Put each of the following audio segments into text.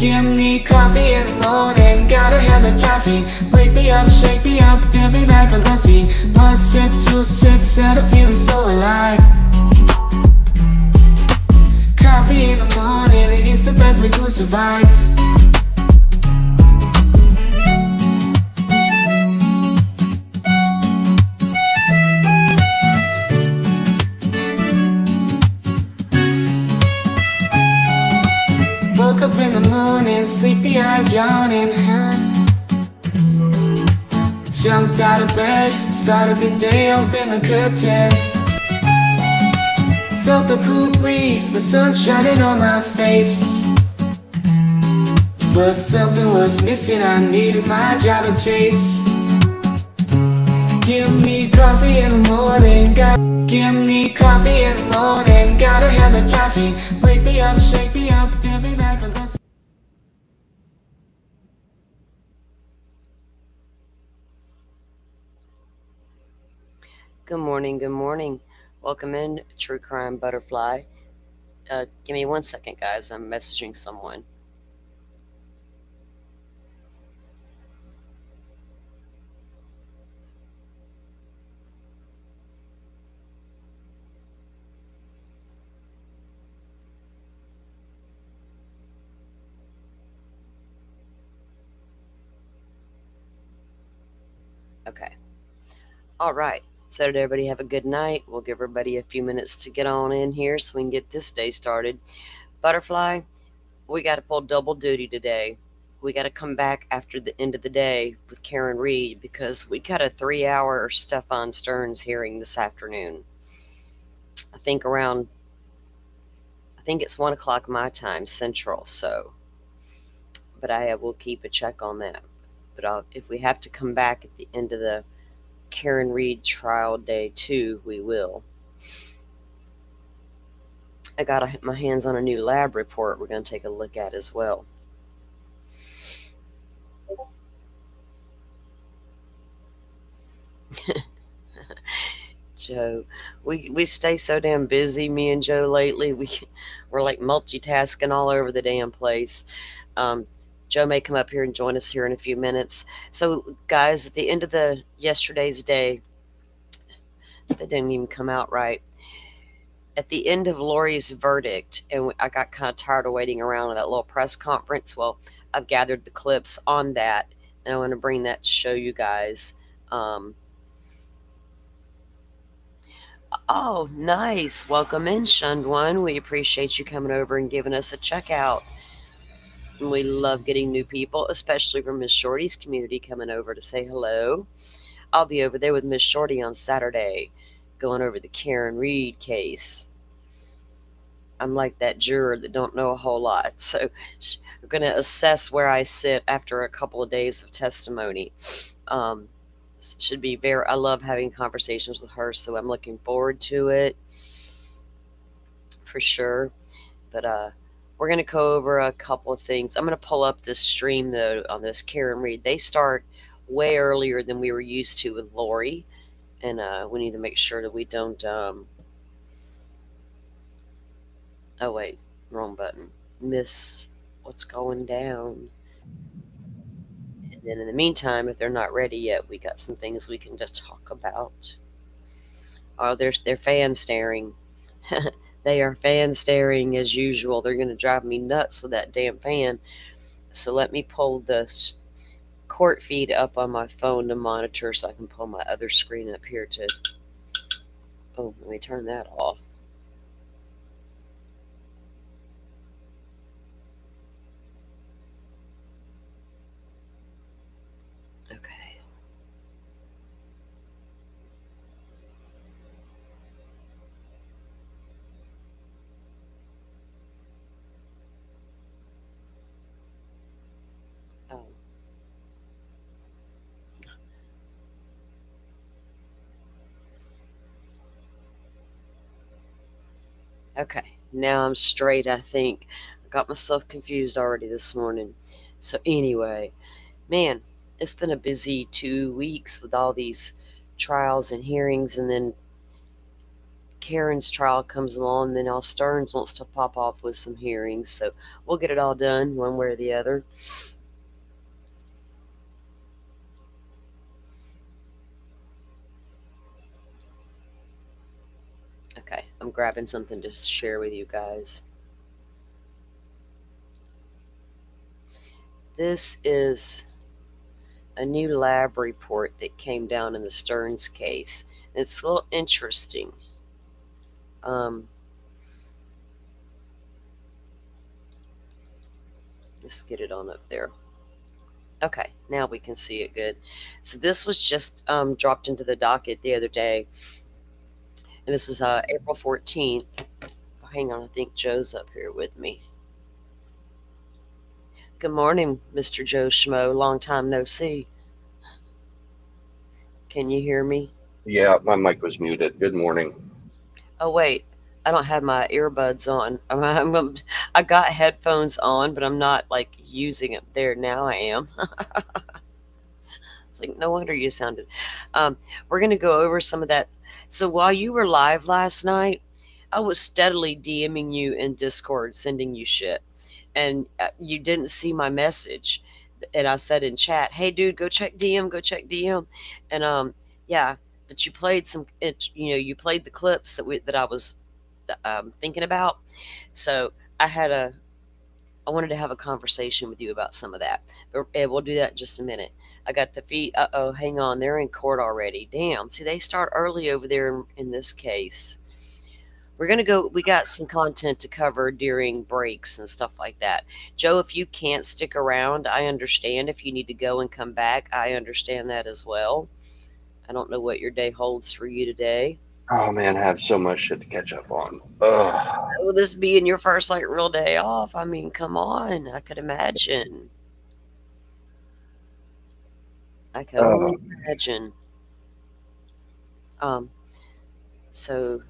Give me coffee in the morning, gotta have the caffeine. Wake me up, shake me up, dip me like a lassie. Must shit, juice, shit, set a feeling so alive. Coffee in the morning, it's the best way to survive. Woke up in the morning, sleepy eyes yawning. Jumped out of bed, started the day, opened the curtains. Felt the cool breeze, the sun shining on my face. But something was missing, I needed my job to chase. Give me coffee in the morning, give me coffee in the morning, gotta have the caffeine. Wake me up, shake me up, dip me like a lassie. Good morning, good morning. Welcome in, True Crime Butterfly. Give me 1 second, guys. I'm messaging someone. Okay. All right. So did everybody have a good night? We'll give everybody a few minutes to get on in here so we can get this day started. Butterfly, we got to pull double duty today. We got to come back after the end of the day with KarenRead because we got a 3-hour Stefan Stearns hearing this afternoon. I think it's 1 o'clock my time, Central, so. But I will keep a check on that. But if we have to come back at the end of the KarenRead trial day 2, we will. I got my hands on a new lab report we're going to take a look at as well. Joe, we stay so damn busy, me and Joe, lately. We're like multitasking all over the damn place. Joe may come up here and join us here in a few minutes. So, guys, at the end of yesterday's day, that didn't even come out right. At the end of Lori's verdict, and I got kind of tired of waiting around at that little press conference. Well, I've gathered the clips on that, and I want to bring that to show you guys. Oh, nice. Welcome in, Shunned One. We appreciate you coming over and giving us a check out. And we love getting new people, especially from Miss Shorty's community coming over to say hello. I'll be over there with Miss Shorty on Saturday, going over the KarenRead case. I'm like that juror that don't know a whole lot. So we're going to assess where I sit after a couple of days of testimony. Should be I love having conversations with her, so I'm looking forward to it for sure. But we're going to go over a couple of things. I'm going to pull up this stream, though, on this KarenRead. They start way earlier than we were used to with Lori, and we need to make sure that we don't oh wait, wrong button, miss what's going down. And then in the meantime, if they're not ready yet, we got some things we can just talk about. Oh, they're fan staring. They are fan staring as usual. They're going to drive me nuts with that damn fan. So let me pull the court feed up on my phone to monitor so I can pull my other screen up here to... Oh, let me turn that off. Okay. Oh. Okay, now I'm straight, I think. I got myself confused already this morning. So anyway, man, it's been a busy 2 weeks with all these trials and hearings, and then Karen's trial comes along, then now Stearns wants to pop off with some hearings. So we'll get it all done one way or the other. Okay, I'm grabbing something to share with you guys. This is a new lab report that came down in the Stearns case. It's a little interesting. Let's get it on up there. Okay, now we can see it good. So this was just dropped into the docket the other day. And this was April 14th. Oh, hang on, I think Joe's up here with me. Good morning, Mr. Joe Schmo. Long time no see. Can you hear me? Yeah, my mic was muted. Good morning. Oh, wait. I don't have my earbuds on. I got headphones on, but I'm not, like, using it. There, now I am. It's like, no wonder you sounded. We're going to go over some of that. So while you were live last night, I was steadily DMing you in Discord, sending you shit. And you didn't see my message. And I said in chat, hey, dude, go check DM, go check DM. And, yeah, but you played you played the clips that I was thinking about. So I wanted to have a conversation with you about some of that. But we'll do that in just a minute. I got the feed. Uh-oh, hang on. They're in court already. Damn. See, they start early over there in this case. We're going to go. We got some content to cover during breaks and stuff like that. Joe, if you can't stick around, I understand. If you need to go and come back, I understand that as well. I don't know what your day holds for you today. Oh, man, I have so much shit to catch up on. Ugh. Will this be in your first, like, real day off? I mean, come on. I could imagine. I can only imagine. So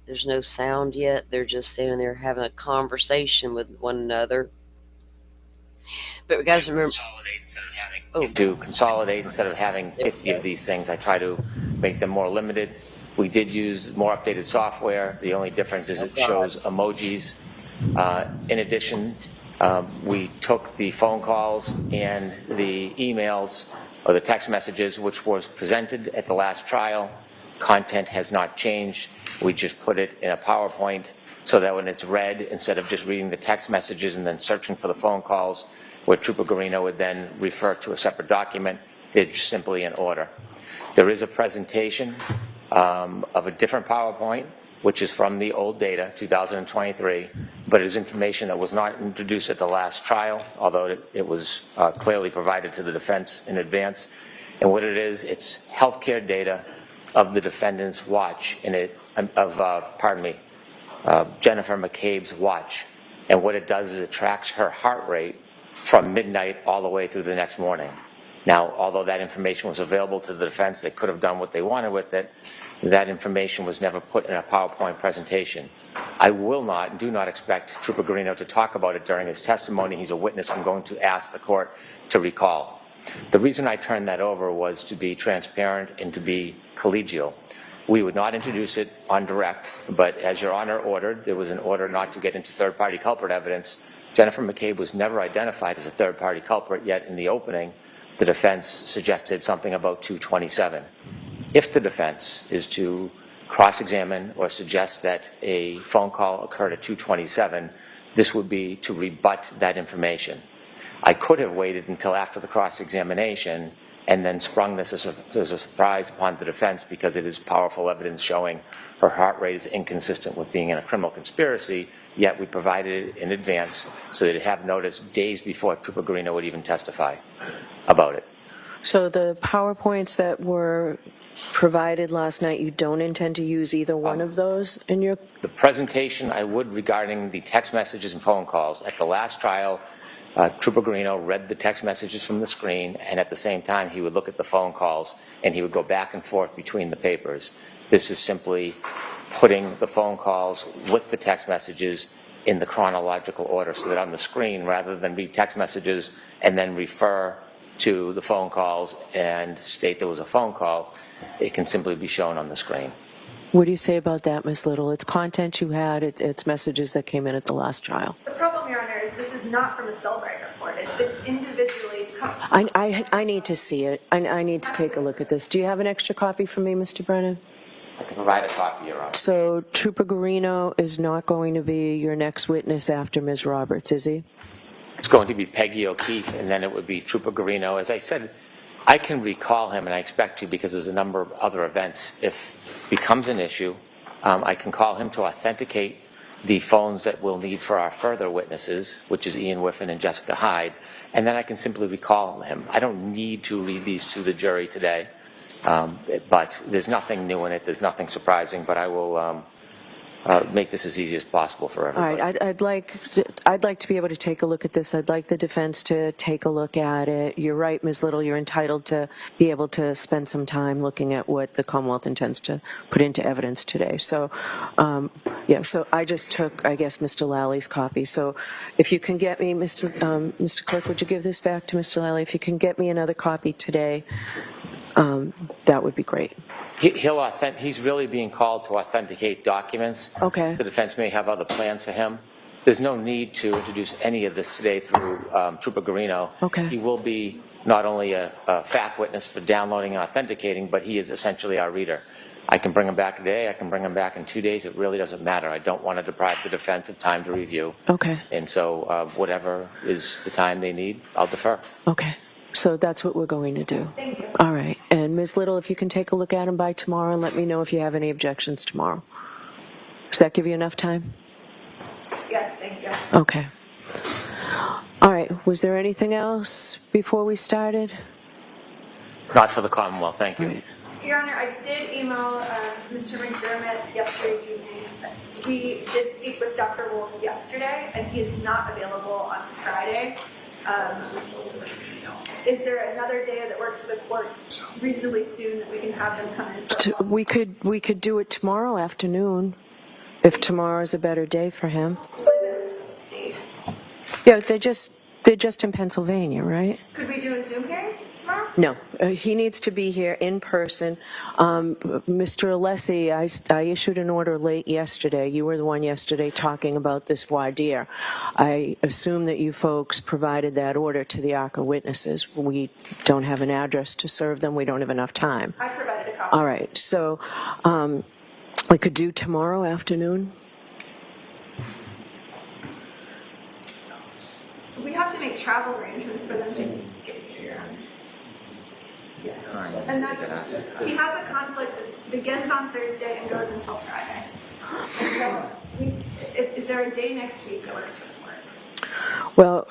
there's no sound yet. They're just standing there having a conversation with one another. But guys, remember, to consolidate instead of having 50 of these things. I try to make them more limited. We did use more updated software. The only difference is it shows emojis. In addition, we took the phone calls and the emails or the text messages which was presented at the last trial. Content has not changed. We just put it in a PowerPoint so that when it's read, instead of just reading the text messages and then searching for the phone calls, where Trooper Garino would then refer to a separate document, it's simply in order. There is a presentation of a different PowerPoint, which is from the old data, 2023, but it is information that was not introduced at the last trial, although it was clearly provided to the defense in advance. And what it is, it's healthcare data of the defendant's watch, Jennifer McCabe's watch. And what it does is it tracks her heart rate from midnight all the way through the next morning. Now, although that information was available to the defense, they could have done what they wanted with it. That information was never put in a PowerPoint presentation. I do not expect Trooper Garino to talk about it during his testimony. He's a witness I'm going to ask the court to recall. The reason I turned that over was to be transparent and to be collegial. We would not introduce it on direct, but as Your Honor ordered, there was an order not to get into third-party culprit evidence. Jennifer McCabe was never identified as a third-party culprit, yet in the opening, the defense suggested something about 227. If the defense is to cross-examine or suggest that a phone call occurred at 227, this would be to rebut that information. I could have waited until after the cross-examination and then sprung this as a surprise upon the defense because it is powerful evidence showing her heart rate is inconsistent with being in a criminal conspiracy, yet we provided it in advance so that it have notice days before Trooper Garino would even testify about it. So the PowerPoints that were provided last night, you don't intend to use either one of those in your... The presentation I would regarding the text messages and phone calls. At the last trial, Trooper Garino read the text messages from the screen, and at the same time he would look at the phone calls and he would go back and forth between the papers. This is simply putting the phone calls with the text messages in the chronological order so that on the screen, rather than read text messages and then refer to the phone calls and state there was a phone call, it can simply be shown on the screen. What do you say about that, Ms. Little? It's content you had, it's messages that came in at the last trial. The problem, Your Honor, is this is not from a Cellbrite report. It's been individually. I need to see it. I need to take a look at this. Do you have an extra copy for me, Mr. Brennan? I can provide a copy, Your Honor. So Trooper Garino is not going to be your next witness after Ms. Roberts, is he? It's going to be Peggy O'Keefe, and then it would be Trooper Garino. As I said, I can recall him, and I expect to because there's a number of other events. If it becomes an issue, I can call him to authenticate the phones that we'll need for our further witnesses, which is Ian Whiffen and Jessica Hyde, and then I can simply recall him. I don't need to read these to the jury today, but there's nothing new in it. There's nothing surprising, but I will make this as easy as possible for everybody. All right, I'd like to be able to take a look at this. I'd like the defense to take a look at it. You're right, Ms. Little, you're entitled to be able to spend some time looking at what the Commonwealth intends to put into evidence today. So, yeah, so I just took, I guess, Mr. Lally's copy. So if you can get me, Mr. Clerk, would you give this back to Mr. Lally? If you can get me another copy today, that would be great. He's really being called to authenticate documents. Okay. The defense may have other plans for him. There's no need to introduce any of this today through Trooper Garino. Okay. He will be not only a fact witness for downloading and authenticating, but he is essentially our reader. I can bring him back today. I can bring him back in 2 days. It really doesn't matter. I don't want to deprive the defense of time to review. Okay. And so whatever is the time they need, I'll defer. Okay. So that's what we're going to do. Thank you. All right. And Ms. Little, if you can take a look at them by tomorrow and let me know if you have any objections tomorrow. Does that give you enough time? Yes, thank you. Okay. All right. Was there anything else before we started? Not for the Commonwealth. Thank you. Right. Your Honor, I did email Mr. McDermott yesterday evening. We did speak with Dr. Wolf yesterday, and he is not available on Friday. Is there another day that works for the court reasonably soon that we can have them come in? We could do it tomorrow afternoon, if tomorrow is a better day for him. Yeah, they're just in Pennsylvania, right? Could we do a Zoom hearing tomorrow? No, he needs to be here in person. Mr. Alessi, I issued an order late yesterday. You were the one yesterday talking about this voir dire. I assume that you folks provided that order to the ARCA witnesses. We don't have an address to serve them. We don't have enough time. I provided a copy. All right, so we could do tomorrow afternoon. We have to make travel arrangements for them to get here. Yes. And that's, he has a conflict that begins on Thursday and goes until Friday. And so, is there a day next week that works for the court? Well,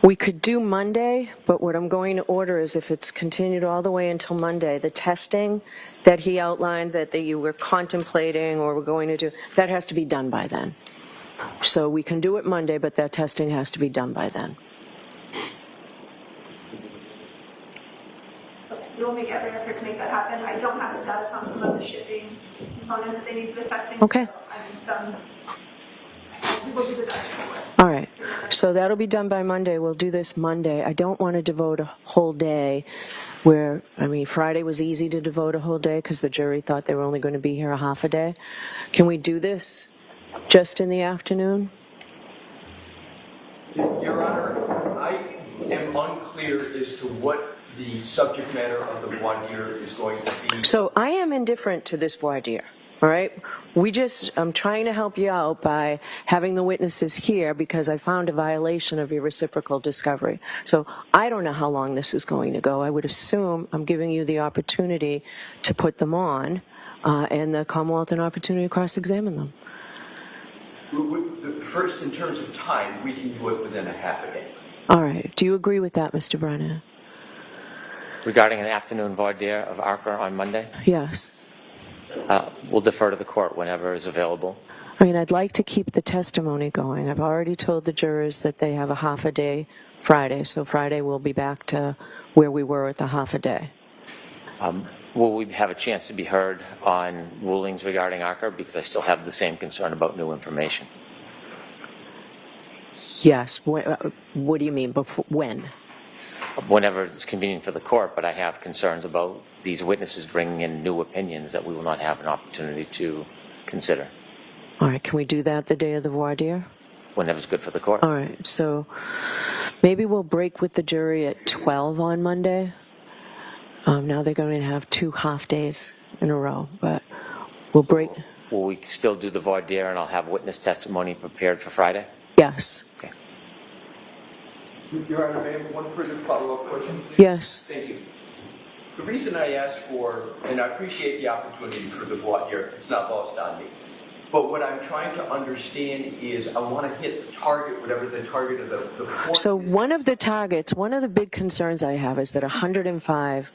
we could do Monday, but what I'm going to order is if it's continued all the way until Monday, the testing that he outlined that you were contemplating or were going to do, that has to be done by then. So we can do it Monday, but that testing has to be done by then. We'll make every effort to make that happen. I don't have a status on some of the shipping components that they need for the testing. Okay. So, we'll do the best for it. All right. So that'll be done by Monday. We'll do this Monday. I don't want to devote a whole day where, I mean, Friday was easy to devote a whole day because the jury thought they were only going to be here a half a day. Can we do this just in the afternoon? Your Honor, I am unclear as to what the subject matter of the voir dire is going to be. So I am indifferent to this voir dire, all right? I'm trying to help you out by having the witnesses here because I found a violation of your reciprocal discovery. So I don't know how long this is going to go. I would assume I'm giving you the opportunity to put them on and the Commonwealth an opportunity to cross-examine them. First, in terms of time, we can do it within a half a day. All right. Do you agree with that, Mr. Brennan? Regarding an afternoon voir dire of ARCA on Monday, Yes. We'll defer to the court whenever is available. I mean, I'd like to keep the testimony going. I've already told the jurors that they have a half a day Friday, so Friday we'll be back to where we were at the half a day. Will we have a chance to be heard on rulings regarding ARCA? Because I still have the same concern about new information. Yes. What do you mean? When? whenever it's convenient for the court, but I have concerns about these witnesses bringing in new opinions that we will not have an opportunity to consider. All right, can we do that the day of the voir dire? Whenever it's good for the court. All right, so maybe we'll break with the jury at 12 on Monday. Now they're going to have 2 half days in a row, but we'll break. Will we still do the voir dire and I'll have witness testimony prepared for Friday? Yes. Okay. Your Honor, may I have one further follow-up question? Yes. Thank you. The reason I asked for, and I appreciate the opportunity for the voir dire, it's not lost on me. But what I'm trying to understand is I want to hit the target, whatever the target of the court So is. one of the big concerns I have is that 105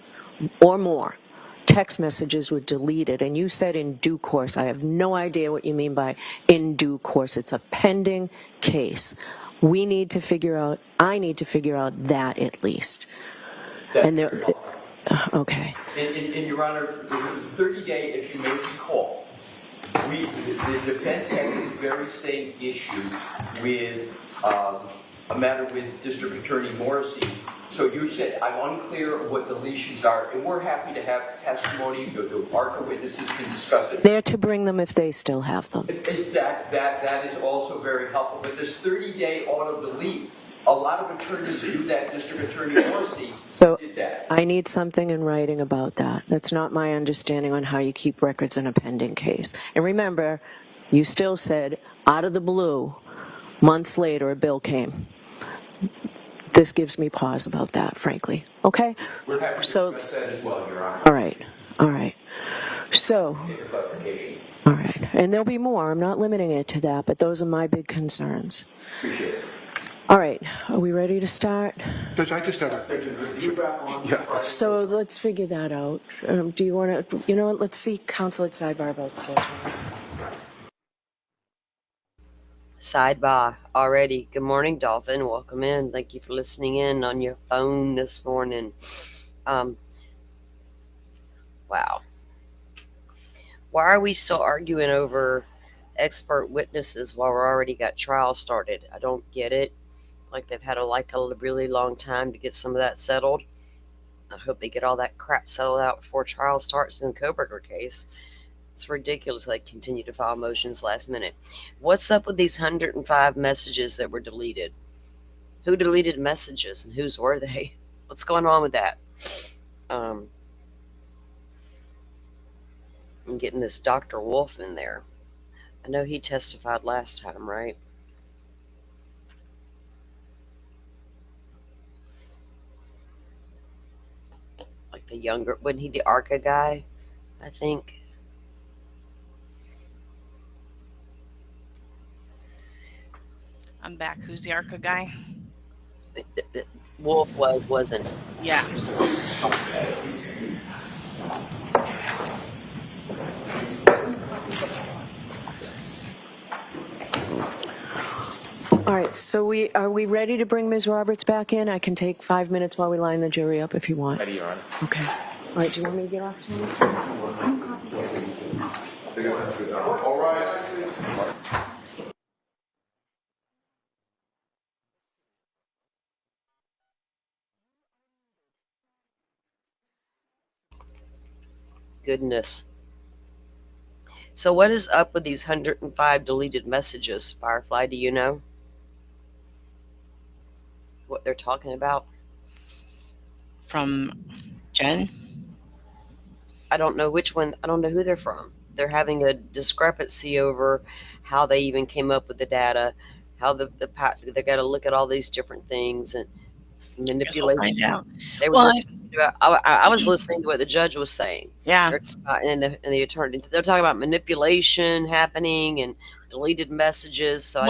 or more text messages were deleted, and you said in due course. I have no idea what you mean by in due course. It's a pending case. I need to figure out that at least. And there, okay. And Your Honor, the 30-day, if you may recall, the defense had this very same issue with a matter with District Attorney Morrissey. So you said, I'm unclear what deletions are, and we're happy to have testimony. The ARCA witnesses can discuss it. They're to bring them if they still have them. Exactly. That is also very helpful. But this 30-day auto-delete, a lot of attorneys do that. District Attorney Morrissey did that. I need something in writing about that. That's not my understanding on how you keep records in a pending case. And remember, you still said, out of the blue, months later, a bill came. This gives me pause about that, frankly. Okay? We're happy to discuss that as well, Your Honor. All right. All right. So, Clarification. all right. And there'll be more. I'm not limiting it to that, but those are my big concerns. Appreciate it. All right. Are we ready to start? Judge, I just have a... Yeah. So let's figure that out. Do you want to, what, let's see counsel at sidebar about schedule. Sidebar already. Good morning, Dolphin. Welcome in. Thank you for listening in on your phone this morning. Wow. Why are we still arguing over expert witnesses while we're already got trial started? I don't get it. Like they've had a really long time to get some of that settled. I hope they get all that crap settled out before trial starts in the Koberger case. It's ridiculous they continue to file motions last minute. What's up with these 105 messages that were deleted? Who deleted messages and whose were they? What's going on with that? I'm getting this Dr. Wolf in there. I know he testified last time, right? Like the younger, wasn't he the ARCA guy? I think. I'm back. Who's the ARCA guy? Wolf wasn't he? Yeah. All right, so are we ready to bring Ms. Roberts back in? I can take 5 minutes while we line the jury up if you want. Ready, Your Honor. Okay. All right, do you want me to get off, Tony? All right. Goodness. So what is up with these 105 deleted messages, Firefly? Do you know what they're talking about? From Jen? I don't know which one. I don't know who they're from. They're having a discrepancy over how they even came up with the data, how they got to look at all these different things and manipulate. We'll find out. They were I was listening to what the judge was saying. Yeah. And the attorney, they're talking about manipulation happening and deleted messages. So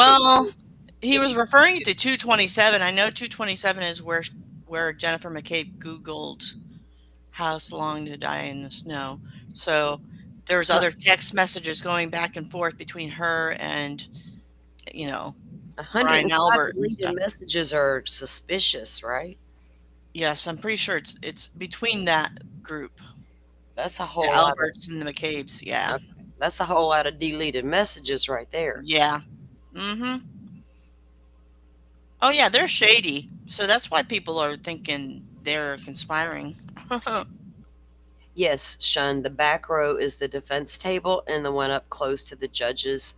he was referring to 227. I know 227 is where Jennifer McCabe Googled "house long to die in the snow." So there's other text messages going back and forth between her and, Brian Albert. Deleted messages are suspicious, right? Yes, I'm pretty sure it's between that group. That's a whole the lot. Alberts and the McCabes, yeah. Okay. That's a whole lot of deleted messages right there. Yeah. Mm-hmm. Oh, yeah, they're shady. So that's why people are thinking they're conspiring. Yes, Shun, the back row is the defense table, and the one up close to the judge's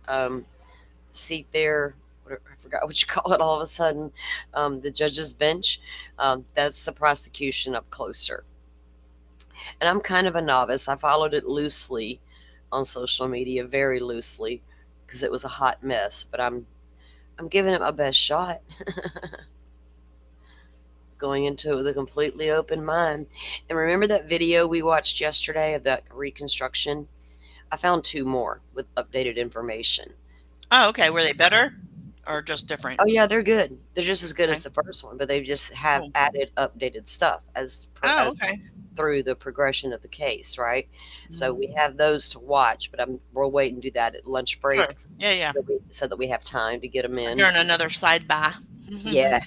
seat there, I forgot what you call it all of a sudden, the judge's bench, that's the prosecution up closer. And I'm kind of a novice. I followed it loosely on social media, very loosely, because it was a hot mess, but I'm giving it my best shot. Going into it with a completely open mind. And remember that video we watched yesterday of that reconstruction? I found 2 more with updated information. Oh, okay. Were they better or just different? Oh yeah, they're good. They're just as good as the first one, but they just have added updated stuff as through the progression of the case, right? So we have those to watch, but we'll wait and do that at lunch break. Sure. Yeah. So that we have time to get them in. During another sidebar. Yeah.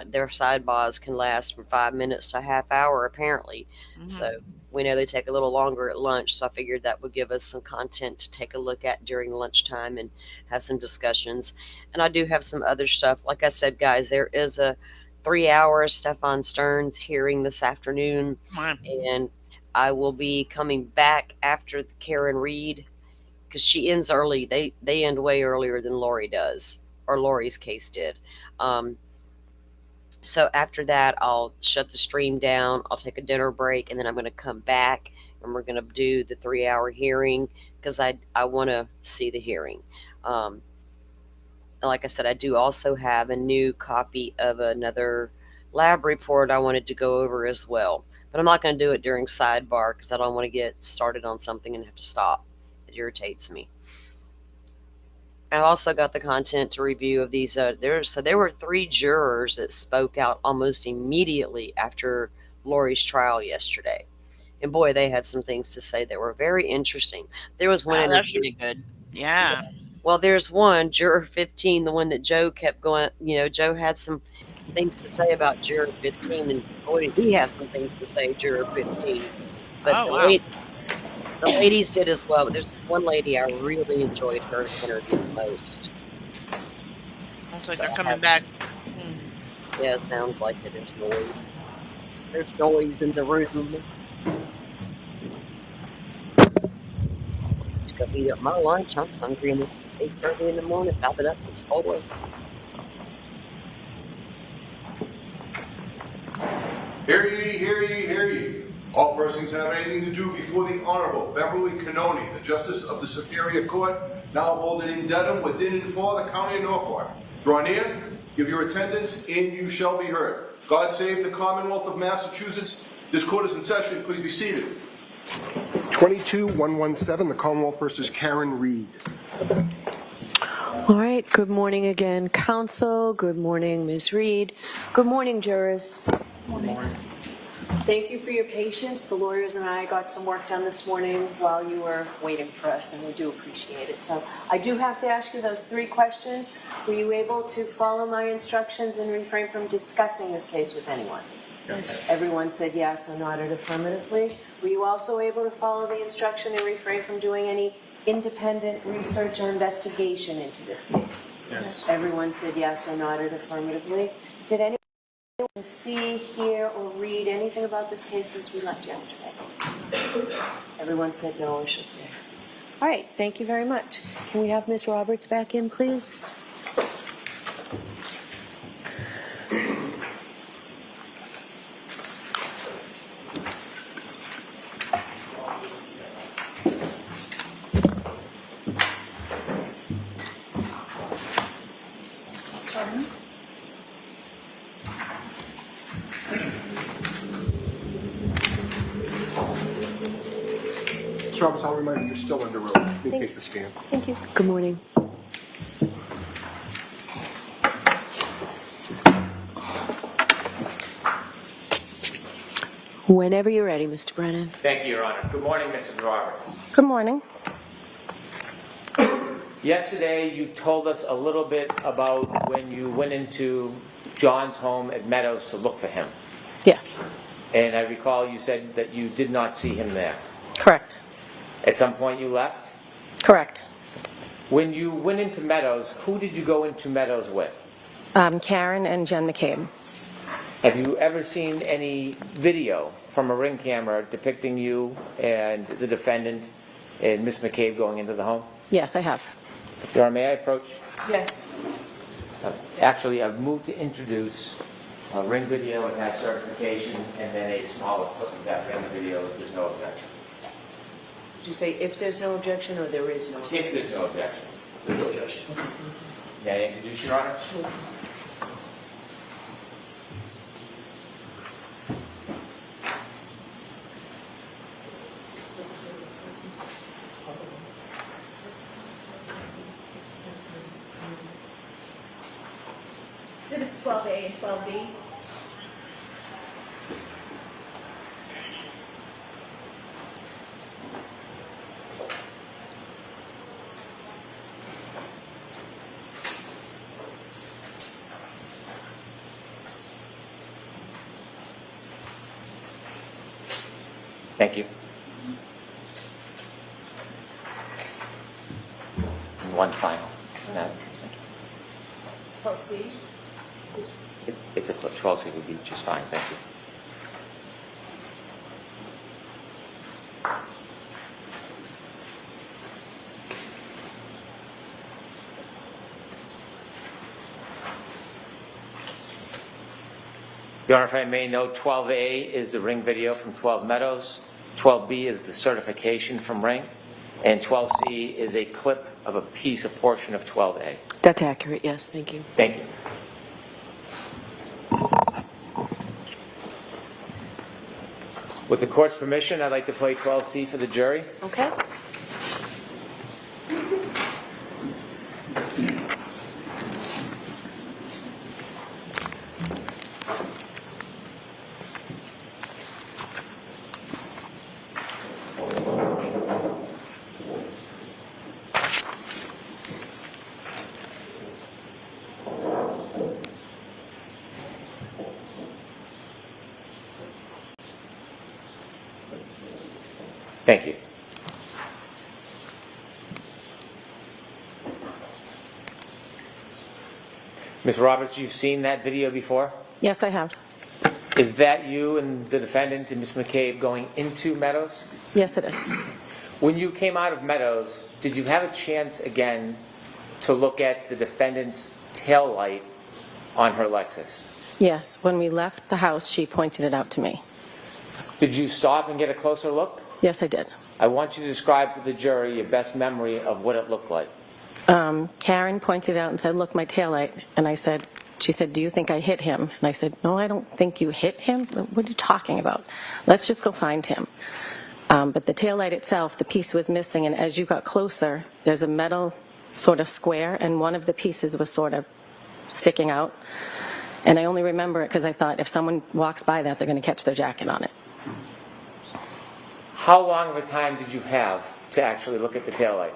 Their sidebars can last from 5 minutes to a half hour, apparently. So we know they take a little longer at lunch, so I figured that would give us some content to take a look at during lunchtime and have some discussions. And I do have some other stuff. Like I said, guys, there is a 3-hour Stefan Stearns hearing this afternoon, and I will be coming back after the KarenRead, because she ends early. They end way earlier than Lori does, or Lori's case did. So after that, I'll shut the stream down. I'll take a dinner break, and then I'm going to come back, and we're going to do the 3-hour hearing, because I want to see the hearing. Like I said, I do also have a new copy of another lab report I wanted to go over as well. But I'm not going to do it during sidebar, because I don't want to get started on something and have to stop. It irritates me. I also got the content to review of these. There were 3 jurors that spoke out almost immediately after Lori's trial yesterday, and boy, they had some things to say that were very interesting. There was one. That's really good. Yeah. Well, there's one, juror 15, the one that Joe kept going. Joe had some things to say about juror 15, and boy, did he have some things to say, juror 15. But the ladies did as well. But there's this one lady I really enjoyed her interview the most. Looks like they're coming back. Yeah, it sounds like it. There's noise. There's noise in the room. Just gonna eat up my lunch. I'm hungry, and it's 8:30 in the morning. I've been up since 4. Hear ye, hear ye, hear ye. All persons have anything to do before the Honorable Beverly Cannoni, the Justice of the Superior Court, now holding in Dedham within and for the County of Norfolk. Draw near, give your attendance, and you shall be heard. God save the Commonwealth of Massachusetts. This court is in session. Please be seated. 22-117, the Commonwealth versus KarenRead. All right, good morning again, counsel. Good morning, Ms. Reed. Good morning, jurors. Good morning. Thank you for your patience. The lawyers and I got some work done this morning while you were waiting for us, and we do appreciate it. So I do have to ask you those 3 questions. Were you able to follow my instructions and refrain from discussing this case with anyone? Yes. Everyone said yes or nodded affirmatively. Were you also able to follow the instruction and refrain from doing any independent research or investigation into this case? Yes. Everyone said yes or nodded affirmatively. Did anyone see, hear, or read anything about this case since we left yesterday? Everyone said no or shook their head. All right, thank you very much. Can we have Ms. Roberts back in, please? Roberts, I'll remind you, you're still under oath. You may take the stand. Thank you. Good morning. Whenever you're ready, Mr. Brennan. Thank you, Your Honor. Good morning, Mrs. Roberts. Good morning. Yesterday, you told us a little bit about when you went into John's home at Meadows to look for him. Yes. And I recall you said that you did not see him there. Correct. At some point you left? Correct. When you went into Meadows, who did you go into Meadows with? Karen and Jen McCabe. Have you ever seen any video from a ring camera depicting you and the defendant and Miss McCabe going into the home? Yes, I have. Your Honor, may I approach? Yes. Actually, I've moved to introduce a ring video. It has certification, and then a smaller clip of that ring video if there's no objection. Did you say if there's no objection or there is no objection? If there's no objection. There's no objection. May I introduce, Your Honor? Sure. Exhibits 12A and 12B. Thank you. And one final. Thank you. 12C. It's a clip. 12C would be just fine. Thank you. Your Honor, if I may note, 12A is the ring video from 12 Meadows, 12B is the certification from Ring, and 12C is a clip of a portion of 12A. That's accurate, yes, thank you. Thank you. With the court's permission, I'd like to play 12C for the jury. Okay. Thank you. Ms. Roberts, you've seen that video before? Yes, I have. Is that you and the defendant and Ms. McCabe going into Meadows? Yes, it is. When you came out of Meadows, did you have a chance again to look at the defendant's tail light on her Lexus? Yes, when we left the house, she pointed it out to me. Did you stop and get a closer look? Yes, I did. I want you to describe to the jury your best memory of what it looked like. Karen pointed out and said, look, my taillight. And she said, do you think I hit him? And I said, no, I don't think you hit him. What are you talking about? Let's just go find him. But the taillight itself, the piece was missing. And as you got closer, there's a metal sort of square, and one of the pieces was sort of sticking out. And I only remember it because I thought if someone walks by that, they're going to catch their jacket on it. How long of a time did you have to actually look at the taillight?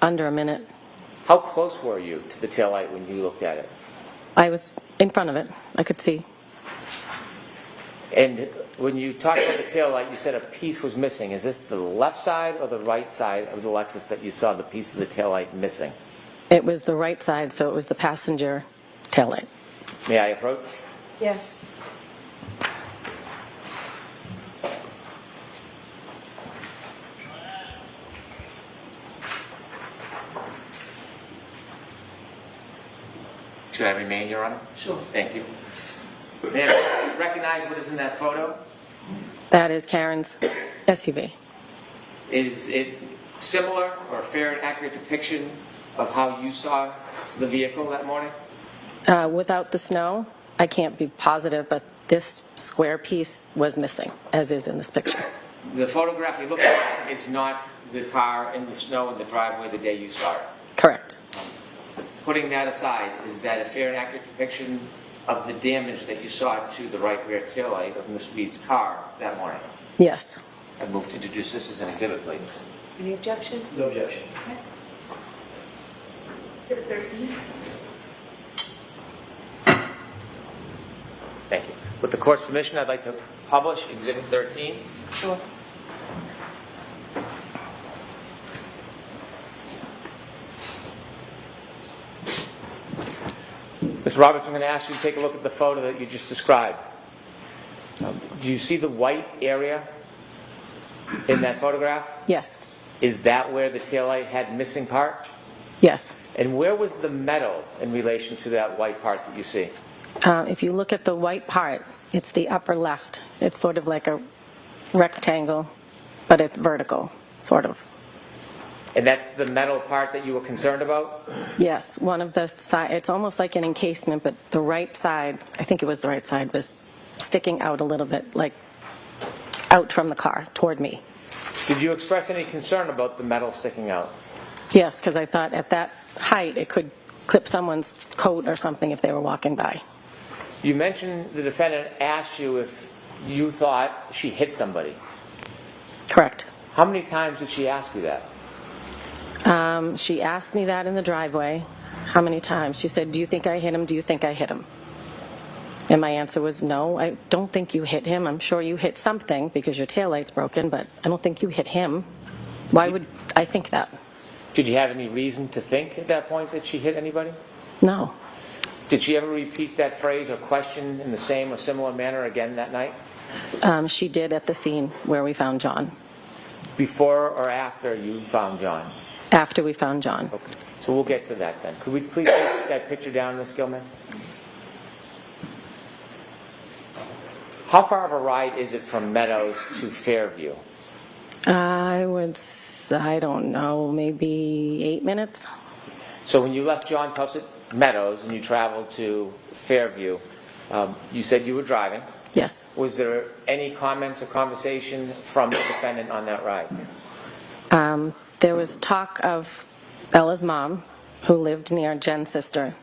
Under a minute. How close were you to the taillight when you looked at it? I was in front of it. I could see. And when you talked about the taillight, you said a piece was missing. Is this the left side or the right side of the Lexus that you saw the piece of the taillight missing? It was the right side, so it was the passenger taillight. May I approach? Yes. Should I remain, Your Honor? Sure. Thank you. May I recognize what is in that photo? That is Karen's SUV. Is it similar or a fair and accurate depiction of how you saw the vehicle that morning? Without the snow, I can't be positive, but this square piece was missing, as is in this picture. The photograph you look at is not the car in the snow in the driveway the day you saw it. Correct. Putting that aside, is that a fair and accurate depiction of the damage that you saw to the right rear taillight of Ms. Reed's car that morning? Yes. I move to introduce this as an exhibit, please. Any objection? No objection. Okay. Exhibit 13. Thank you. With the court's permission, I'd like to publish Exhibit 13. Sure. Ms. Roberts, I'm going to ask you to take a look at the photo that you just described. Do you see the white area in that photograph? Yes. Is that where the taillight had missing part? Yes. And where was the metal in relation to that white part that you see? If you look at the white part, it's the upper left. It's sort of like a rectangle, but it's vertical, sort of. And that's the metal part that you were concerned about? Yes, one of the side, it's almost like an encasement, but the right side, I think it was the right side, was sticking out a little bit, like out from the car toward me. Did you express any concern about the metal sticking out? Yes, because I thought at that height it could clip someone's coat or something if they were walking by. You mentioned the defendant asked you if you thought she hit somebody. Correct. How many times did she ask you that? She asked me that in the driveway. How many times? She said, do you think I hit him? Do you think I hit him? And my answer was, no, I don't think you hit him. I'm sure you hit something because your taillight's broken, but I don't think you hit him. Why would I think that? Did you have any reason to think at that point that she hit anybody? No. Did she ever repeat that phrase or question in the same or similar manner again that night? She did at the scene where we found John. Before or after you found John? After we found John. Okay. So we'll get to that then. Could we please take that picture down, Ms. Gilman? How far of a ride is it from Meadows to Fairview? I don't know, maybe 8 minutes. So when you left John's house at Meadows and you traveled to Fairview, you said you were driving. Yes. Was there any comments or conversation from the defendant on that ride? There was talk of Bella's mom, who lived near Jen's sister.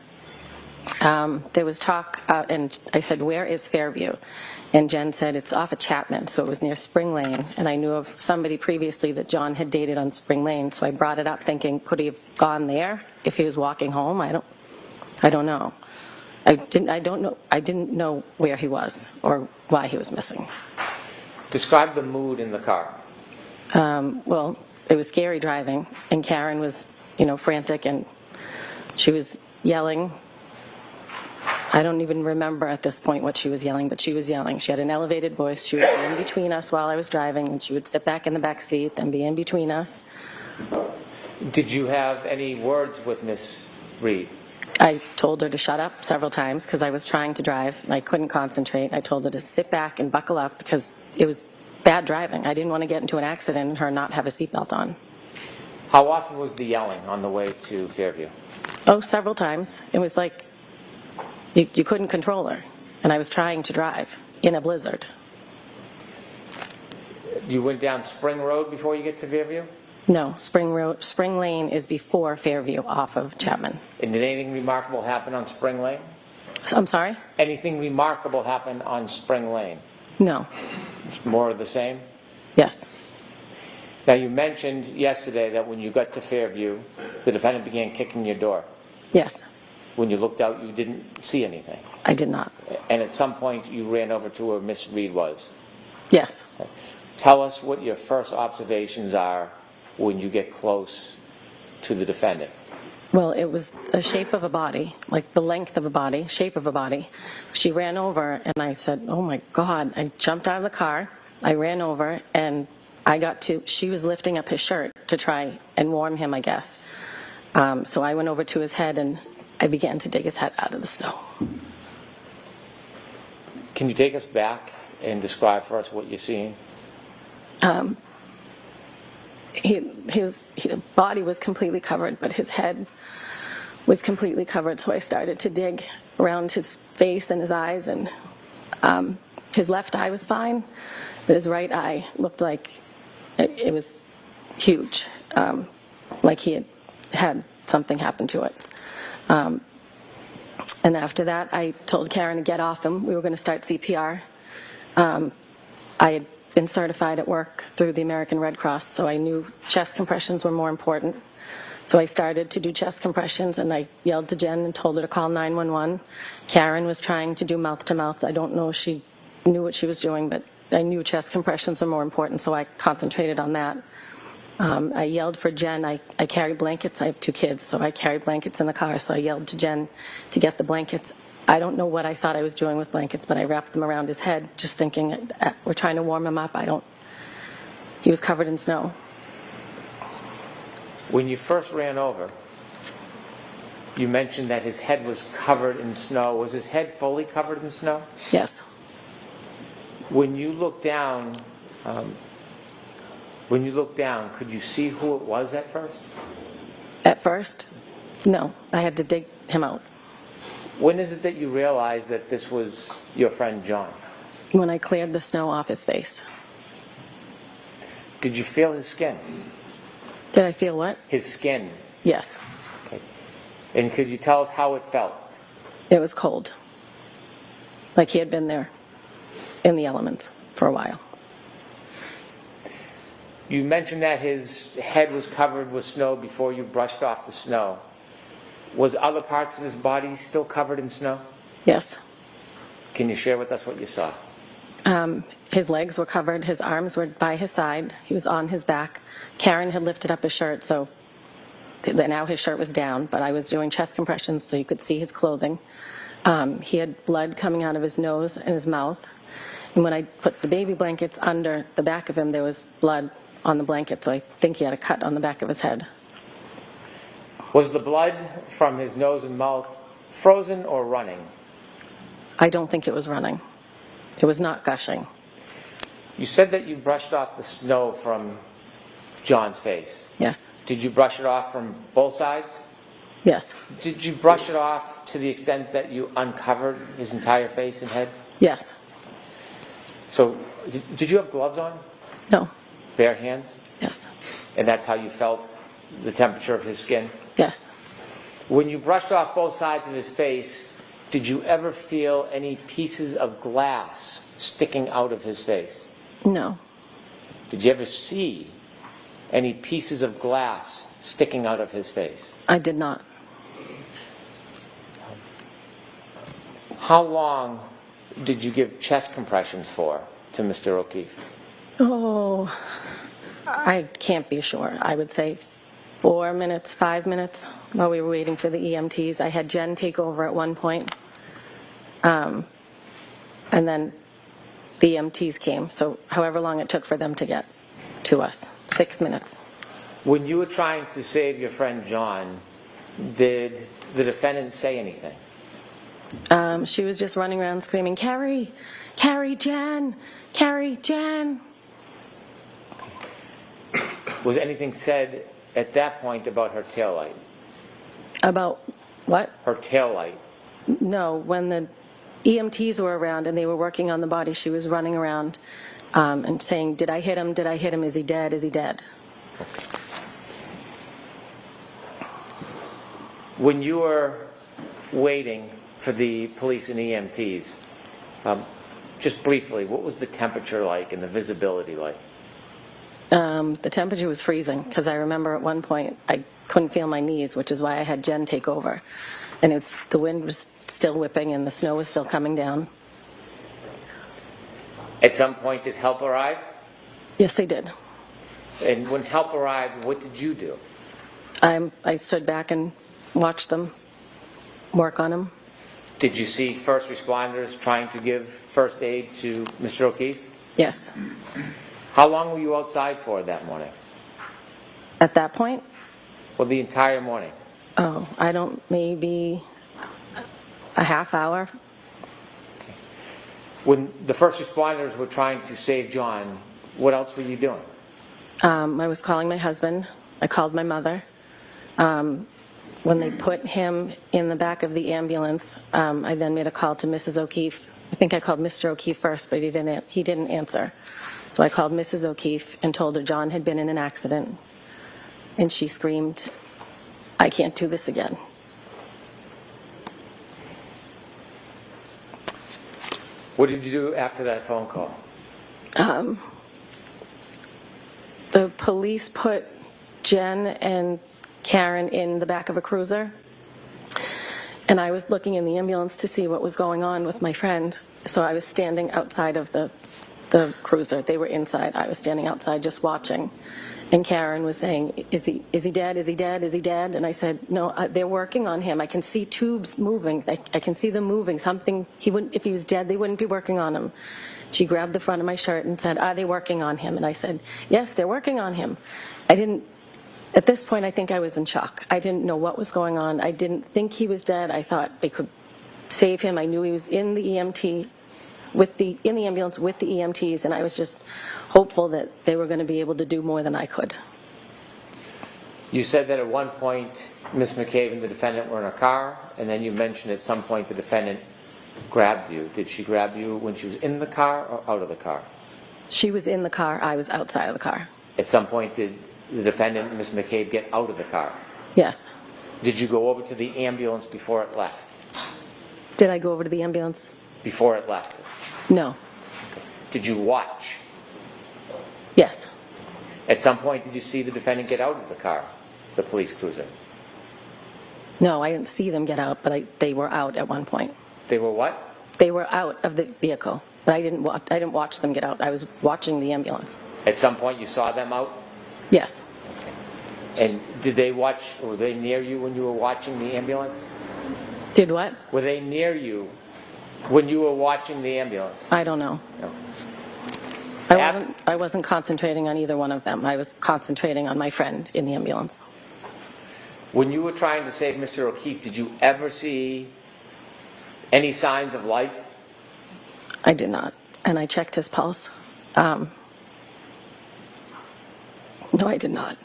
There was talk, and I said, where is Fairview? And Jen said, it's off of Chapman, so it was near Spring Lane. And I knew of somebody previously that John had dated on Spring Lane, so I brought it up thinking, could he have gone there if he was walking home? I don't know. I didn't know where he was or why he was missing. Describe the mood in the car. Well, it was scary driving, and Karen was, frantic, and she was yelling. I don't even remember at this point what she was yelling, but she was yelling. She had an elevated voice. She would be in between us while I was driving, and she would sit back in the back seat, then be in between us. Did you have any words with Miss Reed? I told her to shut up several times because I was trying to drive and I couldn't concentrate. I told her to sit back and buckle up because it was bad driving. I didn't want to get into an accident and her not have a seatbelt on. How often was the yelling on the way to Fairview? Oh, several times. It was like you couldn't control her, and I was trying to drive in a blizzard. You went down Spring Road before you get to Fairview? No, Spring Lane is before Fairview off of Chapman. And did anything remarkable happen on Spring Lane? I'm sorry? Anything remarkable happen on Spring Lane? No. More of the same? Yes. Now, you mentioned yesterday that when you got to Fairview, the defendant began kicking your door. Yes. When you looked out, you didn't see anything. I did not. And at some point, you ran over to where Miss Reed was. Yes. Okay. Tell us what your first observations are when you get close to the defendant. Well, it was a shape of a body, like the length of a body, shape of a body. She ran over, and I said, oh my God. I jumped out of the car, I ran over, and she was lifting up his shirt to try and warm him, I guess. So I went over to his head, and I began to dig his head out of the snow. Can you take us back and describe for us what you're seeing? His body was completely covered, but his head was completely covered, so I started to dig around his face and his eyes, and his left eye was fine, but his right eye looked like it was huge, like he had something happen to it. And after that, I told Karen to get off him. We were going to start CPR. I had been certified at work through the American Red Cross, so I knew chest compressions were more important. So I started to do chest compressions, and I yelled to Jen and told her to call 911. Karen was trying to do mouth-to-mouth. I don't know if she knew what she was doing, but I knew chest compressions were more important, so I concentrated on that. I yelled for Jen. I carry blankets. I have 2 kids, so I carry blankets in the car, so I yelled to Jen to get the blankets I don't know what I thought I was doing with blankets, but I wrapped them around his head, just thinking we're trying to warm him up. He was covered in snow. When you first ran over, you mentioned that his head was covered in snow. Was his head fully covered in snow? Yes. When you looked down, could you see who it was at first? At first, no. I had to dig him out. When is it that you realized that this was your friend John? When I cleared the snow off his face. Did you feel his skin? Did I feel what? His skin. Yes. Okay. And could you tell us how it felt? It was cold. Like he had been there in the elements for a while. You mentioned that his head was covered with snow before you brushed off the snow. Was other parts of his body still covered in snow? Yes. Can you share with us what you saw? His legs were covered. His arms were by his side. He was on his back. Karen had lifted up his shirt, so now his shirt was down, but I was doing chest compressions so you could see his clothing. He had blood coming out of his nose and his mouth. And when I put the baby blankets under the back of him, there was blood on the blanket, so I think he had a cut on the back of his head. Was the blood from his nose and mouth frozen or running? I don't think it was running. It was not gushing. You said that you brushed off the snow from John's face. Yes. Did you brush it off from both sides? Yes. Did you brush it off to the extent that you uncovered his entire face and head? Yes. So, did you have gloves on? No. Bare hands? Yes. And that's how you felt the temperature of his skin? Yes. When you brushed off both sides of his face, did you ever feel any pieces of glass sticking out of his face? No. Did you ever see any pieces of glass sticking out of his face? I did not. How long did you give chest compressions for to Mr. O'Keefe? Oh, I can't be sure. I would say 4 minutes, 5 minutes while we were waiting for the EMTs. I had Jen take over at one point. And then the EMTs came, so however long it took for them to get to us, 6 minutes. When you were trying to save your friend John, did the defendant say anything? She was just running around screaming, "Carrie! Carrie, Jen! Carrie, Jen!" Was anything said at that point about her taillight? About what? Her taillight. No, when the EMTs were around and they were working on the body, she was running around and saying, "Did I hit him? Did I hit him? Is he dead? Is he dead?" Okay. When you were waiting for the police and EMTs, just briefly, what was the temperature like and the visibility like? The temperature was freezing because I remember at one point I couldn't feel my knees, which is why I had Jen take over. And the wind was still whipping and the snow was still coming down. At some point, did help arrive? Yes, they did. And when help arrived, what did you do? I stood back and watched them work on him. Did you see first responders trying to give first aid to Mr. O'Keefe? Yes. How long were you outside for that morning? At that point? Well, the entire morning. Oh, maybe a half hour. When the first responders were trying to save John, what else were you doing? I was calling my husband. I called my mother. When they put him in the back of the ambulance, I then made a call to Mrs. O'Keefe. I think I called Mr. O'Keefe first, but he didn't answer. So I called Mrs. O'Keefe and told her John had been in an accident. And she screamed, "I can't do this again." What did you do after that phone call? The police put Jen and Karen in the back of a cruiser. And I was looking in the ambulance to see what was going on with my friend. So I was standing outside of the cruiser. They were inside. I was standing outside just watching. And Karen was saying, is he dead? Is he dead? Is he dead? And I said, no, they're working on him. I can see tubes moving. I can see them moving. Something, if he was dead, they wouldn't be working on him. She grabbed the front of my shirt and said, are they working on him? And I said, yes, they're working on him. At this point, I think I was in shock. I didn't know what was going on. I didn't think he was dead. I thought they could save him. I knew he was in the EMT, in the ambulance with the EMTs, and I was just hopeful that they were going to be able to do more than I could. You said that at one point, Ms. McCabe and the defendant were in a car, and then you mentioned at some point the defendant grabbed you. Did she grab you when she was in the car or out of the car? She was in the car. I was outside of the car. At some point, did the defendant, Ms. McCabe, get out of the car? Yes. Did you go over to the ambulance before it left? Did I go over to the ambulance? Before it left? No. Did you watch? Yes. At some point, did you see the defendant get out of the car, the police cruiser? No, I didn't see them get out, but they were out at one point. They were what? They were out of the vehicle, but I didn't watch them get out. I was watching the ambulance. At some point, you saw them out? Yes. Okay. And did they watch, were they near you when you were watching the ambulance? Did what? Were they near you when you were watching the ambulance? I don't know. No. I wasn't concentrating on either one of them. I was concentrating on my friend in the ambulance. When you were trying to save Mr. O'Keefe, did you ever see any signs of life? I did not. And I checked his pulse. No, I did not.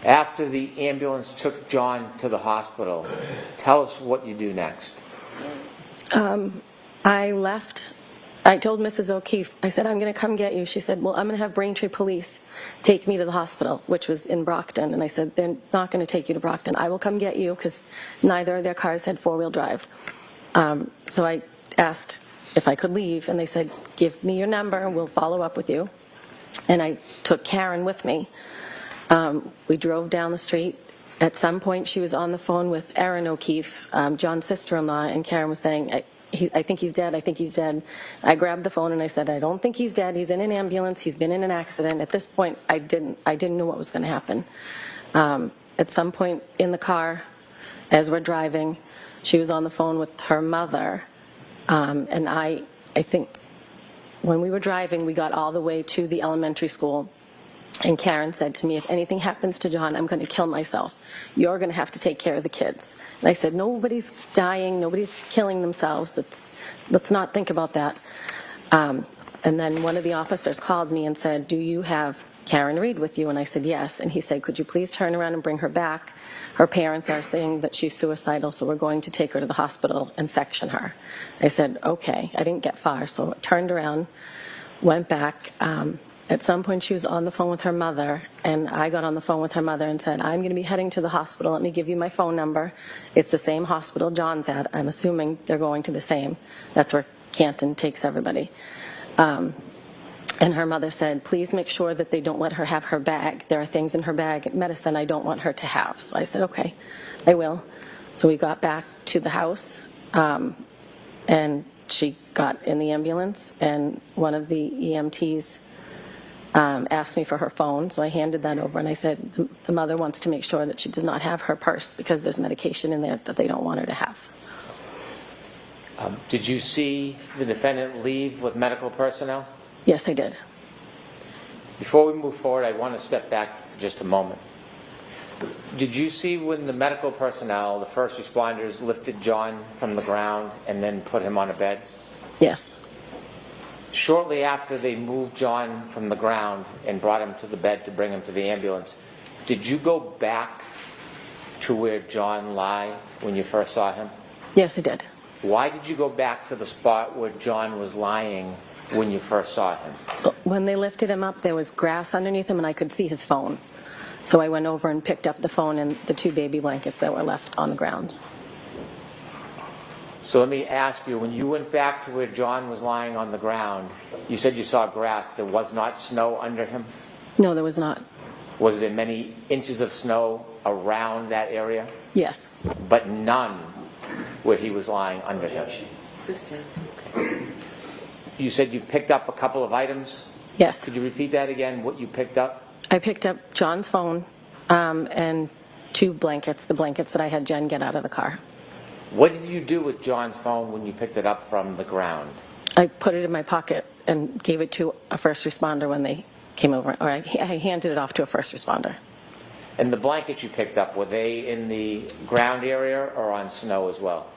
After the ambulance took John to the hospital, tell us what you do next. I left. I told Mrs. O'Keefe, I said, I'm going to come get you. She said, well, I'm going to have Braintree Police take me to the hospital, which was in Brockton. And I said, they're not going to take you to Brockton. I will come get you because neither of their cars had four-wheel drive. So I asked if I could leave, and they said, give me your number and we'll follow up with you. And I took Karen with me. We drove down the street. At some point, she was on the phone with Erin O'Keefe, John's sister-in-law, and Karen was saying, I think he's dead, I think he's dead. I grabbed the phone and I said, I don't think he's dead. He's in an ambulance. He's been in an accident. At this point, I didn't know what was going to happen. At some point in the car, as we're driving, she was on the phone with her mother. And I think when we were driving, we got all the way to the elementary school. And Karen said to me, if anything happens to John, I'm going to kill myself. You're going to have to take care of the kids. And I said, nobody's dying. Nobody's killing themselves. Let's not think about that. And then one of the officers called me and said, do you have KarenRead with you? And I said, yes. And he said, could you please turn around and bring her back? Her parents are saying that she's suicidal, so we're going to take her to the hospital and section her. I said, okay. I didn't get far, so I turned around, went back. At some point, she was on the phone with her mother, and I got on the phone with her mother and said, I'm going to be heading to the hospital. Let me give you my phone number. It's the same hospital John's at. I'm assuming they're going to the same. That's where Canton takes everybody. And her mother said, please make sure that they don't let her have her bag. There are things in her bag, medicine I don't want her to have. So I said, okay, I will. So we got back to the house, and she got in the ambulance, and one of the EMTs asked me for her phone, so I handed that over, and I said, the mother wants to make sure that she does not have her purse because there's medication in there that they don't want her to have. Did you see the defendant leave with medical personnel? Yes, I did. Before we move forward, I want to step back for just a moment. Did you see when the medical personnel, the first responders, lifted John from the ground and then put him on a bed? Yes. Shortly after they moved John from the ground and brought him to the bed to bring him to the ambulance, did you go back to where John lay when you first saw him? Yes, I did. Why did you go back to the spot where John was lying when you first saw him? When they lifted him up, there was grass underneath him, and I could see his phone. So I went over and picked up the phone and the 2 baby blankets that were left on the ground. So let me ask you, when you went back to where John was lying on the ground, you said you saw grass. There was not snow under him? No, there was not. Was there many inches of snow around that area? Yes. But none where he was lying under him? This time. Okay. You said you picked up a couple of items? Yes. Could you repeat that again, what you picked up? I picked up John's phone and 2 blankets, the blankets that I had Jen get out of the car. What did you do with John's phone when you picked it up from the ground? I put it in my pocket and gave it to a first responder when they came over, or I handed it off to a first responder. And the blankets you picked up, were they in the ground area or on snow as well?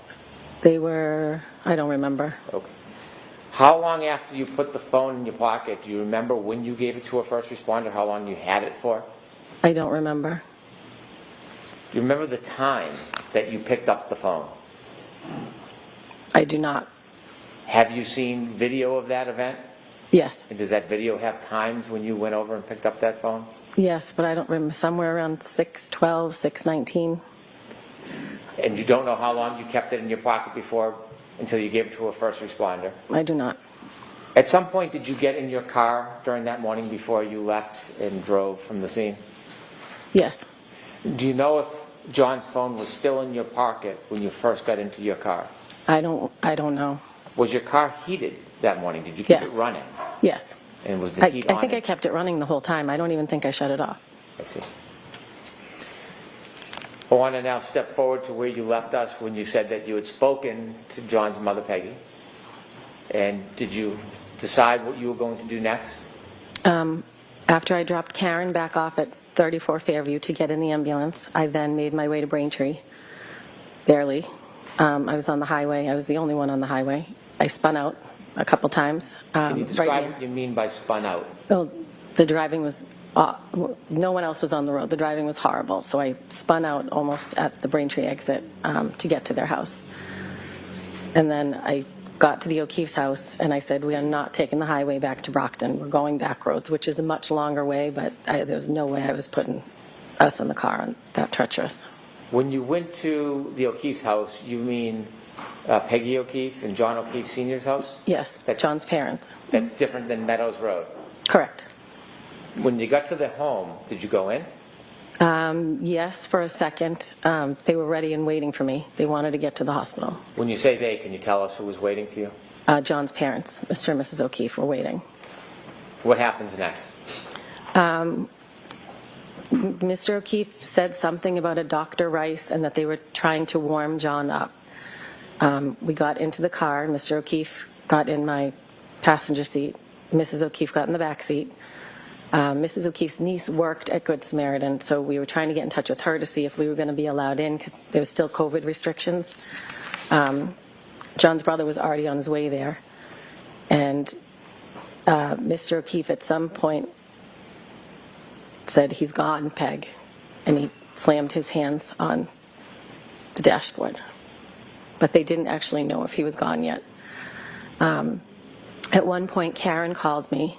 They were, I don't remember. Okay. How long after you put the phone in your pocket, do you remember when you gave it to a first responder, how long you had it for? I don't remember. Do you remember the time that you picked up the phone? I do not. Have you seen video of that event? Yes. And does that video have times when you went over and picked up that phone? Yes, but I don't remember, somewhere around 6:12, 6:19. And you don't know how long you kept it in your pocket before, until you gave it to a first responder? I do not. At some point, did you get in your car during that morning before you left and drove from the scene? Yes. Do you know if John's phone was still in your pocket when you first got into your car? I don't know. Was your car heated that morning? Did you keep Yes. it running? Yes. And was the heat on I think it? I kept it running the whole time. I don't even think I shut it off. I see. I want to now step forward to where you left us when you said that you had spoken to John's mother, Peggy. And did you decide what you were going to do next? After I dropped Karen back off at 34 Fairview to get in the ambulance, I then made my way to Braintree. Barely. I was on the highway. I was the only one on the highway. I spun out a couple times. Can you describe right what you mean by spun out? Well, the driving was, no one else was on the road. The driving was horrible. So I spun out almost at the Braintree exit to get to their house. And then I got to the O'Keefe's house and I said, we are not taking the highway back to Brockton. We're going back roads, which is a much longer way, but there was no way I was putting us in the car on that treacherous. When you went to the O'Keefe's house, you mean Peggy O'Keefe and John O'Keefe Sr.'s house? Yes, John's parents. That's different than Meadows Road? Correct. When you got to the home, did you go in? Yes, for a second. They were ready and waiting for me. They wanted to get to the hospital. When you say they, can you tell us who was waiting for you? John's parents, Mr. and Mrs. O'Keefe, were waiting. What happens next? Mr. O'Keefe said something about a Dr. Rice and that they were trying to warm John up. We got into the car. Mr. O'Keefe got in my passenger seat. Mrs. O'Keefe got in the back seat. Mrs. O'Keefe's niece worked at Good Samaritan, so we were trying to get in touch with her to see if we were going to be allowed in because there was still COVID restrictions. John's brother was already on his way there. And Mr. O'Keefe at some point said, "He's gone, Peg," and he slammed his hands on the dashboard. But they didn't actually know if he was gone yet. At one point, Karen called me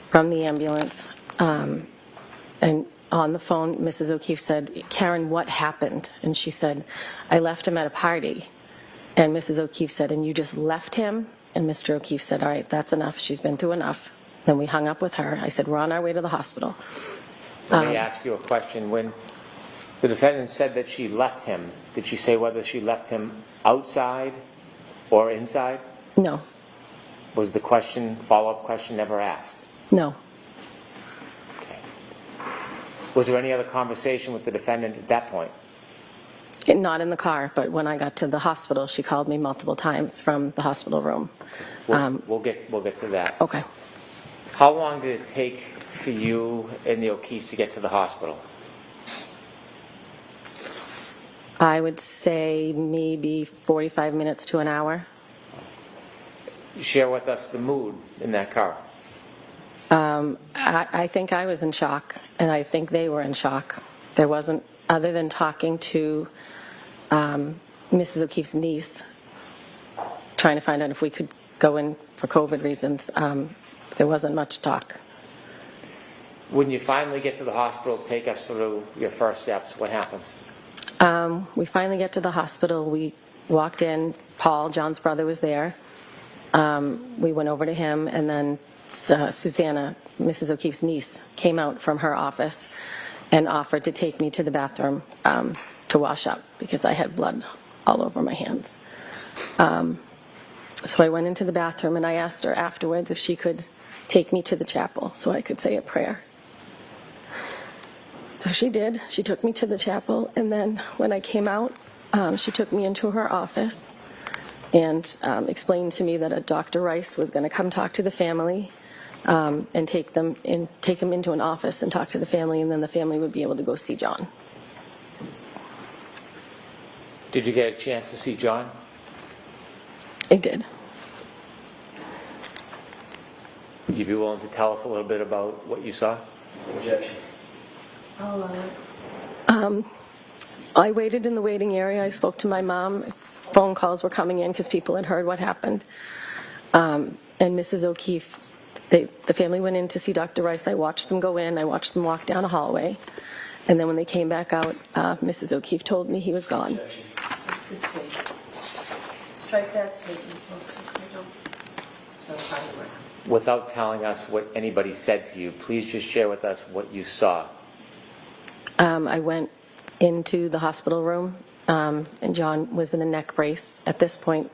from the ambulance, and on the phone, Mrs. O'Keefe said, "Karen, what happened?" And she said, "I left him at a party." And Mrs. O'Keefe said, "And you just left him?" And Mr. O'Keefe said, "All right, that's enough. She's been through enough." Then we hung up with her. I said, "We're on our way to the hospital." Let me ask you a question. When the defendant said that she left him, did she say whether she left him outside or inside? No. Was the question, follow-up question, never asked? No. Okay. Was there any other conversation with the defendant at that point? Not in the car, but when I got to the hospital, she called me multiple times from the hospital room. We'll get to that. Okay. How long did it take for you and the O'Keefes to get to the hospital? I would say maybe 45 minutes to an hour. Share with us the mood in that car. I think I was in shock, and I think they were in shock. There wasn't, other than talking to Mrs. O'Keefe's niece, trying to find out if we could go in for COVID reasons, there wasn't much talk. When you finally get to the hospital, take us through your first steps. What happens? We finally get to the hospital. We walked in. Paul, John's brother, was there. We went over to him, and then Susanna, Mrs. O'Keefe's niece, came out from her office and offered to take me to the bathroom to wash up because I had blood all over my hands. So I went into the bathroom and I asked her afterwards if she could take me to the chapel so I could say a prayer. So she did. She took me to the chapel, and then when I came out, she took me into her office and explained to me that a Dr. Rice was going to come talk to the family and take them into an office and talk to the family, and then the family would be able to go see John. Did you get a chance to see John? I did. Would you be willing to tell us a little bit about what you saw? Objection. I waited in the waiting area. I spoke to my mom. Phone calls were coming in because people had heard what happened. And Mrs. O'Keefe, the family went in to see Dr. Rice. I watched them go in. I watched them walk down a hallway. And then when they came back out, Mrs. O'Keefe told me he was gone. Strike that statement, folks, if they don't. So how do you work? Without telling us what anybody said to you, please just share with us what you saw. I went into the hospital room, and John was in a neck brace. At this point,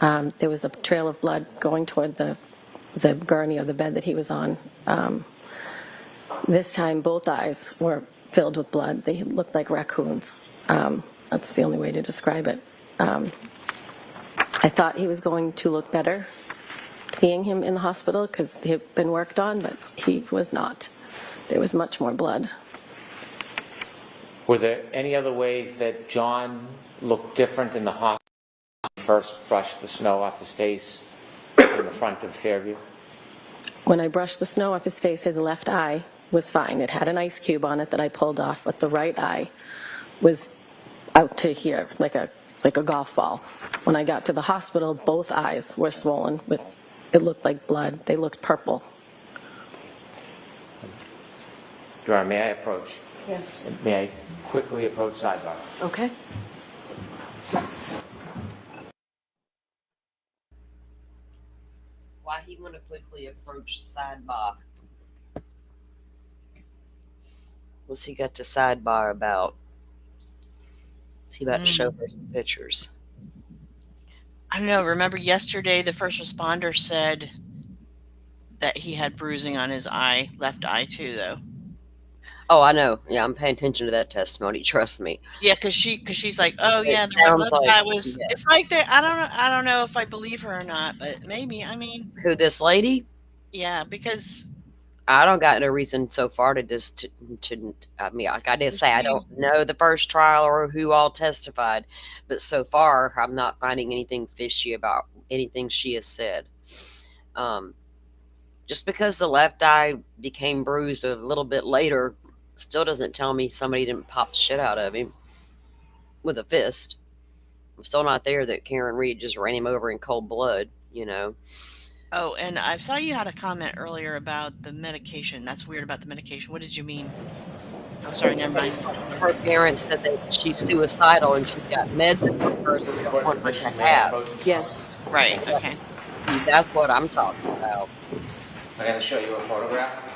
there was a trail of blood going toward the gurney of the bed that he was on. This time, both eyes were filled with blood. They looked like raccoons. That's the only way to describe it. I thought he was going to look better seeing him in the hospital because he had been worked on, but he was not. There was much more blood. Were there any other ways that John looked different in the hospital when he first brushed the snow off his face in the front of Fairview? When I brushed the snow off his face, his left eye was fine. It had an ice cube on it that I pulled off, but the right eye was out to here, like a golf ball. When I got to the hospital, both eyes were swollen with, it looked like blood. They looked purple. Your Honor, may I approach? Yes. May I quickly approach sidebar? Okay. Why he want to quickly approach the sidebar? What's he got to sidebar about? Is he about to show her some pictures? I don't know. Remember yesterday, the first responder said that he had bruising on his eye, left eye too, though. Oh, I know. Yeah, I'm paying attention to that testimony. Trust me. Yeah, because she's like, oh yeah, It the sounds left like- eye was. yeah. It's like that. I don't know if I believe her or not, but maybe. I mean, Who, this lady? yeah, because I don't got no reason so far to just I mean, like I did say, I don't know the first trial or who all testified, but so far I'm not finding anything fishy about anything she has said. Just because the left eye became bruised a little bit later still doesn't tell me somebody didn't pop shit out of him with a fist. I'm still not there that KarenRead just ran him over in cold blood, you know. oh, and I saw you had a comment earlier about the medication. That's weird about the medication. What did you mean? I'm sorry, never mind. Her parents said that she's suicidal and she's got meds in her purse and we don't want her to have. Yes. Right. Okay. That's what I'm talking about. I'm going to show you a photograph.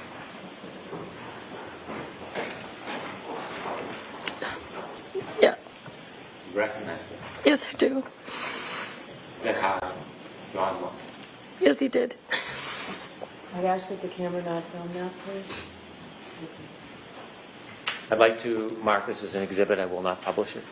Yeah. You recognize it? Yes, I do. Is that how John looked? Yes, he did. I'd ask that the camera not film that, please. I'd like to mark this as an exhibit. I will not publish it.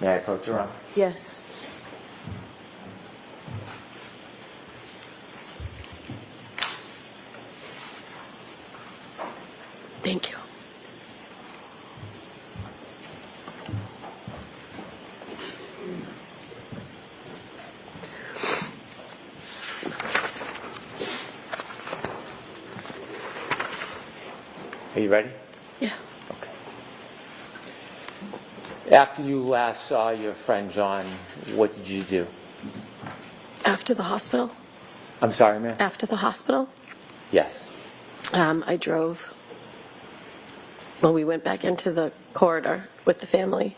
May I approach Your Honor? Yes. Thank you. Are you ready? Yeah. Okay. After you last saw your friend John, what did you do? After the hospital? I'm sorry, ma'am? After the hospital? Yes. I drove. Well, we went back into the corridor with the family.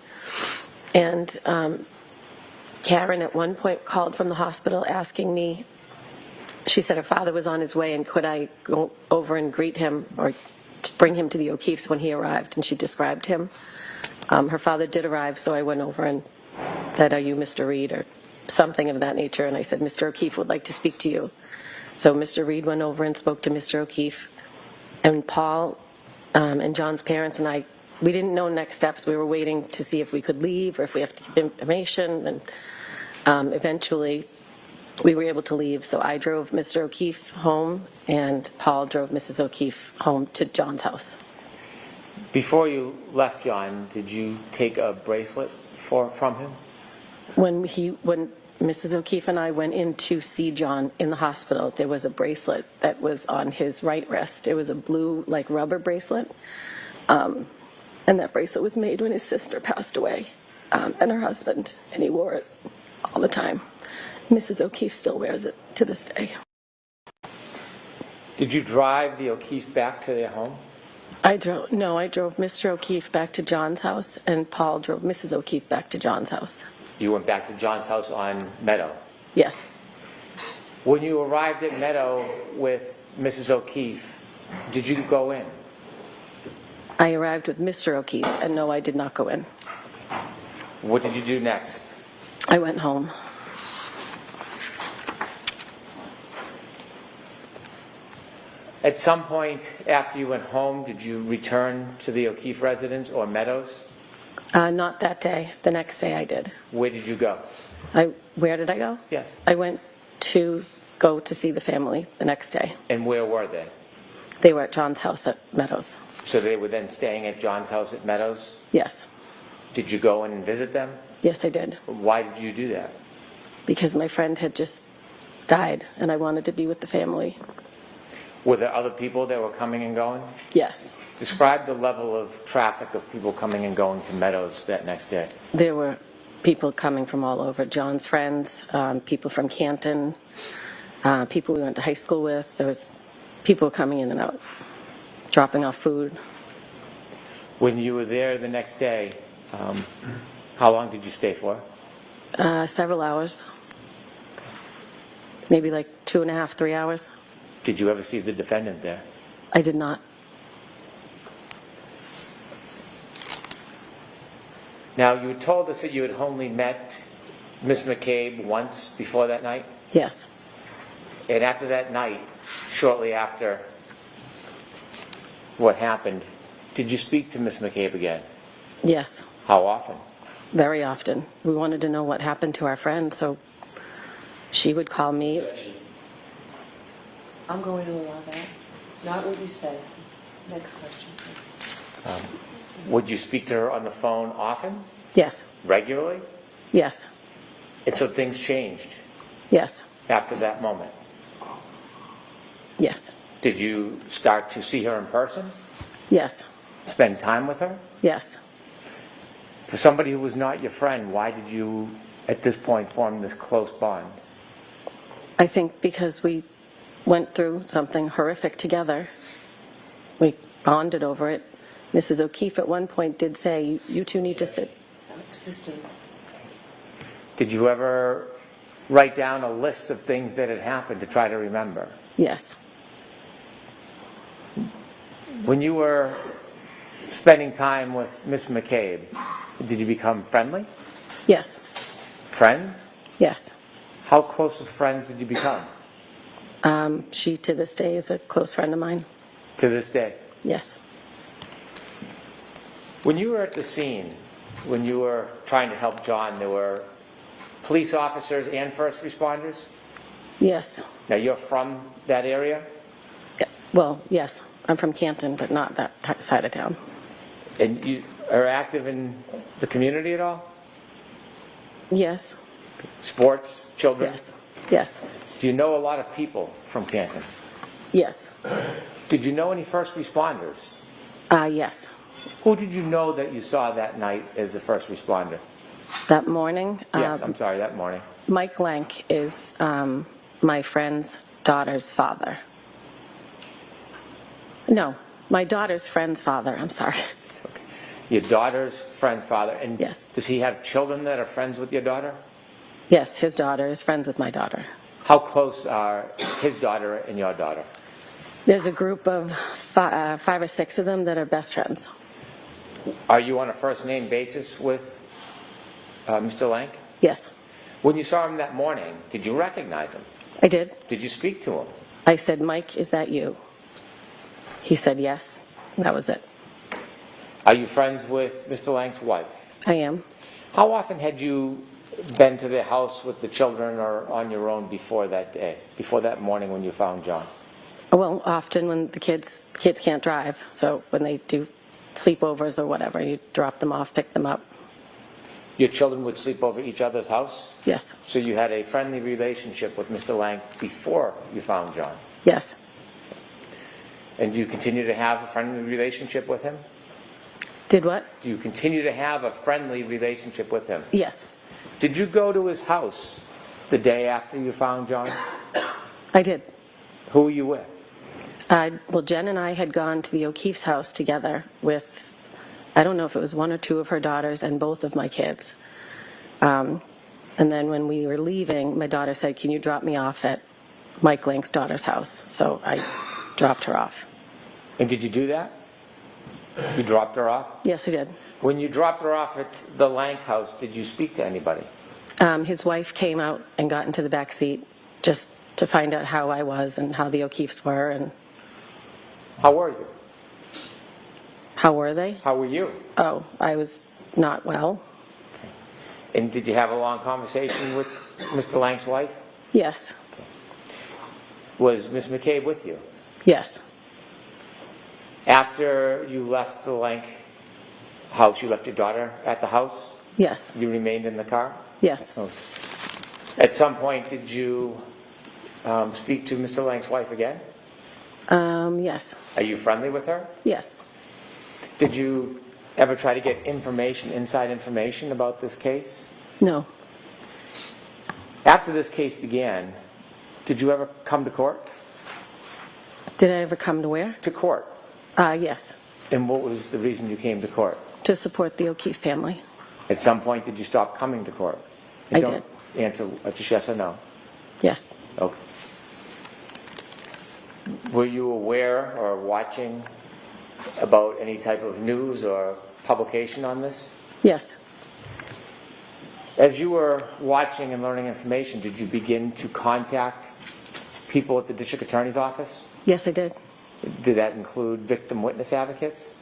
And Karen at one point called from the hospital asking me, she said her father was on his way and could I go over and greet him or bring him to the O'Keefe's when he arrived, and she described him. Her father did arrive, so I went over and said, "Are you Mr. Reed?" or something of that nature, and I said, "Mr. O'Keefe would like to speak to you." So Mr. Reed went over and spoke to Mr. O'Keefe, and Paul and John's parents and I, we didn't know next steps. We were waiting to see if we could leave or if we have to give information, and eventually we were able to leave. So I drove Mr. O'Keefe home, and Paul drove Mrs. O'Keefe home to John's house. Before you left John, did you take a bracelet from him? When Mrs. O'Keefe and I went in to see John in the hospital, there was a bracelet that was on his right wrist. It was a blue, like, rubber bracelet. And that bracelet was made when his sister passed away, and her husband, and he wore it all the time. Mrs. O'Keefe still wears it to this day. Did you drive the O'Keefes back to their home? I drove Mr. O'Keefe back to John's house, and Paul drove Mrs. O'Keefe back to John's house. You went back to John's house on Meadow? Yes. When you arrived at Meadow with Mrs. O'Keefe, did you go in? I arrived with Mr. O'Keefe, and no, I did not go in. What did you do next? I went home. At some point after you went home, did you return to the O'Keefe residence or Meadows? Not that day. The next day I did. Where did you go? Where did I go? Yes. I went to go to see the family the next day. And where were they? They were at John's house at Meadows. So they were then staying at John's house at Meadows? Yes. Did you go in and visit them? Yes, I did. Why did you do that? Because my friend had just died, and I wanted to be with the family. Were there other people that were coming and going? Yes. Describe the level of traffic of people coming and going to Meadows that next day. There were people coming from all over. John's friends, people from Canton, people we went to high school with. There was people coming in and out, dropping off food. When you were there the next day, how long did you stay for? Several hours. Maybe like 2.5, 3 hours. Did you ever see the defendant there? I did not. Now, you told us that you had only met Miss McCabe once before that night? Yes. And after that night, shortly after what happened, did you speak to Miss McCabe again? Yes. How often? Very often. We wanted to know what happened to our friend, so she would call me. I'm going to allow that. Not what you said. Next question, please. Would you speak to her on the phone often? Yes. Regularly? Yes. And so things changed? Yes. After that moment? Yes. Did you start to see her in person? Yes. Spend time with her? Yes. For somebody who was not your friend, why did you, at this point, form this close bond? I think because we went through something horrific together. We bonded over it. Mrs. O'Keefe at one point did say, you two need to sit. Did you ever write down a list of things that had happened to try to remember? Yes. When you were spending time with Miss McCabe, did you become friendly? Yes. Friends? Yes. How close of friends did you become? She, to this day, is a close friend of mine. To this day? Yes. When you were at the scene, when you were trying to help John, there were police officers and first responders? Yes. Now, you're from that area? Yeah. Well, yes. I'm from Canton, but not that side of town. And you are active in the community at all? Yes. Sports, children? Yes. Yes. Do you know a lot of people from Canton? Yes. Did you know any first responders? Yes. Who did you know that you saw that night as a first responder? That morning? Yes, I'm sorry, that morning. Mike Lank is my friend's daughter's father. No, my daughter's friend's father, I'm sorry. It's okay. Your daughter's friend's father. And yes. Does he have children that are friends with your daughter? Yes, his daughter is friends with my daughter. How close are his daughter and your daughter? There's a group of 5 or 6 of them that are best friends. Are you on a first-name basis with Mr. Lank? Yes. When you saw him that morning, did you recognize him? I did. Did you speak to him? I said, Mike, is that you? He said yes. That was it. Are you friends with Mr. Lank's wife? I am. How often had you been to their house with the children or on your own before that day, before that morning when you found John? Well, often when the kids can't drive, so when they do sleepovers or whatever, you drop them off, pick them up. Your children would sleep over each other's house? Yes. So you had a friendly relationship with Mr. Lank before you found John? Yes. And do you continue to have a friendly relationship with him? Did what? Do you continue to have a friendly relationship with him? Yes. Did you go to his house the day after you found John? I did. Who were you with? Well, Jen and I had gone to the O'Keefe's house together with, I don't know if it was 1 or 2 of her daughters and both of my kids. And then when we were leaving, my daughter said, can you drop me off at Mike Lank's daughter's house? So I dropped her off. And did you do that? You dropped her off? Yes, I did. When you dropped her off at the Lank house, did you speak to anybody? His wife came out and got into the back seat just to find out how I was and how the O'Keefes were. And how were you? How were they? How were you? Oh, I was not well. Okay. And did you have a long conversation with Mr. Lank's wife? Yes. Okay. Was Ms. McCabe with you? Yes. After you left the Lank house, you left your daughter at the house? Yes. You remained in the car? Yes. Okay. At some point, did you speak to Mr. Lank's wife again? Yes. Are you friendly with her? Yes. Did you ever try to get information, inside information about this case? No. After this case began, did you ever come to court? Did I ever come to where? To court. Yes. And what was the reason you came to court? To support the O'Keefe family. At some point, did you stop coming to court? I did. Answer just yes or no. Yes. Okay. Were you aware or watching about any type of news or publication on this? Yes. As you were watching and learning information, did you begin to contact people at the district attorney's office? Yes, I did. Did that include victim witness advocates?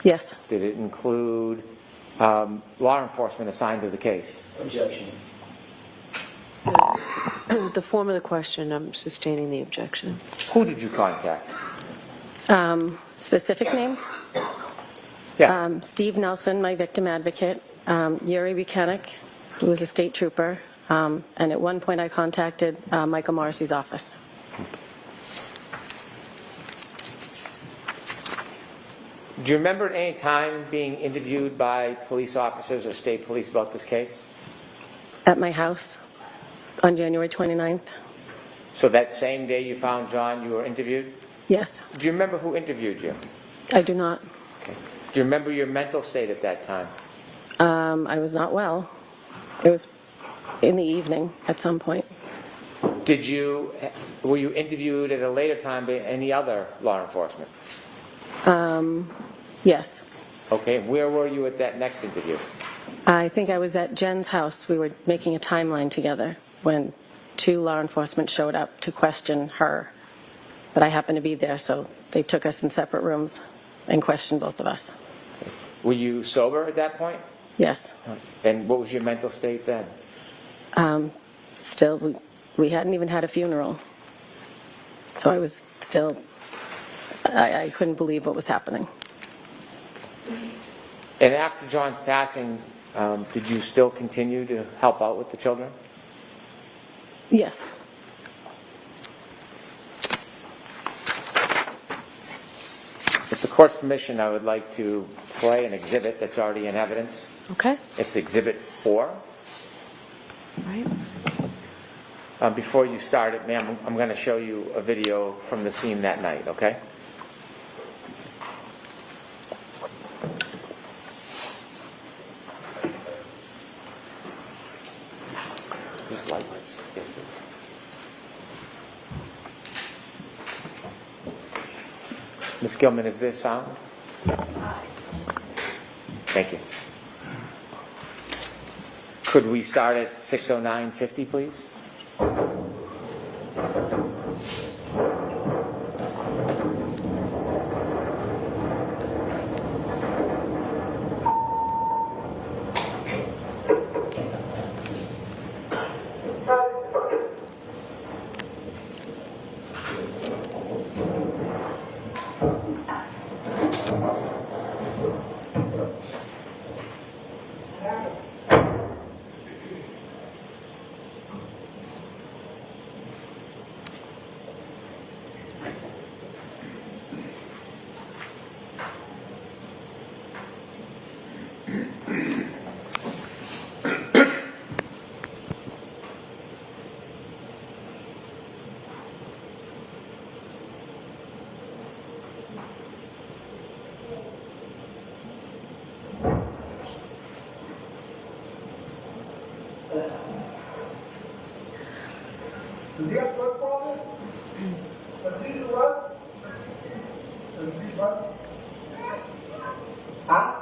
Yes. Did it include law enforcement assigned to the case? Objection. The form of the question, I'm sustaining the objection. Who did you contact? Specific names? Yes. Steve Nelson, my victim advocate, Yuri Buchanan, who was a state trooper, and at one point I contacted Michael Morrissey's office. Do you remember at any time being interviewed by police officers or state police about this case? At my house on January 29th. So that same day you found John, you were interviewed? Yes. Do you remember who interviewed you? I do not. Okay. Do you remember your mental state at that time? I was not well. It was in the evening at some point. Were you interviewed at a later time by any other law enforcement? Yes. Okay, where were you at that next interview? I think I was at Jen's house. We were making a timeline together when 2 law enforcement showed up to question her. But I happened to be there, so they took us in separate rooms and questioned both of us. Okay. Were you sober at that point? Yes. And what was your mental state then? Still, we hadn't even had a funeral. So I was still, I couldn't believe what was happening. And after John's passing, did you still continue to help out with the children? Yes. the court's permission, I would like to play an exhibit that's already in evidence. Okay. It's Exhibit 4. Right. Before you start it, ma'am, I'm going to show you a video from the scene that night, okay? Ms. Gilman, is this sound? Thank you. Could we start at 6:09:50, please? Does he have blood problem? Does he do what? Does he what? Huh?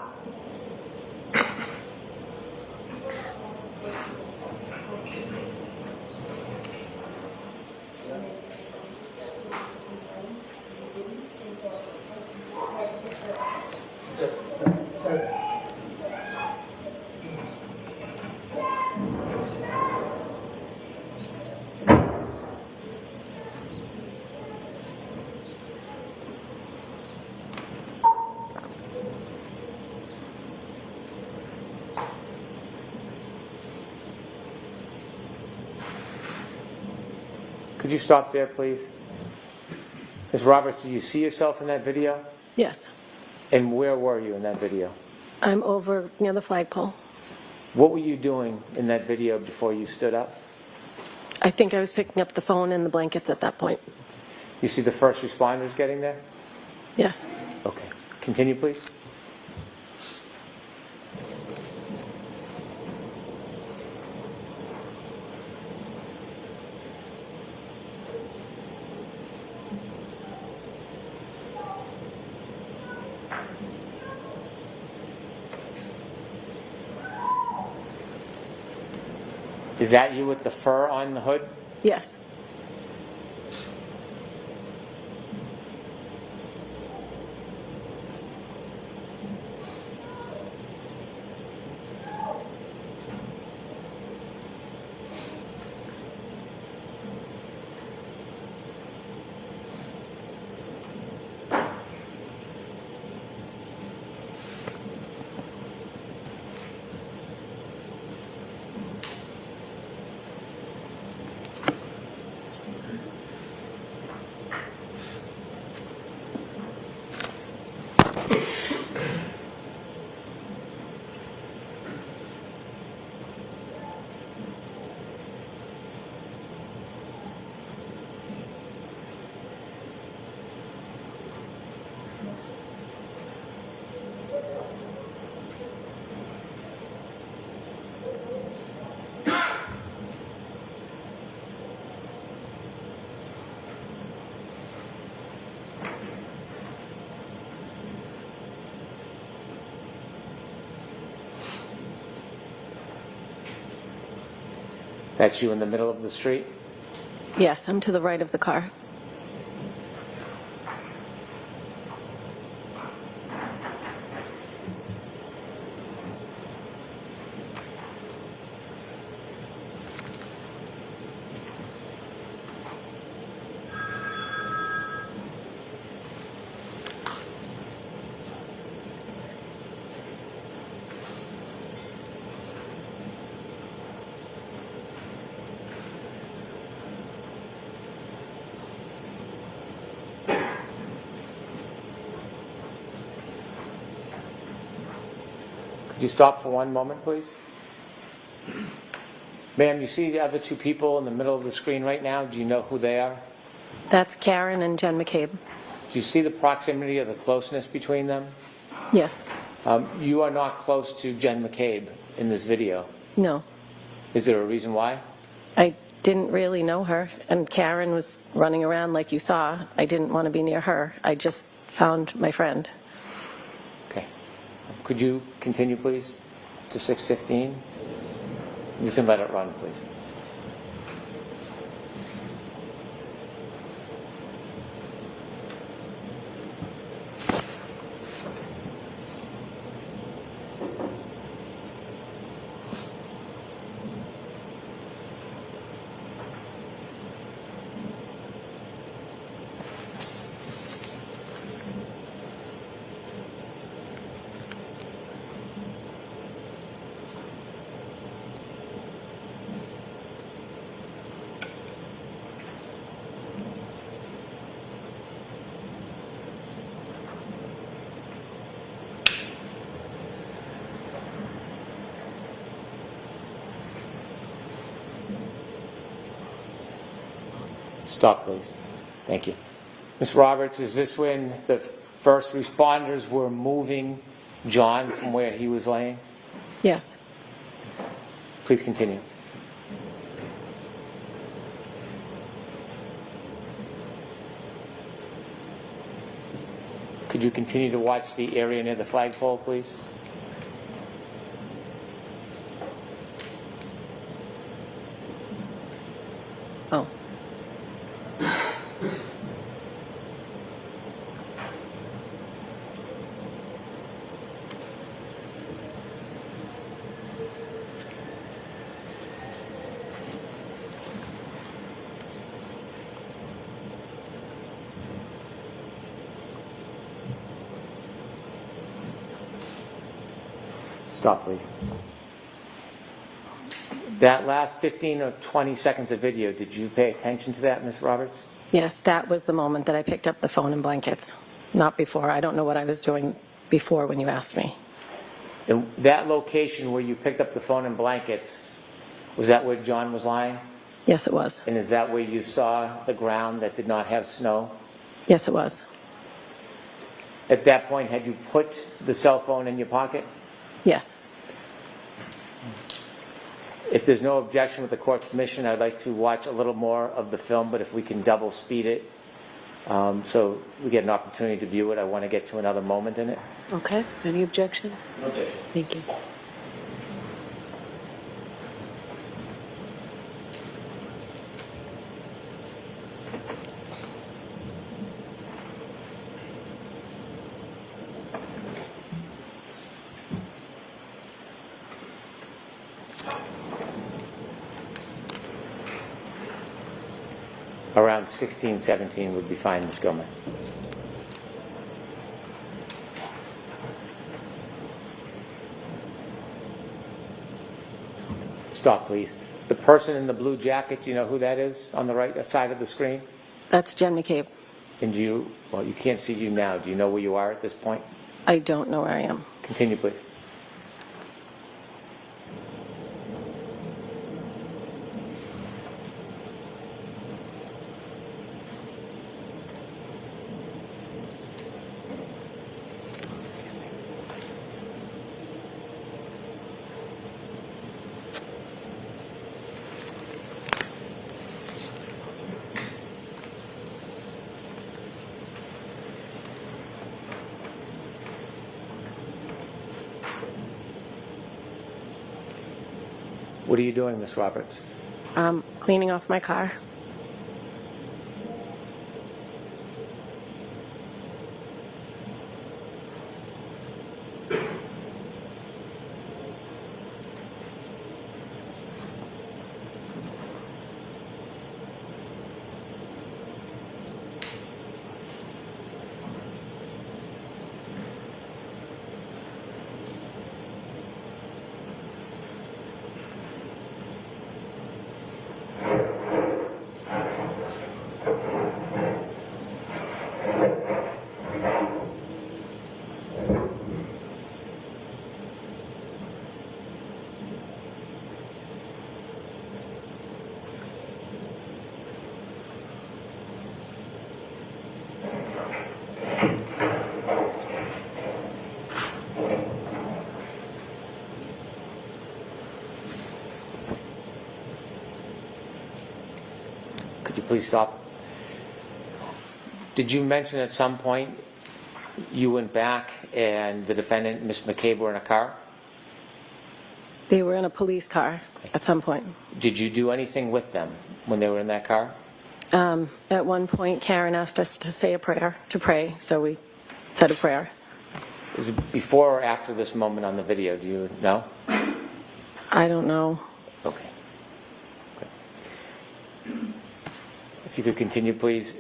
Could you stop there, please? Ms. Roberts, do you see yourself in that video? Yes. And where were you in that video? I'm over near the flagpole. What were you doing in that video before you stood up? I think I was picking up the phone and the blankets at that point. You see the first responders getting there? Yes. Okay. Continue, please. Is that you with the fur on the hood? Yes. That's you in the middle of the street? Yes, I'm to the right of the car. Could you stop for one moment, please? Ma'am, you see the other two people in the middle of the screen right now? Do you know who they are? That's Karen and Jen McCabe. Do you see the proximity or the closeness between them? Yes. You are not close to Jen McCabe in this video. No. Is there a reason why? I didn't really know her, and Karen was running around like you saw. I didn't want to be near her. I just found my friend. Okay. Could you continue, please, to 6:15? You can let it run, please. Stop, please. Thank you. Ms. Roberts, is this when the first responders were moving John from where he was laying? Yes. Please continue. Could you continue to watch the area near the flagpole, please? Oh. Stop, please. That last 15 or 20 seconds of video, did you pay attention to that, Ms. Roberts? Yes, that was the moment that I picked up the phone and blankets. Not before. I don't know what I was doing before when you asked me. And that location where you picked up the phone and blankets, was that where John was lying? Yes, it was. And is that where you saw the ground that did not have snow? Yes, it was. At that point, had you put the cell phone in your pocket? Yes. If there's no objection with the court's permission, I'd like to watch a little more of the film, but if we can double speed it so we get an opportunity to view it, I want to get to another moment in it. Okay. Any objection? No objection. Thank you. Around 16, 17 would be fine, Ms. Gilman. Stop, please. The person in the blue jacket, do you know who that is on the right side of the screen? That's Jen McCabe. And do you, well, you can't see you now. Do you know where you are at this point? I don't know where I am. Continue, please. What are you doing, Ms. Roberts? Cleaning off my car. Could you please stop? Did you mention at some point you went back and the defendant, Ms. McCabe, were in a car? They were in a police car at some point. Did you do anything with them when they were in that car? At one point, Karen asked us to say a prayer, to pray, so we said a prayer. Is it before or after this moment on the video? Do you know? I don't know. Okay. If you could continue, please.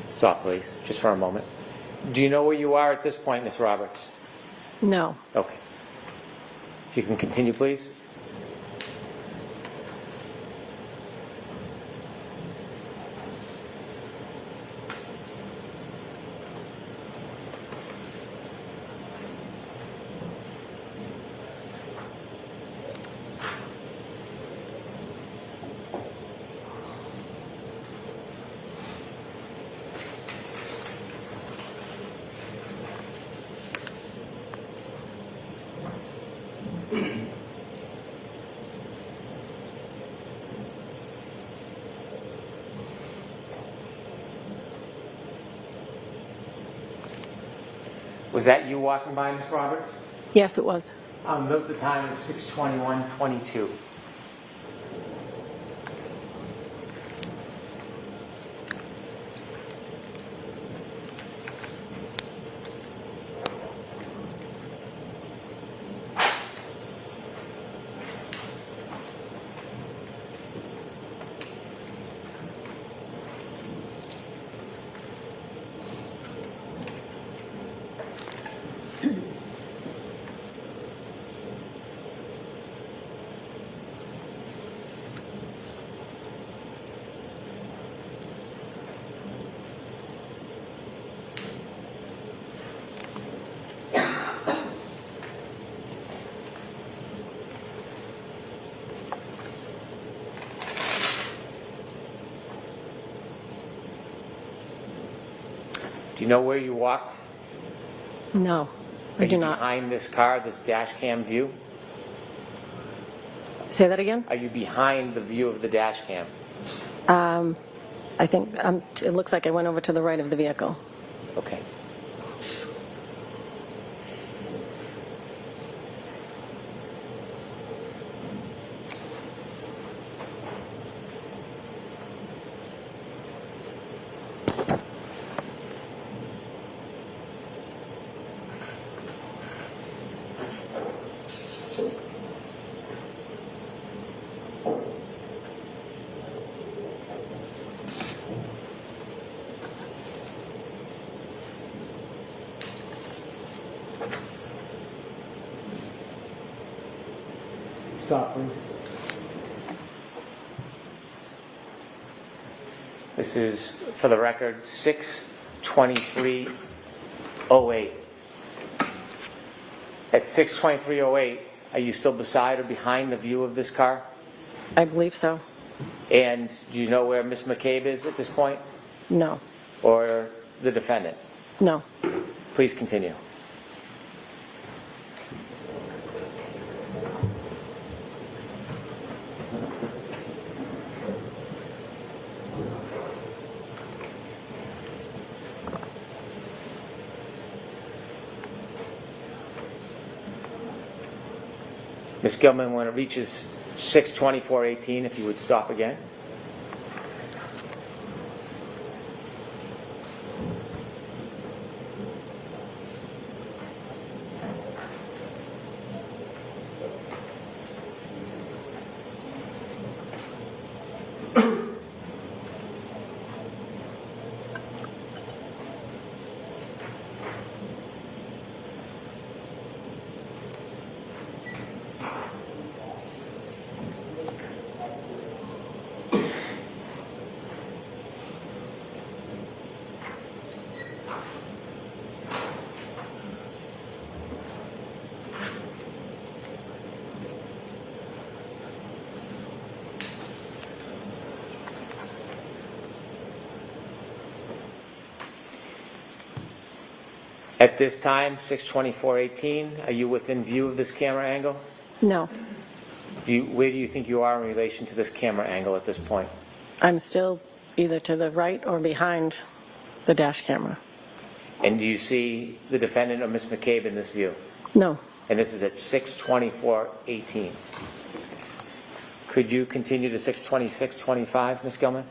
Stop, please, just for a moment. Do you know where you are at this point, Ms. Roberts? No. Okay. If you can continue, please. Was that you walking by, Ms. Roberts? Yes, it was. Note the time is 6:21:22. Do you know where you walked? No, I do not. Behind this car, this dash cam view? Say that again? Are you behind the view of the dash cam? I think it looks like I went over to the right of the vehicle. Okay. Stop, please. This is, for the record, 6:23:08. At 6:23:08, are you still beside or behind the view of this car? I believe so. And do you know where Ms. McCabe is at this point? No. Or the defendant? No. Please continue. Ms. Gilman, when it reaches 6:24:18, if you would stop again. At this time, 6:24:18, are you within view of this camera angle? No, Where do you think you are in relation to this camera angle at this point? I'm still either to the right or behind the dash camera. And do you see the defendant or Ms. McCabe in this view? No. And this is at 6:24:18. Could you continue to 6:26:25, Ms. Gilman?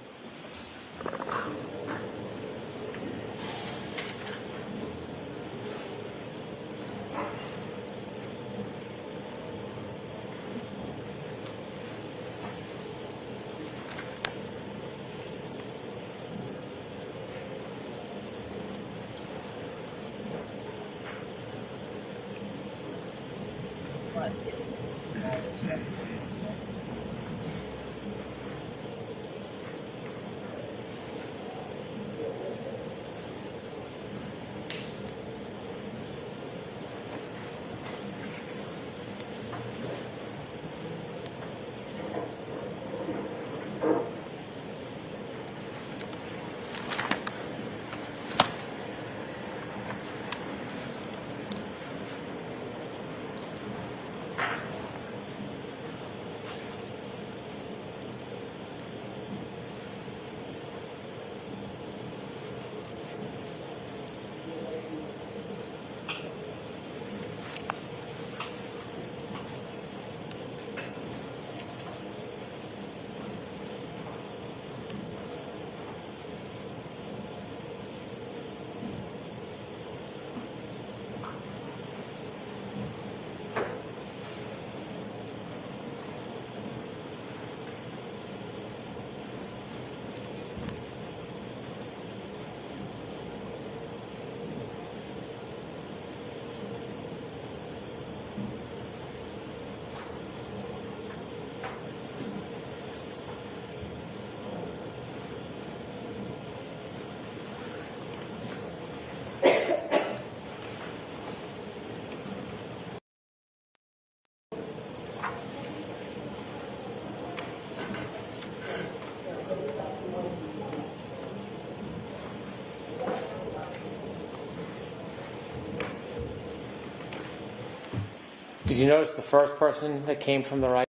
Did you notice the first person that came from the right?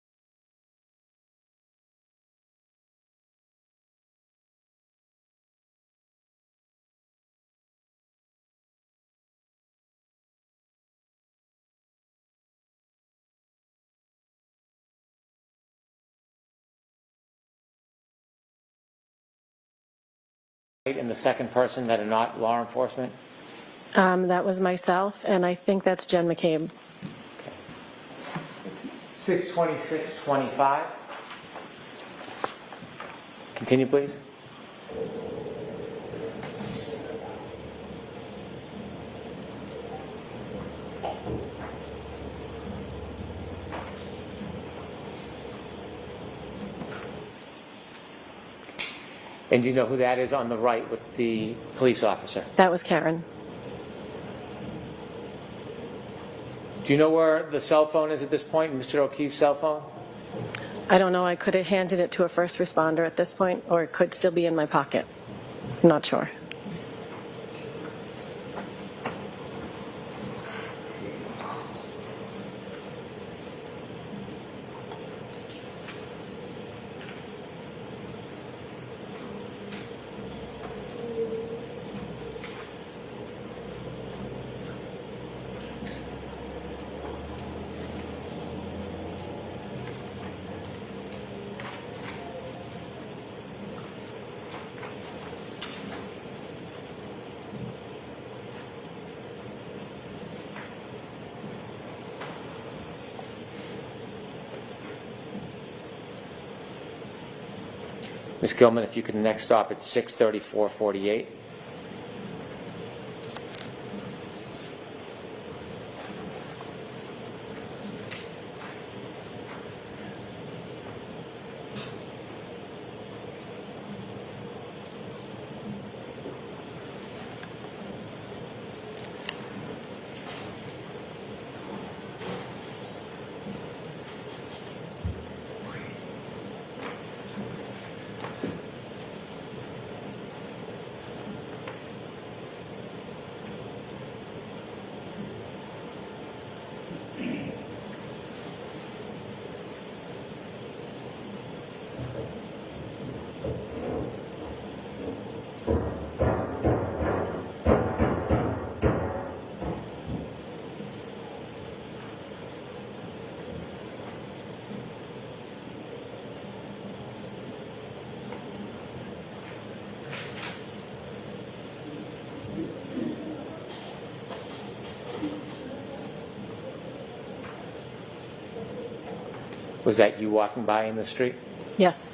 And the second person that are not law enforcement? That was myself, and I think that's Jen McCabe. 6:26:25. Continue, please. And do you know who that is on the right with the police officer? That was Karen. Do you know where the cell phone is at this point, Mr. O'Keefe's cell phone? I don't know. I could have handed it to a first responder at this point, or it could still be in my pocket. I'm not sure. Ms. Gilman, if you could next stop at 63448. Was that you walking by in the street? Yes.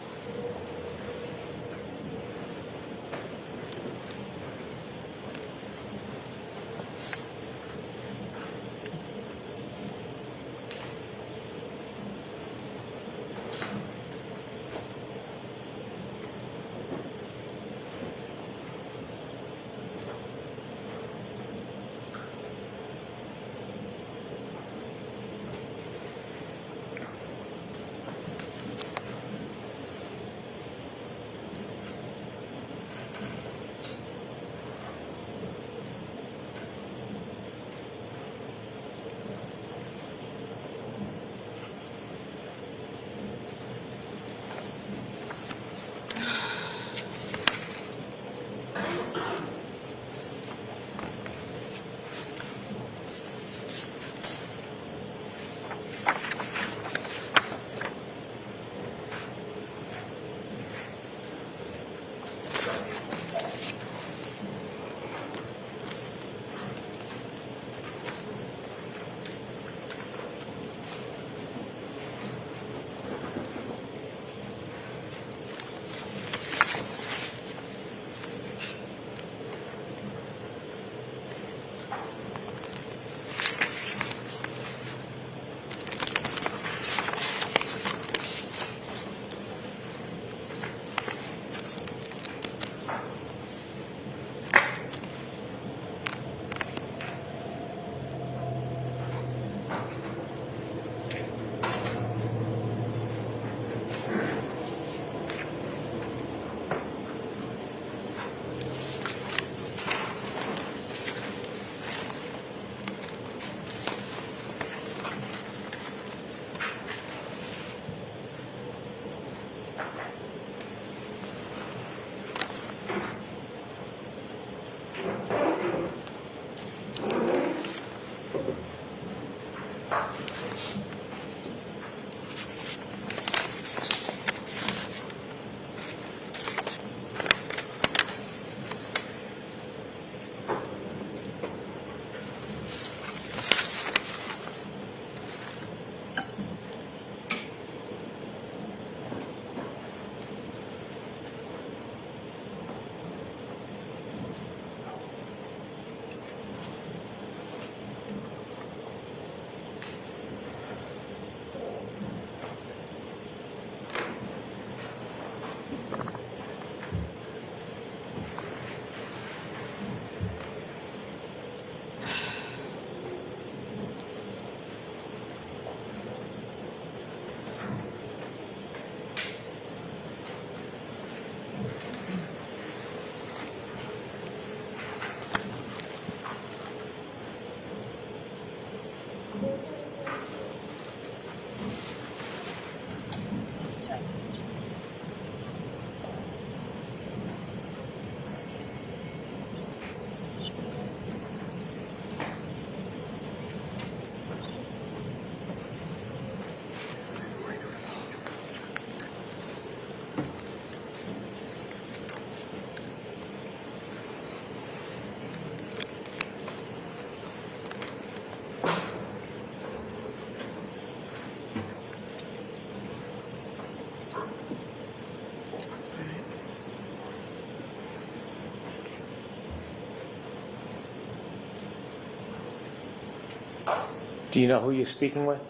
Do you know who you're speaking with?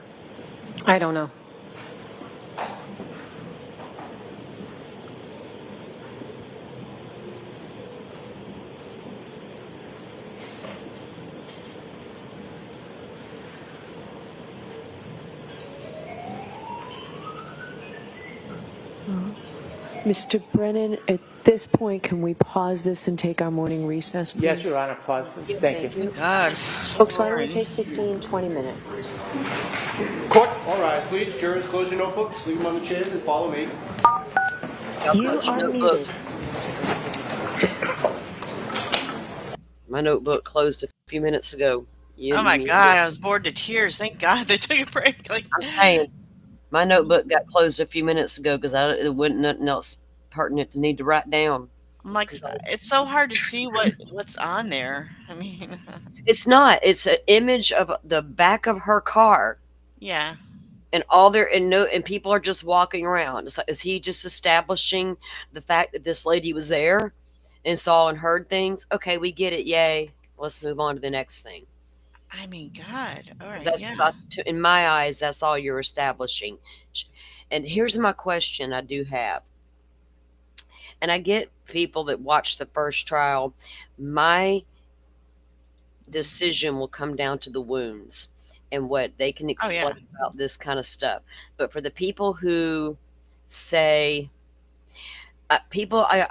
I don't know. Mr. Brennan, at this point, can we pause this and take our morning recess, please? Yes, Your Honor. Pause, please. Thank you. God. Folks, why don't we take 15, 20 minutes? Court, all right, please. Jurors, close your notebooks, leave them on the chairs, and follow me. You are muted. My notebook closed a few minutes ago. Oh my God, I was bored to tears. Thank God they took a break. Like, I'm saying, my notebook got closed a few minutes ago because it wasn't nothing else pertinent to need to write down. I'm like, it's so hard to see what's on there. I mean, it's not. It's an image of the back of her car. Yeah. And all there and people are just walking around. It's like, is he just establishing the fact that this lady was there and saw and heard things? Okay, we get it. Yay. Let's move on to the next thing. I mean, God. All right. That's in my eyes, that's all you're establishing. And here's my question I do have. And I get people that watch the first trial. My decision will come down to the wounds and what they can explain about this kind of stuff. But for the people who say, I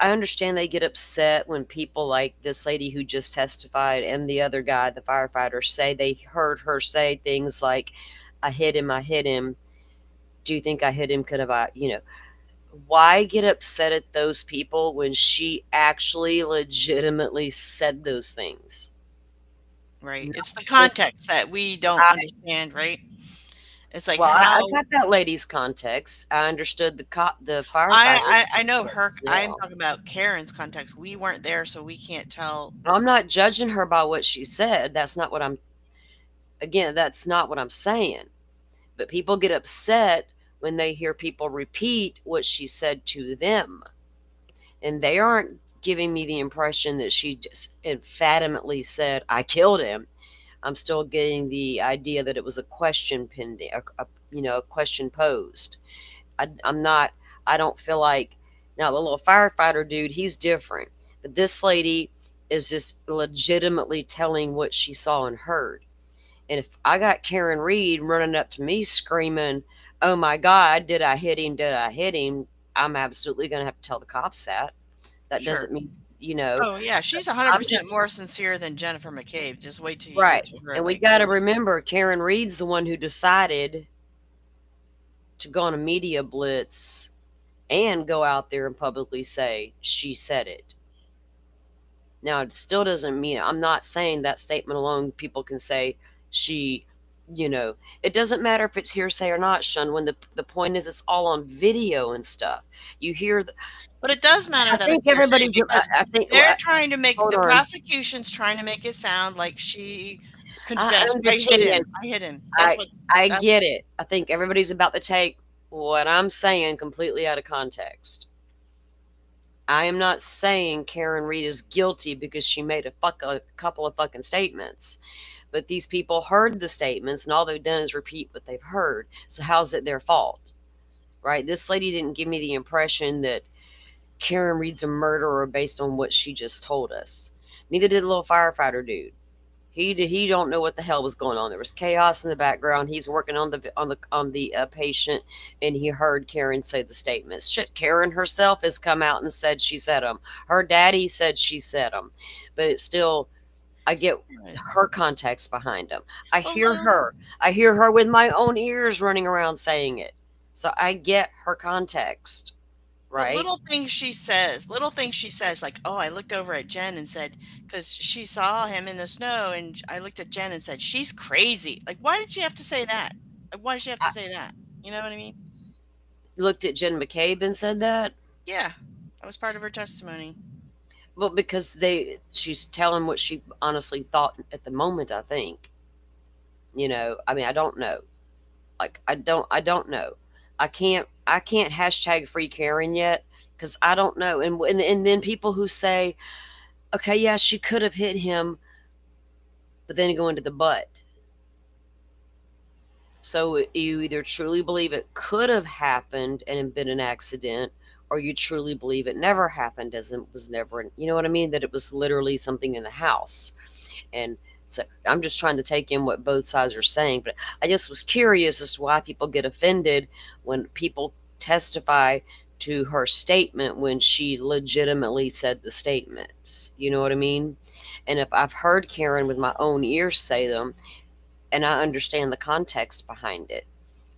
understand they get upset when people like this lady who just testified and the other guy, the firefighter, say they heard her say things like, I hit him. Do you think I hit him? Could have I, why get upset at those people when she actually legitimately said those things? Right. It's the context that we don't understand, right? It's like, well, how I got that lady's context. I understood the firefighter. I know her. I'm talking about Karen's context. We weren't there, so we can't tell. I'm not judging her by what she said. That's not what I'm saying. But people get upset when they hear people repeat what she said to them. And they aren't giving me the impression that she just emphatically said, I killed him. I'm still getting the idea that it was a question pending, a question posed. I don't feel like, now the little firefighter dude, he's different. But this lady is just legitimately telling what she saw and heard. And if I got KarenRead running up to me screaming, oh my God, did I hit him? Did I hit him? I'm absolutely going to have to tell the cops that. That doesn't mean, Oh, yeah. She's 100% more sincere than Jennifer McCabe. Just wait till you get to her. And we got to remember, KarenRead's the one who decided to go on a media blitz and go out there and publicly say she said it. Now, it still doesn't mean, I'm not saying that statement alone, people can say she, it doesn't matter if it's hearsay or not, Shun, when the point is it's all on video and stuff. You hear but it does matter that it's hearsay because they're trying to make, the prosecution's trying to make it sound like she confessed. I hit him. I get it. I think everybody's about to take what I'm saying completely out of context. I am not saying KarenRead is guilty because she made a couple of fucking statements. But these people heard the statements and all they've done is repeat what they've heard. So how's it their fault? Right? This lady didn't give me the impression that KarenRead's a murderer based on what she just told us. Neither did the little firefighter dude. He don't know what the hell was going on. There was chaos in the background. He's working on the patient, and he heard Karen say the statements. Shit, Karen herself has come out and said she said them. Her daddy said she said them, but it's still, I get her context behind them. I hear her with my own ears running around saying it, so I get her context. Right. Little things she says, like, oh, I looked over at Jen and said, because she saw him in the snow, and I looked at Jen and said, she's crazy. Like, why did she have to say that? Like, why did she have to say that? You know what I mean? Looked at Jen McCabe and said that? Yeah, that was part of her testimony. Well, because she's telling what she honestly thought at the moment, I think. I mean, I don't know. Like, I don't know. I can't hashtag free Karen yet because I don't know. And then people who say, okay, yeah, she could have hit him, but then go into the butt. So you either truly believe it could have happened and been an accident, or you truly believe it never happened, as it was never, you know what I mean? That it was literally something in the house. And so I'm just trying to take in what both sides are saying, but I just was curious as to why people get offended when people testify to her statement when she legitimately said the statements. You know what I mean? And if I've heard Karen with my own ears say them, and I understand the context behind it,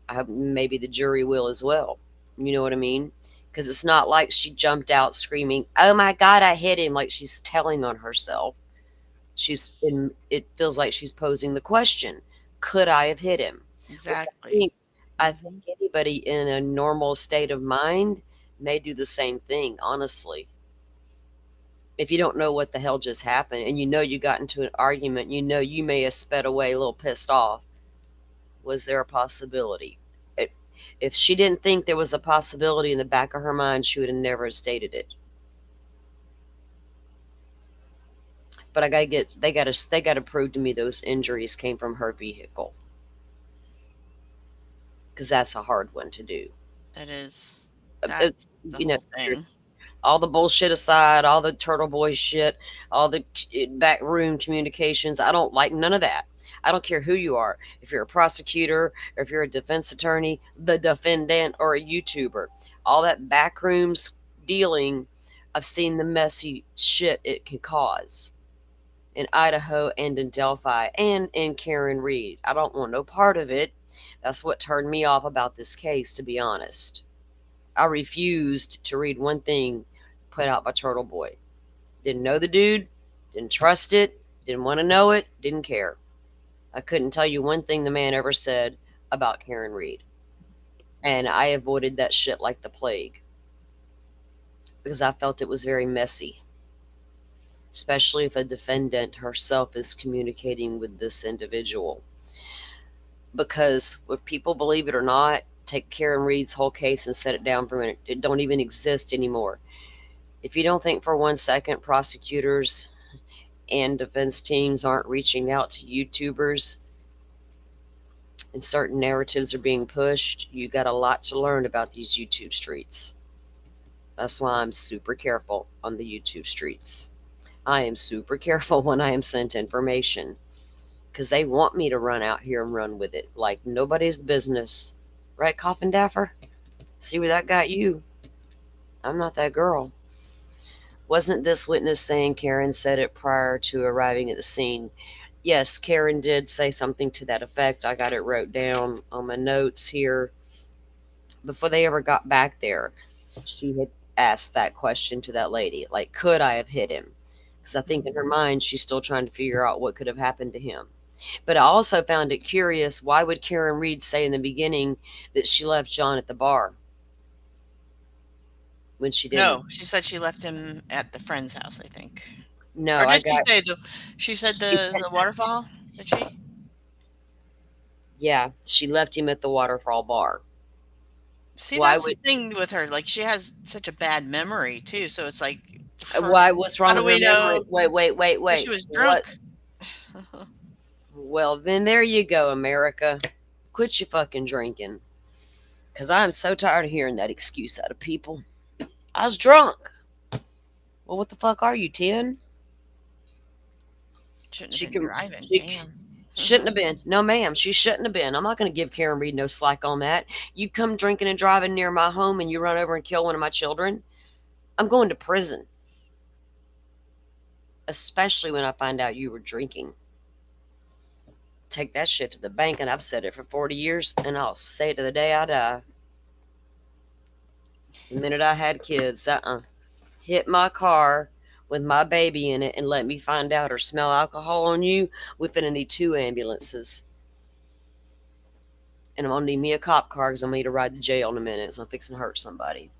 I hope maybe the jury will as well. You know what I mean? Because it's not like she jumped out screaming, "Oh my God, I hit him!" like she's telling on herself. It feels like she's posing the question, could I have hit him? Exactly. I think anybody in a normal state of mind may do the same thing, honestly. If you don't know what the hell just happened and you know you got into an argument, you know you may have sped away a little pissed off. Was there a possibility? If she didn't think there was a possibility in the back of her mind, she would have never stated it. But they gotta prove to me those injuries came from her vehicle, because that's a hard one to do. That is. It's, That's the you know, whole thing. all the bullshit aside, all the Turtle Boy shit, all the backroom communications, I don't like none of that. I don't care who you are. If you're a prosecutor, or if you're a defense attorney, the defendant, or a YouTuber, all that backrooms dealing, I've seen the messy shit it can cause in Idaho and in Delphi and in KarenRead. I don't want no part of it. That's what turned me off about this case, to be honest. I refused to read one thing put out by Turtle Boy. Didn't know the dude, didn't trust it, didn't want to know it, didn't care. I couldn't tell you one thing the man ever said about KarenRead. And I avoided that shit like the plague, because I felt it was very messy, especially if a defendant herself is communicating with this individual. Because if people believe it or not, take KarenRead's whole case and set it down for a minute. It don't even exist anymore. If you don't think for 1 second prosecutors and defense teams aren't reaching out to YouTubers and certain narratives are being pushed, you got a lot to learn about these YouTube streets. That's why I'm super careful on the YouTube streets. I am super careful when I am sent information, because they want me to run out here and run with it like nobody's business. Right, Coffin Daffer? See where that got you? I'm not that girl. Wasn't this witness saying Karen said it prior to arriving at the scene? Yes, Karen did say something to that effect. I got it wrote down on my notes here. Before they ever got back there, she had asked that question to that lady, like, could I have hit him? Because I think in her mind, she's still trying to figure out what could have happened to him. But I also found it curious, why would KarenRead say in the beginning that she left John at the bar when she didn't? No, she said she left him at the friend's house, I think. No, or did she said the waterfall? Did she? Yeah, she left him at the waterfall bar. See, that's the thing with her. Like, she has such a bad memory too. So it's like, why? What's wrong with her memory? Wait. She was drunk. Well, then there you go, America. Quit your fucking drinking. Because I'm so tired of hearing that excuse out of people. I was drunk. Well, what the fuck are you, 10? Shouldn't have been driving. Damn. Shouldn't have been. No, ma'am, she shouldn't have been. I'm not going to give KarenRead no slack on that. You come drinking and driving near my home and you run over and kill one of my children, I'm going to prison. Especially when I find out you were drinking. Take that shit to the bank, and I've said it for 40 years, and I'll say it to the day I die. The minute I had kids, hit my car with my baby in it and let me find out or smell alcohol on you, we're finna need 2 ambulances. And I'm gonna need me a cop car because I'm gonna need to ride to jail in a minute, so I'm fixing to hurt somebody.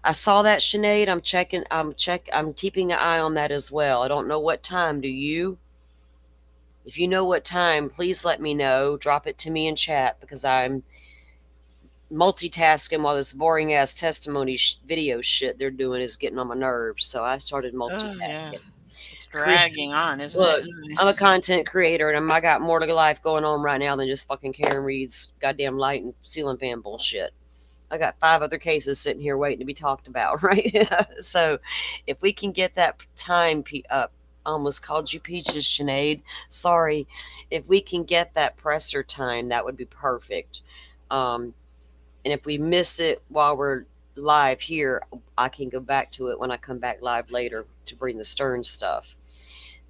I saw that, Sinead. I'm keeping an eye on that as well. I don't know what time. Do you? If you know what time, please let me know. Drop it to me in chat, because I'm multitasking while this boring ass testimony video shit they're doing is getting on my nerves. So I started multitasking. dragging on, isn't Look, it? I'm a content creator, and I got more to life going on right now than just fucking Karen Read's goddamn light and ceiling fan bullshit. I got 5 other cases sitting here waiting to be talked about, right? So if we can get that time up, I almost called you Peaches, Sinead. Sorry. If we can get that presser time, that would be perfect. And if we miss it while we're live here, I can go back to it when I come back live later to bring the Stern stuff.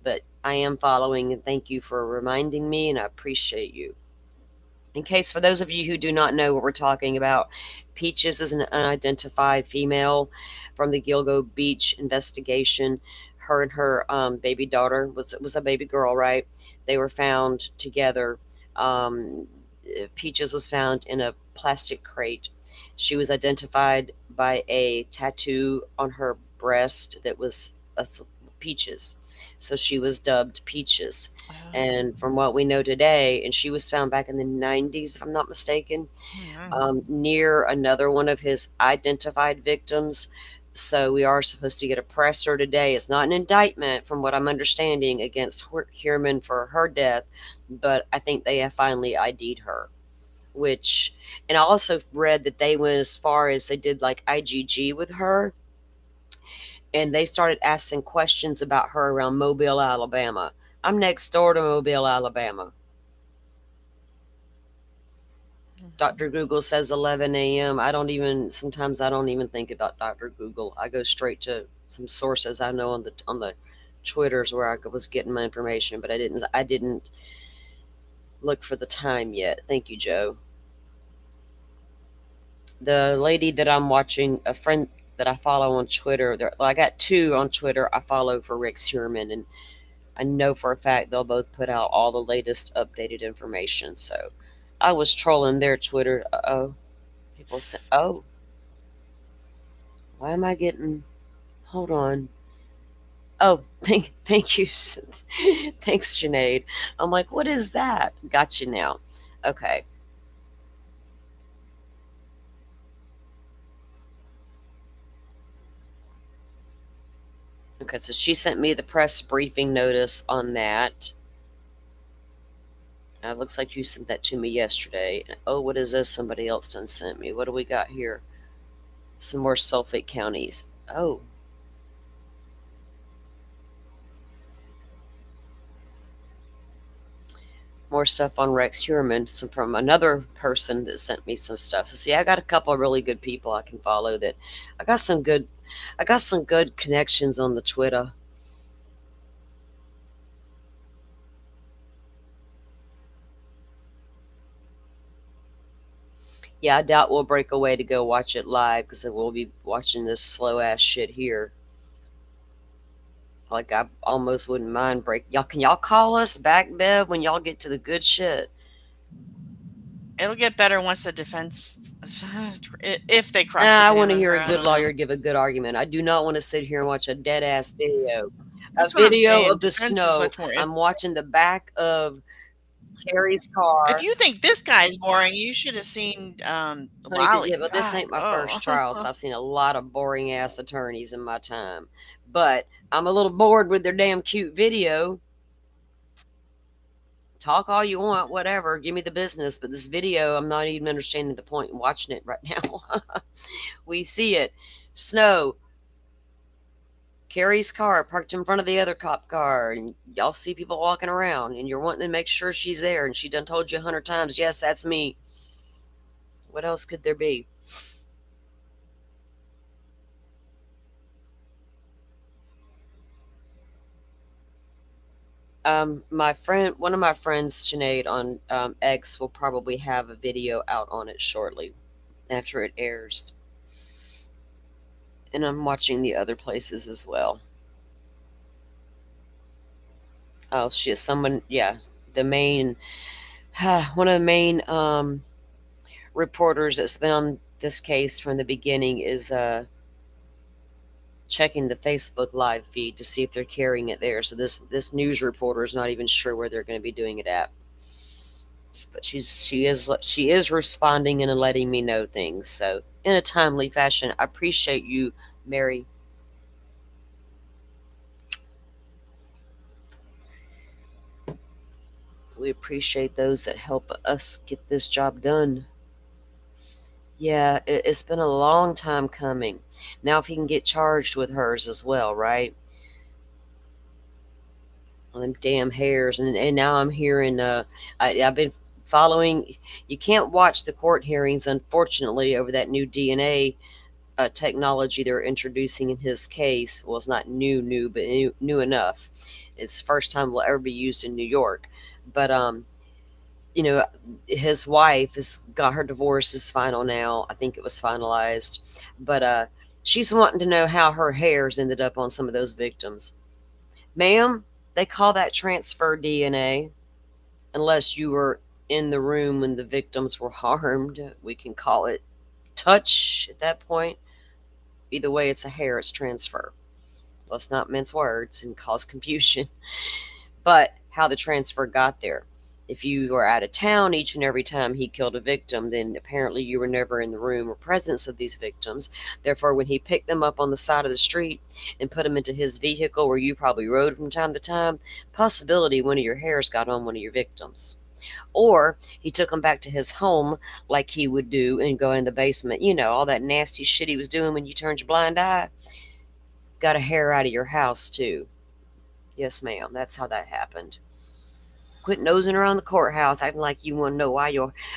But I am following, and thank you for reminding me, and I appreciate you. In case, for those of you who do not know what we're talking about, Peaches is an unidentified female from the Gilgo Beach investigation. Her and her baby daughter was a baby girl, right? They were found together. Peaches was found in a plastic crate. She was identified by a tattoo on her breast that was Peaches. So she was dubbed Peaches. And from what we know today, and she was found back in the 90s, if I'm not mistaken, near another one of his identified victims. So we are supposed to get a presser today. It's not an indictment, from what I'm understanding, against Heuermann for her death, but I think they have finally ID'd her. Which, and I also read that they went as far as they did like IgG with her, and they started asking questions about her around Mobile, Alabama. I'm next door to Mobile, Alabama. Dr. Google says 11 a.m. Sometimes I don't even think about Dr. Google. I go straight to some sources I know on the Twitters where I was getting my information, but I didn't look for the time yet. Thank you, Joe. The lady that I'm watching, a friend that I follow on Twitter, I got 2 on Twitter I follow for Rex Heuermann, and I know for a fact they'll both put out all the latest updated information. So I was trolling their Twitter. People say, oh, why am I getting, hold on. Oh, thank you. Thanks, Sinead. I'm like, what is that? Got you now. Okay. Okay, so she sent me the press briefing notice on that. Looks like you sent that to me yesterday. Oh, what is this? Somebody else done sent me. What do we got here? Some more sulfate counties. Oh. More stuff on Rex Heuermann, from another person that sent me some stuff. So see, I got a couple of really good people I can follow. That I got some good connections on the Twitter. Yeah, I doubt we'll break away to go watch it live, because we'll be watching this slow ass shit here. Like, I almost wouldn't mind can y'all call us back, Bev, when y'all get to the good shit? It'll get better once the defense, if they cross. I want to hear a good lawyer give a good argument. I do not want to sit here and watch a dead ass video. That's a video of the defense snow. I'm watching the back of Carrie's car. If you think this guy is boring, you should have seen Lolly. Yeah, but this ain't my first trial, so I've seen a lot of boring ass attorneys in my time. But I'm a little bored with their damn cute video. Talk all you want, whatever. Give me the business. But this video, I'm not even understanding the point in watching it right now. We see it. Snow. Carrie's car parked in front of the other cop car, and y'all see people walking around, and you're wanting to make sure she's there, and she done told you 100 times, yes, that's me. What else could there be? One of my friends, Sinead, on X, will probably have a video out on it shortly after it airs. And I'm watching the other places as well. Oh, shit, one of the main reporters that's been on this case from the beginning is checking the Facebook live feed to see if they're carrying it there. So this news reporter is not even sure where they're going to be doing it at. But she is responding and letting me know things. So in a timely fashion. I appreciate you, Mary. We appreciate those that help us get this job done. Yeah, it's been a long time coming. Now, if he can get charged with hers as well, right? All them damn hairs. And now I'm hearing, I've been following, you can't watch the court hearings, unfortunately, over that new DNA technology they're introducing in his case. Well, it's not new, but new enough. It's the first time it will ever be used in New York. But, you know, his wife has got her divorce is final now. I think it was finalized. But she's wanting to know how her hairs ended up on some of those victims. Ma'am, they call that transfer DNA. Unless you were in the room when the victims were harmed, we can call it touch at that point. Either way, it's a hair, it's transfer. Let's not mince words and cause confusion. But how the transfer got there. If you were out of town each and every time he killed a victim, then apparently you were never in the room or presence of these victims. Therefore, when he picked them up on the side of the street and put them into his vehicle where you probably rode from time to time, possibility one of your hairs got on one of your victims. Or he took them back to his home like he would do and go in the basement. You know, all that nasty shit he was doing when you turned your blind eye. Got a hair out of your house, too. Yes, ma'am. That's how that happened. Quit nosing around the courthouse acting like you want to know why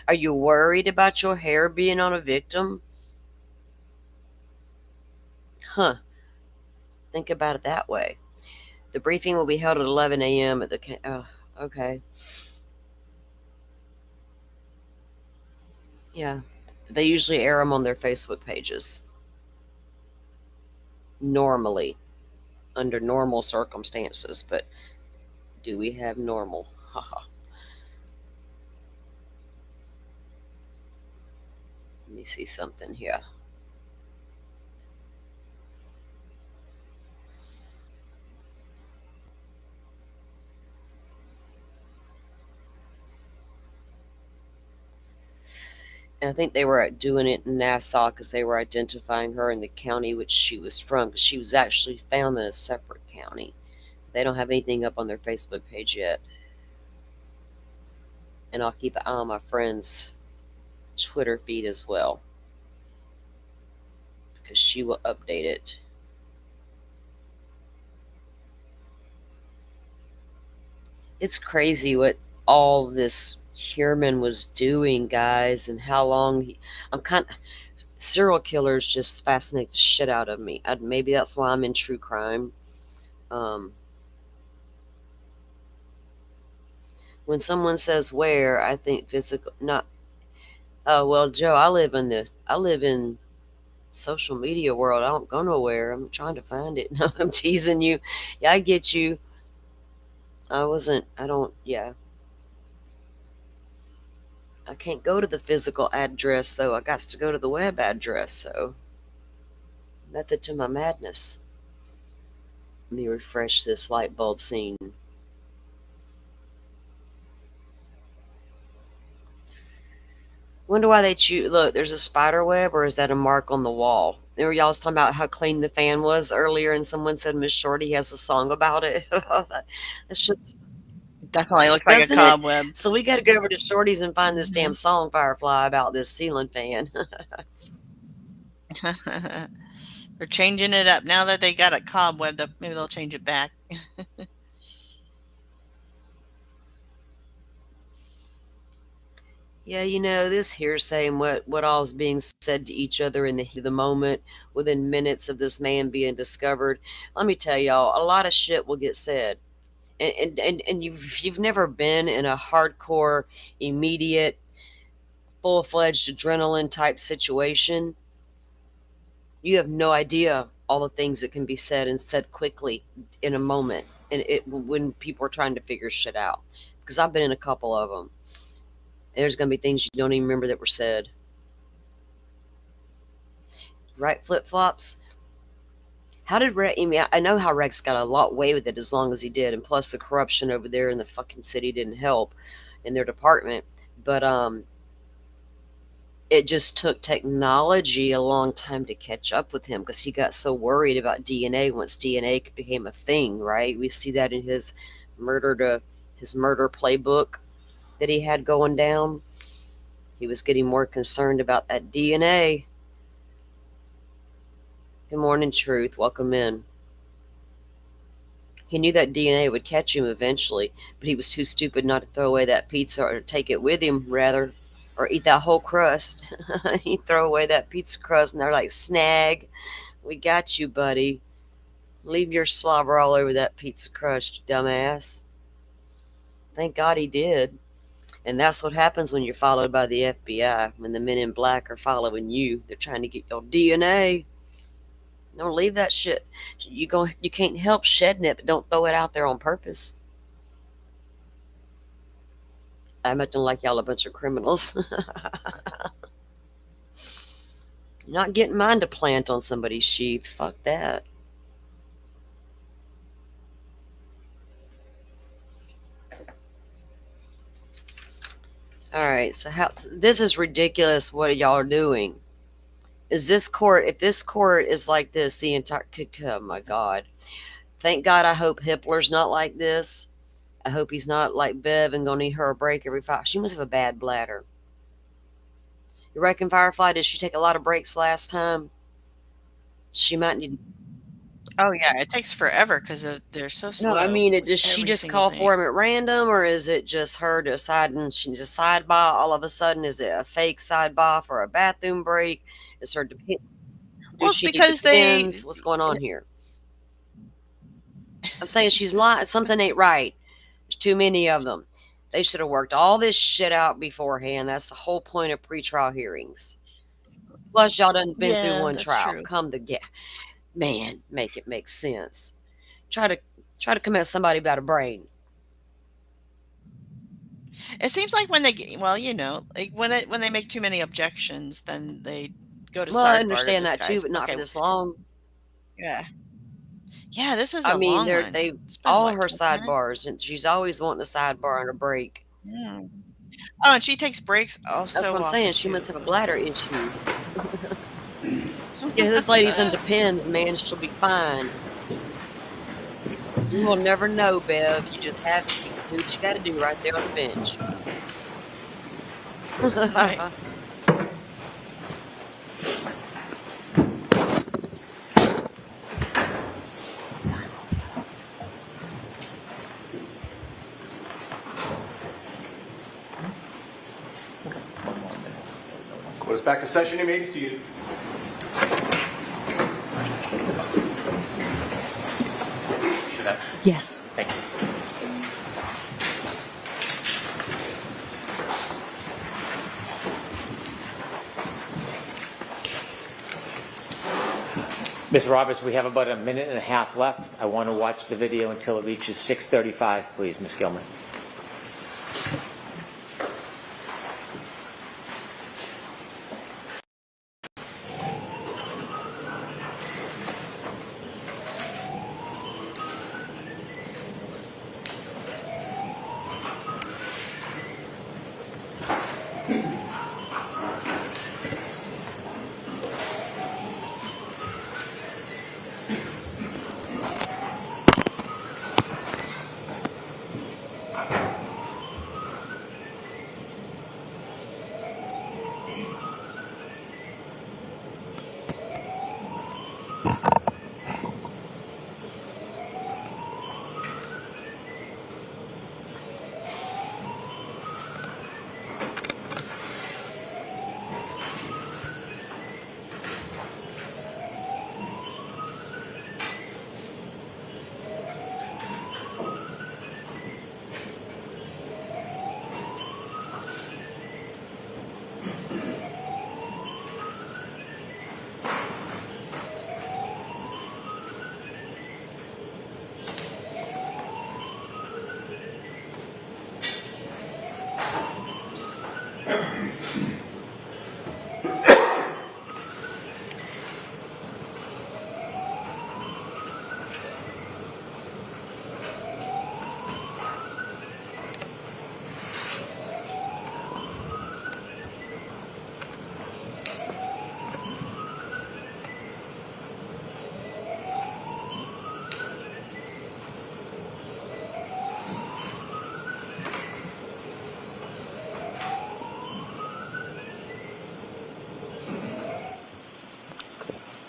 are you worried about your hair being on a victim? Huh. Think about it that way. The briefing will be held at 11 a.m. at the... Oh, okay. Yeah. They usually air them on their Facebook pages. Normally. Under normal circumstances. But do we have normal? Haha. Let me see something here. And I think they were doing it in Nassau because they were identifying her in the county which she was from, because she was actually found in a separate county. They don't have anything up on their Facebook page yet. And I'll keep an eye on my friend's Twitter feed as well, because she will update it. It's crazy what all this Huerman was doing, guys, and how long serial killers just fascinate the shit out of me. Maybe that's why I'm in true crime. When someone says where, I think physical, not. Oh well, Joe, I live in social media world. I don't go nowhere. I'm trying to find it. No, I'm teasing you. Yeah, I get you. Yeah. I can't go to the physical address, though. I got to go to the web address, so. Method to my madness. Let me refresh this light bulb scene. Wonder why they choose. Look, there's a spider web, or is that a mark on the wall? Remember y'all was talking about how clean the fan was earlier, and someone said Miss Shorty has a song about it. That shit's definitely looks like a cobweb. So we got to go over to Shorty's and find this damn song, Firefly, about this ceiling fan. They're changing it up now that they got a cobweb. Maybe they'll change it back. Yeah, you know, this hearsay and what all is being said to each other in the moment within minutes of this man being discovered. Let me tell y'all, a lot of shit will get said. And you've never been in a hardcore, immediate, full-fledged adrenaline type situation, you have no idea all the things that can be said and said quickly in a moment. And when people are trying to figure shit out, because I've been in a couple of them. There's going to be things you don't even remember that were said. Right, flip-flops? How did Rex... I know how Rex got a lot away with it as long as he did, and plus the corruption over there in the fucking city didn't help in their department. But it just took technology a long time to catch up with him, because he got so worried about DNA once DNA became a thing, right? We see that in his murder playbook. that he had going down. He was getting more concerned about that DNA. Good morning, Truth. Welcome in. He knew that DNA would catch him eventually, but he was too stupid not to throw away that pizza, or take it with him, rather, or eat that whole crust. He'd throw away that pizza crust, and they're like, snag, we got you, buddy. Leave your slobber all over that pizza crust, you dumbass. Thank God he did. And that's what happens when you're followed by the FBI, when the men in black are following you. They're trying to get your DNA. Don't leave that shit. You can't help shedding it, but don't throw it out there on purpose. I'm acting like y'all a bunch of criminals. Not getting mine to plant on somebody's sheath. Fuck that. All right, so this is ridiculous what y'all are doing. Is this court, if this court is like this, the entire, oh my God. Thank God, I hope Hippler's not like this. I hope he's not like Bev and gonna need her a break every 5. She must have a bad bladder. You reckon, Firefly, did she take a lot of breaks last time? She might need. Oh yeah, it takes forever because they're so slow. No, I mean, does she just call for him at random, or is it just her deciding she needs a sidebar all of a sudden? Is it a fake sidebar for a bathroom break? Is her depend? Well, it's because they. What's going on here? I'm saying she's lying. Something ain't right. There's too many of them. They should have worked all this shit out beforehand. That's the whole point of pretrial hearings. Plus, y'all done been through one trial. True. Come to get. Man, make it make sense. Try to convince somebody about a brain. It seems like when they, well, you know, like when they make too many objections, then they go to sidebar. Well, I understand that too, but not for this long. Yeah. Yeah, this is. I mean, long they all her sidebars, and she's always wanting a sidebar and a break. Yeah. Oh, and she takes breaks also. That's what I'm saying. She must have a bladder issue. Yeah, this lady's in Depends, man. She'll be fine. You will never know, Bev. You just have to do what you got to do right there on the bench. Right. Court is back in session. You may be seated. Yes. Thank you. Ms. Roberts, we have about a minute and a half left. I want to watch the video until it reaches 6:35, please, Ms. Gilman.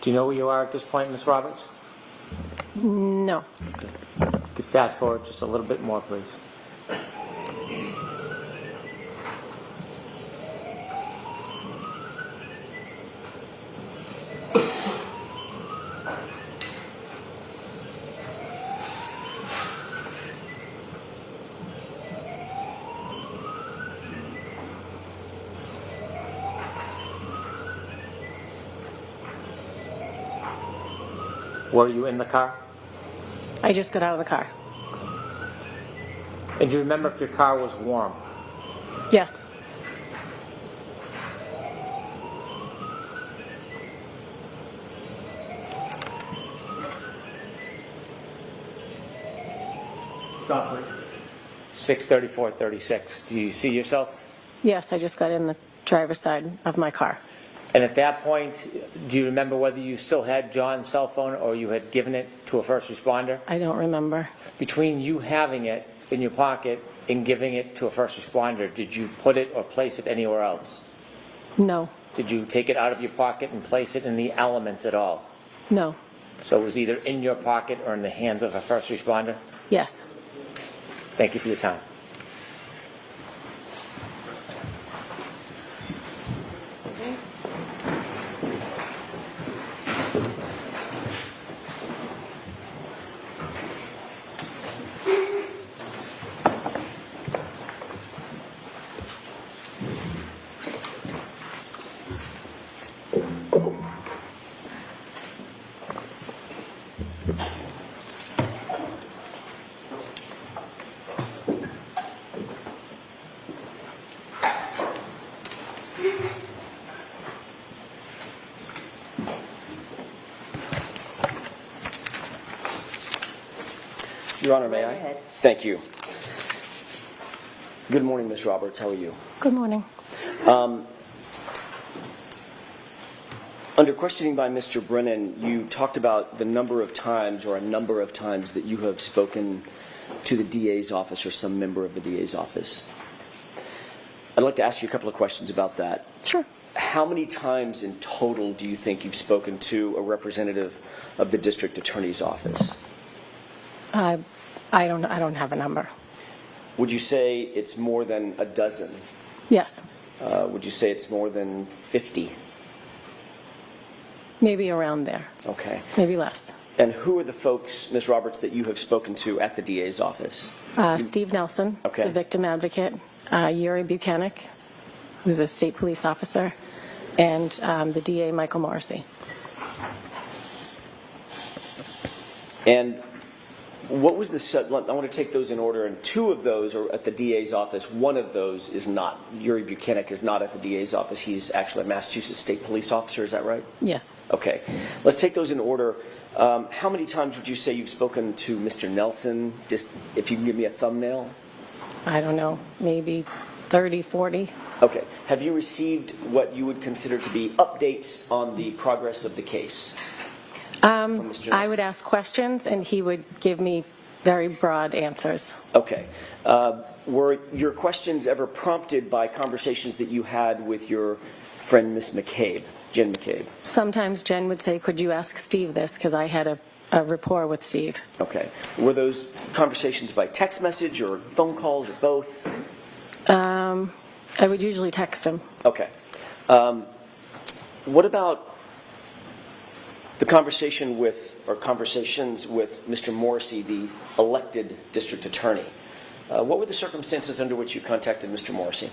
Do you know where you are at this point, Ms. Roberts? No. Okay. If you could fast forward just a little bit more, please. Were you in the car? I just got out of the car. And do you remember if your car was warm? Yes. Stop, please. 6:34:36. Do you see yourself? Yes, I just got in the driver's side of my car. And at that point, do you remember whether you still had John's cell phone or you had given it to a first responder? I don't remember. Between you having it in your pocket and giving it to a first responder, did you put it or place it anywhere else? No. Did you take it out of your pocket and place it in the elements at all? No. So it was either in your pocket or in the hands of a first responder? Yes. Thank you for your time. Your Honor, may I? Thank you. Good morning, Ms. Roberts. How are you? Good morning. Under questioning by Mr. Brennan, you talked about the number of times or a number of times that you have spoken to the DA's office or some member of the DA's office. I'd like to ask you a couple of questions about that. Sure. How many times in total do you think you've spoken to a representative of the district attorney's office? I don't have a number. Would you say it's more than a dozen? Yes. Would you say it's more than 50? Maybe around there. Okay. Maybe less. And who are the folks, Ms. Roberts, that you have spoken to at the DA's office? Steve Nelson, Okay. the victim advocate, Yuri Buchanan, who's a state police officer, and the DA, Michael Morrissey. And what was the, I want to take those in order, and two of those are at the DA's office. One of those is not. Yuri Buchanan is not at the DA's office. He's actually a Massachusetts state police officer. Is that right? Yes. Okay. Let's take those in order. How many times would you say you've spoken to Mr. Nelson? Just if you can give me a thumbnail. I don't know, maybe 30, 40. Okay. Have you received what you would consider to be updates on the progress of the case? I would ask questions, and he would give me very broad answers. Okay. Were your questions ever prompted by conversations that you had with your friend, Miss McCabe, Jen McCabe? Sometimes Jen would say, could you ask Steve this, because I had a rapport with Steve. Okay. Were those conversations by text message or phone calls or both? I would usually text him. Okay. What about the conversation with, or conversations with Mr. Morrissey, the elected district attorney? What were the circumstances under which you contacted Mr. Morrissey?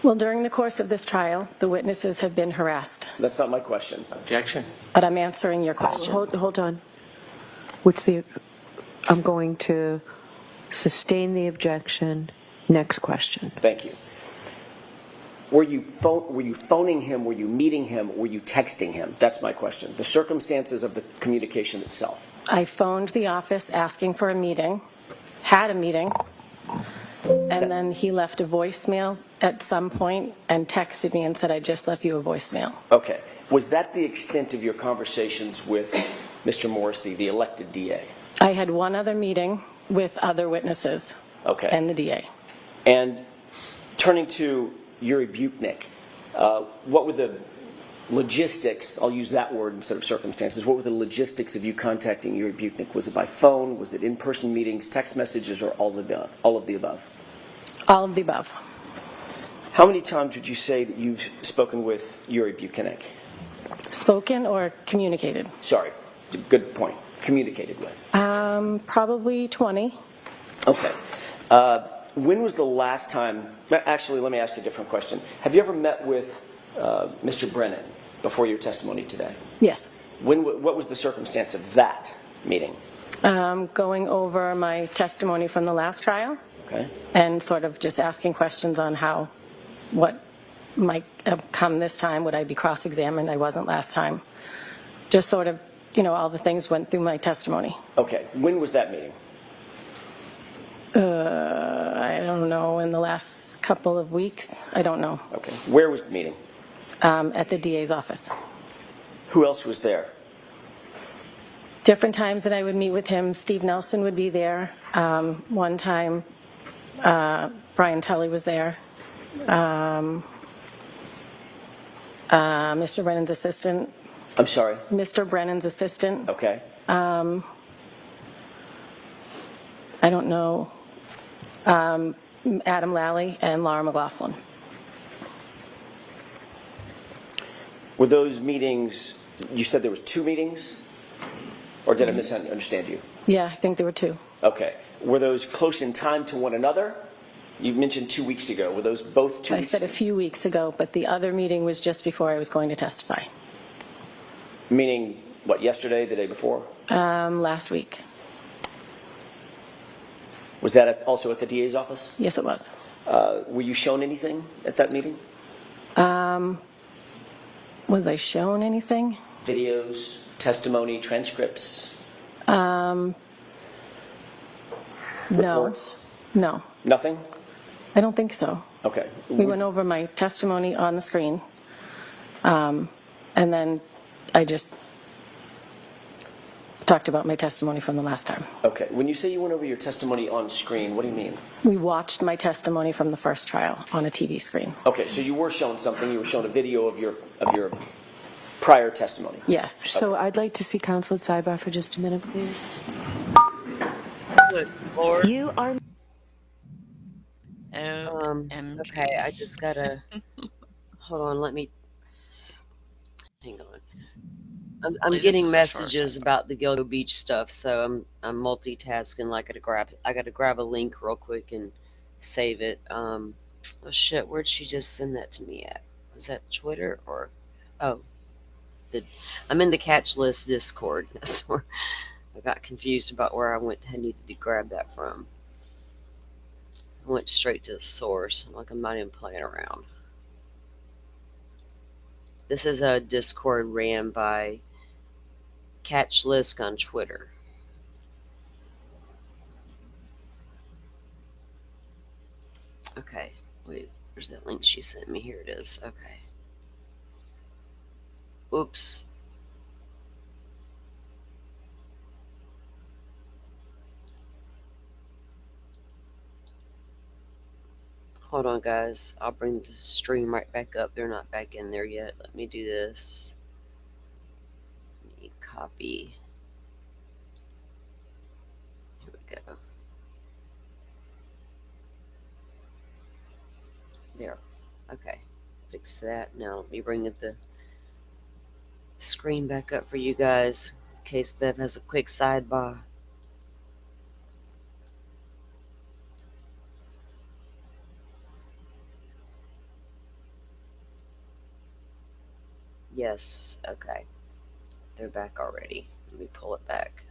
Well, during the course of this trial, the witnesses have been harassed. That's not my question. Objection. But I'm answering your question. Hold on. I'm going to sustain the objection. Next question. Thank you. Were you phoning him? Were you meeting him? Were you texting him? That's my question. The circumstances of the communication itself. I phoned the office asking for a meeting, had a meeting, and then he left a voicemail at some point and texted me and said, I just left you a voicemail. Okay. Was that the extent of your conversations with Mr. Morrissey, the elected DA? I had one other meeting with other witnesses. Okay. And the DA. And turning to Yuri Buchanan, what were the logistics, I'll use that word instead of circumstances, what were the logistics of you contacting Yuri Buchnick? Was it by phone? Was it in-person meetings, text messages, or all of the above? All of the above. All of the above. How many times would you say that you've spoken with Yuri Buchnick? Spoken or communicated? Sorry, good point. Communicated with? Probably 20. Okay. When was the last time, actually, let me ask you a different question. Have you ever met with Mr. Brennan before your testimony today? Yes. What was the circumstance of that meeting? Going over my testimony from the last trial. Okay. And sort of just asking questions on what might come this time. Would I be cross-examined? I wasn't last time. Just sort of, all the things went through my testimony. Okay. When was that meeting? I don't know, in the last couple of weeks. I don't know. Okay. Where was the meeting? At the DA's office. Who else was there? Different times that I would meet with him. Steve Nelson would be there. One time, Brian Tully was there. Mr. Brennan's assistant. I'm sorry? Mr. Brennan's assistant. Okay. I don't know. Adam Lally and Laura McLaughlin. Were those meetings, you said there was 2 meetings? Or did I misunderstand you? Yeah, I think there were 2. Okay. Were those close in time to one another? You mentioned 2 weeks ago. Were those both 2 weeks? I said a few weeks ago, but the other meeting was just before I was going to testify. Meaning, what, yesterday, the day before? Last week. Was that also at the DA's office? Yes, it was. Were you shown anything at that meeting? Was I shown anything? Videos, testimony, transcripts? No. Reports? No. Nothing? I don't think so. Okay. We went over my testimony on the screen, and then I just talked about my testimony from the last time. Okay. When you say you went over your testimony on screen, what do you mean? We watched my testimony from the first trial on a TV screen. Okay, so you were shown something. You were shown a video of your prior testimony. Yes. So I'd like to see counsel at sidebar for just a minute, please. Good Lord. You are. Okay, I just gotta hold on. Let me hang on. I'm getting messages about the Gilgo Beach stuff, so I'm multitasking. Like I gotta grab a link real quick and save it. Oh shit, where'd she just send that to me at? Was that Twitter or? Oh, I'm in the Catch List Discord. That's where I got confused about where I needed to grab that from. I went straight to the source. I'm not even playing around. This is a Discord ran by Catch List on Twitter. Okay, wait, where's that link she sent me? Here it is. Okay. Oops. Hold on, guys. I'll bring the stream right back up. They're not back in there yet. Let me do this. Let me copy. Here we go. There. Okay. Fix that. Now let me bring the screen back up for you guys in case Bev has a quick sidebar. Yes, okay. They're back already. Let me pull it back.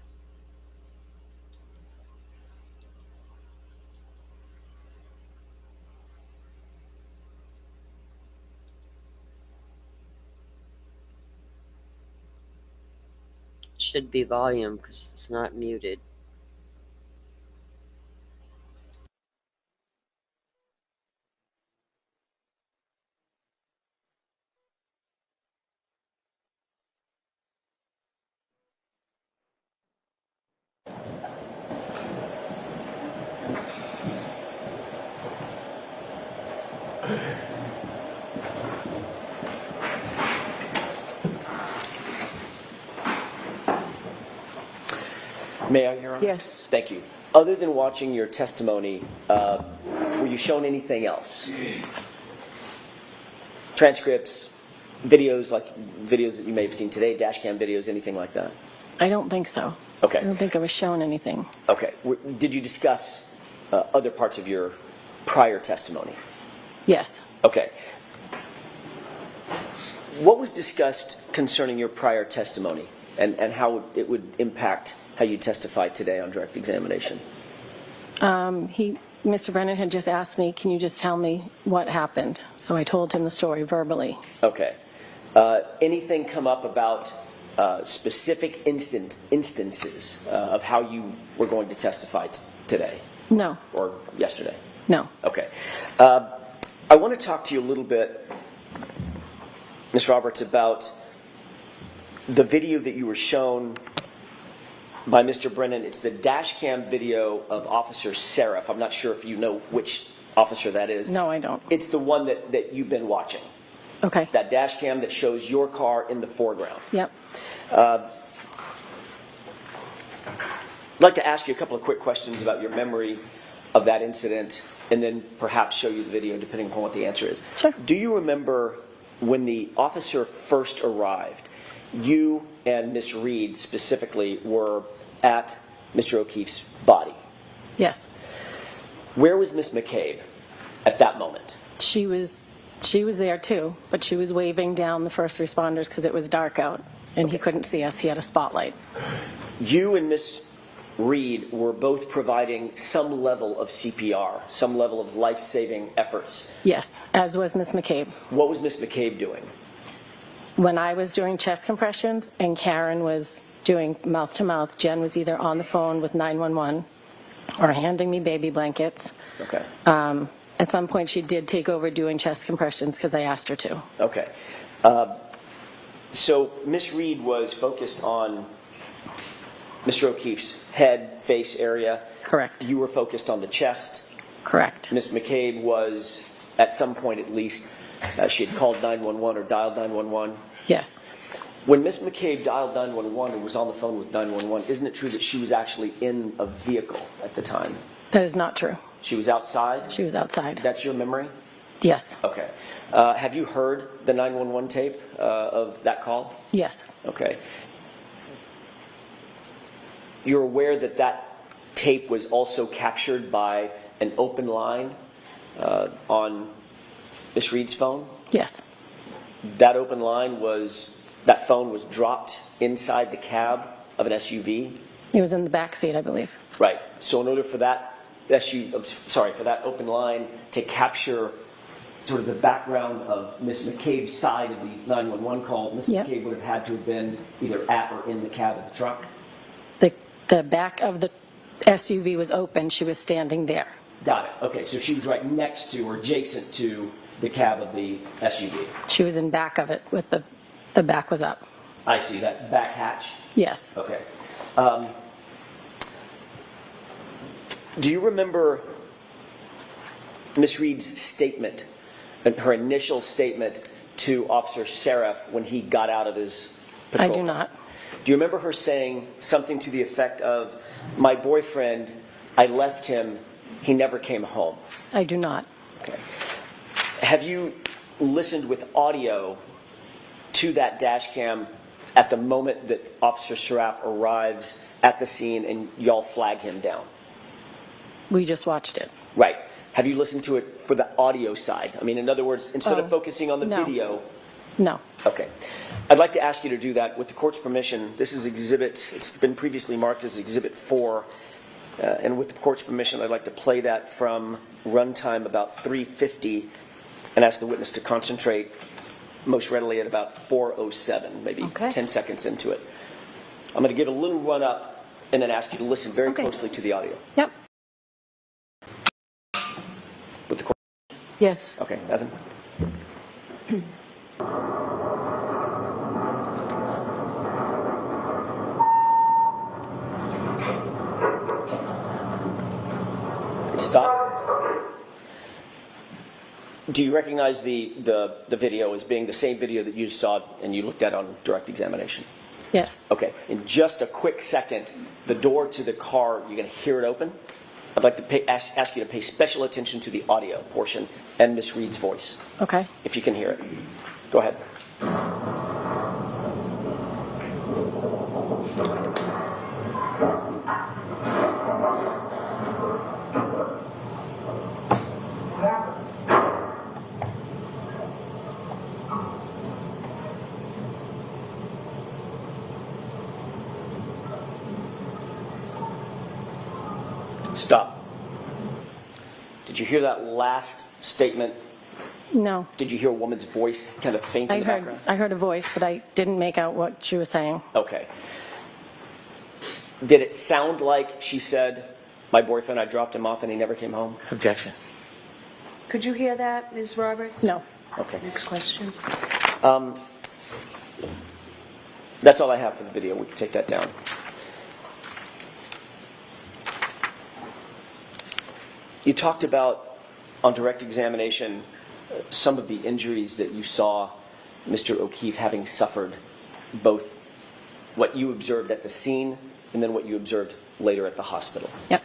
Should be volume because it's not muted. May I, Your Honor? Yes. Thank you. Other than watching your testimony, were you shown anything else? Transcripts, videos, like videos that you may have seen today, dash cam videos, anything like that? I don't think so. Okay. I don't think I was shown anything. Okay. Did you discuss other parts of your prior testimony? Yes. Okay. What was discussed concerning your prior testimony and how it would impact how you testified today on direct examination? Mr. Brennan had just asked me, can you just tell me what happened? So I told him the story verbally. Okay. Anything come up about specific instances of how you were going to testify today? No. Or yesterday? No. Okay. I want to talk to you a little bit, Ms. Roberts, about the video that you were shown by Mr. Brennan. It's the dash cam video of Officer Cheif. I'm not sure if you know which officer that is. No, I don't. It's the one that you've been watching. Okay. That dash cam that shows your car in the foreground. Yep. I'd like to ask you a couple of quick questions about your memory of that incident, and then perhaps show you the video depending upon what the answer is. Sure. Do you remember when the officer first arrived, you and Miss Reed specifically were at Mr. O'Keefe's body? Yes. Where was Miss McCabe at that moment? She was there too, but she was waving down the first responders because it was dark out and he couldn't see us. He had a spotlight. You and Miss Reed were both providing some level of CPR, some level of life-saving efforts. Yes, as was Miss McCabe. What was Miss McCabe doing? When I was doing chest compressions and Karen was doing mouth-to-mouth, Jen was either on the phone with 911 or handing me baby blankets. Okay. At some point, she did take over doing chest compressions because I asked her to. Okay. So Miss Reed was focused on Mr. O'Keefe's head, face area. Correct. You were focused on the chest. Correct. Miss McCabe was, at some point at least, she had called 911 or dialed 911. Yes. When Miss McCabe dialed 911 and was on the phone with 911, isn't it true that she was actually in a vehicle at the time? That is not true. She was outside? She was outside. That's your memory? Yes. Okay. Have you heard the 911 tape of that call? Yes. Okay. You're aware that that tape was also captured by an open line on Miss Reed's phone? Yes. That open line that phone was dropped inside the cab of an SUV? It was in the back seat, I believe. Right. So in order for that for that open line to capture sort of the background of Miss McCabe's side of the 911 call, Miss McCabe would have had to have been either at or in the cab of the truck? The back of the SUV was open. She was standing there. Got it. Okay, so she was right next to or adjacent to the cab of the SUV. She was in back of it with the back was up. I see, that back hatch? Yes. Okay. Do you remember Miss Reed's statement, her initial statement to Officer Cheif when he got out of his patrol? I do not. Do you remember her saying something to the effect of, "My boyfriend, I left him, he never came home"? I do not. Okay. Have you listened with audio to that dash cam at the moment that Officer Cheif arrives at the scene and y'all flag him down? We just watched it. Right. Have you listened to it for the audio side? I mean, in other words, instead of focusing on the video. No. Okay. I'd like to ask you to do that with the court's permission. This is it's been previously marked as Exhibit 4. And with the court's permission, I'd like to play that from runtime about 3:50 and ask the witness to concentrate most readily at about 4:07, maybe 10 seconds into it. I'm going to give a little run up and then ask you to listen very closely to the audio. Yep. With the court. Yes. Okay, Evan. Stop. Do you recognize the video as being the same video that you saw and you looked at on direct examination? Yes. Okay. In just a quick second, the door to the car, you're going to hear it open. I'd like to ask you to pay special attention to the audio portion and Miss Reed's voice. Okay. If you can hear it. Go ahead. Stop. Did you hear that last statement? No. Did you hear a woman's voice kind of faint in the background? I heard a voice, but I didn't make out what she was saying. Okay. Did it sound like she said, my boyfriend, I dropped him off and he never came home? Objection. Could you hear that, Ms. Roberts? No. Okay. Next question. That's all I have for the video. We can take that down. You talked about, on direct examination, some of the injuries that you saw Mr. O'Keefe having suffered, both what you observed at the scene and then what you observed later at the hospital. Yep.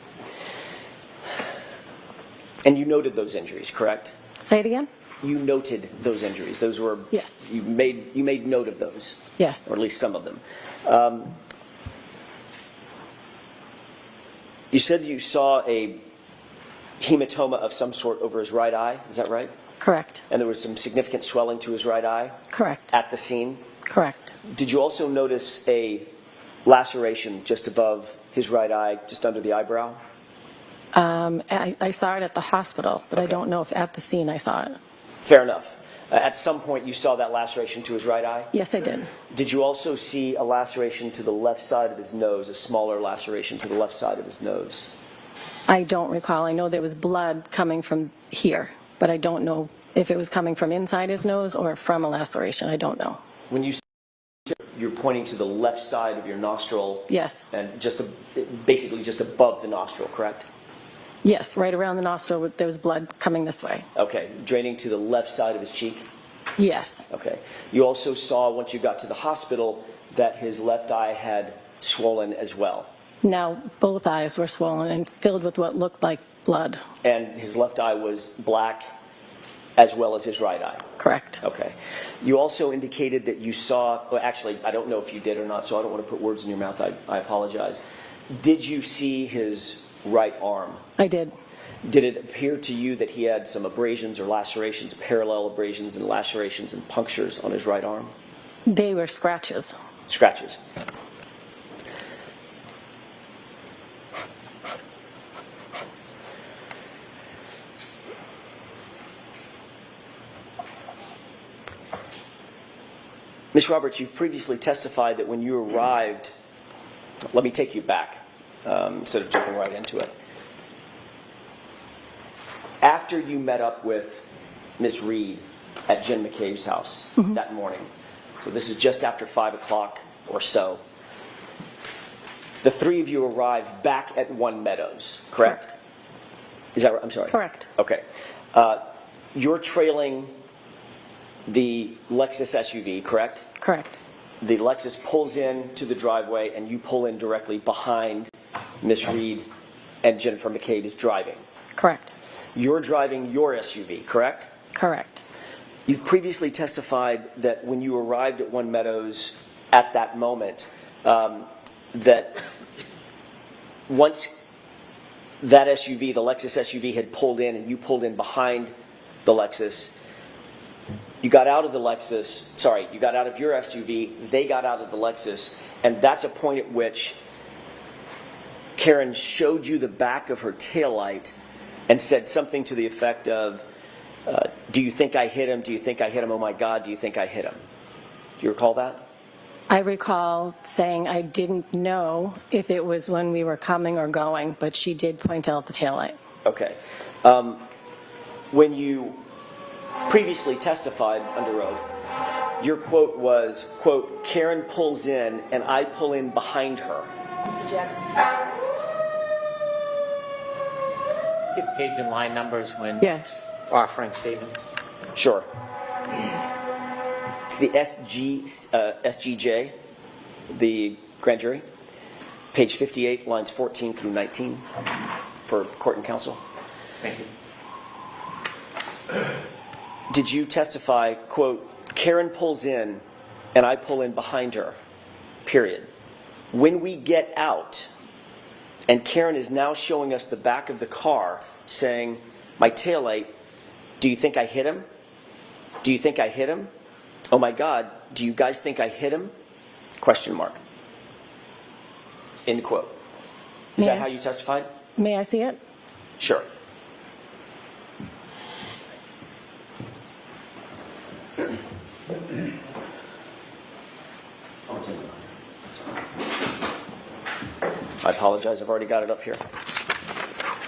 And you noted those injuries, correct? Say it again? You noted those injuries. Those were... Yes. You made note of those. Yes. Or at least some of them. You said that you saw a hematoma of some sort over his right eye. Is that right? Correct. And there was some significant swelling to his right eye? Correct. At the scene? Correct. Did you also notice a laceration just above his right eye, just under the eyebrow? I saw it at the hospital, but Okay. I don't know if at the scene I saw it. Fair enough. At some point you saw that laceration to his right eye? Yes, I did. Did you also see a laceration to the left side of his nose, a smaller laceration to the left side of his nose? I don't recall. I know there was blood coming from here, but I don't know if it was coming from inside his nose or from a laceration. I don't know. When you you're pointing to the left side of your nostril. Yes. And basically just above the nostril, correct? Yes, right around the nostril, there was blood coming this way. Okay, draining to the left side of his cheek? Yes. Okay. You also saw, once you got to the hospital, that his left eye had swollen as well. Now, both eyes were swollen and filled with what looked like blood. And his left eye was black as well as his right eye? Correct. Okay. You also indicated that you saw, well, actually, I don't know if you did or not, so I don't want to put words in your mouth. I apologize. Did you see his right arm? I did. Did it appear to you that he had some abrasions or lacerations, parallel abrasions and lacerations and punctures on his right arm? They were scratches. Scratches. Ms. Roberts, you've previously testified that when you arrived, let me take you back instead of jumping right into it. After you met up with Ms. Reed at Jen McCabe's house that morning, so this is just after 5 o'clock or so, the three of you arrived back at One Meadows, correct? Is that right? I'm sorry. Correct. Okay. You're trailing the Lexus SUV, correct? Correct. The Lexus pulls in to the driveway and you pull in directly behind Miss Reed and Jennifer McCabe is driving. Correct. You're driving your SUV, correct? Correct. You've previously testified that when you arrived at One Meadows at that moment, that once that SUV, the Lexus SUV, had pulled in and you pulled in behind the Lexus, you got out of the Lexus, sorry, you got out of your SUV, they got out of the Lexus, and that's a point at which Karen showed you the back of her taillight and said something to the effect of, do you think I hit him? Do you think I hit him? Oh my God, do you think I hit him? Do you recall that? I recall saying I didn't know if it was when we were coming or going, but she did point out the taillight. Okay. When you previously testified under oath, your quote was, quote, Karen pulls in and I pull in behind her. Mr. Jackson. Get page and line numbers when Yes. offering statements. Sure. It's the SGJ. the grand jury. Page 58, lines 14 through 19 for court and counsel. Thank you. Did you testify, quote, Karen pulls in and I pull in behind her, period. When we get out, and Karen is now showing us the back of the car saying, my taillight, do you think I hit him? Do you think I hit him? Oh my God, do you guys think I hit him? Question mark. End quote. Is that how you testified? May I see it? Sure. I apologize, I've already got it up here.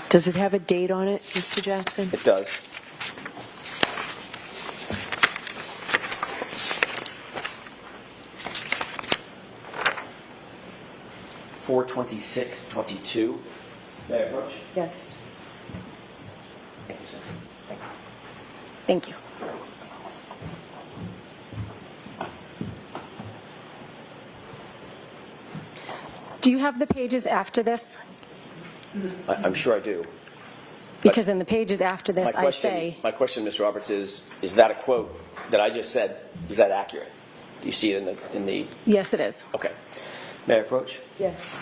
Does it have a date on it, Mr. Jackson? It does. (4/26/22). May I approach? Yes. Thank you, sir. Thank you. Do you have the pages after this? I'm sure I do. Because in the pages after this, My question, Ms. Roberts, is that a quote that I just said, is that accurate? Do you see it in the? Yes, it is. Okay. May I approach? Yes.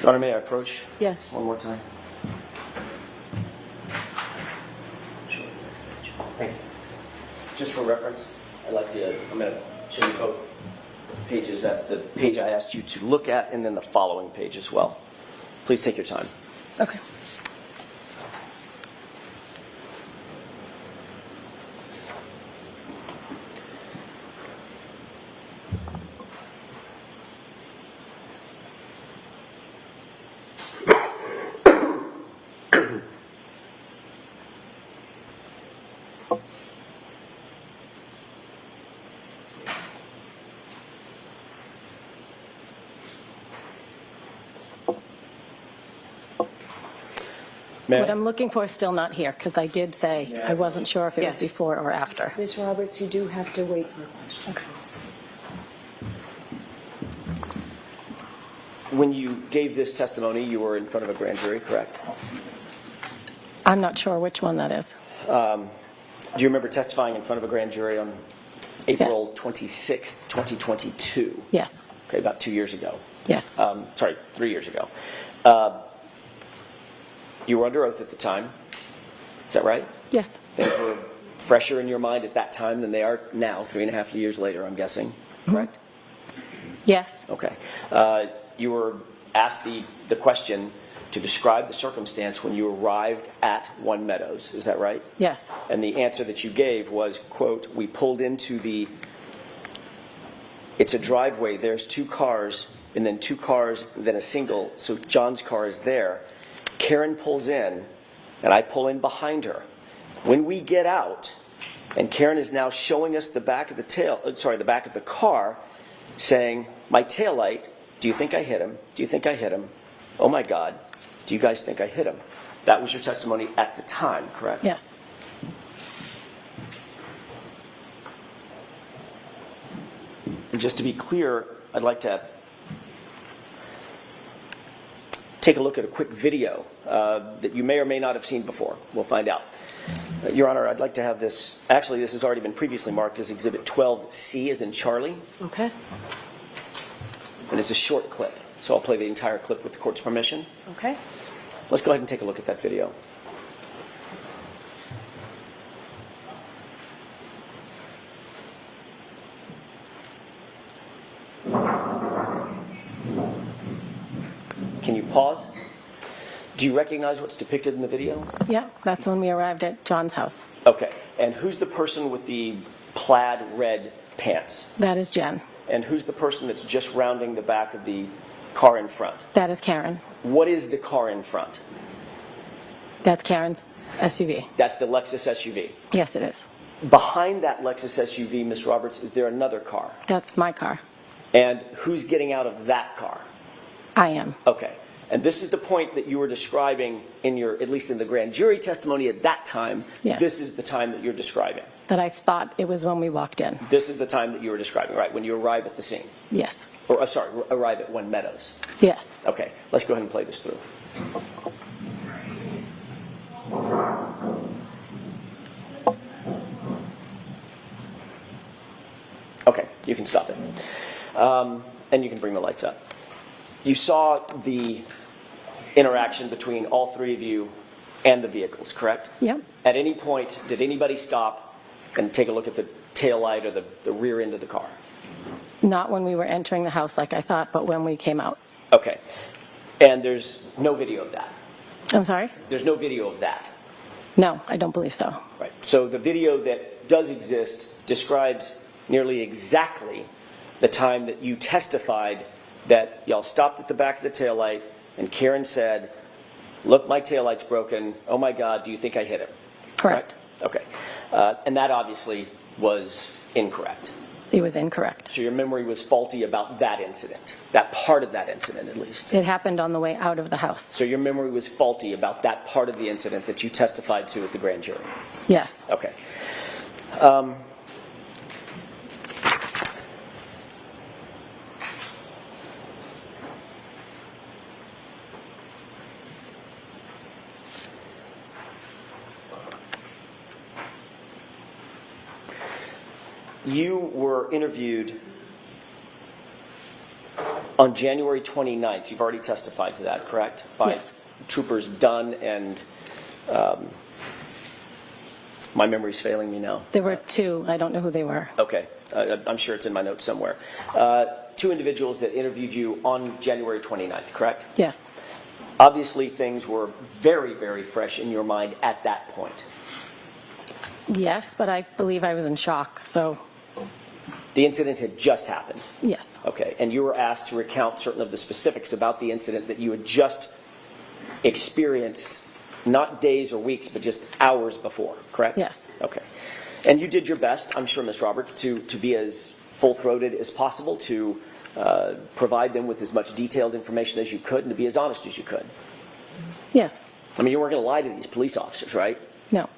Your Honor, may I approach? Yes. One more time. Thank you. Just for reference, I'm going to show you both pages. That's the page I asked you to look at, and then the following page as well. Please take your time. Okay. What I'm looking for is still not here, because I did say I wasn't sure if it was before or after. Ms. Roberts, you do have to wait for a question. Okay. When you gave this testimony, you were in front of a grand jury, correct? I'm not sure which one that is. Do you remember testifying in front of a grand jury on April 26th, 2022? Yes. Okay, about 2 years ago. Yes. Sorry, 3 years ago. You were under oath at the time. Is that right? Yes. Things were fresher in your mind at that time than they are now, 3.5 years later, I'm guessing. Correct? Yes. Okay. You were asked the question to describe the circumstance when you arrived at One Meadows. Is that right? Yes. And the answer that you gave was, quote, we pulled into it's a driveway, there's 2 cars, and then 2 cars, then a single, so John's car is there. Karen pulls in, and I pull in behind her. When we get out, and Karen is now showing us the back of the back of the car, saying, my taillight, do you think I hit him? Do you think I hit him? Oh my God, do you guys think I hit him? That was your testimony at the time, correct? Yes. And just to be clear, I'd like to take a look at a quick video that you may or may not have seen before. We'll find out. Your Honor, I'd like to have this. Actually, this has already been previously marked as Exhibit 12C, as in Charlie. Okay. And it's a short clip, so I'll play the entire clip with the court's permission. Okay. Let's go ahead and take a look at that video. Can you pause? Do you recognize what's depicted in the video? Yeah, that's when we arrived at John's house. Okay. And who's the person with the plaid red pants? That is Jen. And who's the person that's just rounding the back of the car in front? That is Karen. What is the car in front? That's Karen's SUV. That's the Lexus SUV. Yes, it is. Behind that Lexus SUV, Ms. Roberts, is there another car? That's my car. And who's getting out of that car? I am. Okay. And this is the point that you were describing in your, at least in the grand jury testimony at that time. Yes. This is the time that you're describing. That I thought it was when we walked in. This is the time that you were describing, right? When you arrive at the scene. Yes. Or, sorry, arrive at One Meadows. Yes. Okay. Let's go ahead and play this through. Okay, you can stop it. And you can bring the lights up. You saw the interaction between all three of you and the vehicles, correct? Yep. At any point, did anybody stop and take a look at the tail light or the rear end of the car? Not when we were entering the house like I thought, but when we came out. Okay. And there's no video of that? I'm sorry? There's no video of that? No, I don't believe so. Right. So the video that does exist describes nearly exactly the time that you testified that y'all stopped at the back of the taillight and Karen said, look, my taillight's broken. Oh my God, do you think I hit him? Correct. Right? Okay. And that obviously was incorrect. It was incorrect. So your memory was faulty about that incident, that part of that incident at least. It happened on the way out of the house. So your memory was faulty about that part of the incident that you testified to at the grand jury? Yes. Okay. You were interviewed on January 29th. You've already testified to that, correct? By yes. Troopers Dunn and my memory's failing me now. There were two. I don't know who they were. Okay. I'm sure it's in my notes somewhere. Two individuals that interviewed you on January 29th, correct? Yes. Obviously, things were very, very fresh in your mind at that point. Yes, but I believe I was in shock, so... The incident had just happened? Yes. Okay, and you were asked to recount certain of the specifics about the incident that you had just experienced, not days or weeks, but just hours before, correct? Yes. Okay. And you did your best, I'm sure, Ms. Roberts, to be as full-throated as possible, to provide them with as much detailed information as you could, and to be as honest as you could. Yes. I mean, you weren't going to lie to these police officers, right? No.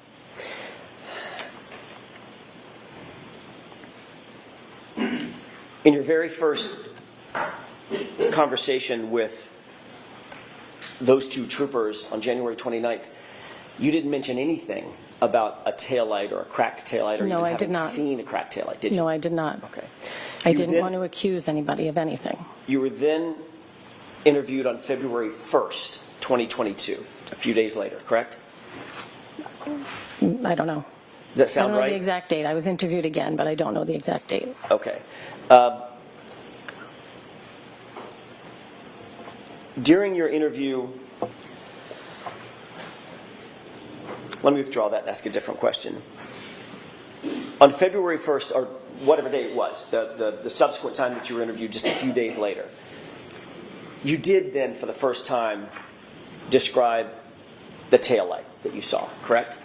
In your very first conversation with those two troopers on January 29th, you didn't mention anything about a taillight or a cracked taillight or no, even I did having not. seen a cracked taillight, did you? No, I did not. Okay. I didn't want to accuse anybody of anything. You were then interviewed on February 1st, 2022, a few days later, correct? I don't know. Does that sound I don't know right? the exact date. I was interviewed again, but I don't know the exact date. Okay. During your interview, let me withdraw that and ask a different question. On February 1st, or whatever day it was, the subsequent time that you were interviewed just a few days later, you did then, for the first time, describe the taillight that you saw, correct?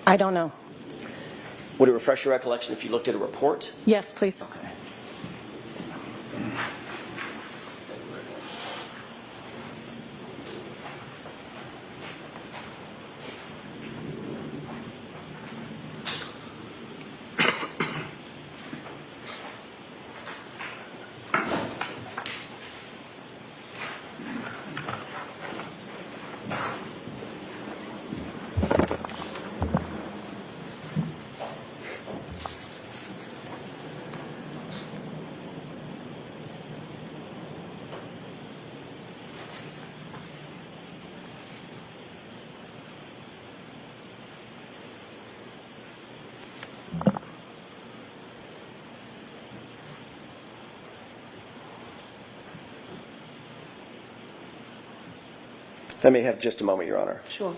I don't know. Would it refresh your recollection if you looked at a report? Yes, please. Okay. Let me have just a moment, Your Honor. Sure.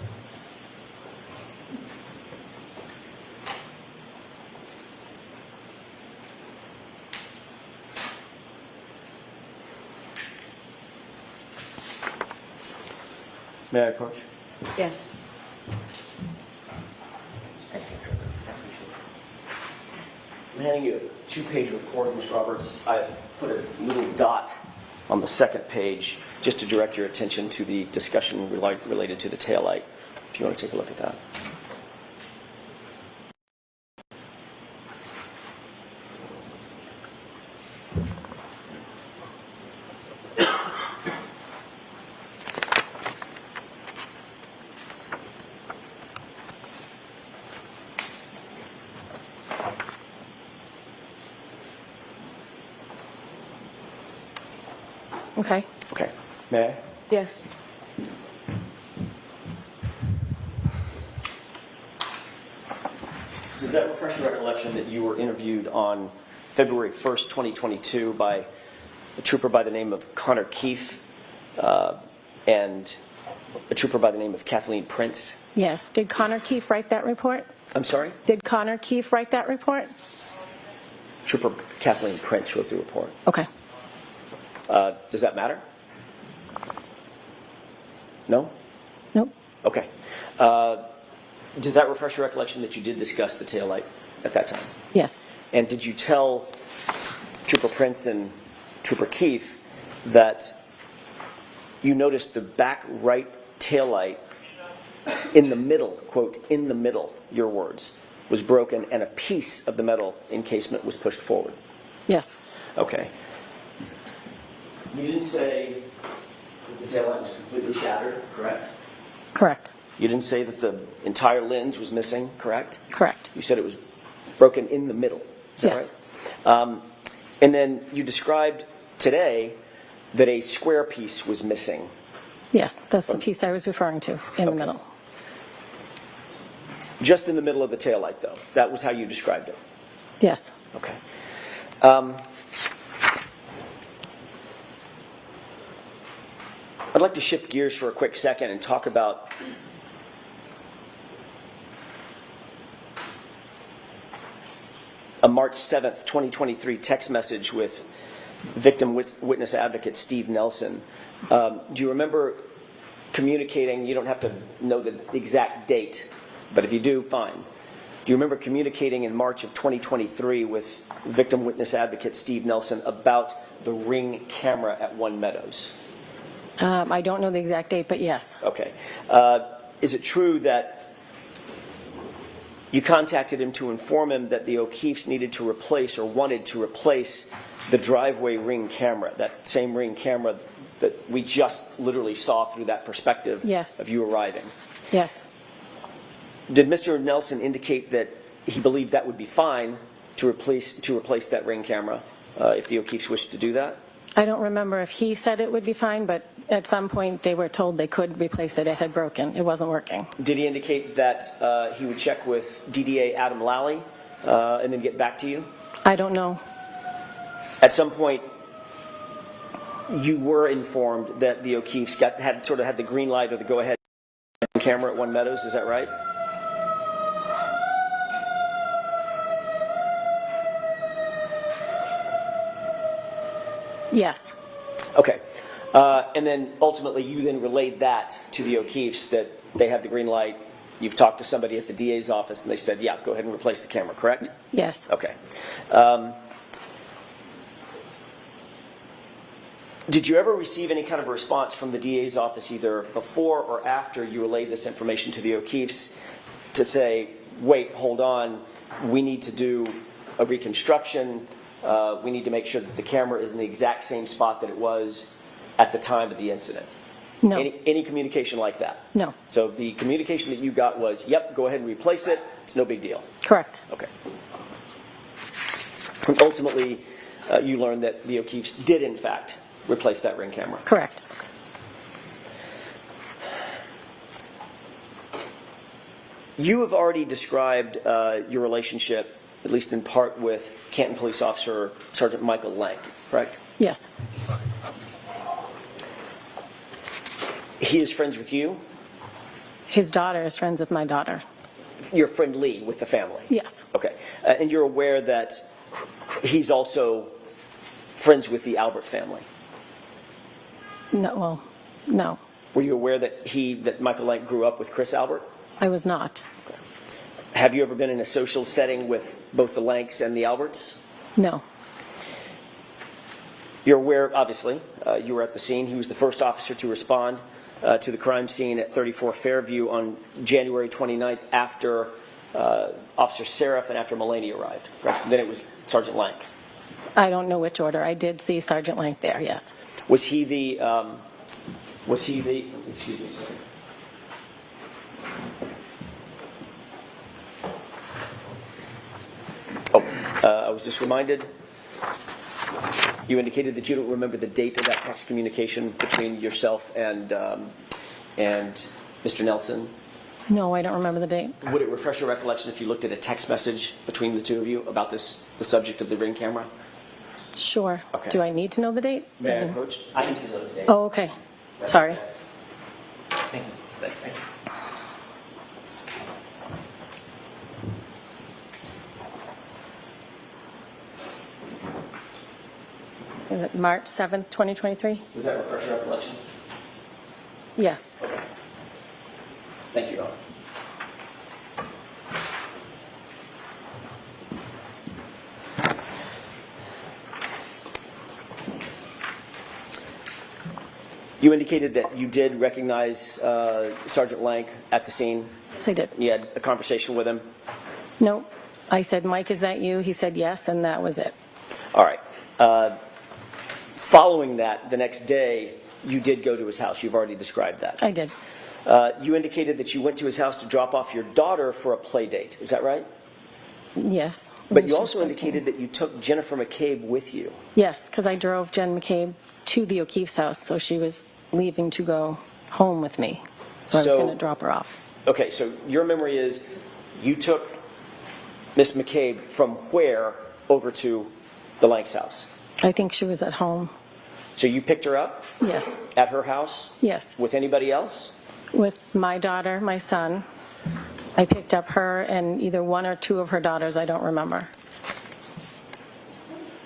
May I approach? Yes. I'm handing you a 2-page report, Ms. Roberts. I put a little dot on the second page just to direct your attention to the discussion related to the taillight, if you want to take a look at that. Okay. Okay. May I? Yes. Does that refresh your recollection that you were interviewed on February 1st, 2022 by a trooper by the name of Connor Keefe and a trooper by the name of Kathleen Prince? Yes. Did Connor Keefe write that report? I'm sorry? Did Connor Keefe write that report? Trooper Kathleen Prince wrote the report. Okay. Does that matter? No? Nope. Okay. Does that refresh your recollection that you did discuss the taillight at that time? Yes. And did you tell Trooper Prince and Trooper Keefe that you noticed the back right taillight in the middle, quote, in the middle, your words, was broken and a piece of the metal encasement was pushed forward? Yes. Okay. You didn't say that the taillight was completely shattered, correct? Correct. You didn't say that the entire lens was missing, correct? Correct. You said it was broken in the middle. Is that Yes. right? And then you described today that a square piece was missing. Yes, that's the piece I was referring to in the middle. Just in the middle of the taillight, though. That was how you described it. Yes. Okay. I'd like to shift gears for a quick second and talk about a March 7th, 2023 text message with victim witness advocate Steve Nelson. Do you remember communicating? You don't have to know the exact date, but if you do, fine. Do you remember communicating in March of 2023 with victim witness advocate Steve Nelson about the Ring camera at One Meadows? I don't know the exact date, but yes. Okay. Is it true that you contacted him to inform him that the O'Keefes needed to replace or wanted to replace the driveway Ring camera, that same Ring camera that we just literally saw through that perspective Yes. of you arriving? Yes. Did Mr. Nelson indicate that he believed that would be fine to replace that Ring camera if the O'Keefes wished to do that? I don't remember if he said it would be fine, but at some point they were told they could replace it. It had broken. It wasn't working. Did he indicate that he would check with DDA Adam Lally and then get back to you? I don't know. At some point, you were informed that the O'Keefes had the green light or the go-ahead camera at One Meadows. Is that right? Yes. Okay. And then ultimately you then relayed that to the O'Keefes that they have the green light. You've talked to somebody at the DA's office and they said, yeah, go ahead and replace the camera, correct? Yes. Okay. Did you ever receive any kind of response from the DA's office either before or after you relayed this information to the O'Keefes to say, wait, hold on, we need to do a reconstruction, we need to make sure that the camera is in the exact same spot that it was at the time of the incident? No. Any communication like that? No. So the communication that you got was, yep, go ahead and replace it, it's no big deal. Correct. Okay. And ultimately, you learned that the O'Keefes did, in fact, replace that Ring camera. Correct. You have already described your relationship, at least in part, with Canton Police Officer Sergeant Michael Lang, correct? Yes. He is friends with you? His daughter is friends with my daughter. Your friend Lee with the family? Yes. Okay. And you're aware that he's also friends with the Albert family? No. Well, no. Were you aware that Michael Lank grew up with Chris Albert? I was not. Have you ever been in a social setting with both the Lanks and the Alberts? No. You're aware, obviously, you were at the scene. He was the first officer to respond to the crime scene at 34 Fairview on January 29th after Officer Seraph and after Mulaney arrived. Right? Then it was Sergeant Lank. I don't know which order. I did see Sergeant Lank there, yes. Was he the, excuse me a second. I was just reminded, you indicated that you don't remember the date of that text communication between yourself and Mr. Nelson. No, I don't remember the date. Would it refresh your recollection if you looked at a text message between the two of you about the subject of the Ring camera? Sure. Okay. Do I need to know the date? May I approach? I need to know the date. Oh, okay. Sorry. Thank you. Thanks. Is it March 7th, 2023? Does that refresh your recollection? Yeah. Okay. Thank you, Don. You indicated that you did recognize Sergeant Lank at the scene. Yes, I did. You had a conversation with him. No. I said, Mike, is that you? He said yes, and that was it. All right. Following that, the next day, you did go to his house. You've already described that. I did. You indicated that you went to his house to drop off your daughter for a play date. Is that right? Yes. But you also indicated that you took Jennifer McCabe with you. Yes, because I drove Jen McCabe to the O'Keefe's house, so she was leaving to go home with me. So I was going to drop her off. Okay, so your memory is you took Miss McCabe from where over to the Lanks' house? I think she was at home. So you picked her up? Yes. At her house? Yes. With anybody else? With my daughter, my son. I picked up her and either one or two of her daughters, I don't remember.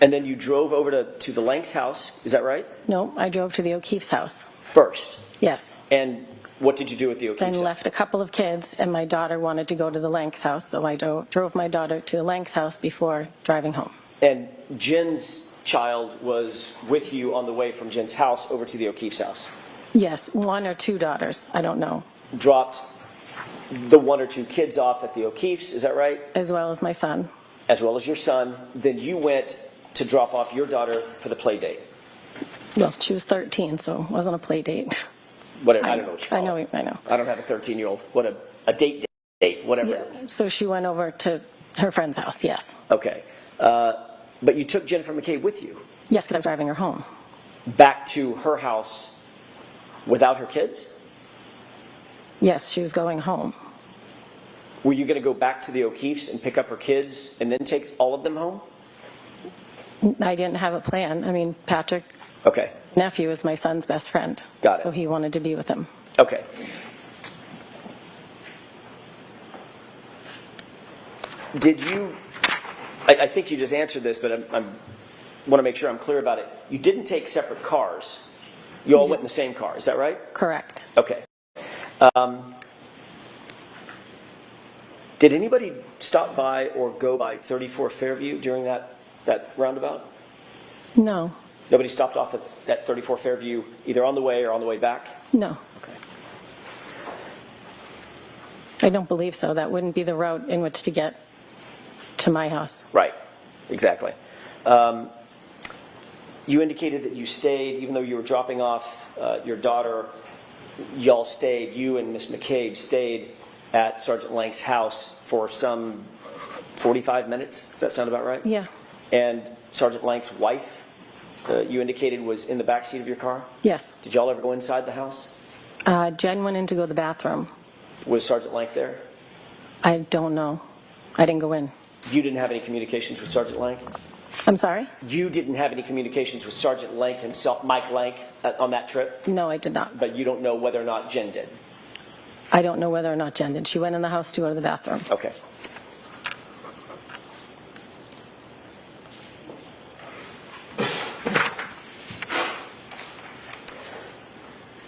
And then you drove over to the Lanks' house, is that right? No, I drove to the O'Keefe's house. First? Yes. And what did you do with the O'Keefe's Then house? left a couple of kids, and my daughter wanted to go to the Lanks' house, so I drove my daughter to the Lanks' house before driving home. And Jen's child was with you on the way from Jen's house over to the O'Keefe's house? Yes, one or two daughters, I don't know. Dropped the one or two kids off at the O'Keefe's, is that right? As well as my son. As well as your son. Then you went to drop off your daughter for the play date. Well, she was 13, so it wasn't a play date. Whatever, I don't know what you call it. I know. I don't have a 13-year-old. What a date, whatever it is. So she went over to her friend's house, yes. Okay. But you took Jennifer McCabe with you? Yes, because I was driving her home. Back to her house without her kids? Yes, she was going home. Were you going to go back to the O'Keefe's and pick up her kids and then take all of them home? I didn't have a plan. I mean, Patrick, okay, nephew, is my son's best friend. Got it. So he wanted to be with him. Okay. Did you, I think you just answered this, but I want to make sure I'm clear about it. You didn't take separate cars. You all went in the same car, is that right? Correct. Okay. Did anybody stop by or go by 34 Fairview during that roundabout? No. Nobody stopped off at 34 Fairview either on the way or on the way back? No. Okay. I don't believe so. That wouldn't be the route in which to get to my house. Right. Exactly. You indicated that you stayed, even though you were dropping off your daughter, y'all stayed, you and Miss McCabe stayed at Sergeant Lank's house for some 45 minutes. Does that sound about right? Yeah. And Sergeant Lank's wife, you indicated, was in the back seat of your car? Yes. Did y'all ever go inside the house? Jen went in to go to the bathroom. Was Sergeant Lank there? I don't know. I didn't go in. You didn't have any communications with Sergeant Lank? I'm sorry? You didn't have any communications with Sergeant Lank himself, Mike Lank, on that trip? No, I did not. But you don't know whether or not Jen did? I don't know whether or not Jen did. She went in the house to go to the bathroom. Okay.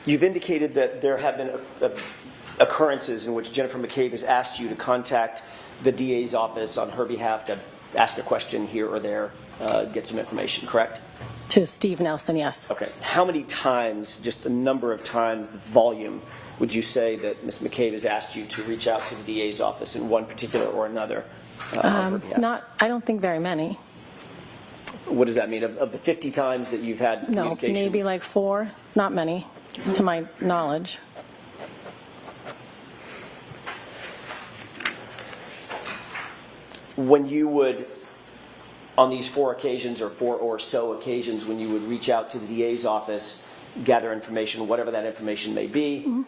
You've indicated that there have been occurrences in which Jennifer McCabe has asked you to contact the DA's office on her behalf to ask a question here or there, get some information, correct? To Steve Nelson, yes. Okay. How many times, just a number of times, volume, would you say that Ms. McCabe has asked you to reach out to the DA's office in one particular or another on her behalf? I don't think very many. What does that mean? Of the 50 times that you've had communications? No, maybe like 4, not many, to my knowledge. When you would, on these 4 occasions or 4 or so occasions, when you would reach out to the DA's office, gather information, whatever that information may be,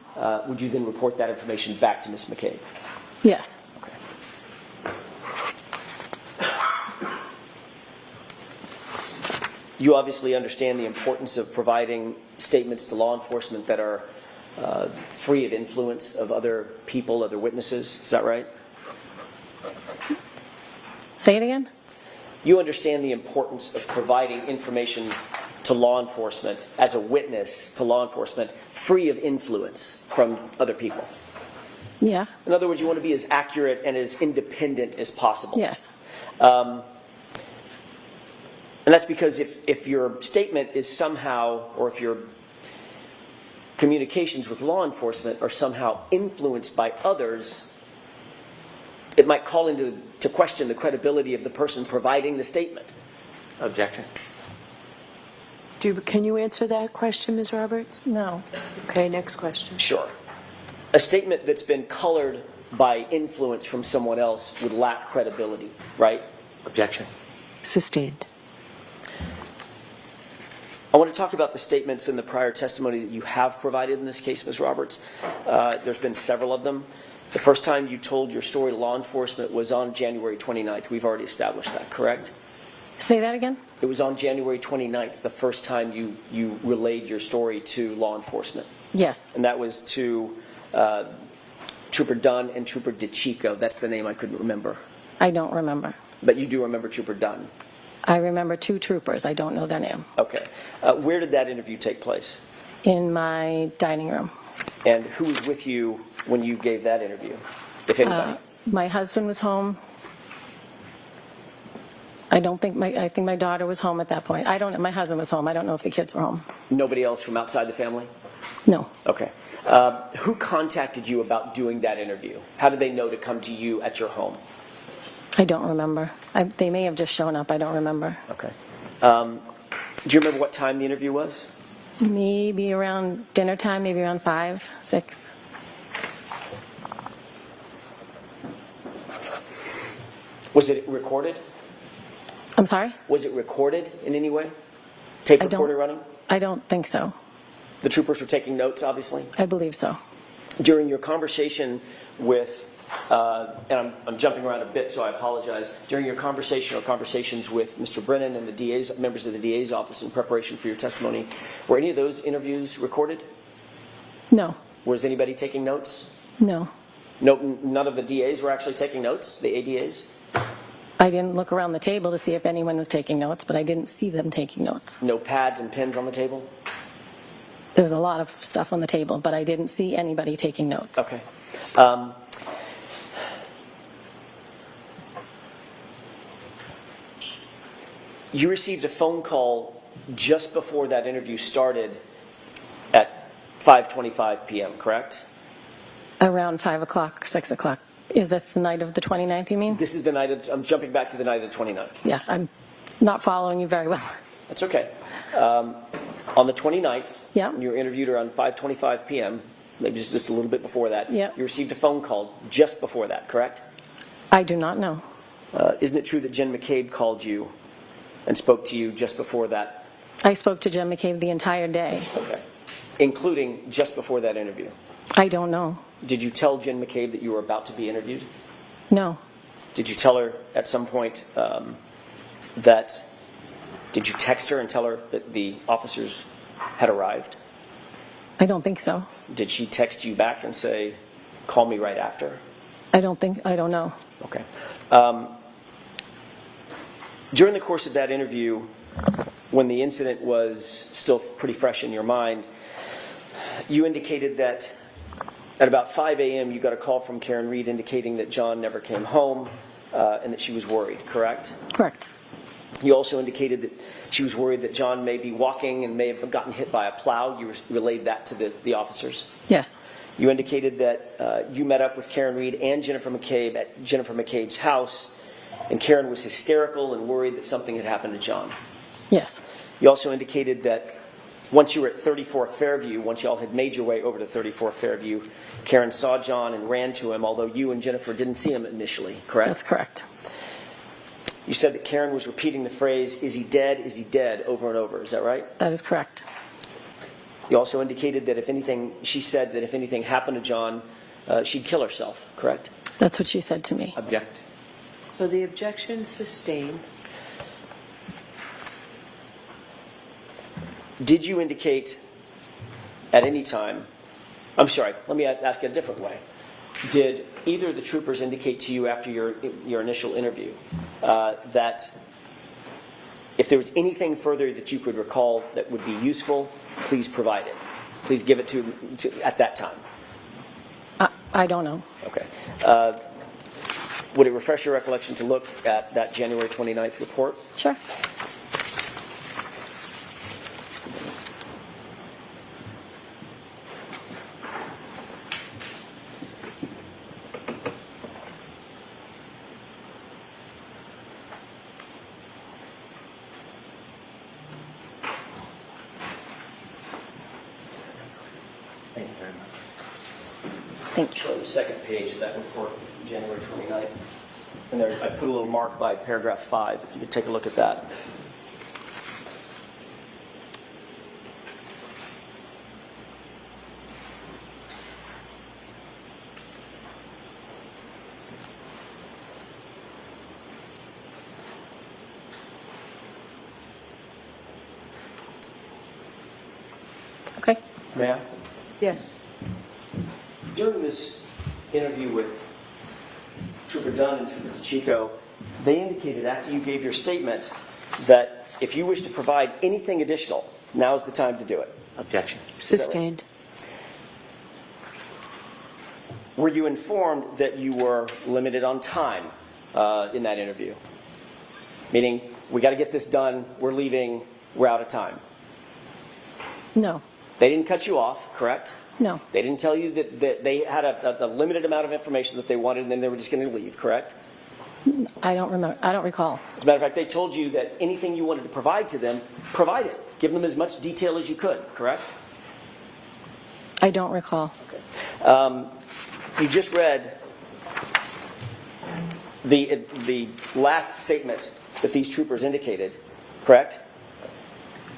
would you then report that information back to Ms. McCabe? Yes. Okay. You obviously understand the importance of providing statements to law enforcement that are free of influence of other people, other witnesses. Is that right? Say it again? You understand the importance of providing information to law enforcement as a witness to law enforcement free of influence from other people. Yeah. In other words, you want to be as accurate and as independent as possible. Yes. And that's because if your statement is somehow, or if your communications with law enforcement are somehow influenced by others, it might call into question the credibility of the person providing the statement. Objection. Can you answer that question, Ms. Roberts? No. Okay, next question. Sure. A statement that's been colored by influence from someone else would lack credibility, right? Objection. Sustained. I want to talk about the statements in the prior testimony that you have provided in this case, Ms. Roberts. There's been several of them. The first time you told your story to law enforcement was on January 29th. We've already established that, correct? Say that again? It was on January 29th, the first time you relayed your story to law enforcement. Yes. And that was to Trooper Dunn and Trooper DeChico. That's the name I couldn't remember. I don't remember. But you do remember Trooper Dunn? I remember 2 troopers. I don't know their name. Okay. Where did that interview take place? In my dining room. And who was with you when you gave that interview, if anybody? My husband was home. I think my daughter was home at that point. My husband was home. I don't know if the kids were home. Nobody else from outside the family? No. Okay. Who contacted you about doing that interview? How did they know to come to you at your home? I don't remember. They may have just shown up. I don't remember. Okay. Do you remember what time the interview was? Maybe around dinner time, maybe around 5, 6. Was it recorded? I'm sorry? Was it recorded in any way? Tape recorder running? I don't think so. The troopers were taking notes, obviously? I believe so. During your conversation with, and I'm jumping around a bit, so I apologize. During your conversation or conversations with Mr. Brennan and the members of the DA's office in preparation for your testimony, were any of those interviews recorded? No. Was anybody taking notes? No. No, none of the DAs were actually taking notes, the ADAs? I didn't look around the table to see if anyone was taking notes, but I didn't see them taking notes. No pads and pens on the table? There was a lot of stuff on the table, but I didn't see anybody taking notes. Okay. You received a phone call just before that interview started at 5:25 p.m., correct? Around 5 o'clock, 6 o'clock. Is this the night of the 29th, you mean? This is the night of, I'm jumping back to the night of the 29th. Yeah, I'm not following you very well. That's okay. On the 29th, yeah. You were interviewed around 5:25 p.m., maybe just a little bit before that. Yeah. You received a phone call just before that, correct? I do not know. Isn't it true that Jen McCabe called you and spoke to you just before that? I spoke to Jen McCabe the entire day. Okay. Including just before that interview? I don't know. Did you tell Jen McCabe that you were about to be interviewed? No. Did you tell her at some point did you text her and tell her that the officers had arrived? I don't think so. Did she text you back and say, call me right after? I don't know. Okay. During the course of that interview, when the incident was still pretty fresh in your mind, You indicated that at about 5 a.m. you got a call from KarenRead indicating that John never came home and that she was worried, correct? Correct. You also indicated that she was worried that John may be walking and may have gotten hit by a plow. You relayed that to the officers? Yes. You indicated that you met up with KarenRead and Jennifer McCabe at Jennifer McCabe's house, and Karen was hysterical and worried that something had happened to John. Yes. You also indicated that once you were at 34 Fairview, once y'all had made your way over to 34 Fairview, Karen saw John and ran to him, although you and Jennifer didn't see him initially, correct? That's correct. You said that Karen was repeating the phrase, "Is he dead? Is he dead?" over and over. Is that right? That is correct. You also indicated that she said that if anything happened to John, she'd kill herself, correct? That's what she said to me. Object. So the objection sustained. Did you indicate at any time, I'm sorry, let me ask it a different way. Did either of the troopers indicate to you after your initial interview that if there was anything further that you could recall that would be useful, please provide it? Please give it to at that time. I don't know. Okay. Would it refresh your recollection to look at that January 29th report? Sure. Thank you very much. Thank you. Show the second page of that report, January 29th. And there, I put a little mark by paragraph 5. You can take a look at that. Okay. May I? Yes. During this interview with Trooper Dunn and Trooper DeChico, they indicated after you gave your statement that if you wish to provide anything additional, now's the time to do it. Objection. Sustained. Were you informed that you were limited on time in that interview? Meaning, we got to get this done, we're leaving, we're out of time. No. They didn't cut you off, correct? No. They didn't tell you that they had a limited amount of information that they wanted and then they were just going to leave, correct? I don't remember. I don't recall. As a matter of fact, they told you that anything you wanted to provide to them, provide it. Give them as much detail as you could, correct? I don't recall. Okay. You just read the last statement that these troopers indicated, correct?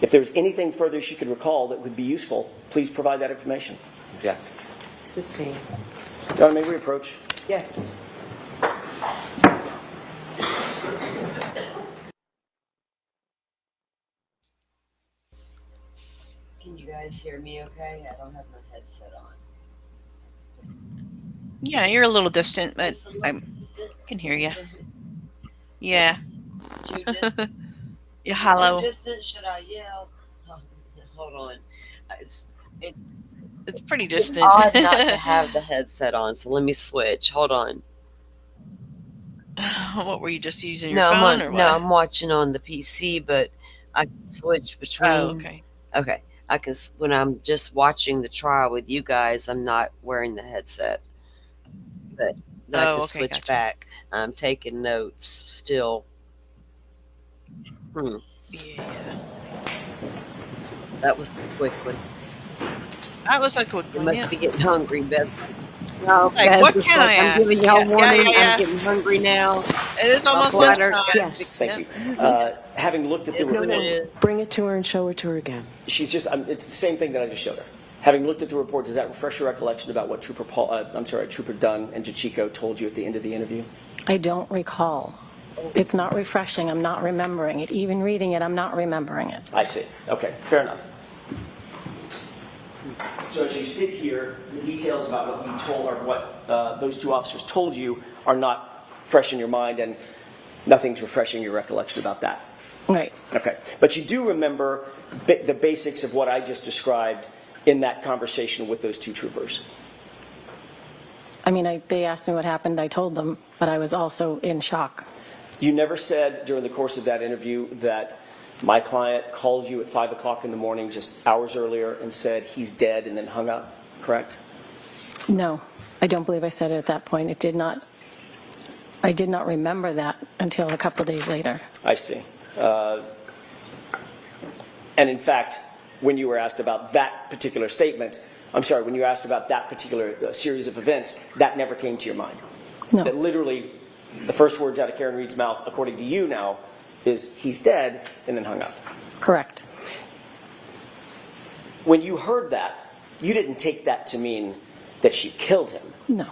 If there's anything further she could recall that would be useful, please provide that information. Object. Sustained. Donna, may we approach? Yes. Can you guys hear me okay? I don't have my headset on. Yeah, you're a little distant, but I can hear you. Yeah. Too distant? Yeah, hello. Too distant? Should I yell? Oh, hold on. It's pretty distant. Odd not to have the headset on, so let me switch. Hold on. What were you just using your phone or what? No, I'm watching on the PC, but I can switch between. Oh, okay. Okay. I can, when I'm just watching the trial with you guys, I'm not wearing the headset. But I can switch gotcha. back. I'm taking notes still. Yeah. That was a quick one. That was a quick one. You must yeah. be getting hungry, Beth. No, It's like, what can I ask? I'm giving y'all warning. Yeah. I'm getting hungry now. It is almost lunchtime. Yes. Thank you. Having looked at the report, Bring it to her and show it to her again. she's just, it's the same thing that I just showed her. Having looked at the report, does that refresh your recollection about what Trooper Dunn and DeChico told you at the end of the interview? I don't recall. It's not refreshing. I'm not remembering it. Even reading it, I'm not remembering it. I see. Okay, fair enough. So as you sit here, the details about what you told or what those two officers told you are not fresh in your mind, and nothing's refreshing your recollection about that. Right. Okay, but you do remember the basics of what I just described in that conversation with those two troopers? I mean, they asked me what happened. I told them, but I was also in shock. You never said during the course of that interview that my client called you at 5 o'clock in the morning just hours earlier and said he's dead and then hung up, correct? No, I don't believe I said it at that point. I did not remember that until a couple of days later. I see. And in fact, when you were asked about that particular statement, I'm sorry, when you asked about that particular series of events, that never came to your mind? No. That literally the first words out of Karen Read's mouth, according to you now, is he's dead and then hung up? Correct. When you heard that, you didn't take that to mean that she killed him? No.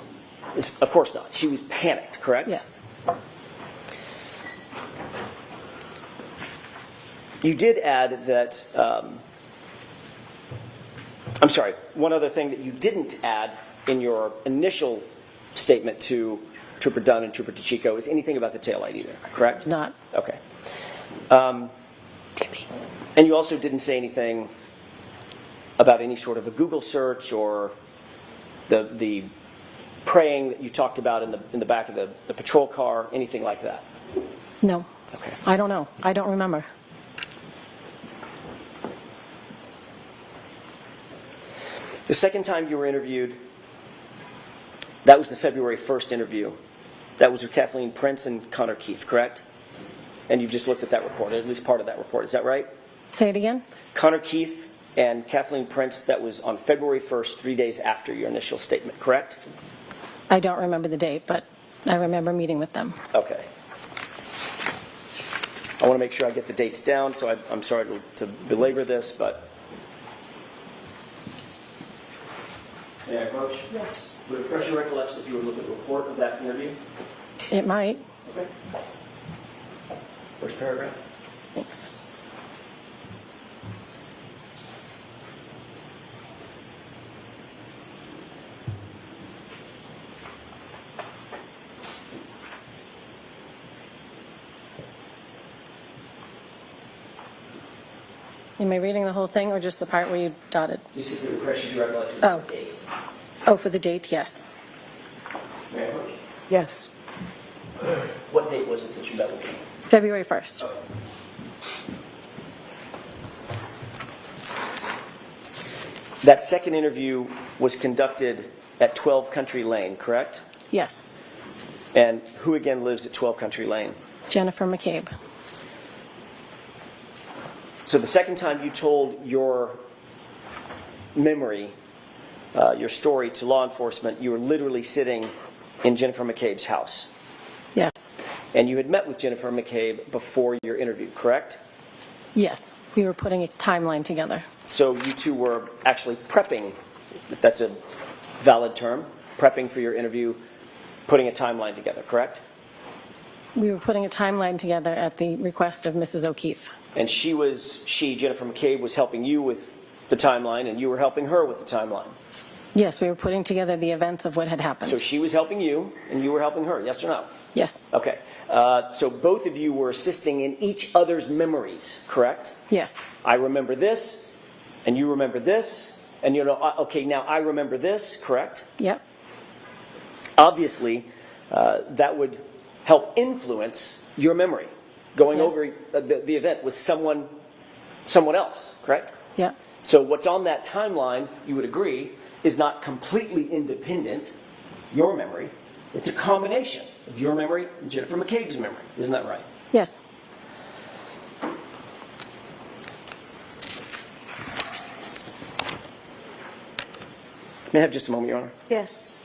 Of course not. She was panicked, correct? Yes. You did add that, I'm sorry, one other thing that you didn't add in your initial statement to Trooper Dunn and Trooper DeChico is anything about the taillight either, correct? Not. Okay. And you also didn't say anything about any sort of a Google search or the praying that you talked about in the back of the patrol car, anything like that? No. Okay. I don't know. I don't remember. The second time you were interviewed, that was the February 1st interview. That was with Kathleen Prince and Connor Keefe, correct? And you just looked at that report, at least part of that report. Is that right? Say it again? Connor Keefe and Kathleen Prince, that was on February 1st, 3 days after your initial statement, correct? I don't remember the date, but I remember meeting with them. Okay. I want to make sure I get the dates down, so I'm sorry to belabor this, but... May I approach? Yes. Would it refresh your recollection if you would look at the report of that interview? It might. Okay. First paragraph. Thanks. Am I reading the whole thing or just the part where you dotted? Just if it refreshes your recollection Oh. of the dates. Oh, for the date, yes. May I approach? Yes. What date was it that you met with me? February 1st. Okay. That second interview was conducted at 12 Country Lane, correct? Yes. And who again lives at 12 Country Lane? Jennifer McCabe. So the second time you told your memory, your story to law enforcement, you were literally sitting in Jennifer McCabe's house. Yes. And you had met with Jennifer McCabe before your interview, correct? Yes. We were putting a timeline together. So you two were actually prepping, if that's a valid term, prepping for your interview, putting a timeline together, correct? We were putting a timeline together at the request of Mrs. O'Keefe. And Jennifer McCabe, was helping you with the timeline, and you were helping her with the timeline. Yes, we were putting together the events of what had happened. So she was helping you, and you were helping her, yes or no? Yes. Okay. So both of you were assisting in each other's memories, correct? Yes. I remember this, and you remember this, and okay, now I remember this, correct? Yep. Obviously, that would help influence your memory, going over the event with someone else, correct? Yep. So what's on that timeline, you would agree, is not completely independent, your memory. It's a combination of your memory and Jennifer McCabe's memory. Isn't that right? Yes. May I have just a moment, Your Honor? Yes.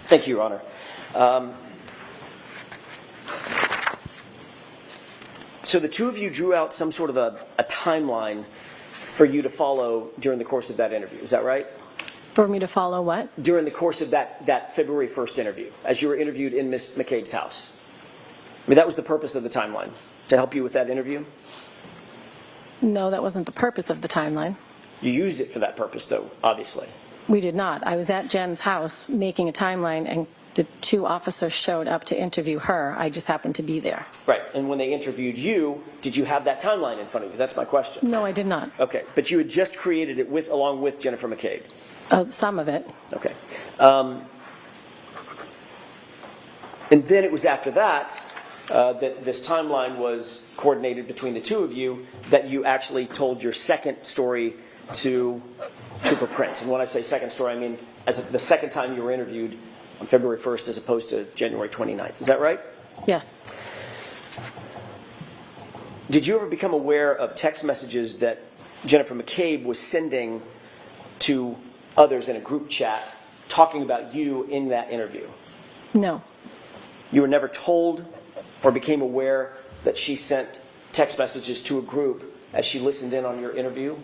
Thank you, Your Honor. So the two of you drew out some sort of a timeline for you to follow during the course of that interview. Is that right? For me to follow what? During the course of that February 1st interview, as you were interviewed in Ms. McCabe's house. I mean, that was the purpose of the timeline, to help you with that interview? No, that wasn't the purpose of the timeline. You used it for that purpose, though, obviously. We did not. I was at Jen's house making a timeline, and the two officers showed up to interview her. I just happened to be there. Right, and when they interviewed you, did you have that timeline in front of you? That's my question. No, I did not. Okay, but you had just created it along with Jennifer McCabe. Some of it. Okay. And then it was after that that this timeline was coordinated between the two of you, that you actually told your second story to Trooper Prince. And when I say second story, I mean as the second time you were interviewed on February 1st as opposed to January 29th. Is that right? Yes. Did you ever become aware of text messages that Jennifer McCabe was sending to others in a group chat talking about you in that interview? No. You were never told or became aware that she sent text messages to a group as she listened in on your interview?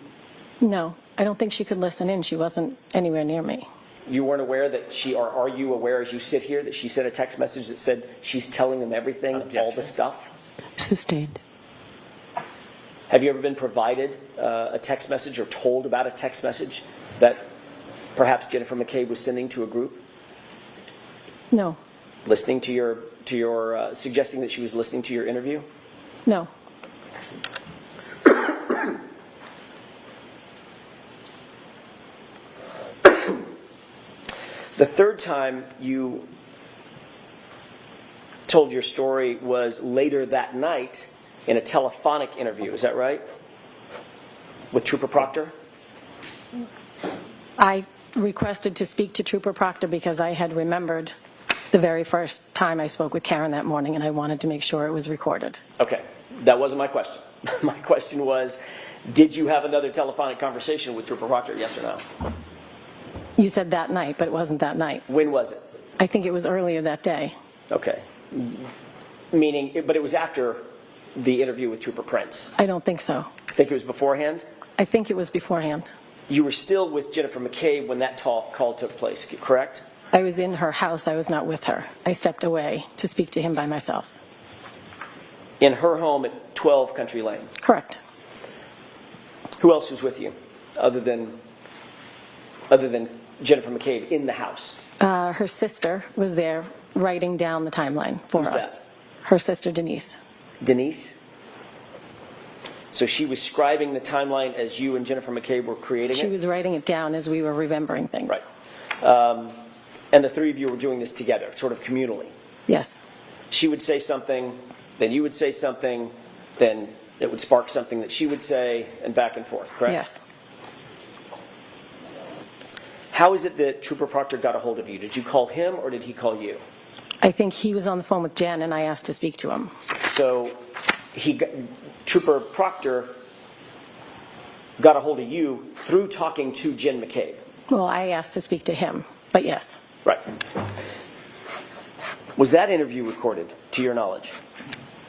No. I don't think she could listen in. She wasn't anywhere near me. You weren't aware that or are you aware as you sit here that she sent a text message that said she's telling them everything, all the stuff? Sustained. Have you ever been provided a text message or told about a text message that perhaps Jennifer McCabe was sending to a group? No. Listening to your suggesting that she was listening to your interview? No. The third time you told your story was later that night in a telephonic interview. Is that right? With Trooper Proctor? I requested to speak to Trooper Proctor because I had remembered the very first time I spoke with Karen that morning, and I wanted to make sure it was recorded. Okay, that wasn't my question. My question was, did you have another telephonic conversation with Trooper Proctor, yes or no? You said that night, but it wasn't that night. When was it? I think it was earlier that day. Okay. Meaning, but it was after the interview with Trooper Prince. I don't think so. Think it was beforehand? I think it was beforehand. You were still with Jennifer McCabe when that call took place, correct? I was in her house. I was not with her. I stepped away to speak to him by myself. In her home at 12 Country Lane? Correct. Who else was with you other than Jennifer McCabe in the house? Her sister was there writing down the timeline for us. That? Her sister, Denise. Denise? So she was scribing the timeline as you and Jennifer McCabe were creating it? She was writing it down as we were remembering things. Right. And the three of you were doing this together, sort of communally? Yes. She would say something, then you would say something, then it would spark something that she would say, and back and forth, correct? Yes. How is it that Trooper Proctor got a hold of you? Did you call him or did he call you? I think he was on the phone with Jen, and I asked to speak to him. So Trooper Proctor got a hold of you through talking to Jen McCabe? Well, I asked to speak to him, but yes. Right. Was that interview recorded, to your knowledge?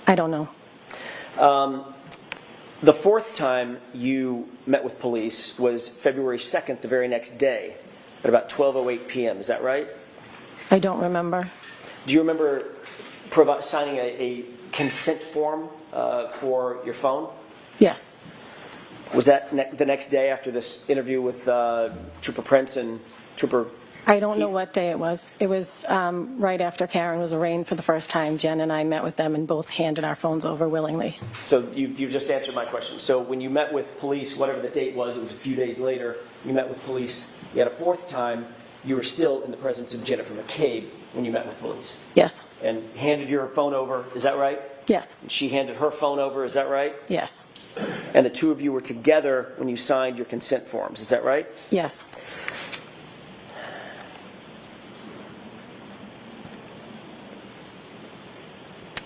I don't know. The fourth time you met with police was February 2nd, the very next day, at about 12:08 p.m. Is that right? I don't remember. Do you remember signing a consent form for your phone? Yes. Was that the next day after this interview with Trooper Prince and Trooper I don't know what day it was. It was right after Karen was arraigned for the first time. Jen and I met with them and both handed our phones over willingly. So you just answered my question. So when you met with police, whatever the date was, it was a few days later, you met with police. You had a fourth time, you were still in the presence of Jennifer McCabe when you met with police. Yes. And handed your phone over, is that right? Yes. And she handed her phone over, is that right? Yes. And the two of you were together when you signed your consent forms, is that right? Yes.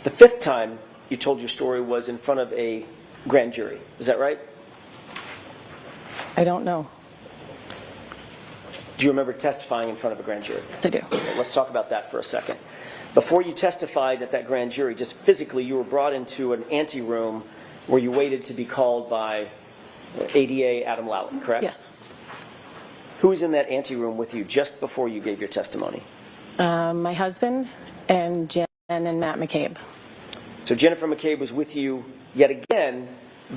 The fifth time you told your story was in front of a grand jury. Is that right? I don't know. Do you remember testifying in front of a grand jury? I do. Okay, let's talk about that for a second. Before you testified at that grand jury, just physically, you were brought into an anteroom where you waited to be called by ADA Adam Lally, correct? Yes. Who was in that anteroom with you just before you gave your testimony? My husband and Jen and Matt McCabe. So Jennifer McCabe was with you yet again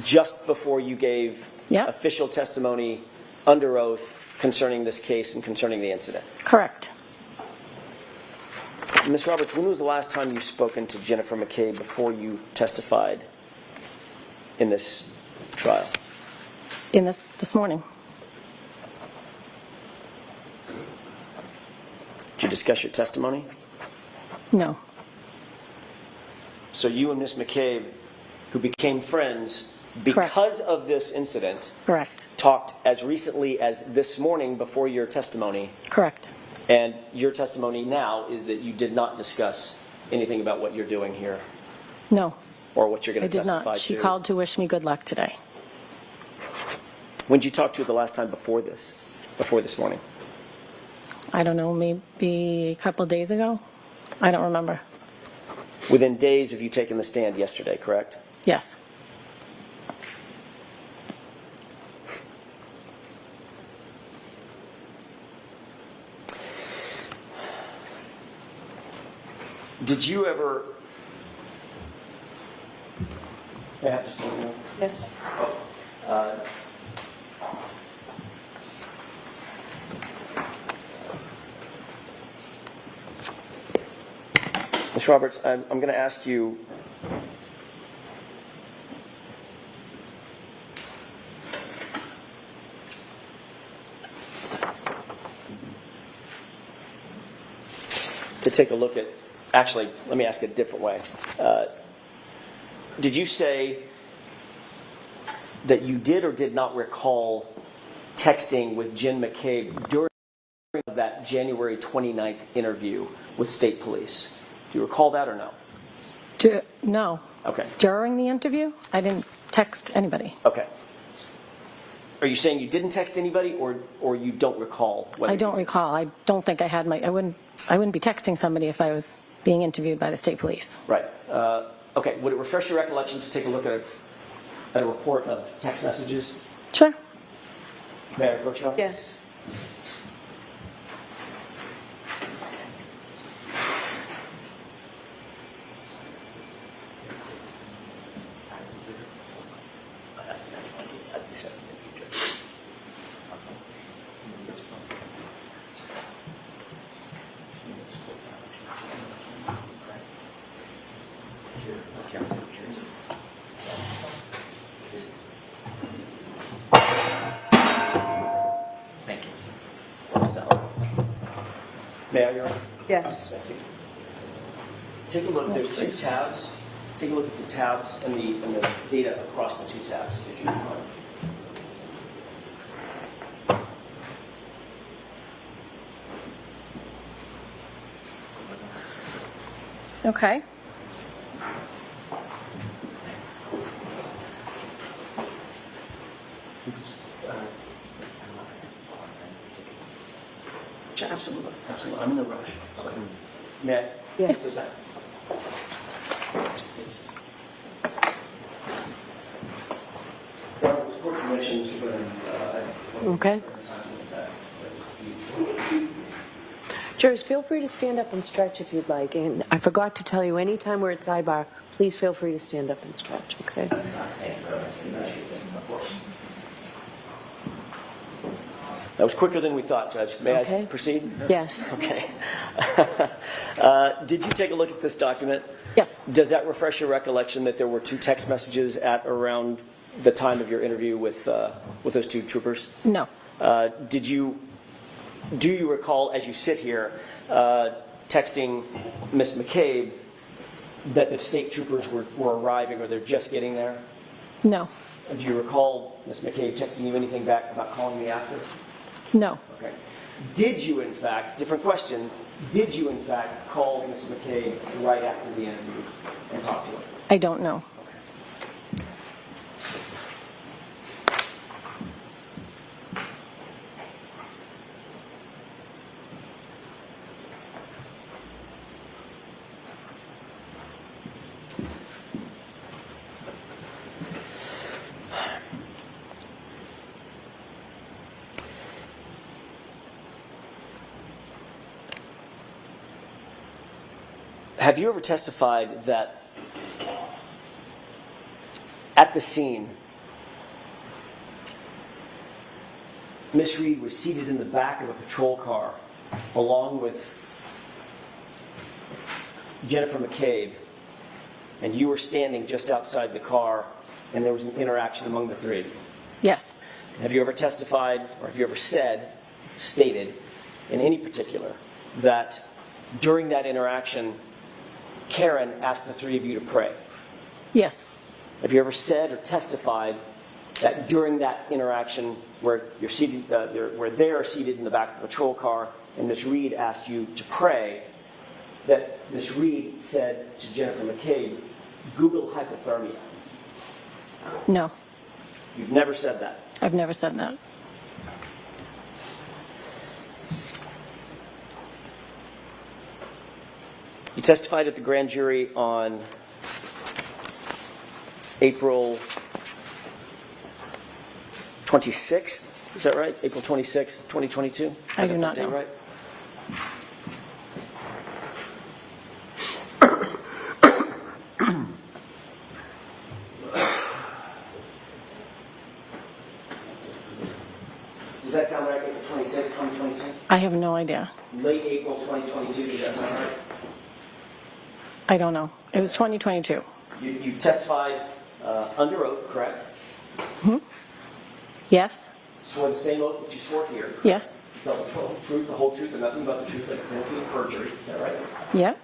just before you gave official testimony under oath concerning this case and concerning the incident? Correct. Ms. Roberts, when was the last time you've spoken to Jennifer McCabe before you testified in this trial? In this morning. Did you discuss your testimony? No. So you and Ms. McCabe, who became friends because of this incident, correct, talked as recently as this morning before your testimony. Correct. And your testimony now is that you did not discuss anything about what you're doing here. No. Or what you're going to testify to. I did not. She called to wish me good luck today. When did you talk to her the last time before this morning? I don't know, maybe a couple of days ago. I don't remember. Within days of you taking the stand yesterday, correct? Yes. Did you ever... May I have just a minute? Yes. Ms. Roberts, I'm going to ask you... to take a look at... Actually, let me ask it a different way. Did you say that you did or did not recall texting with Jen McCabe during that January 29th interview with state police? Do you recall that or no? No. Okay. During the interview, I didn't text anybody. Okay. Are you saying you didn't text anybody, or you don't recall? I don't recall. I don't think I had my. I wouldn't be texting somebody if I was being interviewed by the state police. Right. Okay. Would it refresh your recollection to take a look at a report of text messages? Sure. May I approach you? Yes. Thank you. May I, Your Honor? Yes. Thank you. Take a look. There's two tabs. Take a look at the tabs and the data across the two tabs, if you don't mind. Okay. Absolutely. Absolutely. I'm in a rush. So I can... May I? Yes. Take this back. Okay. Jurors, feel free to stand up and stretch if you'd like. And I forgot to tell you, anytime we're at sidebar, please feel free to stand up and stretch, okay? That was quicker than we thought, Judge. May I proceed? Yes. Okay. Did you take a look at this document? Yes. Does that refresh your recollection that there were two text messages at around the time of your interview with those two troopers? No. Do you recall, as you sit here, texting Ms. McCabe that the state troopers were arriving or they're just getting there? No. Do you recall Ms. McCabe texting you anything back about calling me after? No. Okay. Did you, in fact, different question, did you, in fact, call Ms. McCabe right after the interview and talk to her? I don't know. Have you ever testified that at the scene, Miss Reed was seated in the back of a patrol car along with Jennifer McCabe, and you were standing just outside the car, and there was an interaction among the three of you? Yes. Have you ever testified, or have you ever stated, in any particular, that during that interaction, Karen asked the three of you to pray? Yes. Have you ever said or testified that during that interaction where you're seated, where they are seated in the back of the patrol car and Miss Reed asked you to pray, that Miss Reed said to Jennifer McCabe, Google hypothermia? No. You've never said that? I've never said that. You testified at the grand jury on April 26th, is that right? April 26th, 2022? I do not know. Right? Does that sound right, April 26th, 2022? I have no idea. Late April 2022, does that sound right? I don't know. It was 2022. You testified under oath, correct? Hmm? Yes. Swore the same oath that you swore here. Yes. Tell the truth, the whole truth, and nothing but the truth, like penalty of perjury. Is that right? Yeah.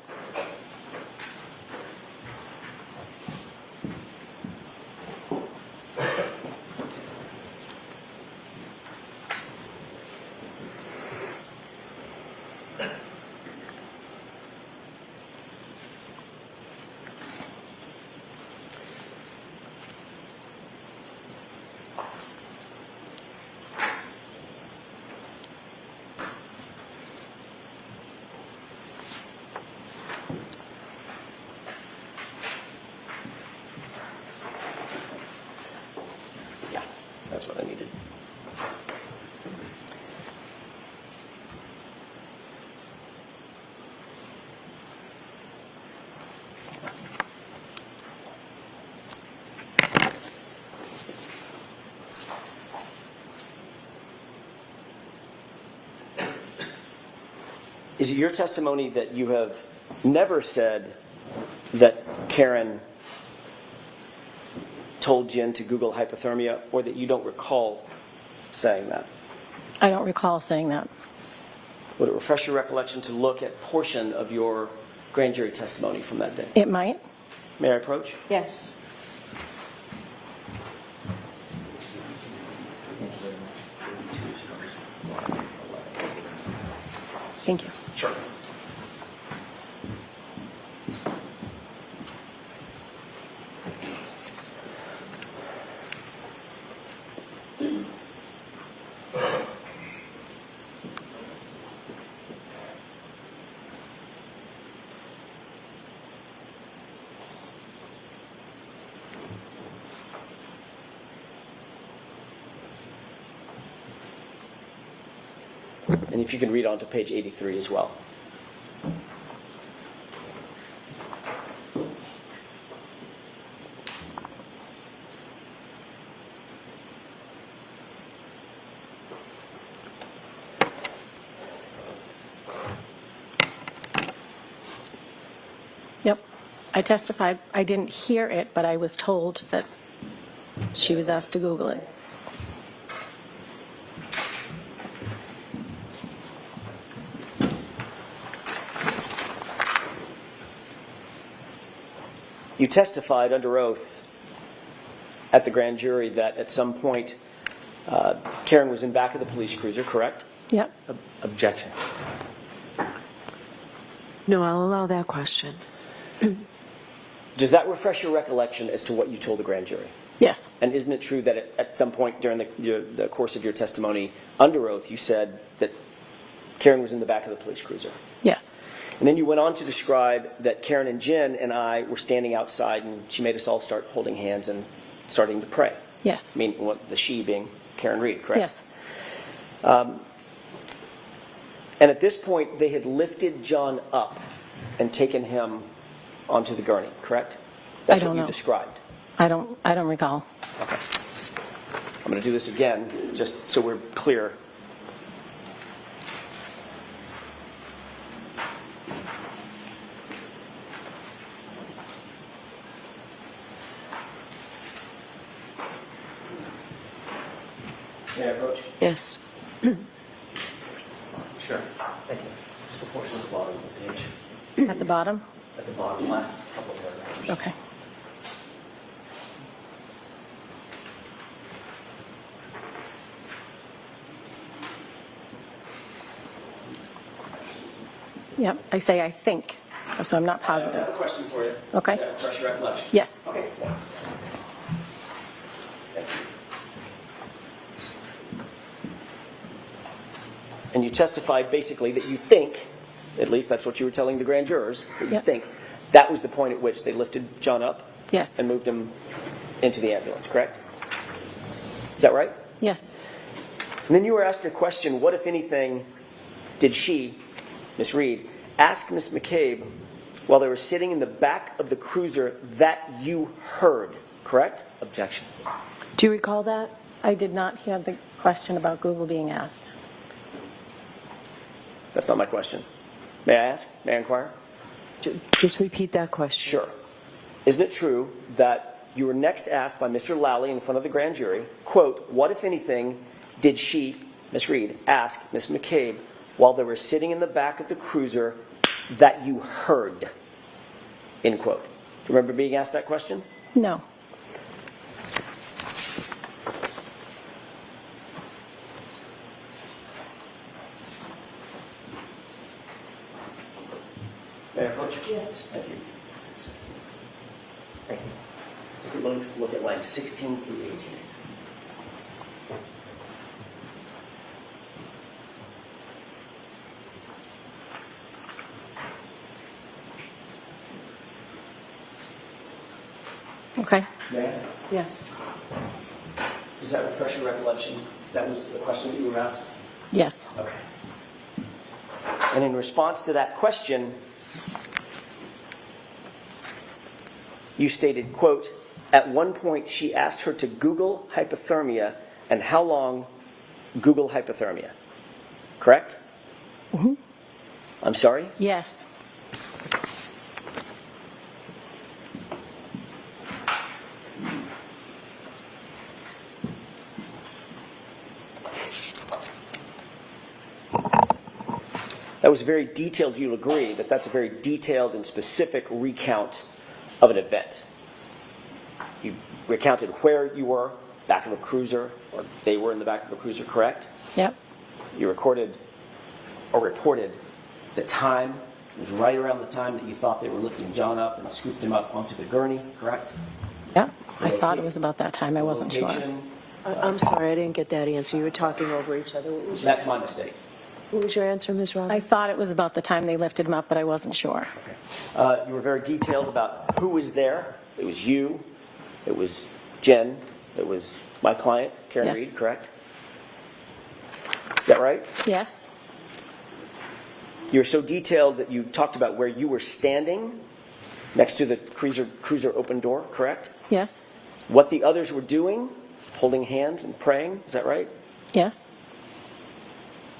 That's what I needed. Is it your testimony that you have never said that Karen told Jen to Google hypothermia, or that you don't recall saying that? I don't recall saying that. Would it refresh your recollection to look at portion of your grand jury testimony from that day? It might. May I approach? Yes. Thank you. Sure. And if you can read on to page 83 as well. Yep. I testified. I didn't hear it, but I was told that she was asked to Google it. You testified under oath at the grand jury that at some point Karen was in back of the police cruiser, correct? Yep. Objection. No, I'll allow that question. Does that refresh your recollection as to what you told the grand jury? Yes. And isn't it true that at some point during the course of your testimony under oath, you said that Karen was in the back of the police cruiser? Yes. And then you went on to describe that Karen and Jen and I were standing outside, and she made us all start holding hands and starting to pray. Yes. I mean, the she being KarenRead, correct? Yes. And at this point, they had lifted John up and taken him onto the gurney, correct? That's I don't what you know. described. I don't recall. Okay. I'm going to do this again, just so we're clear. May I approach? Yes. Sure. Thank you. Just the portion at the bottom of the page. At the bottom? At the bottom, last couple of paragraphs. Okay. Yep, I say I think, so I'm not I have positive. a question for you. Okay. Is that refresh your recollection? Yes. Okay, thanks. Thank you. And you testified basically that you think, at least that's what you were telling the grand jurors, that you Yep. think that was the point at which they lifted John up Yes. and moved him into the ambulance, correct? Is that right? Yes. And then you were asked a question, what, if anything, did she, Miss Reed, ask Miss McCabe while they were sitting in the back of the cruiser that you heard, correct? Objection. Do you recall that? I did not hear the question about Google being asked. That's not my question. May I ask? May I inquire? Just repeat that question. Sure. Isn't it true that you were next asked by Mr. Lally in front of the grand jury, quote, what, if anything, did she, Miss Reed, ask Miss McCabe while they were sitting in the back of the cruiser that you heard, end quote. Do you remember being asked that question? No. May I approach? Yes. Thank you. Thank you. So we're going to look at lines 16 through 18. Okay. May I? Yes. Does that refresh your recollection? That was the question that you were asked? Yes. Okay. And in response to that question, you stated, quote, at one point she asked her to Google hypothermia and how long Google hypothermia. Correct? Mm-hmm. I'm sorry? Yes. That was very detailed. You'll agree that that's a very detailed and specific recount of an event. You recounted where you were, back of a cruiser, or they were in the back of a cruiser, correct? Yep. You recorded or reported the time. It was right around the time that you thought they were lifting John up and scooped him up onto the gurney, correct? Yep. I thought it was about that time. I wasn't sure. I'm sorry, I didn't get that answer. You were talking over each other. That's my mistake. What was your answer, Ms. Robbins? I thought it was about the time they lifted him up, but I wasn't sure. Okay. You were very detailed about who was there. It was you. It was Jen. It was my client, Karen Yes. Read, correct? Is that right? Yes. You were so detailed that you talked about where you were standing next to the cruiser open door, correct? Yes. What the others were doing, holding hands and praying, is that right? Yes.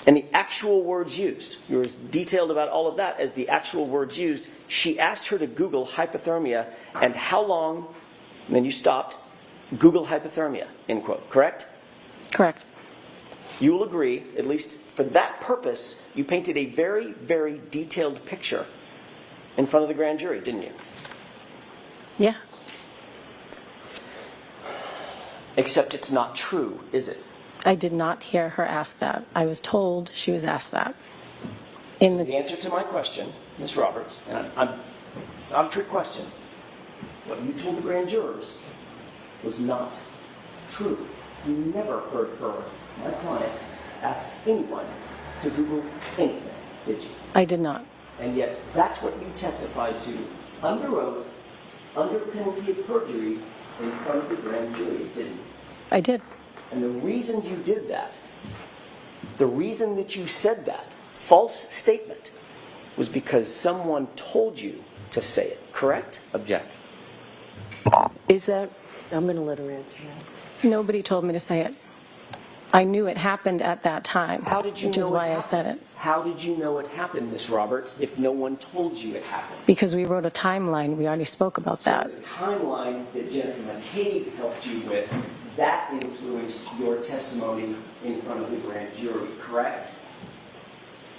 And the actual words used. You were as detailed about all of that as the actual words used. She asked her to Google hypothermia and how long, and then you stopped, Google hypothermia, end quote, correct? Correct. You will agree, at least for that purpose, you painted a very, very detailed picture in front of the grand jury, didn't you? Yeah. Except it's not true, is it? I did not hear her ask that. I was told she was asked that. In The answer to my question, Ms. Roberts, and I'm not a trick question, what you told the grand jurors was not true. You never heard her, my client, ask anyone to Google anything, did you? I did not. And yet, that's what you testified to under oath, under penalty of perjury, in front of the grand jury, didn't you? I did. And the reason you did that, the reason that you said that false statement, was because someone told you to say it, correct? Object. Is that, I'm going to let her answer that. Nobody told me to say it. I knew it happened at that time, How did you which know is it why I happened? said it. How did you know it happened, Ms. Roberts, if no one told you it happened? Because we wrote a timeline. We already spoke about that. So the timeline that Jennifer McCabe helped you with, that influenced your testimony in front of the grand jury, correct?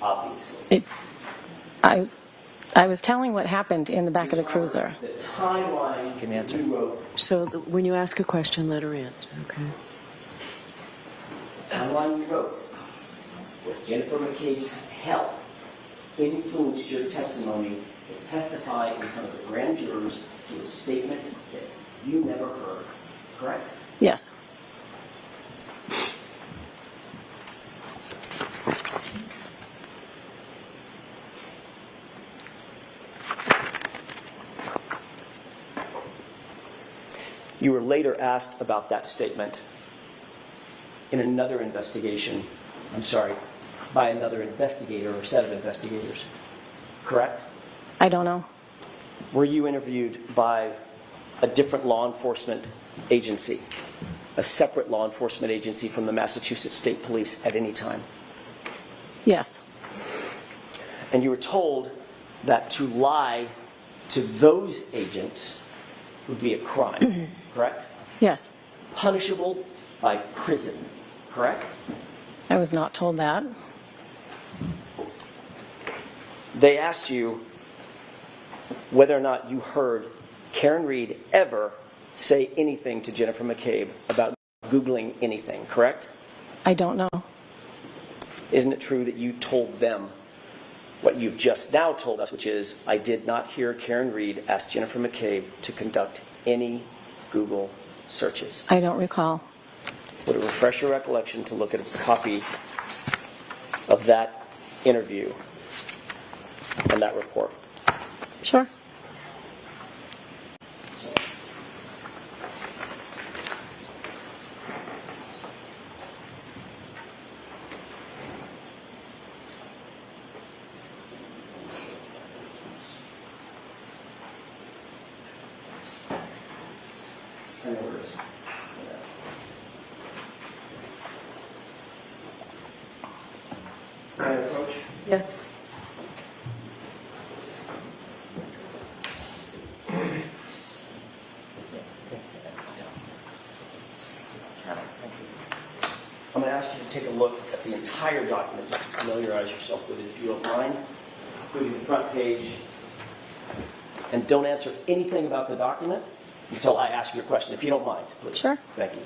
Obviously. I was telling what happened in the back of the cruiser. The timeline Can answer. you wrote, So when you ask a question, let her answer, okay? the timeline you wrote, with Jennifer McCabe's help, influenced your testimony to testify in front of the grand jurors to a statement that you never heard, correct? Yes. You were later asked about that statement in another investigation, by another investigator or set of investigators, correct? I don't know. Were you interviewed by a different law enforcement agency, a separate law enforcement agency from the Massachusetts State Police at any time? Yes. And you were told that to lie to those agents would be a crime, correct? Yes. Punishable by prison, correct? I was not told that. They asked you whether or not you heard KarenRead ever say anything to Jennifer McCabe about Googling anything, correct? I don't know. Isn't it true that you told them what you've just now told us, which is, I did not hear KarenRead ask Jennifer McCabe to conduct any Google searches? I don't recall. Would it refresh your recollection to look at a copy of that interview and that report? Sure. Can I approach? Yes. I'm going to ask you to take a look at the entire document just to familiarize yourself with it, if you don't mind, including the front page. And don't answer anything about the document until I ask you a question, if you don't mind, please. Sure. Thank you.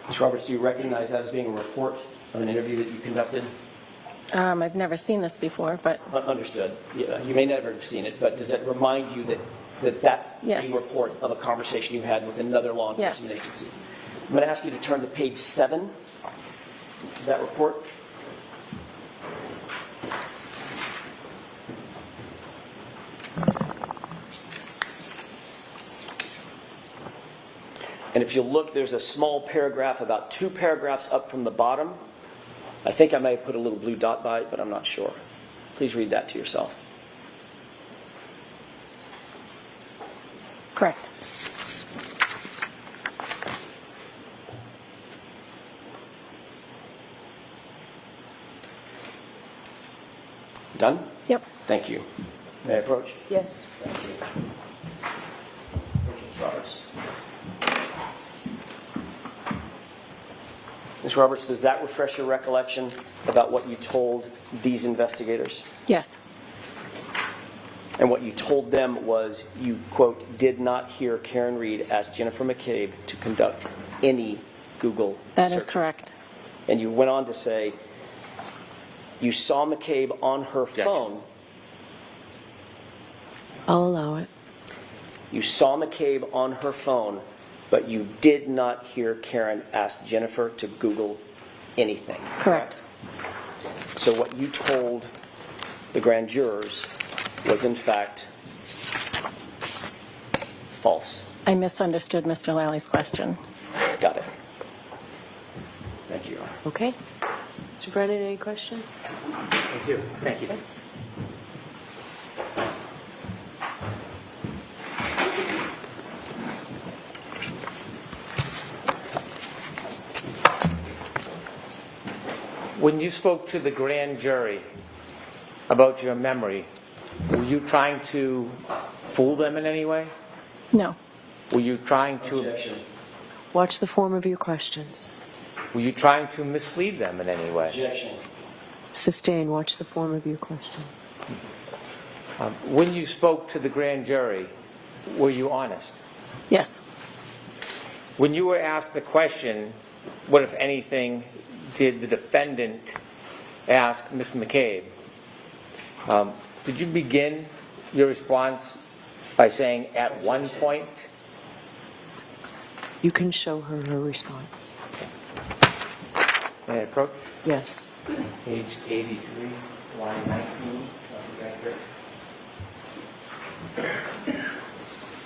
Ms. Roberts, do you recognize that as being a report of an interview that you conducted? I've never seen this before, but Understood. You may never have seen it, but does it remind you that that's Yes. a report of a conversation you had with another law enforcement agency? I'm going to ask you to turn to page 7 of that report. And if you look, there's a small paragraph, about 2 paragraphs up from the bottom. I think I may have put a little blue dot by it, but I'm not sure. Please read that to yourself. correct. Done? Yep. Thank you. May I approach? Yes. Thank you. Ms. Roberts. Ms. Roberts, does that refresh your recollection about what you told these investigators? Yes. And what you told them was you, quote, did not hear KarenRead ask Jennifer McCabe to conduct any Google That search. is correct. And you went on to say you saw McCabe on her phone. I'll allow it. You saw McCabe on her phone, but you did not hear Karen ask Jennifer to Google anything. Correct. So what you told the grand jurors was in fact false. I misunderstood Mr. Lally's question. Got it. Thank you, Your Honor. Okay. Mr. Brennan, any questions? Thank you. Thank you. When you spoke to the grand jury about your memory, were you trying to fool them in any way? No. Were you trying to... Watch the form of your questions. Were you trying to mislead them in any way? Sustain. Watch the form of your questions. When you spoke to the grand jury, were you honest? Yes. When you were asked the question, what, if anything, did the defendant ask Ms. McCabe, did you begin your response by saying, at one point? You can show her her response. May I approach? Yes. Page 83, line 19 of the record.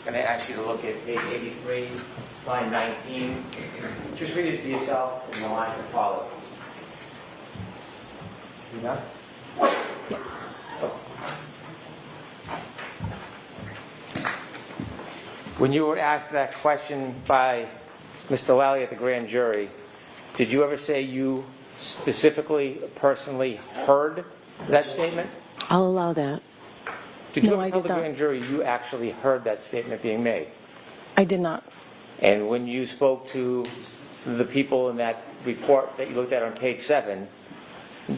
Can I ask you to look at page 83, line 19? Just read it to yourself and the lines that follow. You know? When you were asked that question by Mr. Lally at the grand jury, did you ever say you specifically, personally heard that statement? I'll allow that. Did you No, ever I tell did the not. grand jury you actually heard that statement being made? I did not. And when you spoke to the people in that report that you looked at on page 7,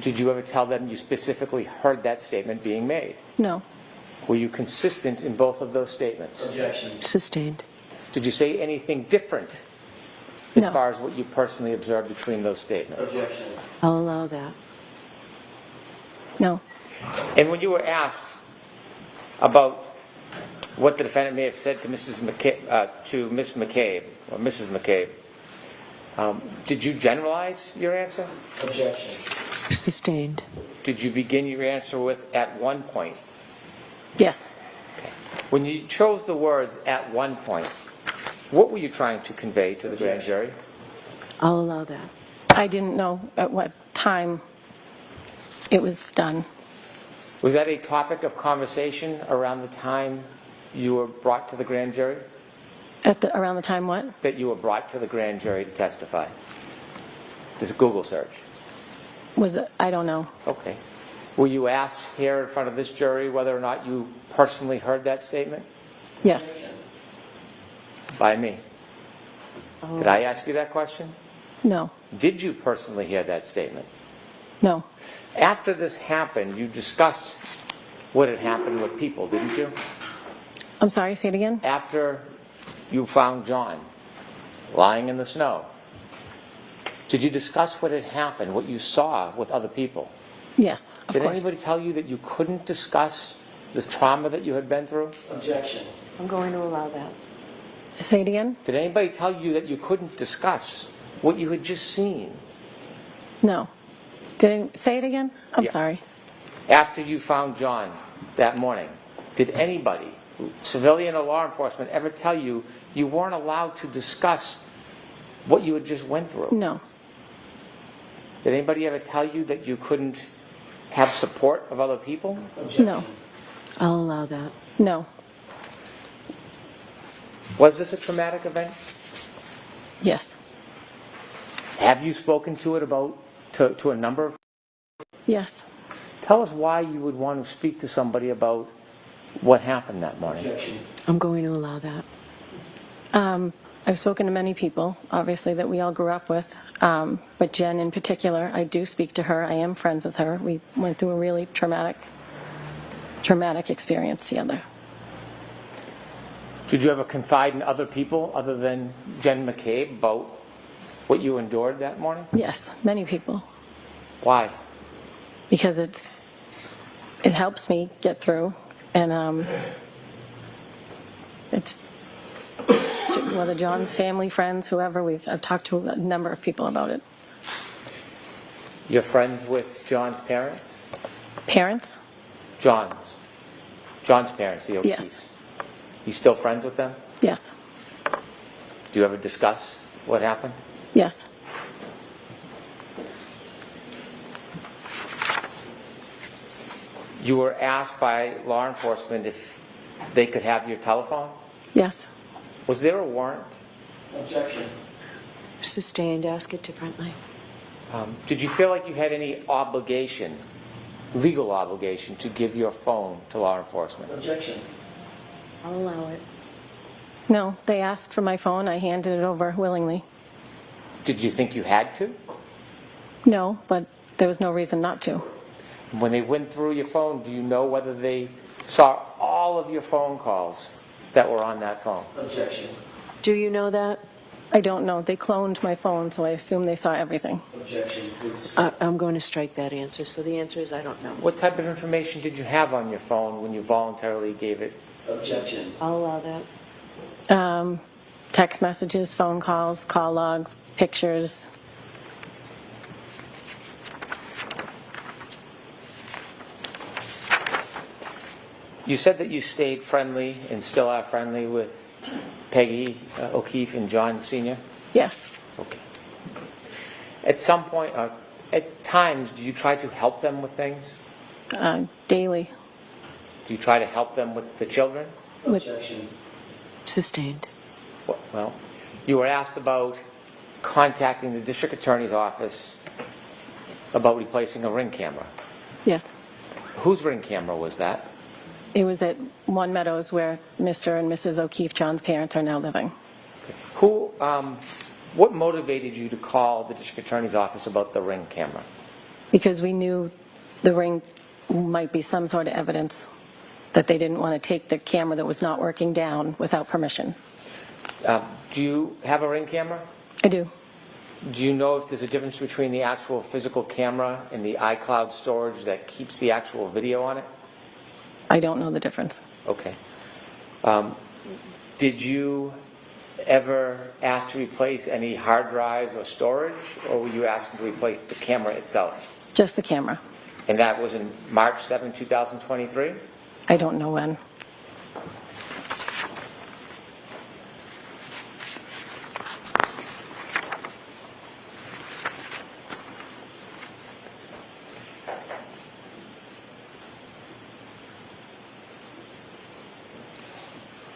did you ever tell them you specifically heard that statement being made? No. Were you consistent in both of those statements? Sustained. Did you say anything different as No. far as what you personally observed between those statements? I'll allow that. No. And when you were asked about what the defendant may have said to Ms. McCabe, or Mrs. McCabe, did you generalize your answer? Sustained. Did you begin your answer with, at one point? Yes. Okay. When you chose the words, at one point, what were you trying to convey to the grand jury? I'll allow that. I didn't know at what time it was done. Was that a topic of conversation around the time you were brought to the grand jury? Around the time what? That you were brought to the grand jury to testify? This Google search. Was it? I don't know. Okay. Were you asked here in front of this jury whether or not you personally heard that statement? Yes. By me. Did I ask you that question? No. Did you personally hear that statement? No. After this happened, you discussed what had happened with people, didn't you? I'm sorry, say it again? After you found John lying in the snow, did you discuss what had happened, what you saw with other people? Yes, of Did course. anybody tell you that you couldn't discuss this trauma that you had been through? I'm going to allow that. Say it again? Did anybody tell you that you couldn't discuss what you had just seen? No. Say it again? I'm Yeah. sorry. After you found John that morning, did anybody, civilian or law enforcement, ever tell you you weren't allowed to discuss what you had just went through? No. Did anybody ever tell you that you couldn't have support of other people? No. I'll allow that. No. Was this a traumatic event? Yes. Have you spoken to it to a number of? Yes. Tell us why you would want to speak to somebody about what happened that morning. I'm going to allow that. I've spoken to many people, obviously, that we all grew up with. But Jen in particular, I do speak to her. I am friends with her. We went through a really traumatic experience together. Did you ever confide in other people other than Jen McCabe about what you endured that morning? Yes, many people. Why? Because it helps me get through, and it's whether John's family, friends, whoever, I've talked to a number of people about it. You're friends with John's parents? Parents? John's parents, the O'Keefes. Yes. You still friends with them? Yes. Do you ever discuss what happened? Yes. You were asked by law enforcement if they could have your telephone? Yes. Was there a warrant? Objection. Sustained. Ask it differently. Did you feel like you had any obligation, legal obligation, to give your phone to law enforcement? Objection. I'll allow it. No, they asked for my phone. I handed it over willingly. Did you think you had to? No, but there was no reason not to. When they went through your phone, do you know whether they saw all of your phone calls that were on that phone? Objection. Do you know that? I don't know. They cloned my phone, so I assume they saw everything. Objection, please. I'm going to strike that answer. So the answer is I don't know. What type of information did you have on your phone when you voluntarily gave it? Objection. I'll allow that. Text messages, phone calls, call logs, pictures. You said that you stayed friendly and still are friendly with Peggy O'Keefe and John Sr.? Yes. Okay. At some point, at times, do you try to help them with things? Daily. Do you try to help them with the children? Objection. Sustained. Well, you were asked about contacting the district attorney's office about replacing a Ring camera. Yes. Whose Ring camera was that? It was at One Meadows where Mr. and Mrs. O'Keefe, John's parents, are now living. Okay. What motivated you to call the district attorney's office about the Ring camera? Because we knew the Ring might be some sort of evidence that they didn't want to take the camera that was not working down without permission. Do you have a Ring camera? I do. Do you know if there's a difference between the actual physical camera and the iCloud storage that keeps the actual video on it? I don't know the difference. Okay. Did you ever ask to replace any hard drives or storage, or were you asking to replace the camera itself? Just the camera. And that was in March 7, 2023? I don't know when.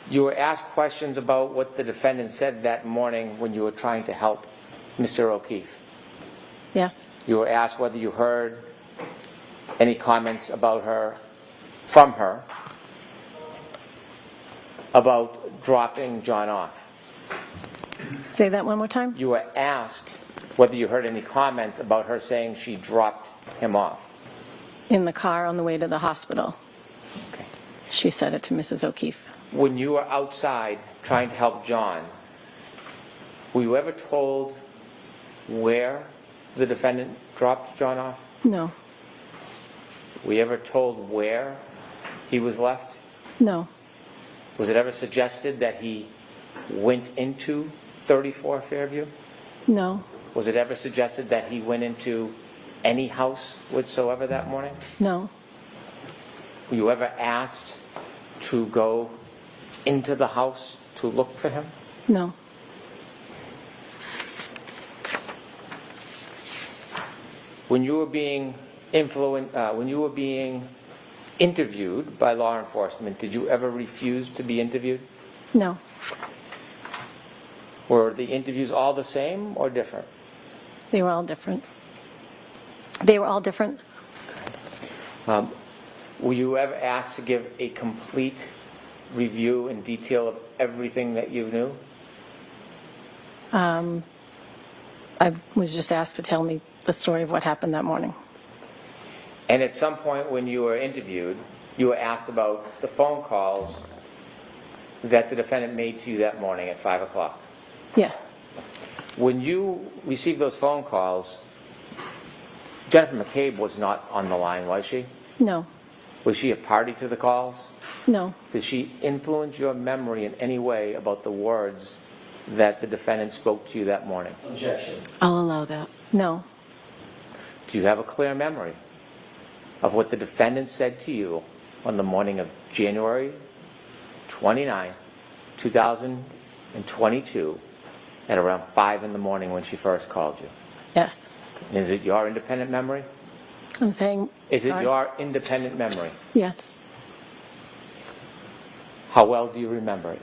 You were asked questions about what the defendant said that morning when you were trying to help Mr. O'Keefe. Yes. You were asked whether you heard any comments about her, from her, about dropping John off. Say that one more time. You were asked whether you heard any comments about her saying she dropped him off. In the car on the way to the hospital. Okay. She said it to Mrs. O'Keefe. When you were outside trying to help John, were you ever told where the defendant dropped John off? No. Were you ever told where he was left? No. Was it ever suggested that he went into 34 Fairview? No. Was it ever suggested that he went into any house whatsoever that morning? No. Were you ever asked to go into the house to look for him? No. When you were being interviewed by law enforcement, did you ever refuse to be interviewed? No. Were the interviews all the same or different? They were all different. They were all different. Were you ever asked to give a complete review in detail of everything that you knew? I was just asked to tell me the story of what happened that morning. And at some point when you were interviewed, you were asked about the phone calls that the defendant made to you that morning at 5 o'clock. Yes. When you received those phone calls, Jennifer McCabe was not on the line, was she? No. Was she a party to the calls? No. Did she influence your memory in any way about the words that the defendant spoke to you that morning? Objection. I'll allow that. No. Do you have a clear memory of what the defendant said to you on the morning of January 29, 2022 at around 5 in the morning when she first called you? Yes. And is it your independent memory? I'm saying. Is it sorry. your independent memory? Yes. How well do you remember it?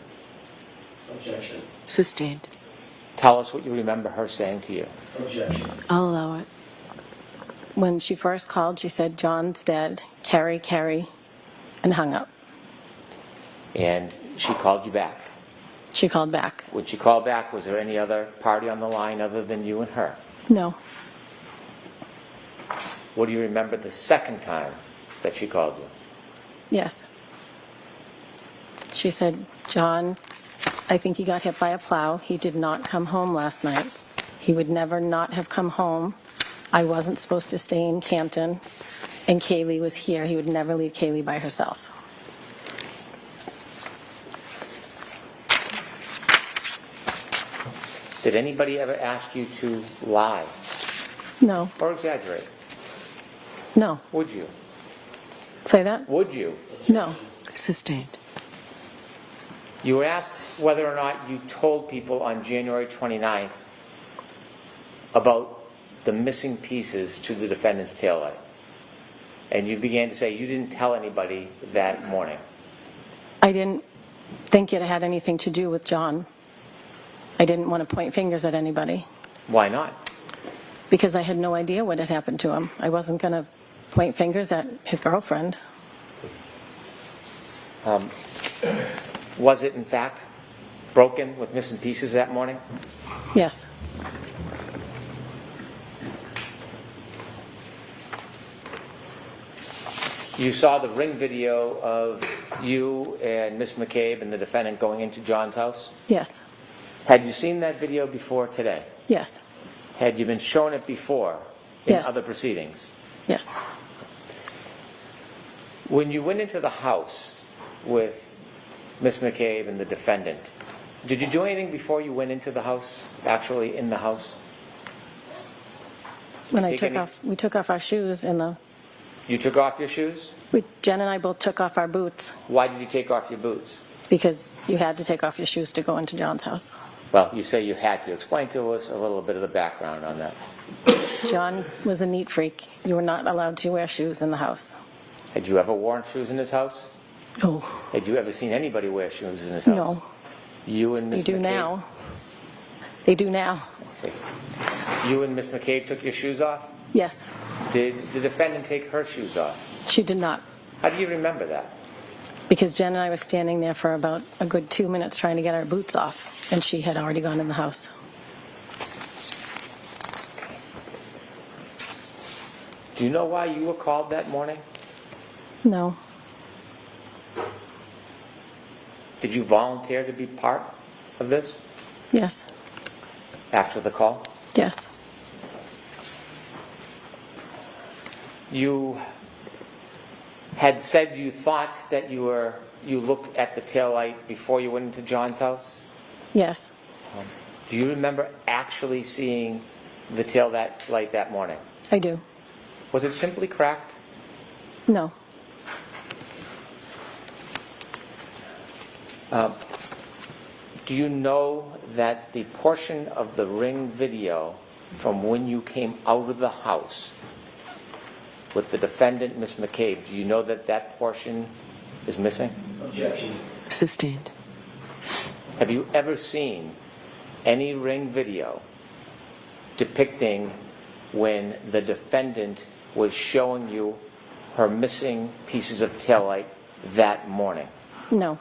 Objection. Sustained. Tell us what you remember her saying to you. Objection. I'll allow it. When she first called, she said, "John's dead, Carrie," and hung up. And she called you back. She called back. When she called back, was there any other party on the line other than you and her? No. What do you remember the second time that she called you? Yes. She said, "John, I think he got hit by a plow. He did not come home last night. He would never not have come home. I wasn't supposed to stay in Canton, and Kaylee was here. He would never leave Kaylee by herself." Did anybody ever ask you to lie No. or exaggerate? No. Would you? Say that? Would you? No. Sustained. You were asked whether or not you told people on January 29th about the missing pieces to the defendant's taillight. And you began to say you didn't tell anybody that morning. I didn't think it had anything to do with John. I didn't want to point fingers at anybody Why not? because I had no idea what had happened to him. I wasn't going to point fingers at his girlfriend. Was it, in fact, broken with missing pieces that morning? Yes. You saw the ring video of you and Miss McCabe and the defendant going into John's house? Yes. Had you seen that video before today? Yes. Had you been shown it before in Yes. other proceedings? Yes. When you went into the house with Miss McCabe and the defendant, did you do anything before you went into the house, actually in the house? When we took off our shoes in the. You took off your shoes? Jen and I both took off our boots Why did you take off your boots? because you had to take off your shoes to go into John's house. Well, you say you had to. Explain to us a little bit of the background on that. John was a neat freak. You were not allowed to wear shoes in the house. Had you ever worn shoes in his house? No. Had you ever seen anybody wear shoes in his house? No. You and Miss They do McCabe? now. They do now. Let's see. You and Miss McCabe took your shoes off? Yes. Did the defendant take her shoes off? She did not. How do you remember that? Because Jen and I were standing there for about a good 2 minutes trying to get our boots off, and she had already gone in the house. Do you know why you were called that morning? No. Did you volunteer to be part of this Yes. after the call? Yes. You had said you thought that you looked at the taillight before you went into John's house? Yes. Do you remember actually seeing the tail light that morning? I do. Was it simply cracked? No. Do you know that the portion of the ring video from when you came out of the house with the defendant, Miss McCabe, do you know that that portion is missing? Objection. Sustained. Have you ever seen any ring video depicting when the defendant was showing you her missing pieces of taillight that morning? No.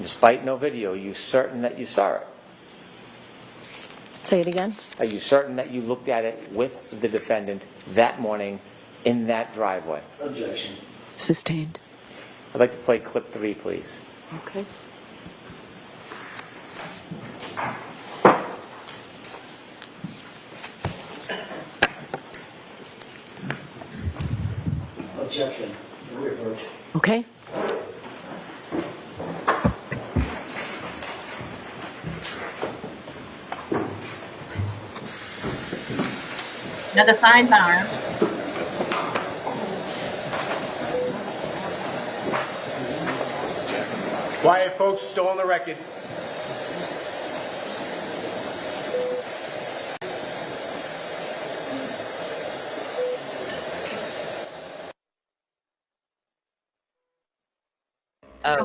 Despite no video, are you certain that you saw it? Say it again. Are you certain that you looked at it with the defendant that morning in that driveway? Objection. Sustained. I'd like to play clip 3, please. Okay. Objection. Okay. Another sidebar. Quiet, folks, still on the record.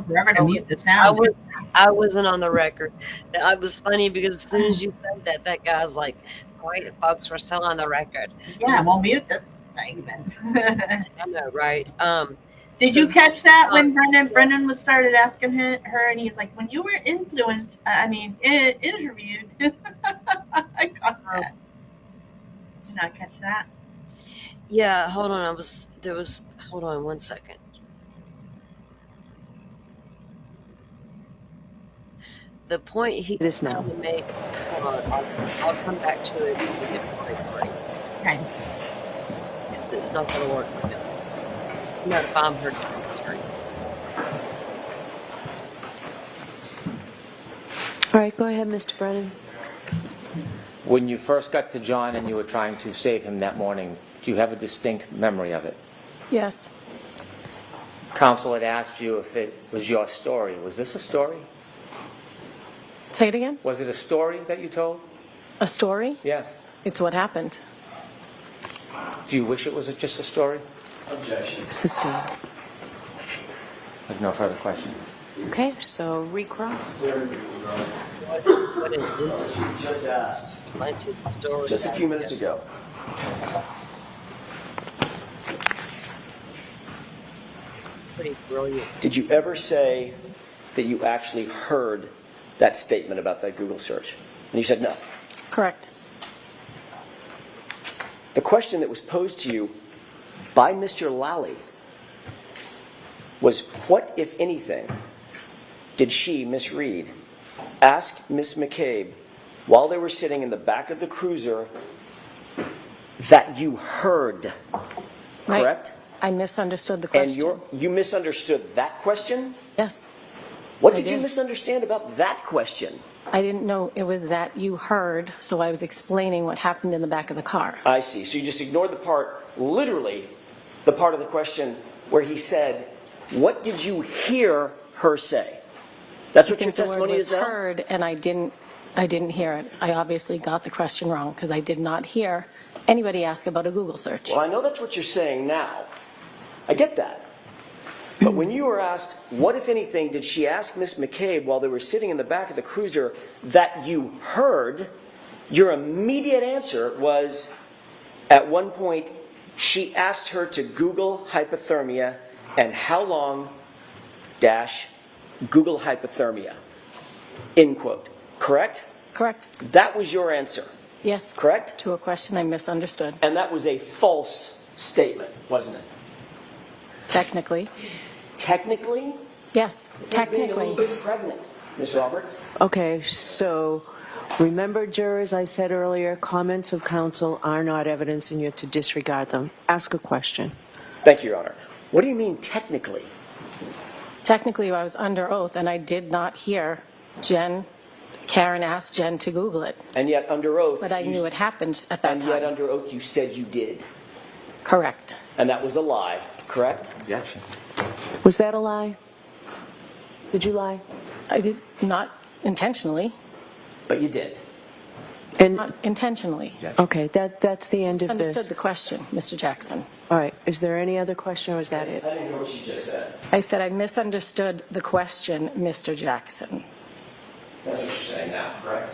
Forever to mute the sound. I wasn't on the record. It was funny because as soon as you said that, that guy's like, quiet, folks, we're still on the record. Yeah, well, mute the thing then. I know, right? Did you catch that when Brennan was started asking her, and he's like, when you were influenced, interviewed. I caught that. Did you not catch that? Yeah, hold on. Hold on 1 second. The point he was trying to make, hold on, I'll come back to it when we get to break. Okay. Because it's not going to work right now. Not if I'm her defense attorney. All right, go ahead, Mr. Brennan. When you first got to John and you were trying to save him that morning, do you have a distinct memory of it? Yes. Counsel had asked you if it was your story. Was this a story? Say it again? Was it a story that you told? A story? Yes. It's what happened. Do you wish it was just a story? Objection. Sustained. There's no further questions. Okay, so recross. What is it? Just asked. Just a few minutes ago. It's pretty brilliant. Did you ever say that you actually heard that statement about that Google search? And you said no. Correct. The question that was posed to you by Mr. Lally was, what, if anything, did she, Miss Reed, ask Miss McCabe while they were sitting in the back of the cruiser that you heard? Correct? I misunderstood the question. And you misunderstood that question? Yes. What did you misunderstand about that question? I didn't know it was that you heard, so I was explaining what happened in the back of the car. I see. So you just ignored the part, literally, the part of the question where he said, what did you hear her say? That's what your testimony is now? The word was heard, and I didn't hear it. I obviously got the question wrong because I did not hear anybody ask about a Google search. Well, I know that's what you're saying now. I get that. But when you were asked, what, if anything, did she ask Miss McCabe while they were sitting in the back of the cruiser that you heard, your immediate answer was, at one point, she asked her to Google hypothermia and how long dash Google hypothermia, end quote. Correct? Correct. That was your answer. Yes. Correct? To a question I misunderstood. And that was a false statement, wasn't it? Technically. Technically? Yes, technically. Being a little bit pregnant, Ms. Roberts. Okay, so remember, jurors, I said earlier, comments of counsel are not evidence and you're to disregard them. Ask a question. Thank you, Your Honor. What do you mean technically? Technically, I was under oath and I did not hear Karen asked Jen to Google it. And yet under oath... But I knew it happened at that time. And yet under oath you said you did. Correct. And that was a lie, correct? Objection. Was that a lie? Did you lie? I did not intentionally. But you did. And not intentionally. Okay, that's the end of this. Understood the question, Mr. Jackson. All right, is there any other question or is that it? I didn't hear what you just said. I said I misunderstood the question, Mr. Jackson. That's what you're saying now, correct?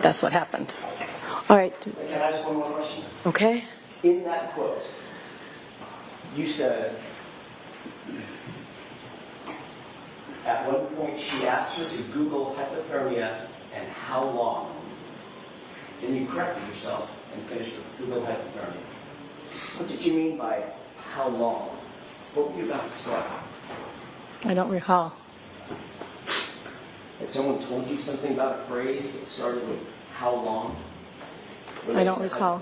That's what happened. All right. Can I ask one more question? Okay. In that quote, you said, at one point she asked her to Google hypothermia and how long. Then you corrected yourself and finished with Google hypothermia. What did you mean by how long? What were you about to say? I don't recall. Had someone told you something about a phrase that started with how long? I don't recall.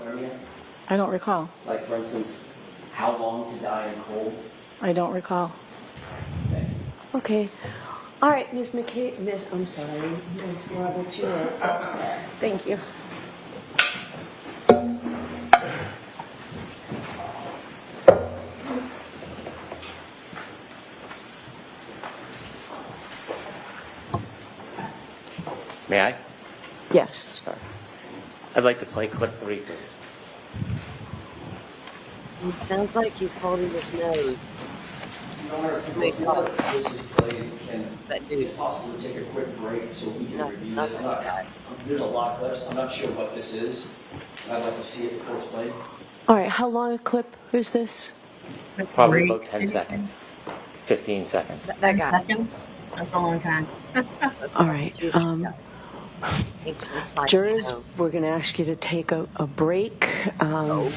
I don't recall. Like, for instance, how long to die in cold? I don't recall. Okay. All right, Ms. McCabe, I'm sorry, Ms. Roberts, you're upset. Thank you. Yes. I'd like to play clip 3, please. It sounds like he's holding his nose. Before this is played, That dude. is it possible to take a quick break so we can review Not this? this guy. There's a lot of clips. I'm not sure what this is. I'd like to see it before it's played. All right, how long a clip is this? Probably about 10 seconds. 15 seconds. That guy. Seconds? That's a long time. All right. Jurors, we're going to ask you to take a break, and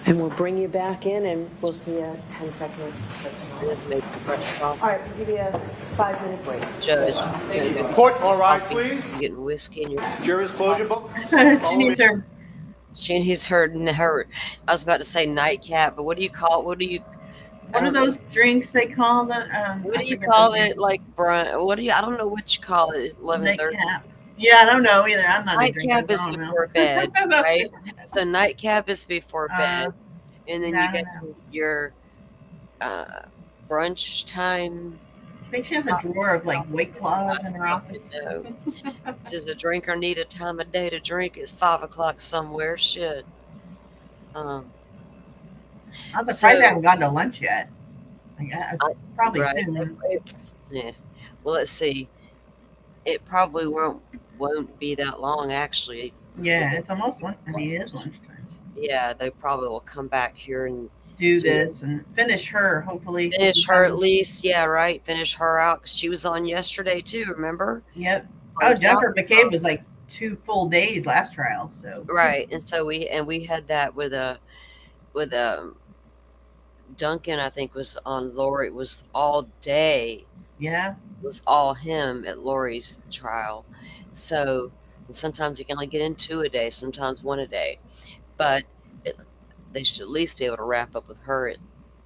we'll bring you back in, and we'll see a 10-second clip. All right, we'll give you a 5-minute break. Judge. Court, all rise, please. You're getting whiskey in your... Jurors, close your book. She needs her. She needs her, I was about to say nightcap, but what do you call it? What are those drinks they call them? What do you call it? Like, I don't know what you call it. 11:30. Nightcap. Yeah, I don't know either. I'm not a drinker. Nightcap is before bed, right? So nightcap is before bed, and then you get your brunch time. I think she has a drawer of like White Claws in her office. Does a drinker need a time of day to drink? It's 5 o'clock somewhere. Shit. I'm surprised I haven't gone to lunch yet. Probably right. soon. Yeah. Well, let's see. It probably won't be that long, actually. Yeah, it's almost lunch. I mean, it is lunchtime. Yeah, they probably will come back here and do this and finish her, hopefully. Finish her at least, yeah, right. Finish her out because she was on yesterday too. Remember? Yep. Oh, Jennifer McCabe was like 2 full days last trial. So right, and so we had that with Duncan. I think was on Lori. It was all day. Yeah. It was all him at Lori's trial. So sometimes you can only get in 2 a day, sometimes 1 a day, but they should at least be able to wrap up with her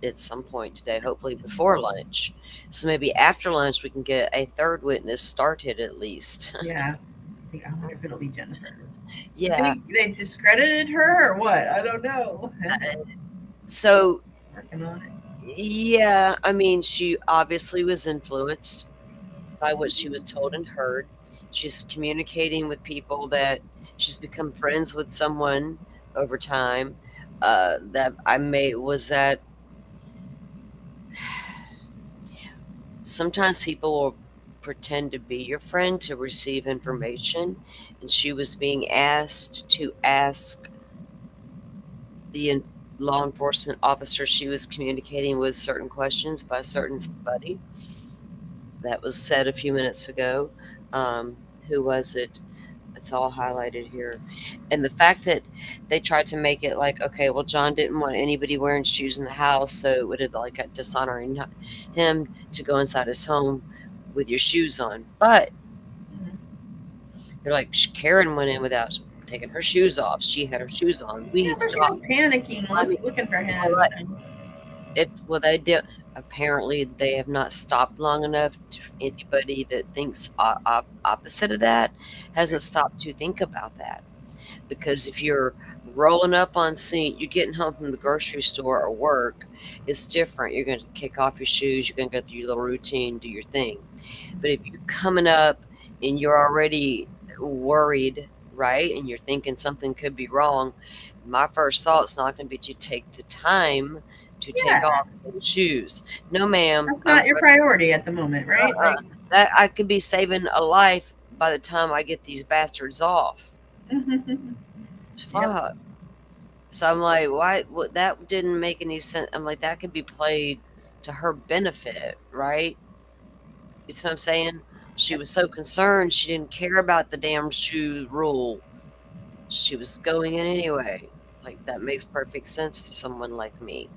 at some point today, hopefully before lunch. So maybe after lunch we can get a 3rd witness started at least. Yeah. I wonder if it'll be Jennifer. Yeah. They discredited her or what? I don't know. So working on it. Yeah, I mean, she obviously was influenced by what she was told and heard. She's communicating with people that she's become friends with someone over time. Sometimes people will pretend to be your friend to receive information, and she was being asked to ask the law enforcement officer she was communicating with certain questions by certain somebody. That was said a few minutes ago. Who was it? It's all highlighted here. And the fact that they tried to make it like, okay, well, John didn't want anybody wearing shoes in the house, so it would have like dishonoring him to go inside his home with your shoes on. But they're like, Karen went in without taking her shoes off. She had her shoes on. We stopped panicking, looking for him. They did. Apparently, they have not stopped long enough. Anybody that thinks opposite of that hasn't stopped to think about that. Because if you're rolling up on scene, you're getting home from the grocery store or work, it's different. You're going to kick off your shoes. You're going to go through your little routine, do your thing. But if you're coming up and you're already worried, right, and you're thinking something could be wrong, my first thought is not going to be to take the time to take off those shoes. No, ma'am. That's not your priority at the moment, right? That I could be saving a life by the time I get these bastards off. Fuck. So I'm like, why? What? That didn't make any sense. I'm like, that could be played to her benefit, right? You see what I'm saying? She was so concerned she didn't care about the damn shoe rule. She was going in anyway. Like, that makes perfect sense to someone like me.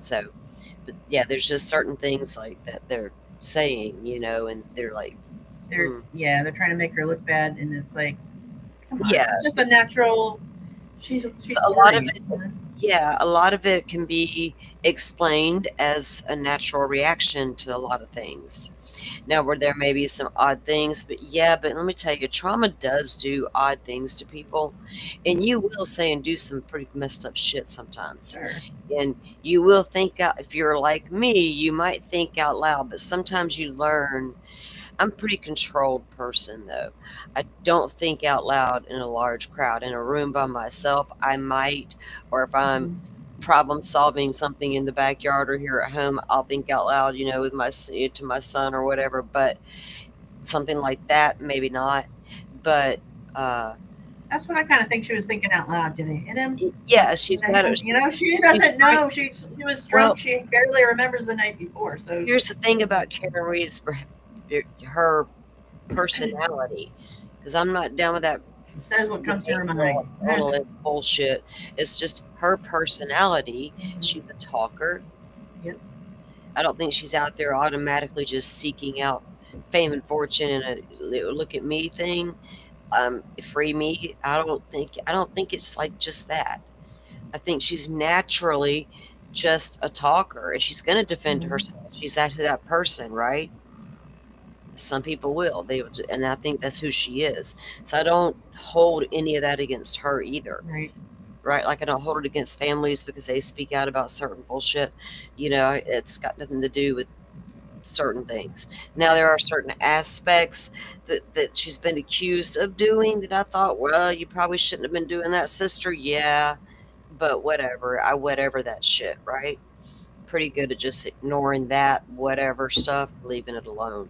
So, but yeah, there's just certain things like that they're saying, you know, and they're like, they're trying to make her look bad, and it's like, come on, yeah, it's just a natural. She's a lot of it. Yeah, a lot of it can be explained as a natural reaction to a lot of things. Now, where there may be some odd things, but let me tell you, trauma does do odd things to people, and you will say and do some pretty messed up shit sometimes. Sure. And you will think out, if you're like me, you might think out loud, but sometimes you learn I'm a pretty controlled person, though. I don't think out loud in a large crowd. In a room by myself, I might, or if I'm problem solving something in the backyard or here at home, I'll think out loud, you know, with to my son or whatever. But something like that, maybe not. But that's what I kind of think she was thinking out loud. Did it hit him? Yeah, she's got it. You know, she doesn't know. She was drunk. Well, she barely remembers the night before. So here's the thing about KarenRead's her personality, because I'm not down with that. She says what comes to her mind. All this bullshit. It's just her personality. She's a talker. Yep. I don't think she's out there automatically just seeking out fame and fortune and a look at me thing. Free me. I don't think it's like just that. I think she's naturally just a talker, and she's going to defend herself. She's that person, right? Some people will. And I think that's who she is. So I don't hold any of that against her either. Right? Like I don't hold it against families because they speak out about certain bullshit. You know, it's got nothing to do with certain things. Now there are certain aspects that she's been accused of doing that I thought, well, you probably shouldn't have been doing that, sister. Yeah, but whatever. Whatever that shit, right? Pretty good at just ignoring that whatever stuff, leaving it alone.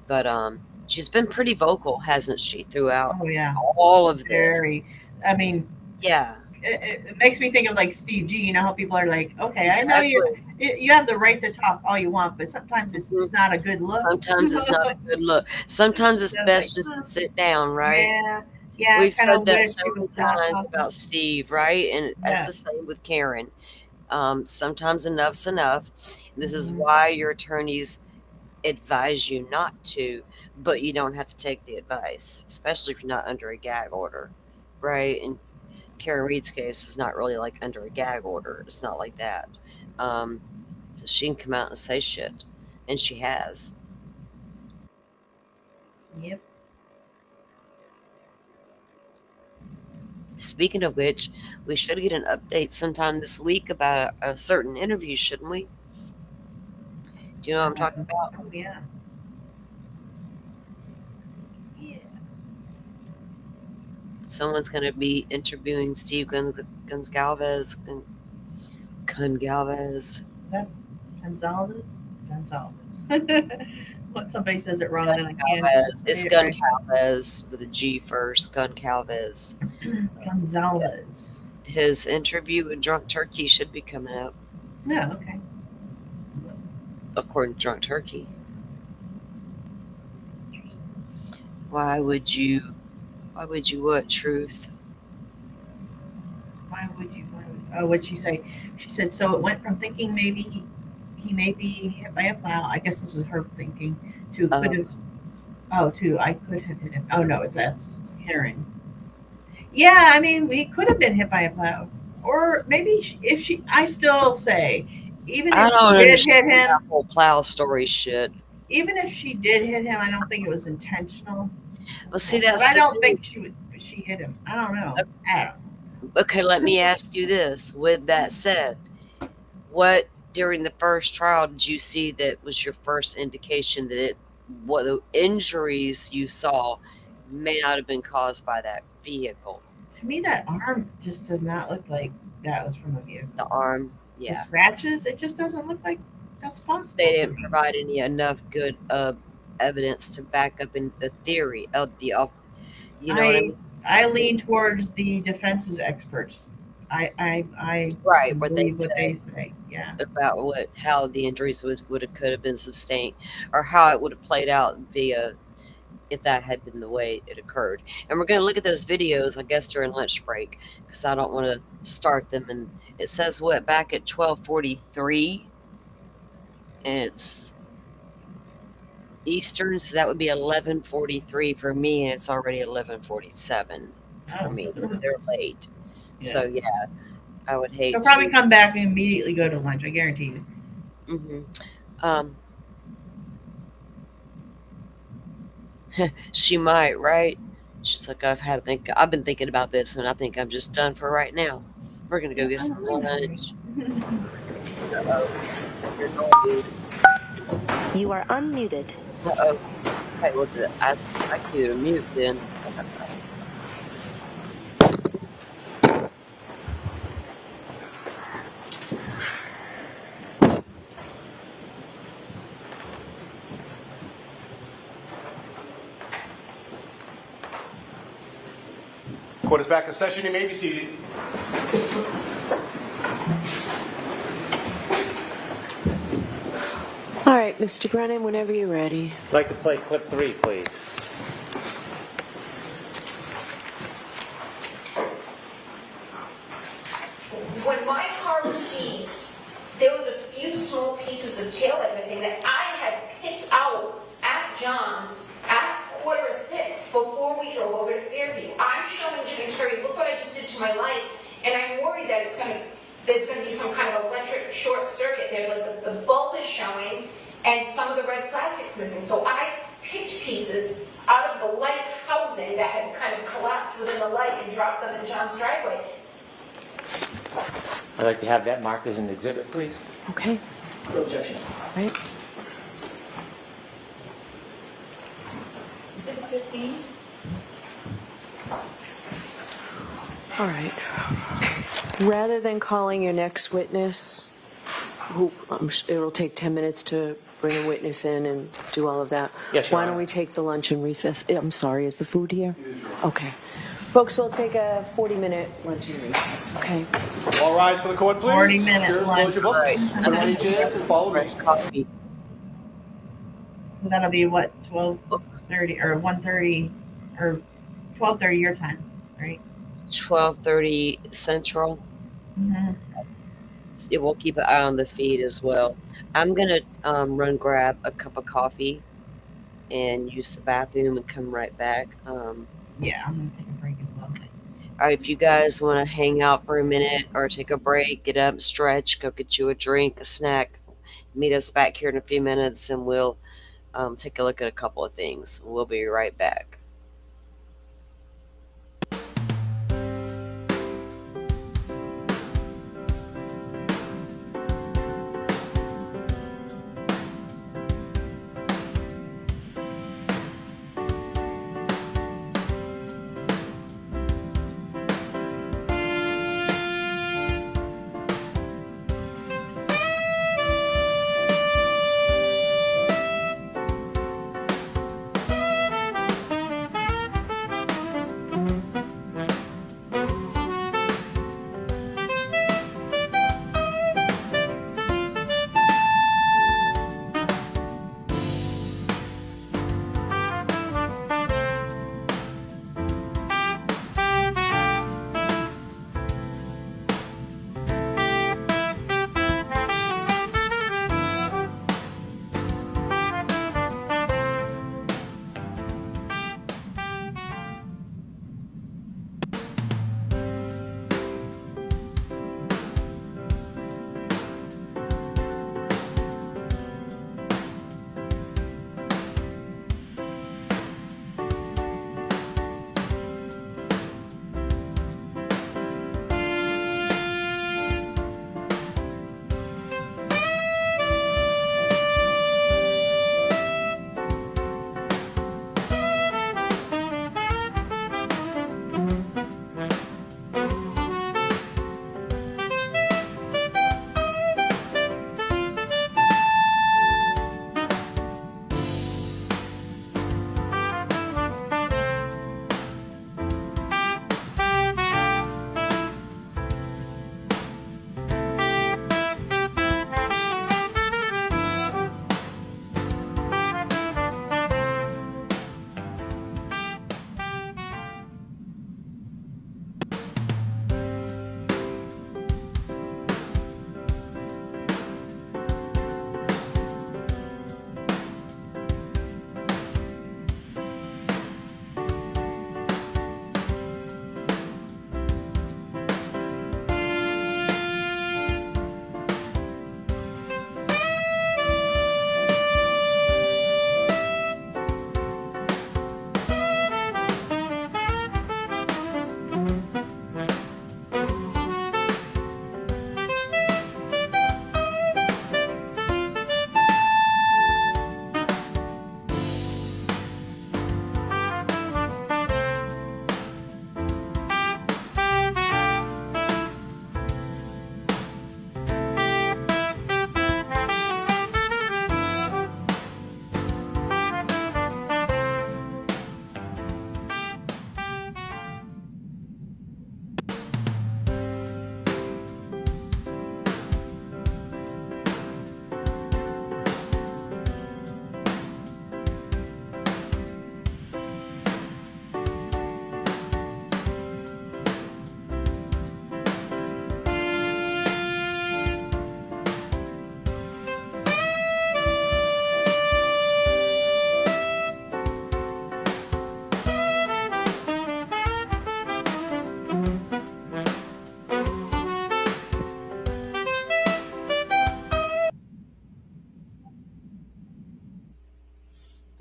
But she's been pretty vocal, hasn't she, throughout all of this? Very. I mean, yeah. It makes me think of like Steve G. You know how people are like, okay, exactly. I know you have the right to talk all you want, but sometimes it's just not a good look. Sometimes it's not a good look. Sometimes it's best just to sit down, right? Yeah. Yeah. We've said that several times about Steve, right? And that's the same with Karen. Sometimes enough's enough. This is why your attorneys advise you not to, but you don't have to take the advice, especially if you're not under a gag order, right? And KarenRead's case is not really like under a gag order. It's not like that. So she can come out and say shit, and she has. Yep. Speaking of which, we should get an update sometime this week about a certain interview, shouldn't we? Do you know what I'm talking about? Oh, yeah. Someone's going to be interviewing Steve Gonzalez. Is that Gonzalez? What somebody says it wrong and I can't. It's Goncalves with a G first. Goncalves. Gonzalez. His interview with Drunk Turkey should be coming out. Yeah, okay. According to Drunk Turkey. Why would you what, Truth? What'd she say? She said, so it went from thinking maybe he may be hit by a plow. I guess this is her thinking. I could have hit him. Oh, no, that's Karen. Yeah, I mean, we could have been hit by a plow. Or maybe I still say, even if she did hit him. That whole plow story shit. Even if she did hit him, I don't think it was intentional. Well, see, that's I don't think she hit him. I don't know. Okay, let me ask you this. With that said, what during the first trial did you see that was your first indication that what the injuries you saw may not have been caused by that vehicle? To me, that arm just does not look like that was from a vehicle. The arm, yeah. The scratches, it just doesn't look like that's possible. They didn't provide enough good evidence to back up in the theory of the, you know what I mean? I lean towards the defense's experts. I what they say, yeah, about how the injuries could have been sustained, or how it would have played out via if that had been the way it occurred. And we're going to look at those videos, I guess, during lunch break, because I don't want to start them. And it says back at 12:43, and it's Eastern, so that would be 11:43 for me, and it's already 11:47 for me. They're late. Yeah. So yeah, I would hate. She'll probably come back and immediately go to lunch. I guarantee you. She might, right? She's like, I've been thinking about this, and I think I'm just done for right now. We're gonna go get some lunch. You are unmuted. Uh-oh. Okay, well, I can do a mute then. Court is back in session. You may be seated. All right, Mr. Brennan, whenever you're ready. I'd like to play clip 3, please. When my car was seized, there was a few small pieces of taillight missing that I had picked out at John's at 5:45 before we drove over to Fairview. I'm showing Jim and Terry, look what I just did to my light, and I'm worried that there's going to be some kind of electric short circuit. There's like the bulb is showing, and some of the red plastic's missing. So I picked pieces out of the light housing that had kind of collapsed within the light and dropped them in John's driveway. I'd like to have that marked as an exhibit, please. Okay. No objection. Right. Is it 15? All right. Rather than calling your next witness, who it'll take 10 minutes to bring a witness in and do all of that. Yes, Your Why Honor. don't we take the lunch and recess? I'm sorry, is the food here? Okay. Folks, we'll take a 40-minute lunch and recess, okay? All rise for the court, please. 40-minute Jurors, lunch. close your books. Put on your chairs and follow me. Coffee. So that'll be what, 12:30 or 1:30 or 12:30 your time, right? 12:30 Central. Mm-hmm. So we'll keep an eye on the feed as well. I'm gonna run grab a cup of coffee and use the bathroom and come right back. Yeah, I'm gonna take a break as well. All right, if you guys want to hang out for a minute or take a break, get up, stretch, go get you a drink, a snack, meet us back here in a few minutes, and we'll take a look at a couple of things. We'll be right back.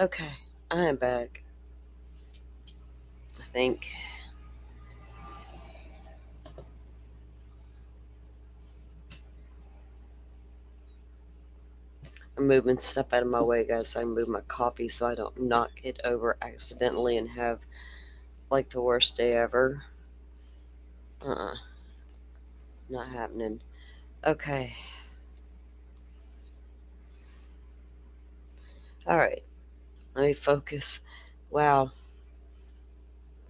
Okay, I am back. I think. I'm moving stuff out of my way, guys, so I can move my coffee so I don't knock it over accidentally and have like the worst day ever. Not happening. Okay. All right. Let me focus. Wow.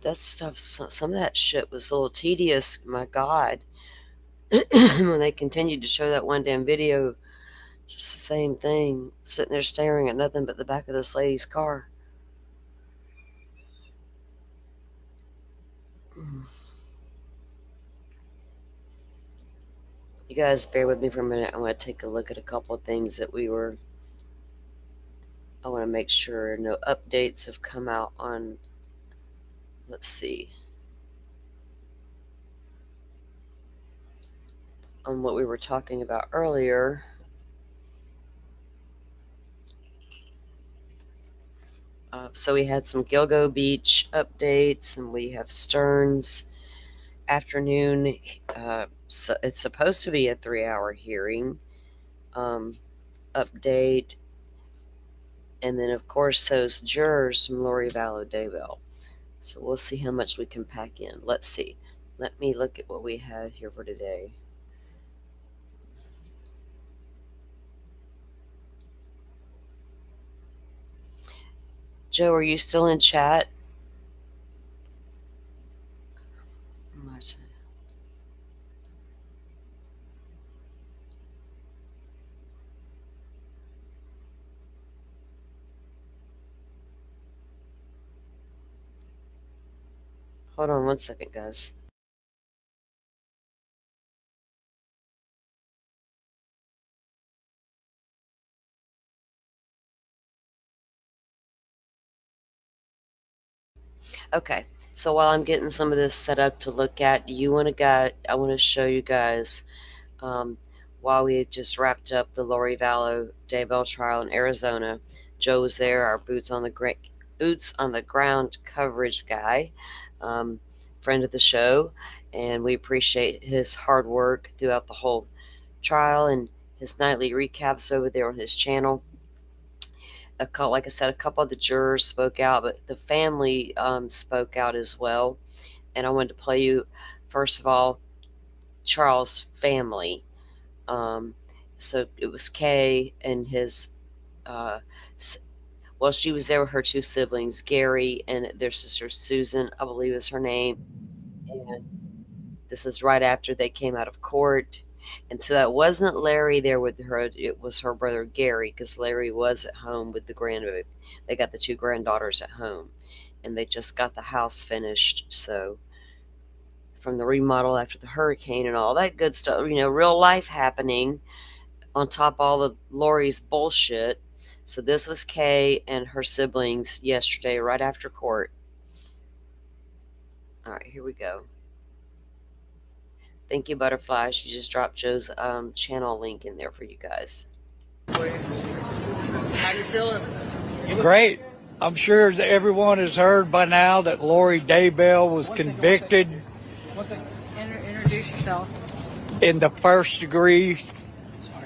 That stuff, some of that shit was a little tedious. My God. When they continued to show that one damn video, just the same thing, sitting there staring at nothing but the back of this lady's car. You guys bear with me for a minute. I want to take a look at a couple of things that I want to make sure no updates have come out on. Let's see. On what we were talking about earlier. So we had some Gilgo Beach updates, and we have Stearns afternoon. So it's supposed to be a 3-hour hearing update. And then, of course, those jurors from Lori Vallow Daybell. So we'll see how much we can pack in. Let's see. Let me look at what we had here for today. Joe, are you still in chat? Hold on one second, guys. Okay, so while I'm getting some of this set up to look at, I want to show you guys, while we had just wrapped up the Lori Vallow Daybell trial in Arizona. Joe was there, our boots on the ground coverage guy, friend of the show, and we appreciate his hard work throughout the whole trial and his nightly recaps over there on his channel. Like I said, a couple of the jurors spoke out, but the family spoke out as well. And I wanted to play you, first of all, Charles' family. So it was Kay and his, she was there with her two siblings, Gary and their sister Susan, I believe is her name. And this is right after they came out of court. And so that wasn't Larry there with her. It was her brother Gary, because Larry was at home with they got the two granddaughters at home, and they just got the house finished. So from the remodel after the hurricane and all that good stuff, real life happening on top of all the Lori's bullshit. So this was Kay and her siblings yesterday, right after court. All right, here we go. Thank you, Butterfly. She just dropped Joe's channel link in there for you guys. How you feeling? Great. I'm sure that everyone has heard by now that Lori Daybell was convicted Introduce yourself. in the first degree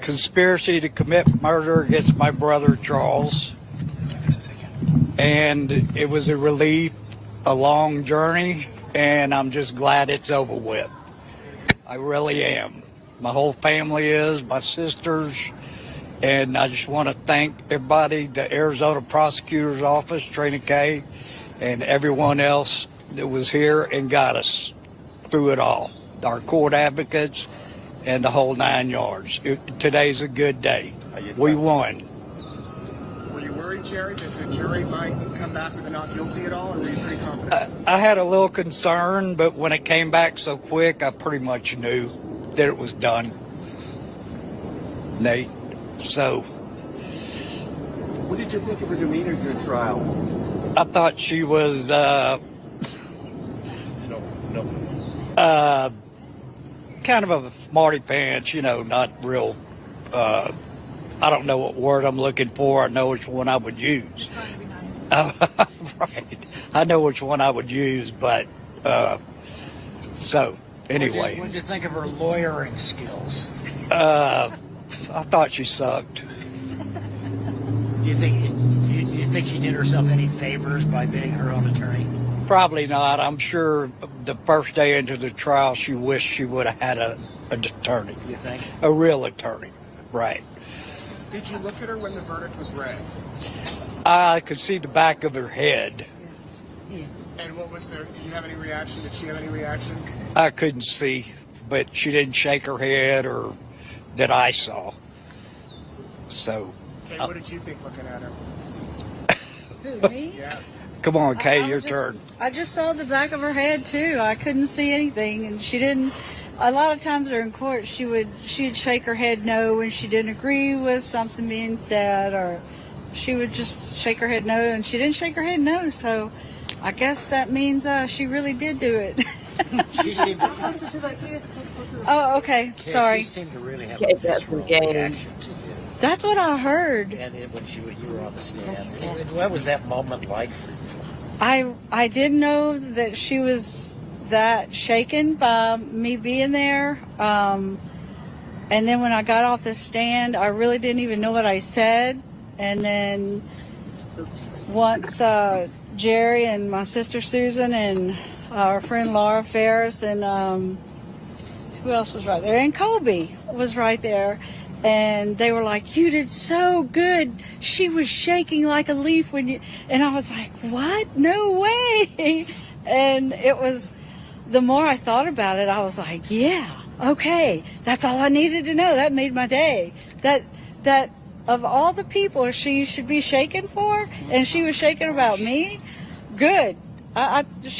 conspiracy to commit murder against my brother Charles. And it was a relief, a long journey, and I'm just glad it's over with. I really am. My whole family is, my sisters, and I just want to thank everybody, the Arizona Prosecutor's Office, Trina Kay, and everyone else that was here and got us through it all. Our court advocates and the whole 9 yards. Today's a good day. We won. Were you worried, Jerry, that the jury might come back with a not guilty at all, or were you pretty confident? I had a little concern, but when it came back so quick, I pretty much knew that it was done. Nate, so. What did you think of her demeanor during trial? I thought she was, kind of a smarty pants, not real, I don't know what word I'm looking for. I know which one I would use. Right. I know which one I would use, but so anyway. What did you think of her lawyering skills? I thought she sucked. Do you think she did herself any favors by being her own attorney? Probably not. I'm sure the first day into the trial, she wished she would have had an attorney. You think? A real attorney, right. Did you look at her when the verdict was read? I could see the back of her head. And what was there? Did you have any reaction? Did she have any reaction? I couldn't see, but she didn't shake her head or that I saw. So. Okay, what did you think looking at her? Who, me? Yeah. Come on, Kay, your turn. I just saw the back of her head too. I couldn't see anything, and she didn't. A lot of times during court, she'd shake her head no when she didn't agree with something being said, or she would just shake her head no, and she didn't shake her head no. So, I guess that means she really did do it. She seemed Oh, okay. Sorry. She seemed to really have Okay, a visceral reaction to you. That's what I heard. And when you were on the stand, what was that moment like for you? I didn't know that she was that shaken by me being there. And then when I got off the stand, I really didn't even know what I said. And then once Jerry and my sister Susan and our friend Laura Ferris and who else was right there? And Colby was right there. And they were like, "You did so good. She was shaking like a leaf when you..." And I was like, "What? No way." And it was, the more I thought about it, I was like, yeah, okay. That's all I needed to know. That made my day. That of all the people she should be shaking for, and she was shaking about me, good. I was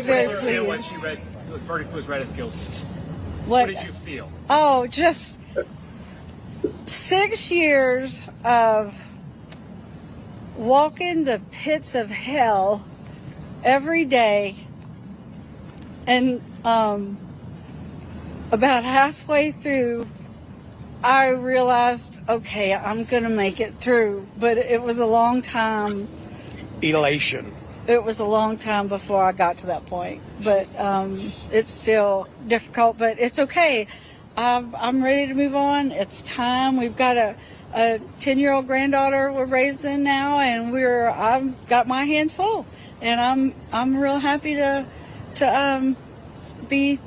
very pleased. When she read, the verdict was read as guilty. What did you feel? Oh, just 6 years of walking the pits of hell every day, and about halfway through, I realized, okay, I'm going to make it through. But it was a long time. Elation. It was a long time before I got to that point, but it's still difficult, but it's okay. I'm ready to move on. It's time. We've got a 10-year-old granddaughter we're raising now, and I've got my hands full, and I'm real happy to be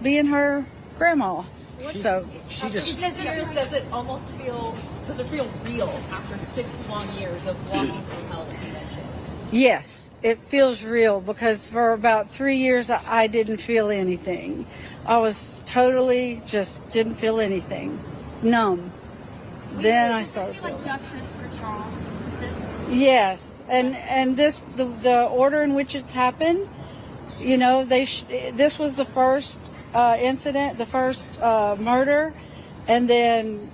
being her grandma. So she just, 6 years, does it feel real after 6 long years of walking through hell, as you mentioned? Yes. It feels real, because for about 3 years I didn't feel anything. I was totally just didn't feel anything, numb. Then I started feeling like justice for Charles. Yes, and this the order in which it's happened. You know, this was the first incident, the first murder, and then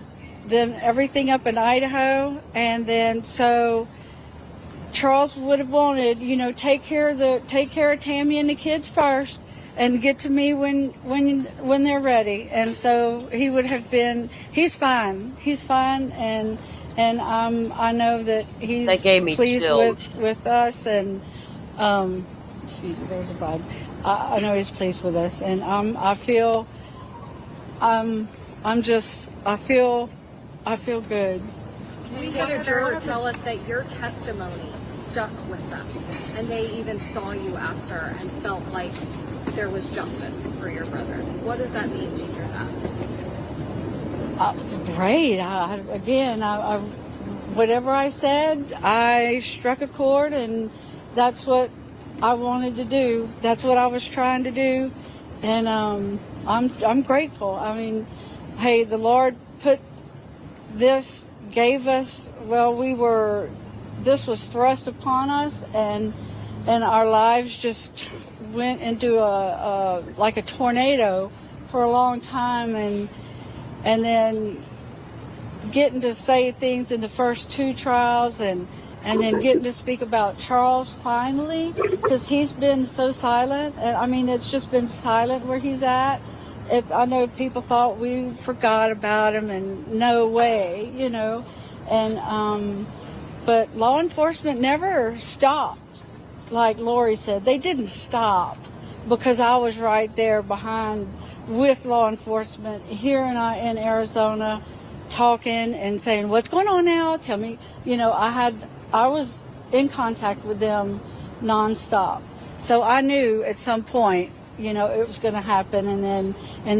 everything up in Idaho, and then so. Charles would have wanted, take care of Tammy and the kids first, and get to me when they're ready. And so he would have been. He's fine, and I know that he's pleased with us. And excuse me, there's a bug. I know he's pleased with us, and I feel good. We had a juror tell us that your testimony stuck with them, and they even saw you after and felt like there was justice for your brother. What does that mean to hear that? Great. Whatever I said, I struck a chord, and that's what I wanted to do. That's what I was trying to do, and I'm grateful. I mean, hey, the Lord gave us, this was thrust upon us, and our lives just went into like a tornado for a long time, and then getting to say things in the first 2 trials, and then getting to speak about Charles finally, because he's been so silent, and I mean, it's just been silent where he's at. I know people thought we forgot about him, and no way, and But law enforcement never stopped. Like Lori said, they didn't stop because I was right there behind with law enforcement here in Arizona, talking and saying, what's going on now? Tell me. You know, I was in contact with them nonstop. So I knew at some point, you know, it was going to happen, and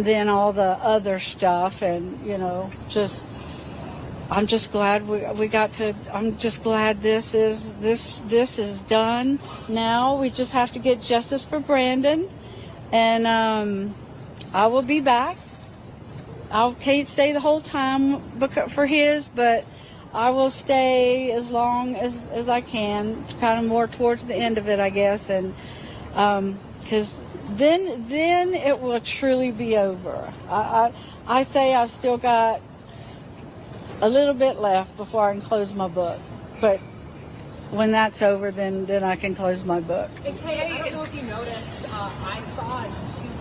then all the other stuff, and, you know, I'm just glad I'm just glad this is done. Now we just have to get justice for Brandon, and I will be back. I can't stay the whole time for his, but I will stay as long as I can, kind of more towards the end of it, I guess, and because then it will truly be over. I say I've still got a little bit left before I can close my book, but when that's over, then I can close my book. And Kay, I don't know if you noticed, I saw 2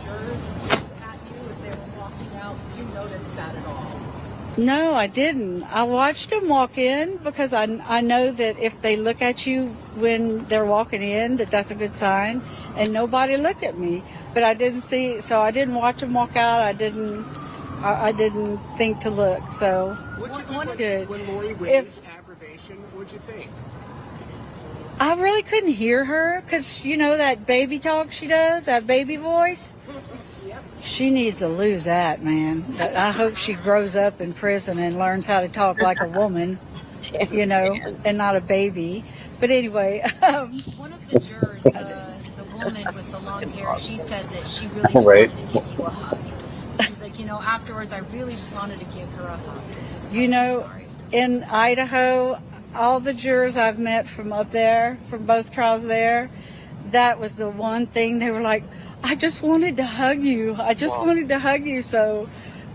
jurors look at you as they were walking out. Did you notice that at all? No, I didn't. I watched them walk in because I know that if they look at you when they're walking in, that's a good sign. And nobody looked at me, but I didn't see. So I didn't watch them walk out. I didn't think to look. So good. When Lori raised aggravation, what'd you think? I really couldn't hear her because, you know, that baby talk she does, that baby voice. She needs to lose that, man. I hope she grows up in prison and learns how to talk like a woman, you know, and not a baby. But anyway. One of the jurors, the woman with the long hair, she said that she really just wanted to give you a hug. She's like, you know, afterwards, I really just wanted to give her a hug. Just you know, in Idaho, all the jurors I've met from up there, from both trials there, that was the one thing they were like, I just wanted to hug you. I just wanted to hug you. So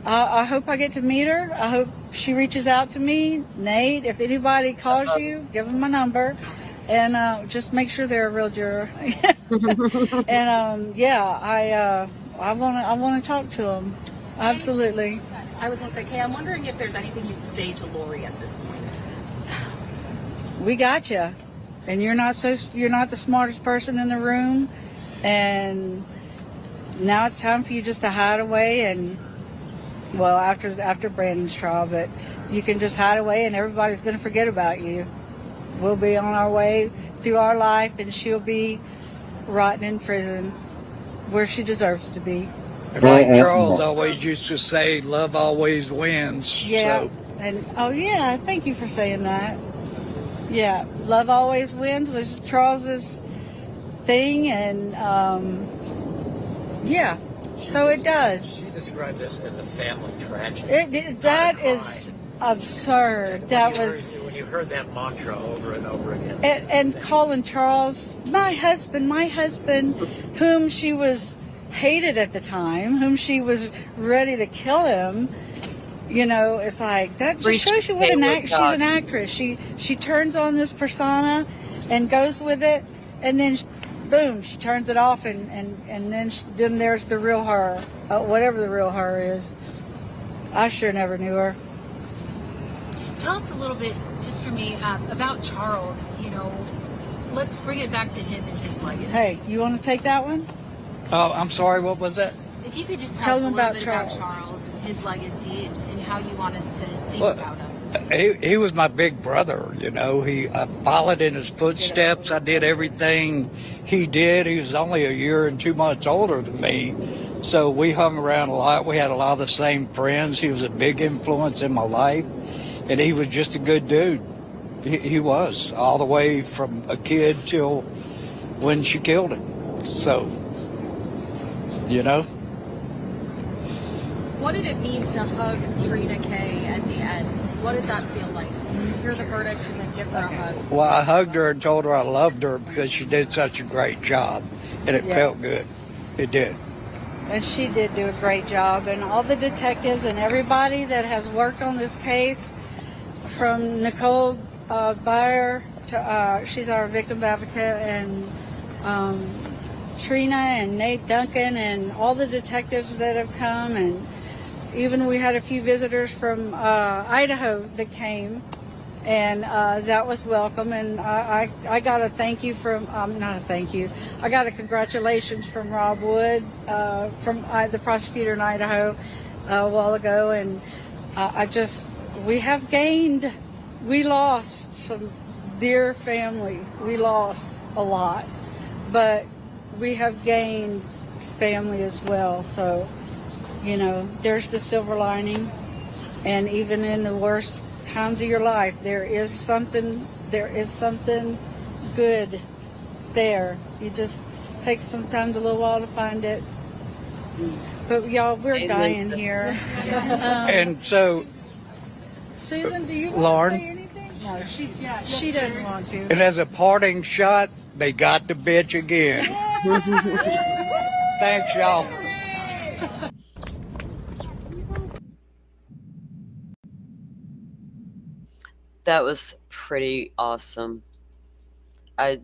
I hope I get to meet her. I hope she reaches out to me. Nate, if anybody calls you, give them my number. And just make sure they're a real juror. And yeah, I want to talk to them. Absolutely. I was going to say, Kay, I'm wondering if there's anything you'd say to Lori at this point. We got you, and you're not the smartest person in the room, and now it's time for you just to hide away, and well, after Brandon's trial, but you can just hide away, and everybody's going to forget about you. We'll be on our way through our life, and she'll be rotting in prison where she deserves to be. Like Charles always used to say, love always wins. Yeah, so. and oh yeah, thank you for saying that. Yeah, love always wins was Charles's thing, and yeah, so it does. She described this as a family tragedy. That is absurd. When you heard that mantra over and over again. And calling Charles my husband, whom she was hated at the time, whom she was ready to kill him. You know, it's like that just shows you what she's an actress. She turns on this persona and goes with it, and then boom, she turns it off, and then there's the real her, whatever the real her is. I sure never knew her. Tell us a little bit, just for me, about Charles. You know, let's bring it back to him and his legacy. Hey, you want to take that one? Oh, I'm sorry, what was that? If you could just tell us a little bit about Charles and his legacy and how you want us to think about him. He was my big brother, you know. I followed in his footsteps. I did everything he did. He was only a year and 2 months older than me. So we hung around a lot. We had a lot of the same friends. He was a big influence in my life. And he was just a good dude. He was, all the way from a kid till when she killed him. So, you know. What did it mean to hug Trina Kay at the end? What did that feel like? To hear the verdict and then give her a hug? Well, I hugged her and told her I loved her because she did such a great job. And it felt good. It did. And she did do a great job. And all the detectives and everybody that has worked on this case, from Nicole Byer to she's our victim advocate, and Trina and Nate Duncan and all the detectives that have come, and even we had a few visitors from Idaho that came, and that was welcome. And I got a thank you from, not a thank you, I got a congratulations from Rob Wood, from the prosecutor in Idaho a while ago. And we have gained, we lost some dear family. We lost a lot, but we have gained family as well. So, you know, there's the silver lining. And even in the worst times of your life, there is something good there. You just take sometimes a little while to find it. But y'all, we're dying here. And so, Susan, do you want Lauren? to say anything? No, she doesn't want to. And as a parting shot, they got the bitch again. Thanks, y'all. That was pretty awesome. I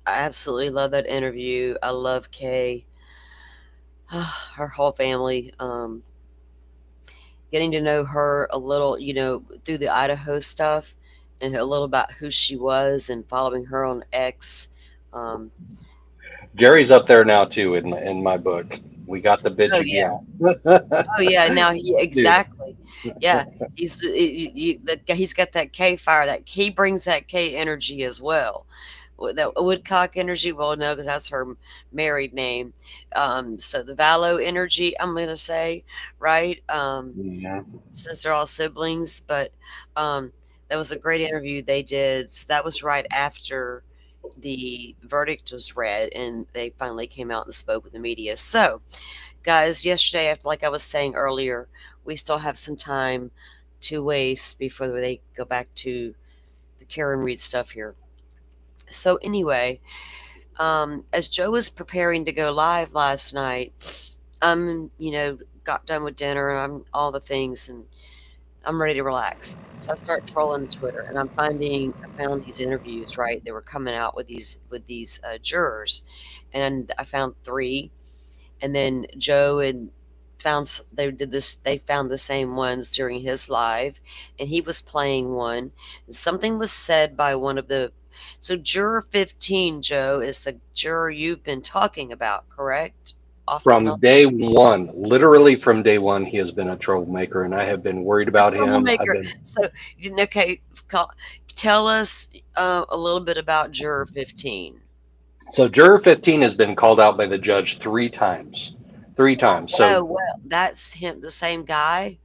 absolutely love that interview. I love Kay, her whole family. Getting to know her a little, you know, through the Idaho stuff, and a little about who she was, and following her on X. Jerry's up there now too in my book. We got the bitch Oh yeah. again. Oh yeah. Now exactly. Dude. Yeah. He's got that K fire. That he brings that K energy as well. That Woodcock energy. Well, no, because that's her married name. So the Valo energy, I'm gonna say, right? Yeah. Since they're all siblings, but that was a great interview they did. So that was right after the verdict was read, and they finally came out and spoke with the media. So, guys, yesterday, like I was saying earlier, we still have some time to waste before they go back to the KarenRead stuff here. So anyway, as Joe was preparing to go live last night, you know, got done with dinner and I'm all the things, and I'm ready to relax. So I start trolling Twitter, and I found these interviews, right? They were coming out with these jurors, and I found 3, and then Joe and they found the same ones during his live, and he was playing one, and something was said by one of the. So juror 15, Joe, is the juror you've been talking about, correct? From day one, literally from day one, he has been a troublemaker, and I have been worried about him. So, okay, tell us a little bit about juror 15. So juror 15 has been called out by the judge 3 times. 3 times. So well, that's him, the same guy?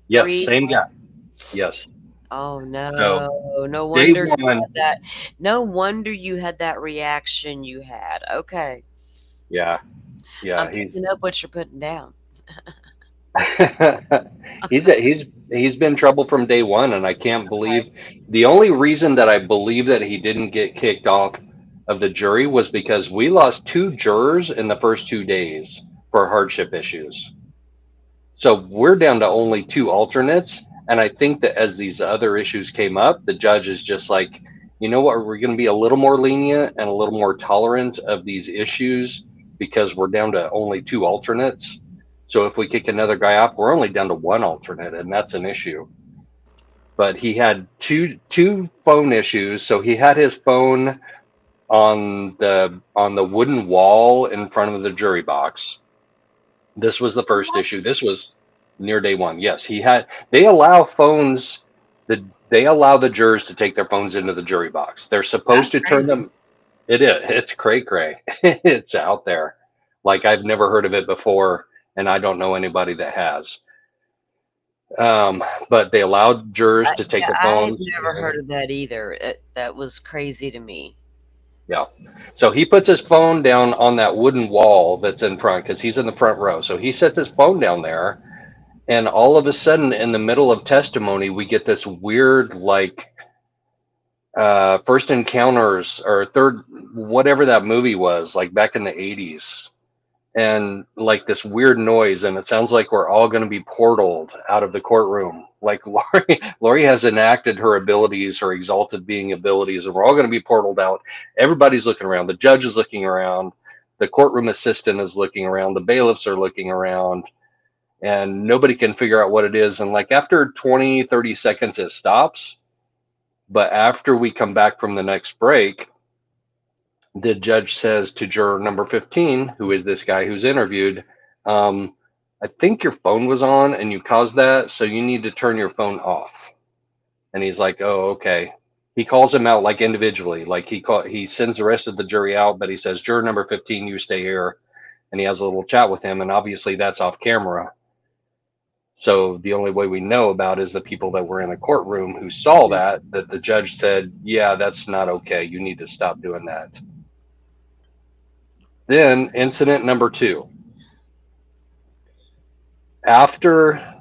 Yes, same guy. Yes. Oh no! So, no wonder day one, you had that. No wonder you had that reaction you had. Okay. Yeah. Yeah. I'm picking up what you're putting down. he's been trouble from day one, and I can't believe the only reason that I believe that he didn't get kicked off of the jury was because we lost 2 jurors in the first 2 days for hardship issues. So we're down to only 2 alternates, and I think that as these other issues came up, the judge is just like, you know what, we're going to be a little more lenient and a little more tolerant of these issues because we're down to only 2 alternates. So if we kick another guy off, we're only down to 1 alternate, and that's an issue. But he had two phone issues. So he had his phone on the wooden wall in front of the jury box. This was the first issue. This was near day one. Yes, they allow phones. They allow the jurors to take their phones into the jury box. They're supposed to turn them. It is. It's cray. It's out there. Like I've never heard of it before, and I don't know anybody that has. But they allowed jurors to take their phones. I've never heard of that either. That was crazy to me. Yeah. So he puts his phone down on that wooden wall that's in front because he's in the front row. So he sets his phone down there, and all of a sudden, in the middle of testimony, we get this weird, like, first encounters or third, whatever that movie was, like back in the 80s. And like this weird noise, and it sounds like we're all going to be portaled out of the courtroom. Like Lori has enacted her abilities, her exalted being abilities, and we're all going to be portaled out. Everybody's looking around. The judge is looking around. The courtroom assistant is looking around. The bailiffs are looking around, and nobody can figure out what it is. And like after 20, 30 seconds, it stops. But after we come back from the next break, the judge says to juror number 15, who is this guy who's interviewed, I think your phone was on and you caused that, so you need to turn your phone off. And he's like, oh, okay. He calls him out like individually, like he sends the rest of the jury out, but he says, juror number 15, you stay here. And he has a little chat with him, and obviously that's off camera. So the only way we know about is the people that were in the courtroom who saw that the judge said, yeah, that's not okay. You need to stop doing that. Then incident number 2. After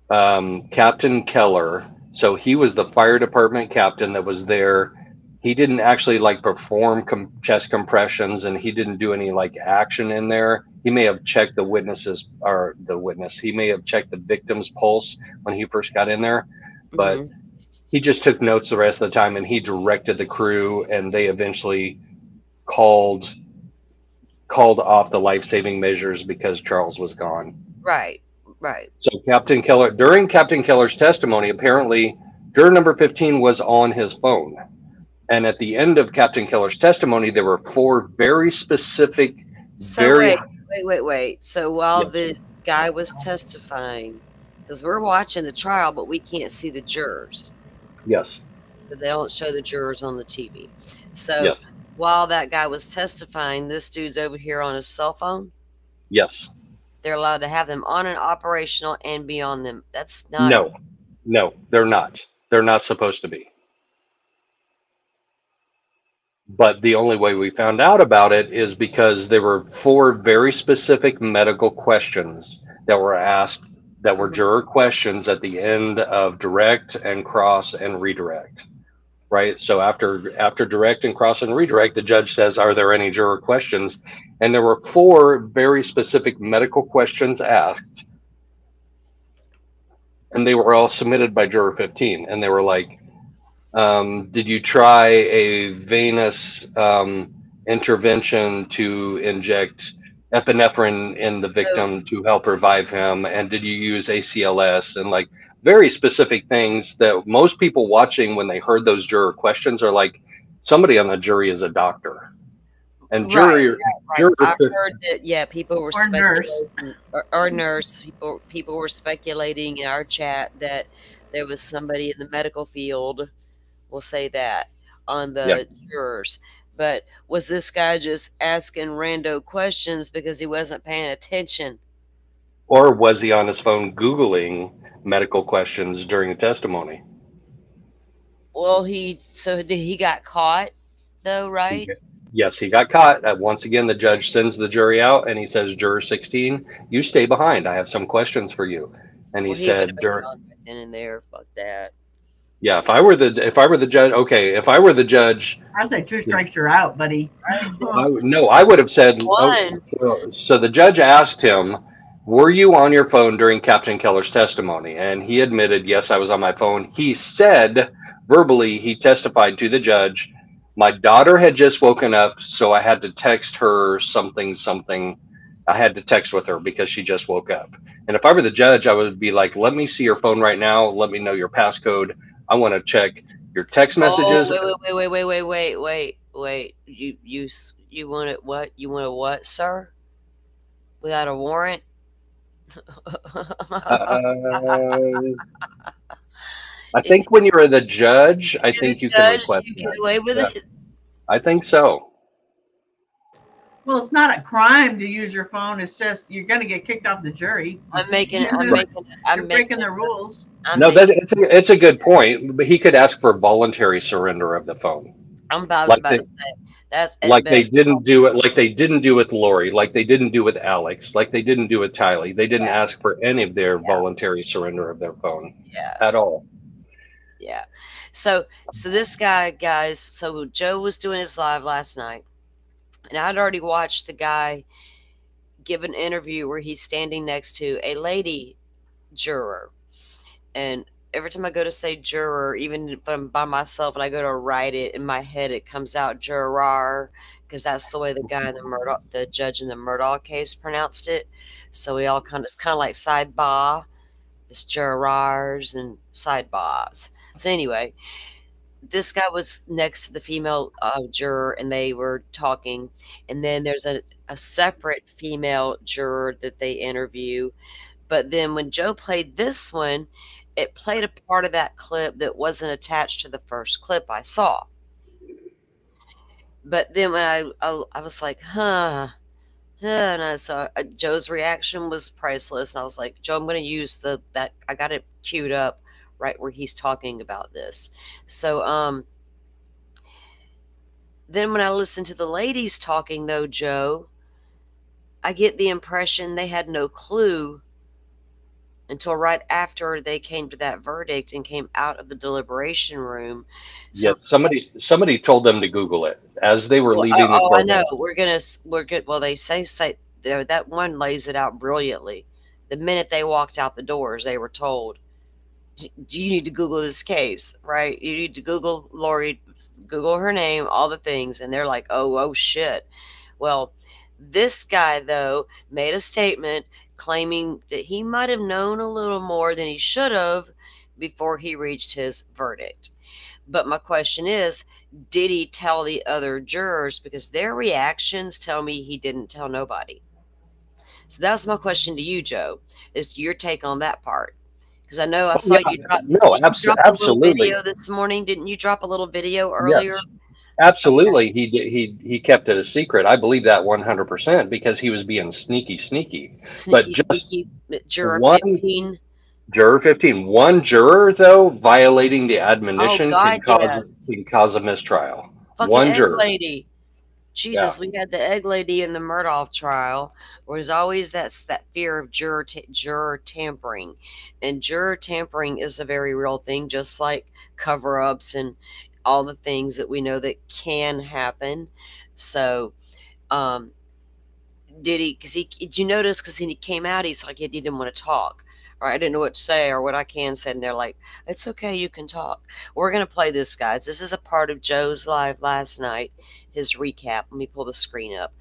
Captain Keller, so he was the fire department captain that was there. He didn't actually like perform chest compressions, and he didn't do any like action in there. He may have checked the witnesses or the witness. He may have checked the victim's pulse when he first got in there, but he just took notes the rest of the time, and he directed the crew, and they eventually called off the life-saving measures because Charles was gone. Right. Right. So Captain Keller, during Captain Keller's testimony, apparently juror number 15 was on his phone. And at the end of Captain Keller's testimony, there were 4 very specific, So wait. So while the guy was testifying, because we're watching the trial, but we can't see the jurors. Yes. Because they don't show the jurors on the TV. So while that guy was testifying, this dude's over here on his cell phone. Yes. They're allowed to have them on and operational and be on them. That's not. No, they're not. They're not supposed to be. But the only way we found out about it is because there were 4 very specific medical questions that were asked that were juror questions at the end of direct and cross and redirect. Right. So after direct and cross and redirect, the judge says, are there any juror questions? And there were 4 very specific medical questions asked. And they were all submitted by juror 15. And they were like, did you try a venous intervention to inject epinephrine in the victim to help revive him? And did you use ACLS? And like, very specific things that most people watching, when they heard those juror questions, are like, somebody on the jury is a doctor. And jury, Right. I heard that, people were speculating, or nurse. People were speculating in our chat that there was somebody in the medical field, we'll say that, on the jurors. But was this guy just asking rando questions because he wasn't paying attention? Or was he on his phone Googling medical questions during the testimony? Well, he got caught though, right? Yes, he got caught. Once again, the judge sends the jury out and he says, juror 16, you stay behind. I have some questions for you. And he said, in there, fuck that. Yeah, if I were the judge, okay, if I were the judge, I say 2 strikes, you're out, buddy. No, I would have said, so the judge asked him, were you on your phone during Captain Keller's testimony? And he admitted, yes, I was on my phone. He said, verbally, he testified to the judge, my daughter had just woken up, so I had to text her something. I had to text with her because she just woke up. And if I were the judge, I would be like, let me see your phone right now. Let me know your passcode. I want to check your text messages. Wait. You want it what? You want a what, sir? Without a warrant? I think when you're the judge, I think you can request you get away with it. I think so. Well, it's not a crime to use your phone. It's just you're going to get kicked off the jury. I'm breaking the rules. It's a good point. But he could ask for voluntary surrender of the phone. I'm about to say that's like they didn't do it. Like they didn't do with Lori. Like they didn't do with Alex. Like they didn't do with Tylee. They didn't ask for any of their voluntary surrender of their phone. At all. Yeah. So this guy, guys. So Joe was doing his live last night. And I'd already watched the guy give an interview where he's standing next to a lady juror. And every time I go to say juror, even if I'm by myself and I go to write it in my head, it comes out juror, because that's the way the guy in the judge in the Murdaugh case pronounced it. So we all it's kind of like sidebar. It's jurors and sidebars. So anyway, this guy was next to the female juror, and they were talking. And then there's a separate female juror that they interview. But then when Joe played this one, it played a part of that clip that wasn't attached to the first clip I saw. But then when I was like, huh. And I saw Joe's reaction was priceless. And I was like, Joe, I'm going to use that. I got it queued up right where he's talking about this. So, then when I listen to the ladies talking, though, Joe, I get the impression they had no clue until right after they came to that verdict and came out of the deliberation room. So, Yes, somebody told them to Google it as they were leaving the oh, I know. courthouse. We're good. Well, they say that one lays it out brilliantly. The minute they walked out the doors, they were told, do you need to Google this case, right? You need to Google Lori, Google her name, all the things. And they're like, oh shit. Well, this guy, though, made a statement claiming that he might have known a little more than he should have before he reached his verdict. But my question is, did he tell the other jurors? Because their reactions tell me he didn't tell nobody. So that's my question to you, Joe, is your take on that part. Because I know I saw you drop, drop a little video this morning. Didn't you drop a little video earlier? Yes, absolutely. Okay. He kept it a secret. I believe that 100% because he was being sneaky. Sneaky, juror 15. Juror 15. One juror, though, violating the admonition can cause a mistrial. Fucking one juror. Lady. Jesus, we had the egg lady in the Murdoch trial, where there's always that fear of juror tampering. And juror tampering is a very real thing, just like cover-ups and all the things that we know that can happen. So, did you notice, because he came out, he's like, he didn't want to talk. Or I didn't know what to say or what I can say. And they're like, it's okay, you can talk. We're going to play this, guys. This is a part of Joe's live last night, his recap. Let me pull the screen up.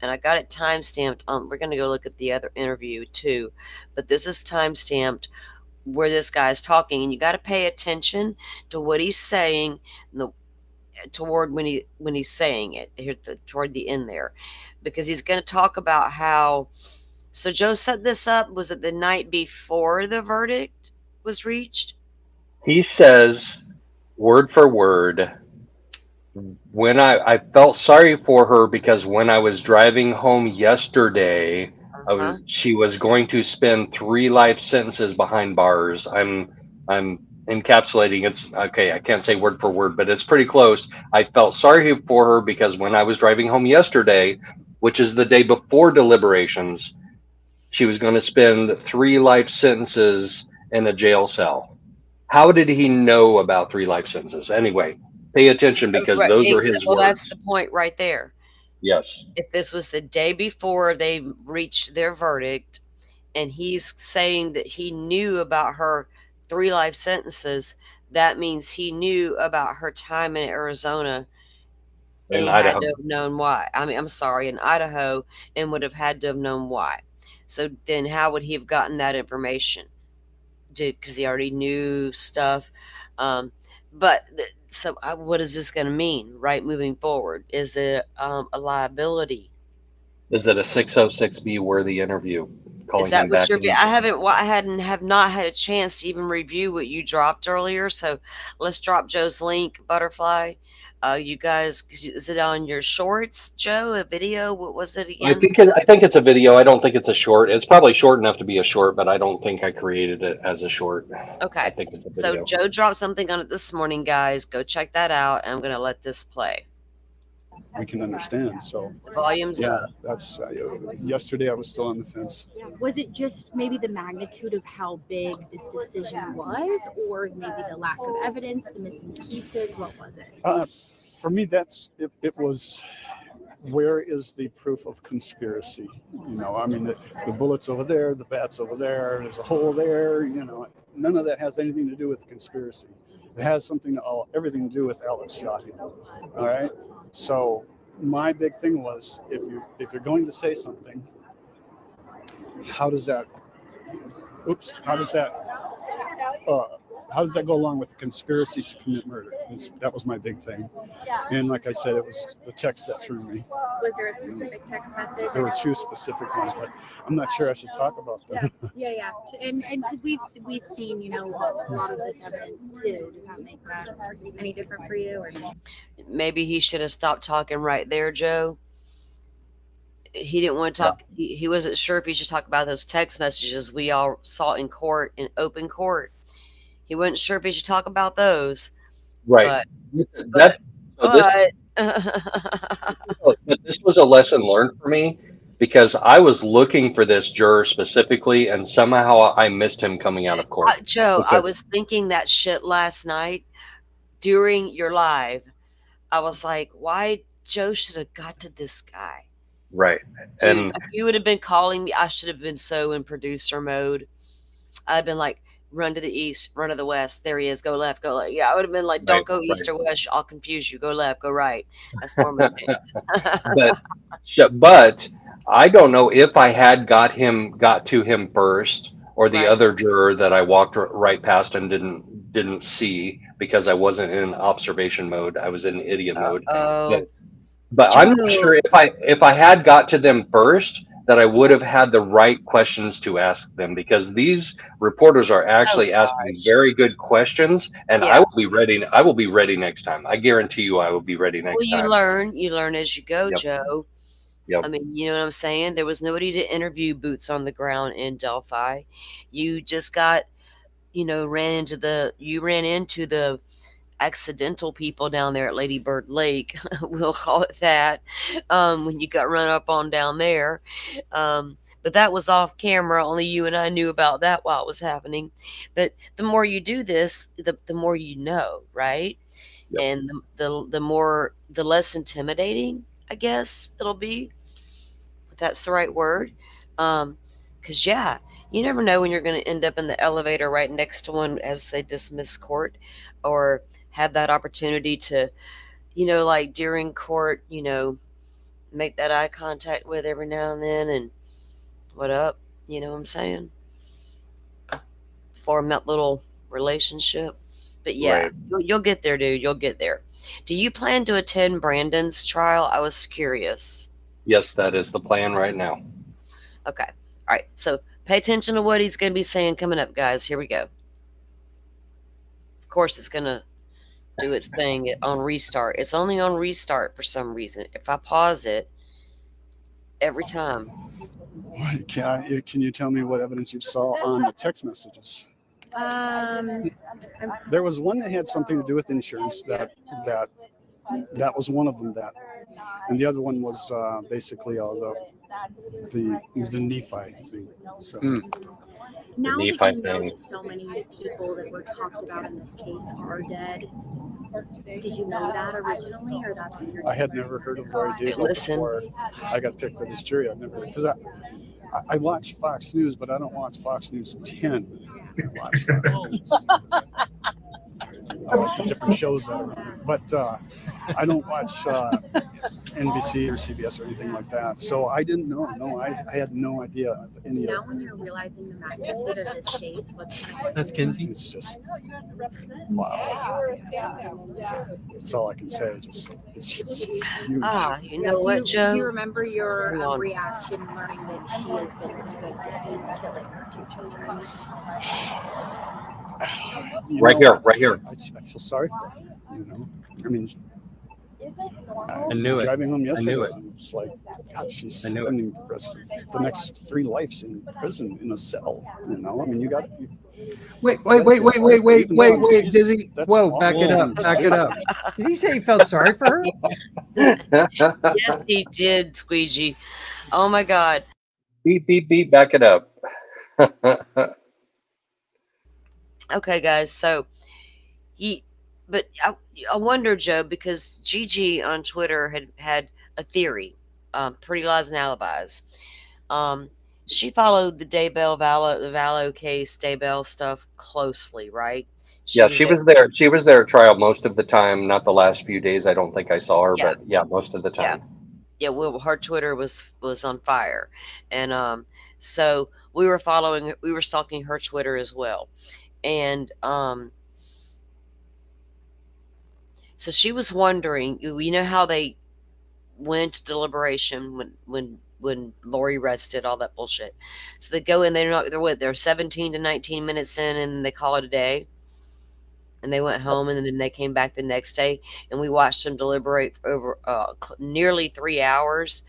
And I got it timestamped. We're going to go look at the other interview too. But this is timestamped where this guy's talking. And you got to pay attention to what he's saying toward when he's saying it, here toward the end there. Because he's going to talk about how... So Joe set this up. Was it the night before the verdict was reached? He says, word for word, when I felt sorry for her because when I was driving home yesterday, she was going to spend 3 life sentences behind bars. I'm encapsulating. It's okay. I can't say word for word, but it's pretty close. I felt sorry for her because when I was driving home yesterday, which is the day before deliberations, she was going to spend 3 life sentences in a jail cell. How did he know about 3 life sentences? Anyway, pay attention because those are his words. Well, that's the point right there. Yes. If this was the day before they reached their verdict, and he's saying that he knew about her 3 life sentences, that means he knew about her time in Arizona. And he had to have known why. I mean, I'm sorry, in Idaho, and would have had to have known why. So then how would he have gotten that information? Because he already knew stuff. So what is this going to mean, right, moving forward? Is it a liability? Is it a 606B worthy interview? Is that what you're... I have not had a chance to even review what you dropped earlier. So let's drop Joe's link, Butterfly. You guys, is it on your shorts, Joe? A video? What was it again? I think it's a video. I don't think it's a short. It's probably short enough to be a short, but I don't think I created it as a short. Okay. I think it's a video. So Joe dropped something on it this morning, guys. Go check that out. And I'm going to let this play. We can understand. So volumes up. That's yesterday I was still on the fence. Was it just maybe the magnitude of how big this decision was, or maybe the lack of evidence, the missing pieces? What was it? For me, it was, where is the proof of conspiracy? You know, I mean, the bullet's over there, the bat's over there, there's a hole there. You know, none of that has anything to do with conspiracy. It has everything to do with Alex shot him. All right. So my big thing was, if you're going to say something, how does that go along with the conspiracy to commit murder? That was my big thing. And like I said, it was the text that threw me. Was there a specific text message? There were two specific ones, but I'm not sure I should talk about them. Yeah. And because we've seen, you know, a lot of this evidence too. Does that make that any different for you? Or Maybe he should have stopped talking right there, Joe. He didn't want to talk. He wasn't sure if he should talk about those text messages we all saw in court, in open court. He wasn't sure if he should talk about those. Right. But this was a lesson learned for me, because I was looking for this juror specifically, and somehow I missed him coming out of court. Joe, I was thinking that shit last night during your live. I was like, why Joe should have got to this guy. Right. Dude, And if you would have been calling me, I should have been so in producer mode. I'd been like, run to the east, run to the west. There he is. Go left, go left. Yeah, I would have been like, don't go east or west. I'll confuse you. Go left, go right. That's more my thing. but I don't know if I had got to him first, or the other juror that I walked right past and didn't see because I wasn't in observation mode. I was in idiot mode. But I'm not sure if I had got to them first, that I would have had the right questions to ask them, because these reporters are actually asking very good questions, and I will be ready. I will be ready next time. I guarantee you, I will be ready next time. You learn as you go, Joe. Yep. I mean, you know what I'm saying? There was nobody to interview boots on the ground in Delphi. You just got, you ran into the accidental people down there at Lady Bird Lake. We'll call it that. When you got run up on down there. But that was off camera. Only you and I knew about that while it was happening. But the more you do this, the more you know, right? Yep. And the less intimidating, I guess it'll be, if that's the right word. Because you never know when you're going to end up in the elevator right next to one as they dismiss court, or have that opportunity to, like during court, make that eye contact with every now and then, and what up, you know what I'm saying? Form that little relationship. But you'll get there, dude. You'll get there. Do you plan to attend Brandon's trial? I was curious. Yes, that is the plan right now. Okay. All right. So pay attention to what he's going to be saying coming up, guys. Here we go. Of course, it's going to do its thing on restart. It's only on restart for some reason. If I pause it every time. Can you tell me what evidence you saw on the text messages? There was one that had something to do with insurance. That was one of them. And the other one was basically the Nephi thing. So. Now that you know that so many people that were talked about in this case are dead, did you know that originally, or that's what you're? I had never heard of Lori Daigle before I got picked for this jury. I've never, because I watch Fox News, but I don't watch Fox News 10. I watch Fox News. I like the different shows that are on, but I don't watch NBC or CBS or anything like that. So I didn't know. No, I had no idea of any of it. Now when you're realizing the magnitude of this case, what's kind of That's Kinsey. It's just wow. That's all I can say. It's huge. You know what, Joe? Do you remember your reaction learning that she has been convicted in killing her 2 children? Right here. I feel sorry for her. I mean, I knew it. Driving home yesterday, I knew it. It's like, God, she's spending the next 3 lives in prison in a cell. I mean, you got. Wait, Dizzy. Whoa, back it up. Did he say he felt sorry for her? Yes, he did, Squeegee. Oh my God. Beep, back it up. Okay, guys. So I wonder, Joe, because Gigi on Twitter had a theory, Pretty Lies and Alibis. She followed the Vallow case, Daybell stuff closely, right? She was there. She was there at trial most of the time. Not the last few days. I don't think I saw her, but most of the time. Yeah. Well, her Twitter was on fire, and so we were stalking her Twitter as well, and So she was wondering, you know how they went to deliberation when Lori rested, all that bullshit. So they go in, they're 17 to 19 minutes in, and they call it a day. And they went home, and then they came back the next day, and we watched them deliberate for over nearly 3 hours.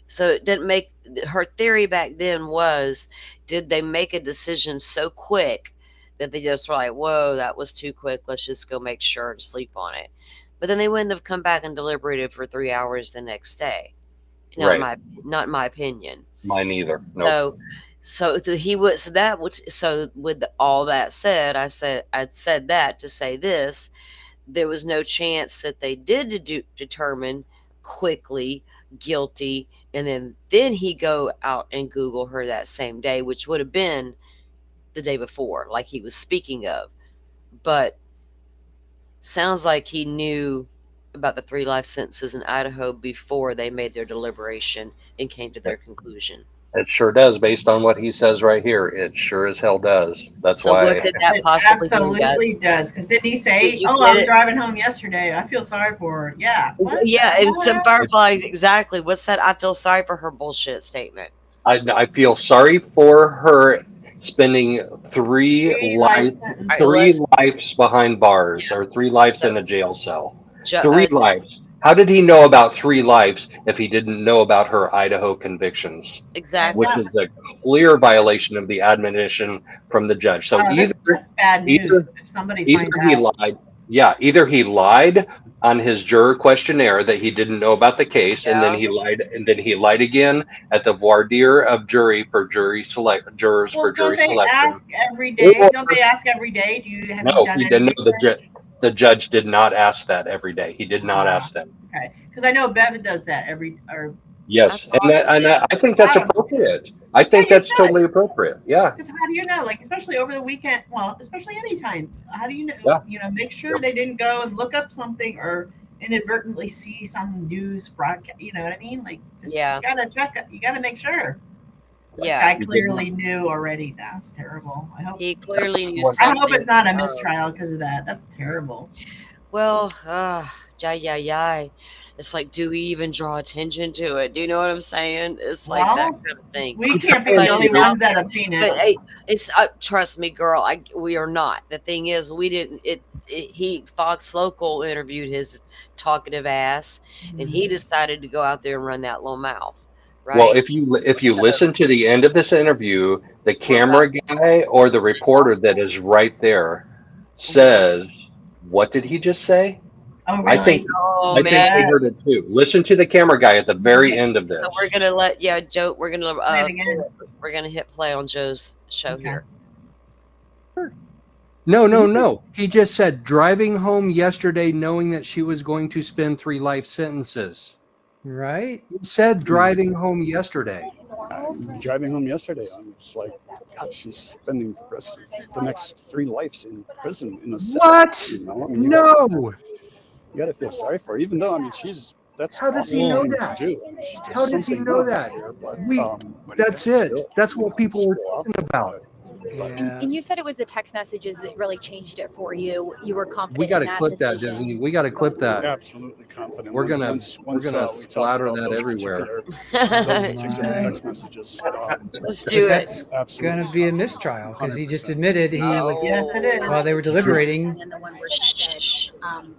So it didn't make, her theory back then was, did they make a decision so quick that they just were like, whoa, that was too quick, let's just go make sure to sleep on it. But then they wouldn't have come back and deliberated for 3 hours the next day. Not in my opinion. Mine either. So, so with all that said, I'd said that to say this: there was no chance that they did determine quickly guilty, and then he go out and Google her that same day, which would have been the day before, like he was speaking of. But sounds like he knew about the 3 life sentences in Idaho before they made their deliberation and came to their conclusion. It sure does, based on what he says right here. It sure as hell does. That's So why. what could that possibly be? Absolutely does. Because didn't he say, "Oh, I was driving home yesterday. I feel sorry for her." Yeah. What? Yeah, and some Fireflies, exactly. What's that? I feel sorry for her bullshit statement. I feel sorry for her spending 3 lives behind bars, or 3 lives in a jail cell. 3 lives. How did he know about 3 lives if he didn't know about her Idaho convictions? Exactly. Which is a clear violation of the admonition from the judge. So that's bad news. If somebody finds he out. lied. Yeah, either he lied on his juror questionnaire that he didn't know about the case, and then he lied again at the voir dire of jurors for jury selection. Don't they ask every day? Don't they ask every day? Do you have No, done he didn't know. research? The judge did not ask that every day. He did not ask them. Okay, because I know Bevan does that Yes, and I think that's appropriate. I think that's totally appropriate. Yeah. Because how do you know? Like, especially over the weekend. Well, especially anytime. How do you know? Yeah. You know, make sure they didn't go and look up something or inadvertently see some news broadcast. You know what I mean? Like, just, you gotta check it. You gotta make sure. This guy clearly knew already. That's terrible. I hope he clearly knew. I hope it's not a mistrial because of that. That's terrible. Well, it's like, do we even draw attention to it? Do you know what I'm saying? It's like that kind of thing. We can't be the only ones that have seen it. But hey, it's trust me, girl. We are not. The thing is, we didn't. Fox Local interviewed his talkative ass, and he decided to go out there and run that little mouth. Right? Well, if you listen to the end of this interview, the camera guy or the reporter that is right there says, "What did he just say?" Oh, really? I think they heard it too. Listen to the camera guy at the very end of this. So we're gonna let Joe. We're gonna hit play on Joe's show here. No. He just said driving home yesterday, knowing that she was going to spend 3 life sentences. Right? He said driving home yesterday. Driving home yesterday. It's like, God, she's spending the next 3 lives in prison in a cell. What? You know? I mean, no. You got to feel sorry for her, even though, I mean, that's how does he know that? How does he know that? That's it. That's what people were talking about. And you said it was the text messages that really changed it for you. You were confident. We got to clip that, Disney. We got to clip that. Absolutely confident. We're gonna splatter that everywhere. Text messages. Let's do it. That's going to be a mistrial because he just admitted yes, it is. While they were deliberating,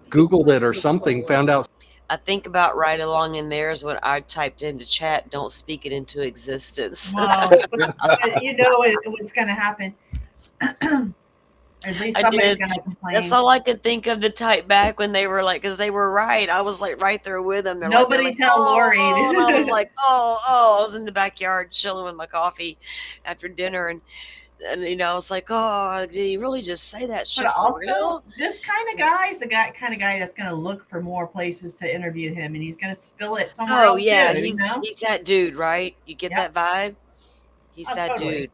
Googled it or something, found out. I think about right along in there is when I typed into chat, "Don't speak it into existence." Well, you know what's going to happen. At least somebody's going to complain. That's all I could think of to type back when they were like, because they were right. I was like right there with them. Nobody tell Lori. And I was like, I was in the backyard chilling with my coffee after dinner, and I was like, oh, did he really just say that shit for real? This kind of guy is the kind of guy that's going to look for more places to interview him, and he's going to spill it somewhere else. Oh yeah, too, he's that dude, right? You get that vibe? He's that dude.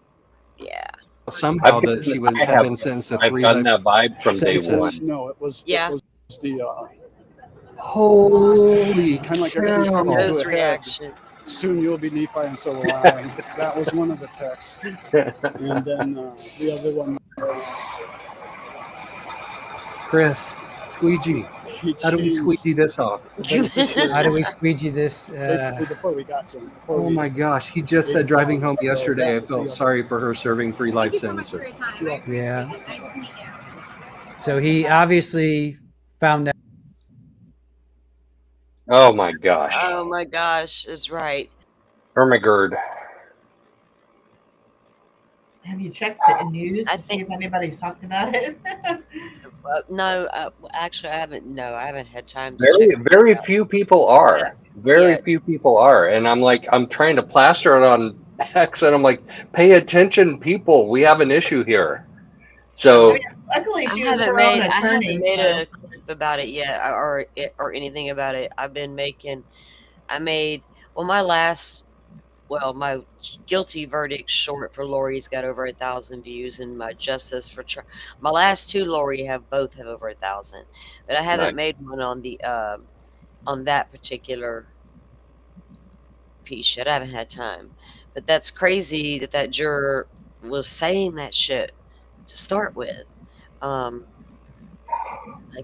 Yeah. Somehow that she would have been sentenced to 3 I've gotten that vibe from day one. No, it was the holy kind of like everything's coming to a reaction. Soon you'll be Nephi, and so will I. That was one of the texts. And then the other one was... Chris, Squeegee. How do we squeegee this off? How do we squeegee this? Basically, before we got to him. Oh my gosh, he just said driving home yesterday. I felt sorry for her serving 3 life sentences. Yeah. So he obviously found out. Oh my gosh. Oh my gosh, is right. Ermagerd. Have you checked the news to see if anybody's talked about it? No, actually, I haven't. No, I haven't had time to Very, check. very few people are. Very few people are. And I'm like, I'm trying to plaster it on X, and I'm like, pay attention, people. We have an issue here. So Luckily, I she was haven't her made, own I haven't attorney. made so- a clip about it yet, or anything about it. I've been making. I made my guilty verdict short for Lori's got over 1,000 views, and my justice for my last 2 Lori both have over 1,000, but I haven't made one on the on that particular piece yet. I haven't had time, but that's crazy that juror was saying that shit to start with. Like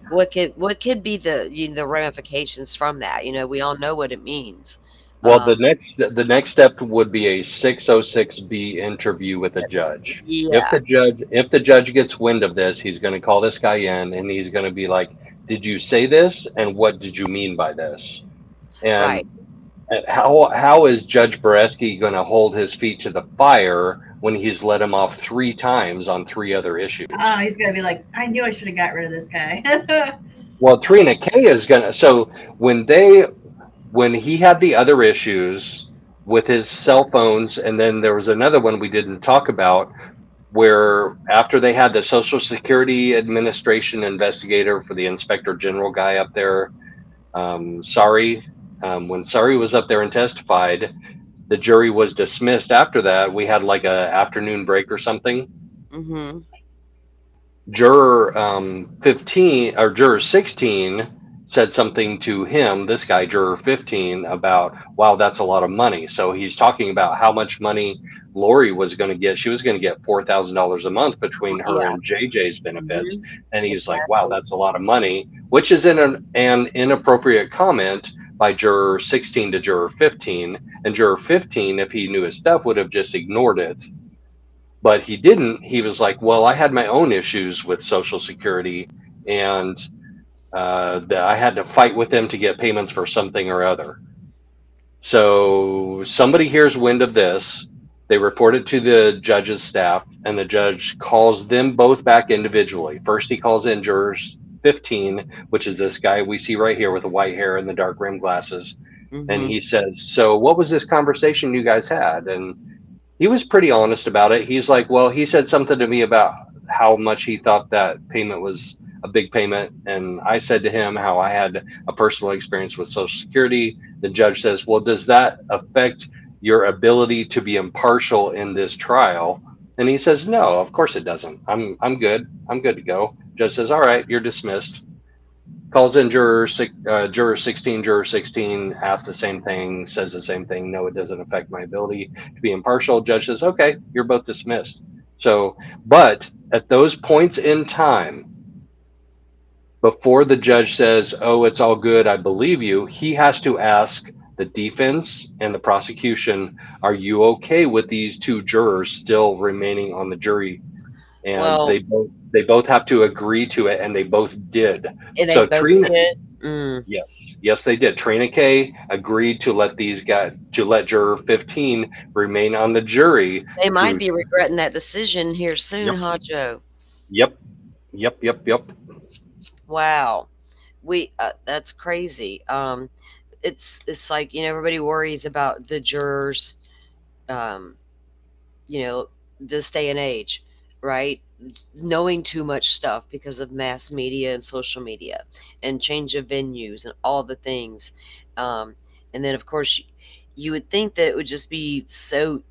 what could be the ramifications from that? We all know what it means. well, the next step would be a 606B interview with a judge. Yeah. If the judge gets wind of this, he's going to call this guy in, and he's going to be like, "Did you say this? And what did you mean by this?" And how is Judge Bereski going to hold his feet to the fire when he's let him off 3 times on 3 other issues? Oh, he's gonna be like, I knew I should have got rid of this guy. Well, Trina K is gonna. So when he had the other issues with his cell phones, and then there was another one we didn't talk about, where after they had the Social Security Administration investigator for the Inspector General guy up there, when Sari was up there and testified, the jury was dismissed. After that, we had like a afternoon break or something. Mm-hmm. Juror 15 or juror 16 said something to him, this guy, juror 15, about, wow, that's a lot of money. So he's talking about how much money Lori was going to get. She was going to get $4,000 a month between her and JJ's benefits. And he's like, wow, that's a lot of money, which is an inappropriate comment by juror 16 to juror 15. And juror 15, if he knew his stuff, would have just ignored it. But he didn't. He was like, well, I had my own issues with Social Security, and that I had to fight with them to get payments for something or other. So somebody hears wind of this. They report it to the judge's staff, and the judge calls them both back individually. First, he calls in jurors 15, which is this guy we see right here with the white hair and the dark rimmed glasses. Mm-hmm. And he says, so what was this conversation you guys had? And he was pretty honest about it. He's like, well, he said something to me about how much he thought that payment was a big payment. And I said to him how I had a personal experience with Social Security. The judge says, well, does that affect your ability to be impartial in this trial? And he says, no, of course it doesn't. I'm good. I'm good to go. Judge says, all right, you're dismissed. Calls in juror 16. Juror 16 asks the same thing, says the same thing. No, it doesn't affect my ability to be impartial. Judge says, okay, you're both dismissed. So, but at those points in time, before the judge says, oh, it's all good, I believe you, he has to ask the defense and the prosecution, are you okay with these 2 jurors still remaining on the jury? And Well, they both have to agree to it, and they both did. And So they both Trina, did? yes, they did. Trina K agreed to let juror 15 remain on the jury. They might be regretting that decision here soon, huh, Joe? Yep. Wow, that's crazy. It's like, everybody worries about the jurors, this day and age, right? Knowing too much stuff because of mass media and social media and change of venues and all the things. And then, of course, you would think that it would just be so...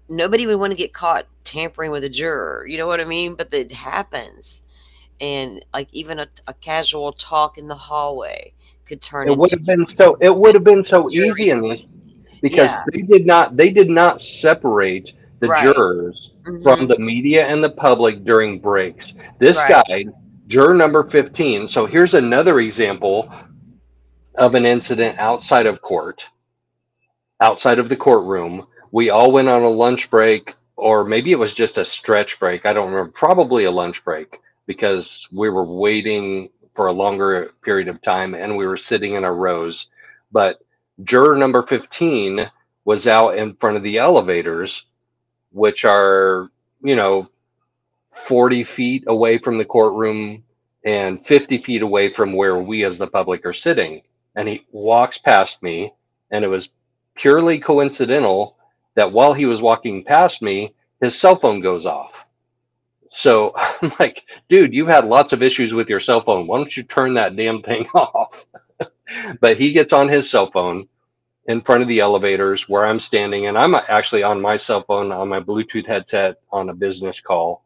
Nobody would want to get caught tampering with a juror. You know what I mean? But it happens. And like even a casual talk in the hallway could turn It would have been so easy in this, because they did not separate the jurors from the media and the public during breaks. This guy Juror number 15. So here's another example of an incident outside of court, outside of the courtroom. We all went on a lunch break, or maybe it was just a stretch break. I don't remember. Probably a lunch break, because we were waiting for a longer period of time and we were sitting in our rows. But juror number 15 was out in front of the elevators, which are, 40 feet away from the courtroom and 50 feet away from where we as the public are sitting. And he walks past me, and it was purely coincidental that while he was walking past me, his cell phone goes off. So I'm like, dude, you've had lots of issues with your cell phone. Why don't you turn that damn thing off? But he gets on his cell phone in front of the elevators where I'm standing, and I'm actually on my cell phone on my Bluetooth headset on a business call.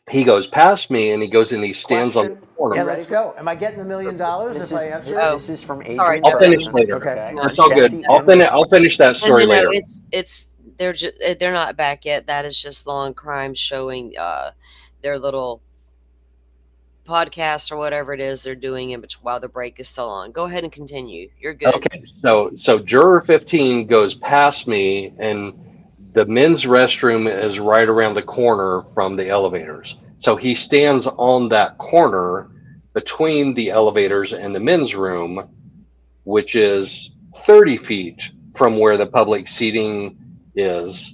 He goes past me, and he goes and he stands on the corner. Yeah, let's go. Am I getting $1 million if I answer? Oh, This is from Adrian. sorry, I'll finish later. Okay. That's all good. I'll finish that story later. They're not back yet. That is just Law and Crime showing their little podcast or whatever it is they're doing in between while the break is still on. Go ahead and continue. You're good. Okay, so juror 15 goes past me, and the men's restroom is right around the corner from the elevators. So he stands on that corner between the elevators and the men's room, which is 30 feet from where the public seating is.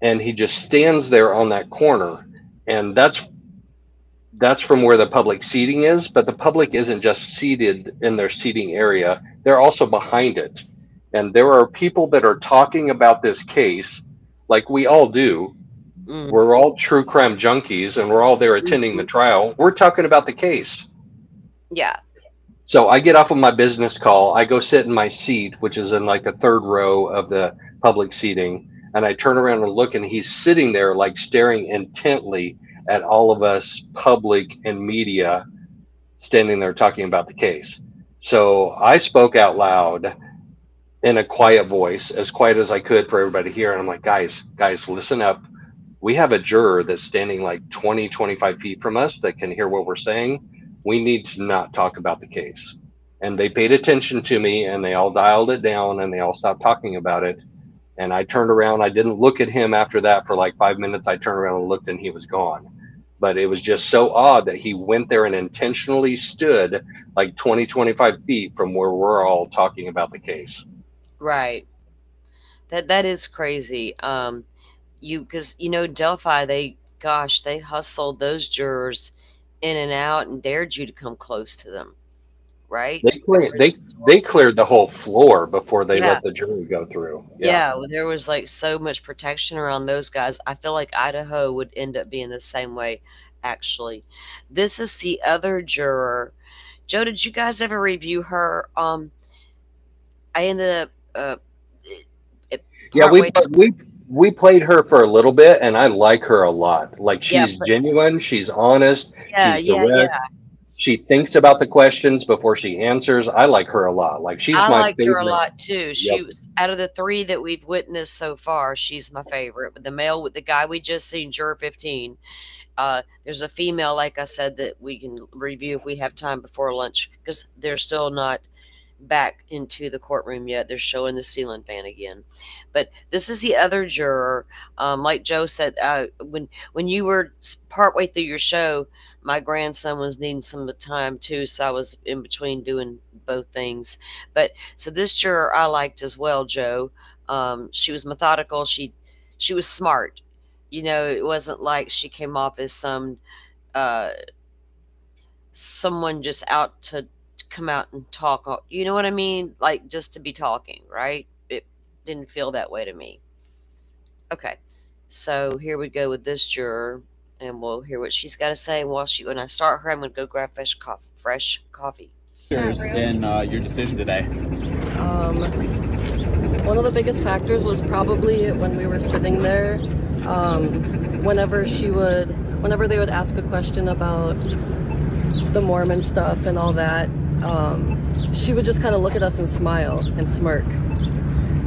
And he just stands there on that corner. And that's from where the public seating is, but the public isn't just seated in their seating area. They're also behind it. And there are people that are talking about this case, like we all do. We're all true crime junkies, and we're all there attending the trial. We're talking about the case. Yeah. So I get off of my business call. I go sit in my seat, which is in like the third row of the public seating. And I turn around and look, and he's sitting there like staring intently at all of us public and media standing there talking about the case. So I spoke out loud in a quiet voice, as quiet as I could for everybody to hear. And I'm like, guys, listen up. We have a juror that's standing like 20, 25 feet from us that can hear what we're saying. We need to not talk about the case. And they paid attention to me, and they all dialed it down, and they all stopped talking about it. And I turned around. I didn't look at him after that for like 5 minutes. I turned around and looked, and he was gone. But it was just so odd that he went there and intentionally stood like 20, 25 feet from where we're all talking about the case. Right. That is crazy. Because Delphi, they hustled those jurors in and out and dared you to come close to them, right? They cleared the whole floor before they let the jury go through. Yeah, well, there was like so much protection around those guys. I feel like Idaho would end up being the same way, actually. This is the other juror. Joe, did you guys ever review her? I ended up we played her for a little bit, and I like her a lot. Like, she's genuine, she's honest, she's direct. She thinks about the questions before she answers. I like her a lot. Like, she's my favorite. I liked her a lot too. She was, out of the three that we've witnessed so far, she's my favorite. But the guy we just seen, juror 15. There's a female, like I said, that we can review if we have time before lunch, because they're still not back into the courtroom yet. They're showing the ceiling fan again. But this is the other juror. Like Joe said, when you were partway through your show, my grandson was needing some time too, so I was in between doing both things. But so this juror I liked as well, Joe. She was methodical. She was smart. It wasn't like she came off as someone just out to come out and talk. You know what I mean? Like, just to be talking, right? It didn't feel that way to me. Okay, so here we go with this juror, and we'll hear what she's got to say. And when I start her, I'm going to go grab fresh coffee. In your decision today? One of the biggest factors was probably when we were sitting there. Whenever they would ask a question about the Mormon stuff and all that, she would just kind of look at us and smile and smirk.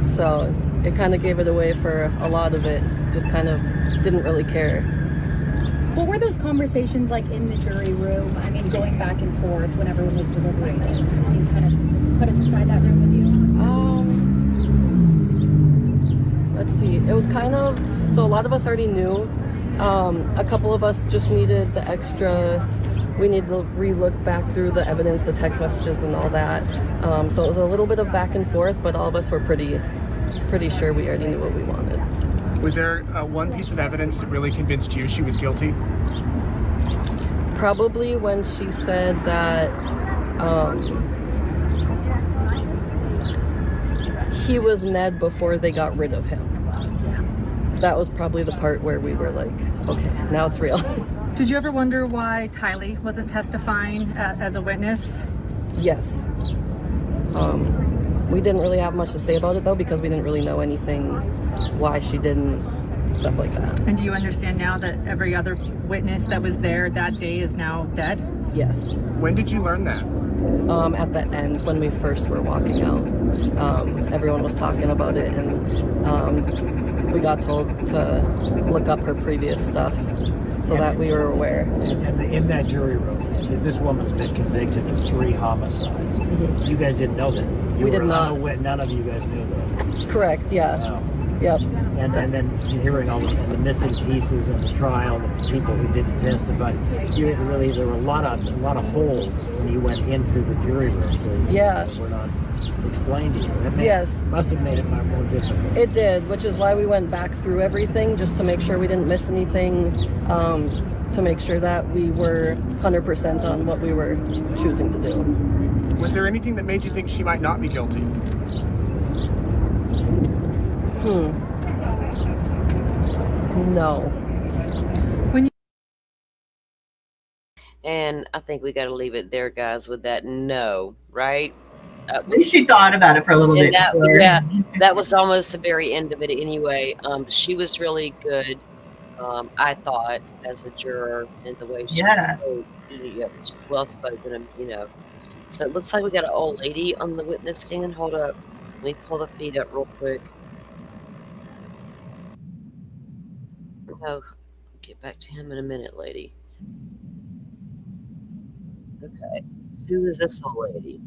So it kind of gave it away for a lot of it. Just kind of didn't really care. What were those conversations like in the jury room? I mean, going back and forth when everyone was deliberating. Can you kind of put us inside that room with you? Let's see. It was kind of, so a lot of us already knew. A couple of us just needed the extra, we need to re-look back through the evidence, the text messages and all that. So it was a little bit of back and forth, but all of us were pretty sure we already knew what we wanted. Was there one piece of evidence that really convinced you she was guilty? Probably when she said that he was Ned before they got rid of him. That was probably the part where we were like, okay, now it's real. Did you ever wonder why Tylee wasn't testifying as a witness? Yes. We didn't really have much to say about it though, because we didn't really know anything, why she didn't, stuff like that. And do you understand now that every other witness that was there that day is now dead? Yes. When did you learn that? At the end, when we first were walking out. Everyone was talking about it, and we got told to look up her previous stuff so that we were aware. And in that jury room, this woman's been convicted of 3 homicides. Mm-hmm. You guys didn't know that? We did not. None of you guys knew that? Correct, yeah. Yep. And then hearing all the missing pieces in the trial, the people who didn't testify, there were a lot of holes when you went into the jury room that were not explained to you. Yes. Must have made it more difficult. It did, which is why we went back through everything, just to make sure we didn't miss anything, to make sure that we were 100% on what we were choosing to do. Was there anything that made you think she might not be guilty? No. And I think we got to leave it there, guys, with that no, right? At least she thought about it for a little bit. That was almost the very end of it anyway. She was really good, I thought, as a juror, in the way she spoke. She's well spoken, and So it looks like we got an old lady on the witness stand. Hold up. Let me pull the feed up real quick. Oh, get back to him in a minute, lady. Okay. Who is this old lady?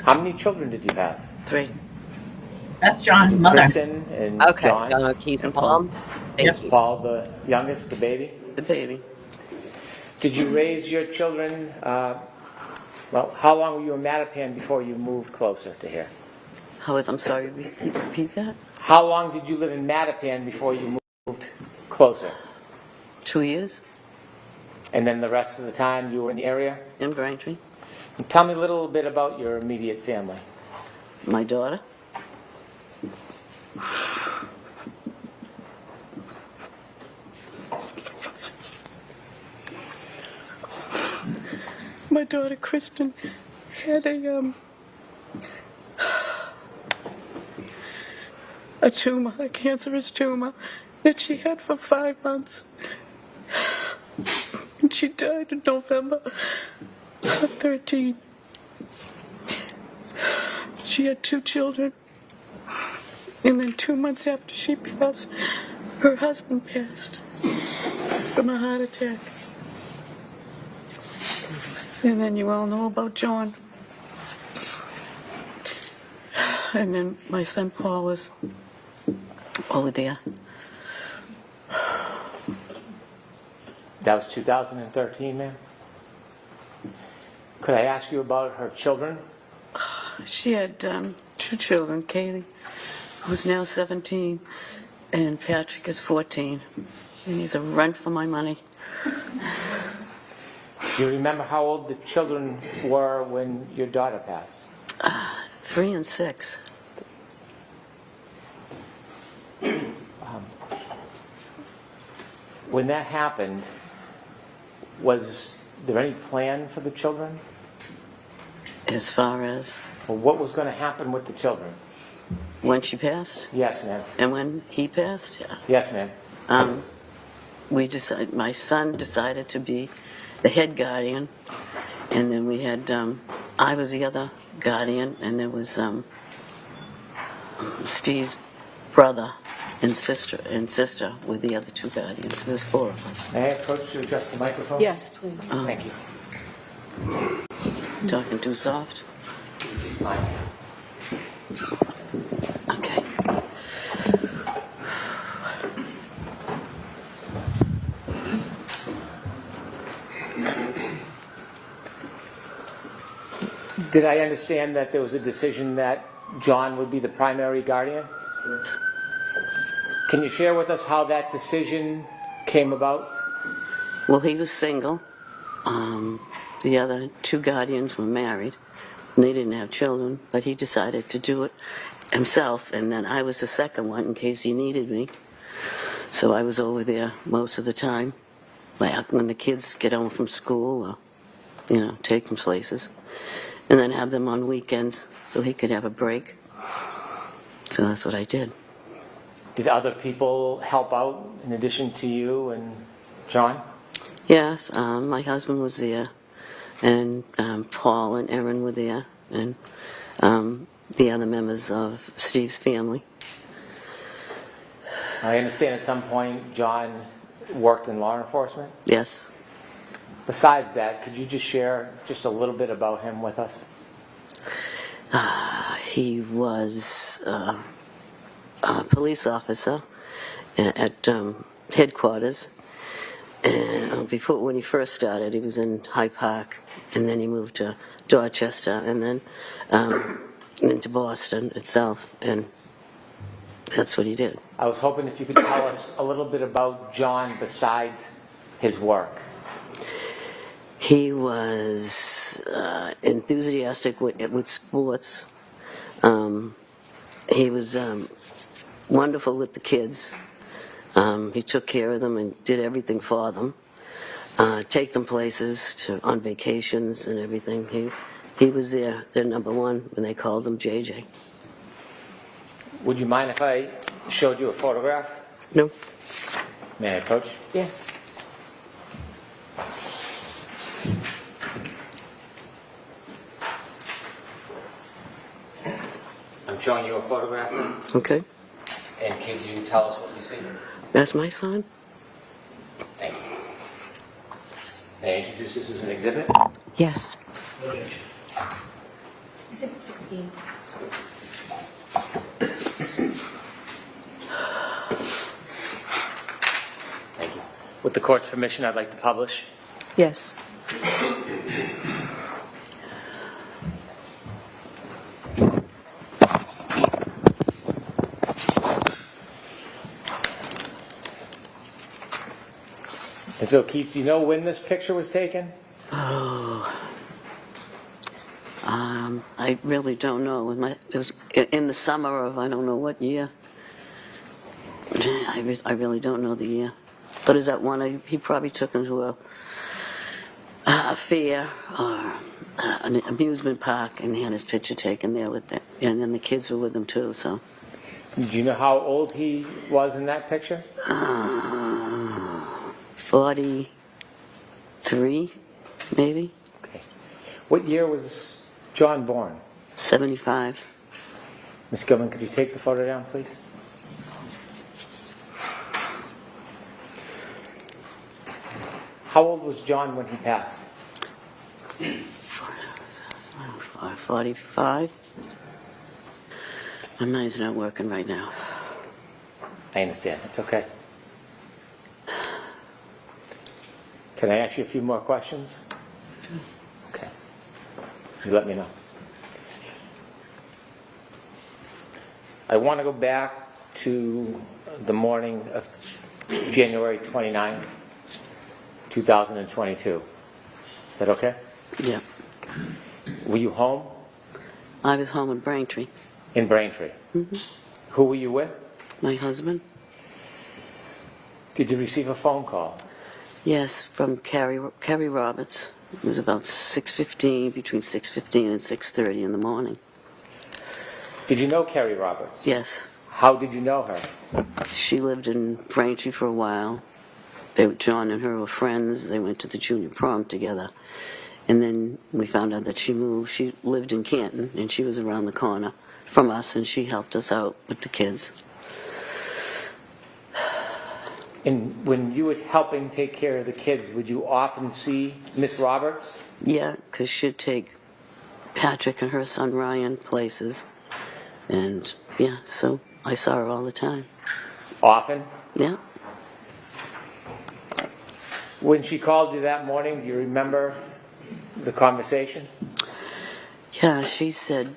How many children did you have? 3. That's John's mother. Kristen and John O'Keefe's mom. Yes, Paul, the youngest, the baby? The baby. Did you raise your children, how long were you in Mattapan before you moved closer to here? I'm sorry, repeat that? How long did you live in Mattapan before you moved closer? 2 years. And then the rest of the time you were in the area? In Braintree. And tell me a little bit about your immediate family. My daughter. My daughter Kristen had a tumor, a cancerous tumor that she had for 5 months. And she died in November of 13. She had 2 children. And then 2 months after she passed, her husband passed from a heart attack. And then you all know about John. And then my son Paul is over there. That was 2013, ma'am? Could I ask you about her children? She had 2 children, Kaylee, who's now 17, and Patrick is 14. And he's a run for my money. Do you remember how old the children were when your daughter passed? 3 and 6. When that happened, was there any plan for the children? As far as? Well, what was going to happen with the children? When she passed? Yes, ma'am. And when he passed? Yes, ma'am. We decided, my son decided to be the head guardian, and then we had, I was the other guardian, and there was Steve's brother and sister with the other 2 guardians. There's 4 of us. May I approach to adjust the microphone? Yes, please. Thank you. Talking too soft? Okay. Did I understand that there was a decision that John would be the primary guardian? Yes. Can you share with us how that decision came about? Well, he was single. The other 2 guardians were married, and they didn't have children, but he decided to do it himself, and then I was the second one in case he needed me. So I was over there most of the time, like when the kids get home from school or, take them places, and then have them on weekends so he could have a break. So that's what I did. Did other people help out in addition to you and John? Yes, my husband was there, and Paul and Erin were there, and the other members of Steve's family. I understand at some point John worked in law enforcement? Yes. Besides that, could you just share just a little bit about him with us? He was a police officer at headquarters. And when he first started, he was in Hyde Park, and then he moved to Dorchester, and then into Boston itself, and that's what he did. I was hoping if you could tell us a little bit about John besides his work. He was enthusiastic with sports. He was wonderful with the kids. He took care of them and did everything for them. Take them places on vacations and everything. He was their number one when they called him JJ. Would you mind if I showed you a photograph? No. May I approach? Yes. I'm showing you a photograph. Okay. And could you tell us what you see? That's my son. Thank you. May I introduce this as an exhibit? Yes. Exhibit 16. Thank you. With the court's permission, I'd like to publish. Yes. And so, Keith, do you know when this picture was taken? Oh. I really don't know. It was in the summer of I don't know what year. I really don't know the year. But is that one he probably took him to a fair or an amusement park, and he had his picture taken there with that. And then the kids were with him too. So. Do you know how old he was in that picture? 43, maybe. Okay. What year was John born? 75. Miss Gilman, could you take the photo down, please? How old was John when he passed? 45. My mind's not working right now. I understand. It's okay. Can I ask you a few more questions? Okay. You let me know. I want to go back to the morning of January 29th, 2022. Is that okay? Yeah. Were you home? I was home in Braintree. In Braintree? Mm-hmm. Who were you with? My husband. Did you receive a phone call? Yes, from Carrie Roberts. It was about 6:15, between 6:15 and 6:30 in the morning. Did you know Carrie Roberts? Yes. How did you know her? She lived in Braintree for a while. John and her were friends. They went to the junior prom together. And then we found out that she moved. She lived in Canton, and she was around the corner from us, and she helped us out with the kids. And when you were helping take care of the kids, would you often see Miss Roberts? Yeah, because she'd take Patrick and her son Ryan places. And yeah, so I saw her all the time. Often? Yeah. When she called you that morning, do you remember the conversation? Yeah, she said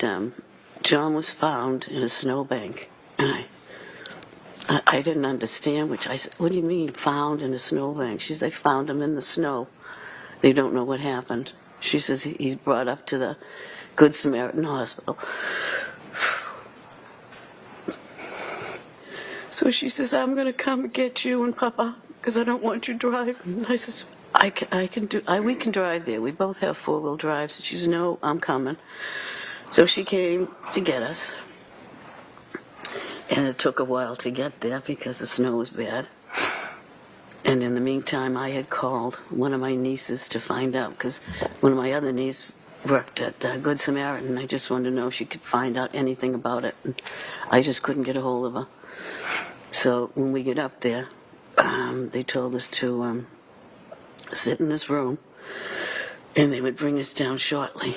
John was found in a snowbank. And I didn't understand, which I said, what do you mean found in a snowbank? She says, they found him in the snow. They don't know what happened. She says he's brought up to the Good Samaritan Hospital. So she says, I'm going to come get you and Papa because I don't want you driving. And I says, we can drive there. We both have four-wheel drives. She says, no, I'm coming. So she came to get us. And it took a while to get there because the snow was bad. And in the meantime, I had called one of my nieces to find out, because one of my other nieces worked at Good Samaritan. I just wanted to know if she could find out anything about it. And I just couldn't get a hold of her. So when we get up there, they told us to sit in this room, and they would bring us down shortly.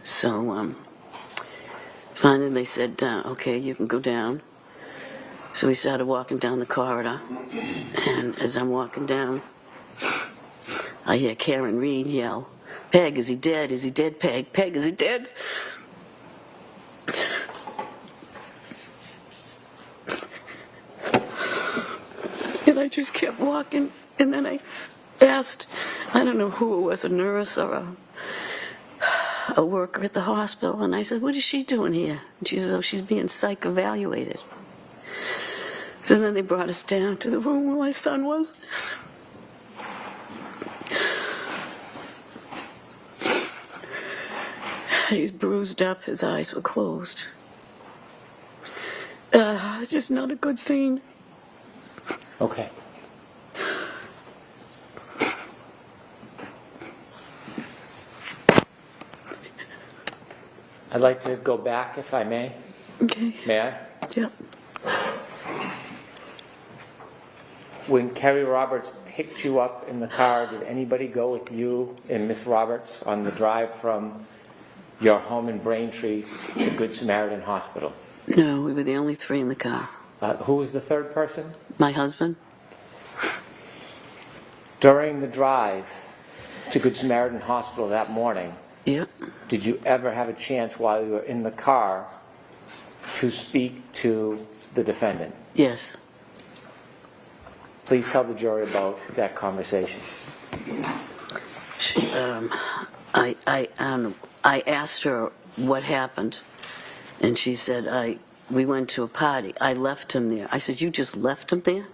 So finally they said, okay, you can go down. So we started walking down the corridor, and as I'm walking down, I hear KarenRead yell, Peg, is he dead? Is he dead, Peg? Peg, is he dead? And I just kept walking, and then I asked, I don't know who it was, a nurse or a worker at the hospital, and I said, what is she doing here? And she says, oh, she's being psych evaluated. So then they brought us down to the room where my son was. He's bruised up, his eyes were closed. It's just not a good scene. Okay. I'd like to go back, if I may. Okay. May I? Yep. When Kerry Roberts picked you up in the car, did anybody go with you and Miss Roberts on the drive from your home in Braintree to Good Samaritan Hospital? No, we were the only three in the car. Who was the third person? My husband. During the drive to Good Samaritan Hospital that morning, yep, did you ever have a chance while you were in the car to speak to the defendant? Yes. Please tell the jury about that conversation. She, I asked her what happened, and she said, we went to a party. I left him there. I said, you just left him there?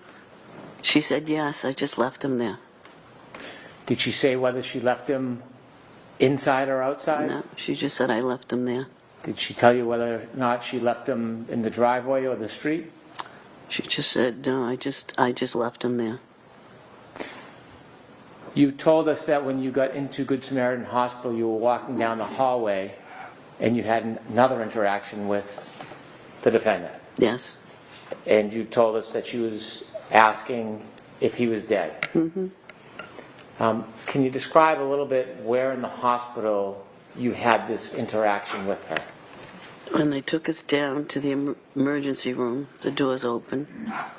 She said, yes, I just left him there. Did she say whether she left him inside or outside? No, she just said I left him there. Did she tell you whether or not she left him in the driveway or the street? She just said, no, I just left him there. You told us that when you got into Good Samaritan Hospital, you were walking down the hallway and you had another interaction with the defendant. Yes. And you told us that she was asking if he was dead. Mm-hmm. Can you describe a little bit where in the hospital you had this interaction with her? When they took us down to the emergency room, the doors open,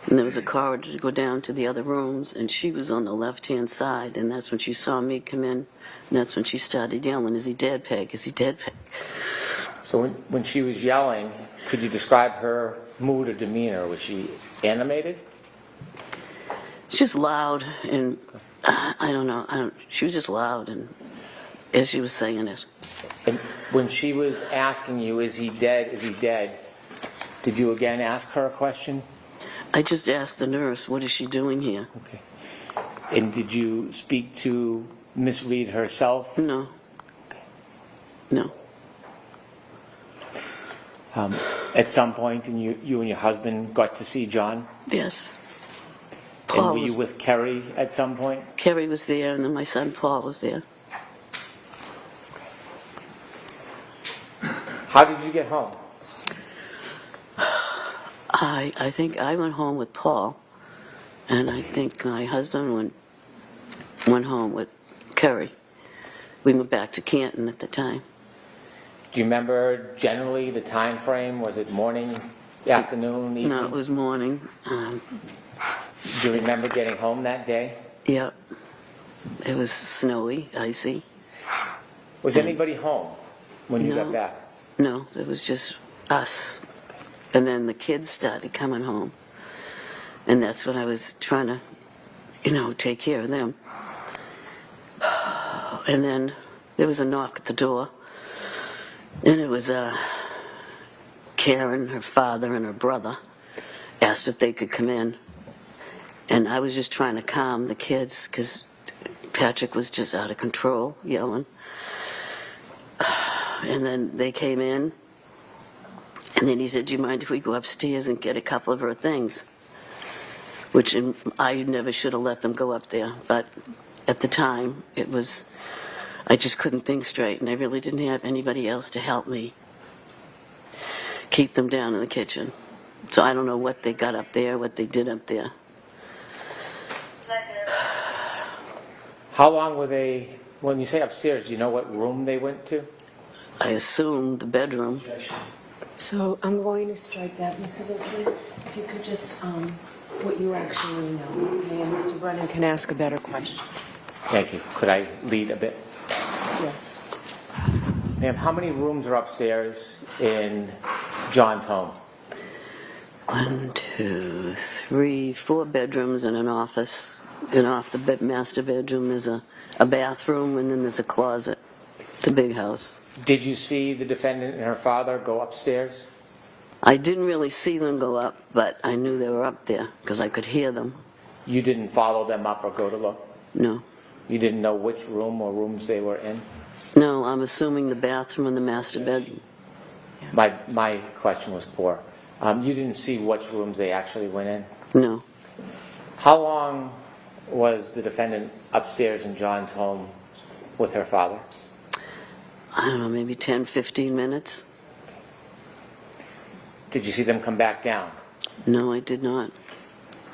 and there was a corridor to go down to the other rooms, and she was on the left-hand side, and that's when she saw me come in, and that's when she started yelling, is he dead, Peg? Is he dead, Peg? So when she was yelling, could you describe her mood or demeanor? Was she animated? She's just loud, and I don't know, she was just loud, and as she was saying it. And when she was asking you, is he dead, did you again ask her a question? I just asked the nurse, what is she doing here? Okay. And did you speak to Miss Reed herself? No. Okay. No. At some point, and you and your husband got to see John? Yes. And were you with Kerry at some point? Kerry was there, and then my son Paul was there. How did you get home? I think I went home with Paul, and I think my husband went home with Kerry. We went back to Canton at the time. Do you remember generally the time frame? Was it morning, afternoon, evening? No, it was morning. Do you remember getting home that day? Yeah. It was snowy, icy. Was anybody home when you got back? No, it was just us. And then the kids started coming home. And that's when I was trying to, take care of them. And then there was a knock at the door. And it was Karen, her father, and her brother asked if they could come in. And I was just trying to calm the kids because Patrick was just out of control, yelling. And then they came in. And then he said, do you mind if we go upstairs and get a couple of her things? Which I never should have let them go up there. But at the time, I just couldn't think straight. And I really didn't have anybody else to help me keep them down in the kitchen. So I don't know what they got up there, what they did up there. How long were they, when you say upstairs, do you know what room they went to? I assumed the bedroom. So I'm going to strike that, Mrs. O'Keefe. If you could just, what you actually know, okay? And Mr. Brennan can ask a better question. Thank you. Could I lead a bit? Yes. Ma'am, how many rooms are upstairs in John's home? 1, 2, 3, 4 bedrooms and an office. And off the master bedroom, there's a bathroom, and then there's a closet. It's a big house. Did you see the defendant and her father go upstairs? I didn't really see them go up, but I knew they were up there because I could hear them. You didn't follow them up or go to look? No. You didn't know which room or rooms they were in? No, I'm assuming the bathroom and the master bedroom. My question was poor. You didn't see which rooms they actually went in? No. How long was the defendant upstairs in John's home with her father? I don't know, maybe 10, 15 minutes. Did you see them come back down? No, I did not.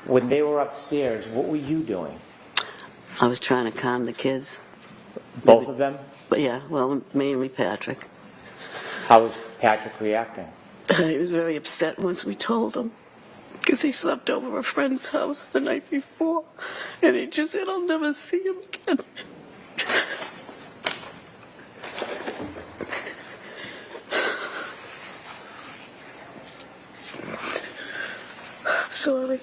When they were upstairs, what were you doing? I was trying to calm the kids. Both of them? But yeah, well, mainly Patrick. How was Patrick reacting? He was very upset once we told him. Because he slept over a friend's house the night before. And he just said, I'll never see him again. Sorry.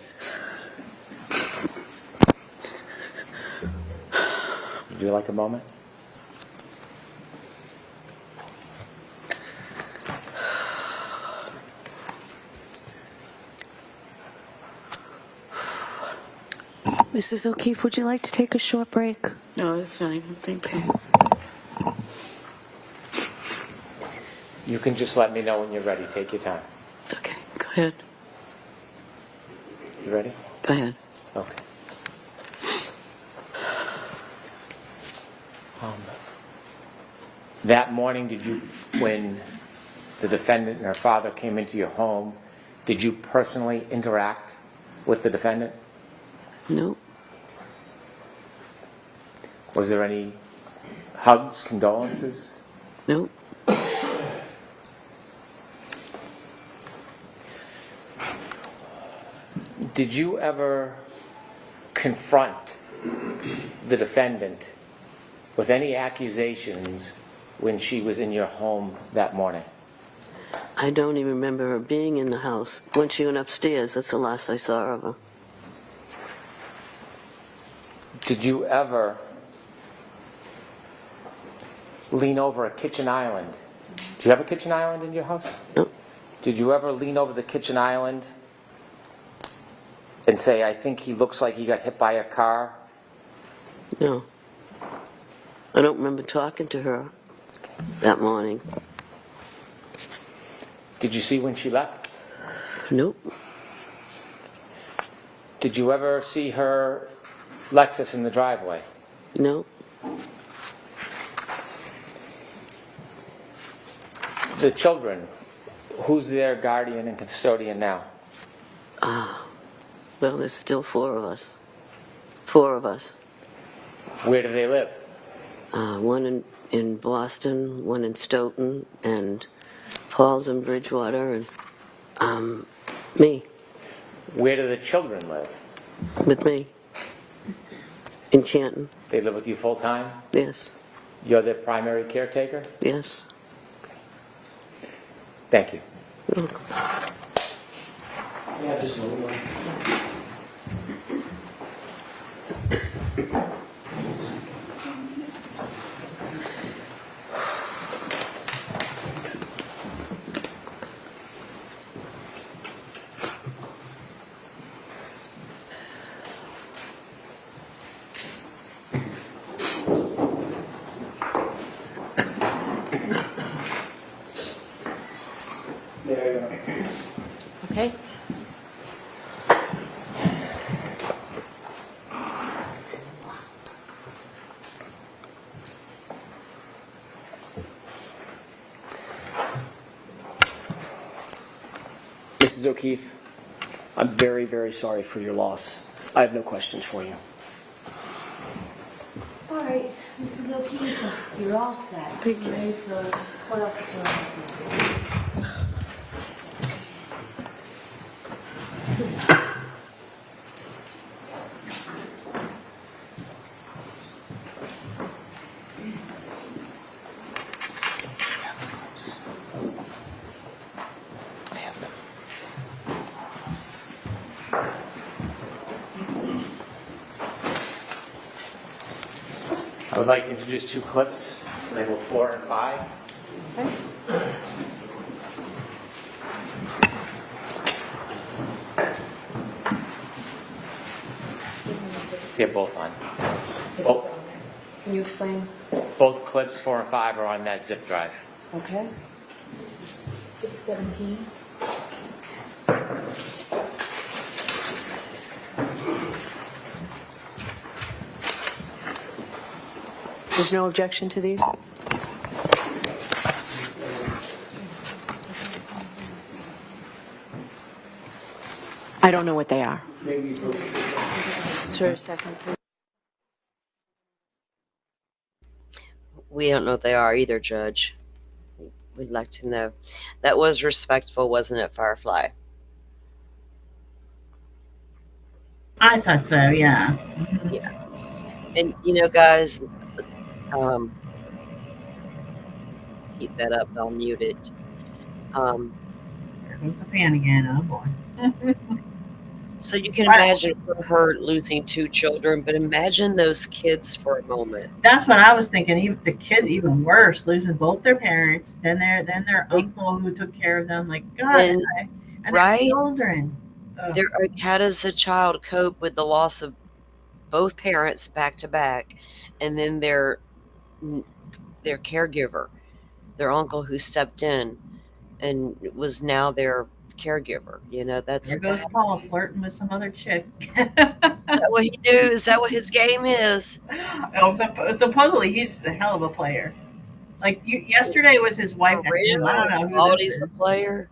Would you like a moment? Mrs. O'Keefe, would you like to take a short break? No, that's fine. Thank you. You can just let me know when you're ready. Take your time. Okay, go ahead. You ready? Go ahead. Okay. That morning, when the defendant and her father came into your home, did you personally interact with the defendant? No. Was there any hugs, condolences? No. Did you ever confront the defendant with any accusations when she was in your home that morning? I don't even remember her being in the house. When she went upstairs, that's the last I saw of her. Did you ever lean over a kitchen island? Do you have a kitchen island in your house? No. Did you ever lean over the kitchen island and say, I think he looks like he got hit by a car? No. I don't remember talking to her that morning. Did you see when she left? Nope. Did you ever see her Lexus in the driveway? No. The children, who's their guardian and custodian now? Well, there's still 4 of us. 4 of us. Where do they live? One in Boston, one in Stoughton, and Paul's in Bridgewater, and me. Where do the children live? With me. In Canton. They live with you full time? Yes. You're their primary caretaker? Yes. Thank you. You're welcome. Yeah, just a little. Okay. Mrs. O'Keefe, I'm very, very sorry for your loss. I have no questions for you. All right, Mrs. O'Keefe, you're all set. Thank you. Right, so court officer. I would like to introduce 2 clips, labeled 4 and 5. Okay. They're both on. Both, Can you explain? both clips 4 and 5 are on that zip drive. Okay. 17. There's no objection to these? I don't know what they are. Sir, a second, please. We don't know what they are either, Judge. We'd like to know. That was respectful, wasn't it, Firefly? I thought so, yeah. Yeah. And, you know, guys, keep that up. I'll mute it. There goes the fan again. Oh, boy. So you can imagine her losing 2 children, but imagine those kids for a moment. That's what I was thinking. Even the kids, even worse, losing both their parents, then their uncle who took care of them. Like, God, And, and right? their children. Ugh. How does a child cope with the loss of both parents back to back, and then their caregiver, their uncle who stepped in and was now their caregiver? You know, that's There goes Paul flirting with some other chick. Is that what he do? Is that what his game is? Oh, supposedly he's the hell of a player. Like yesterday was his wife. Really? I don't know who Quality's this a is. player.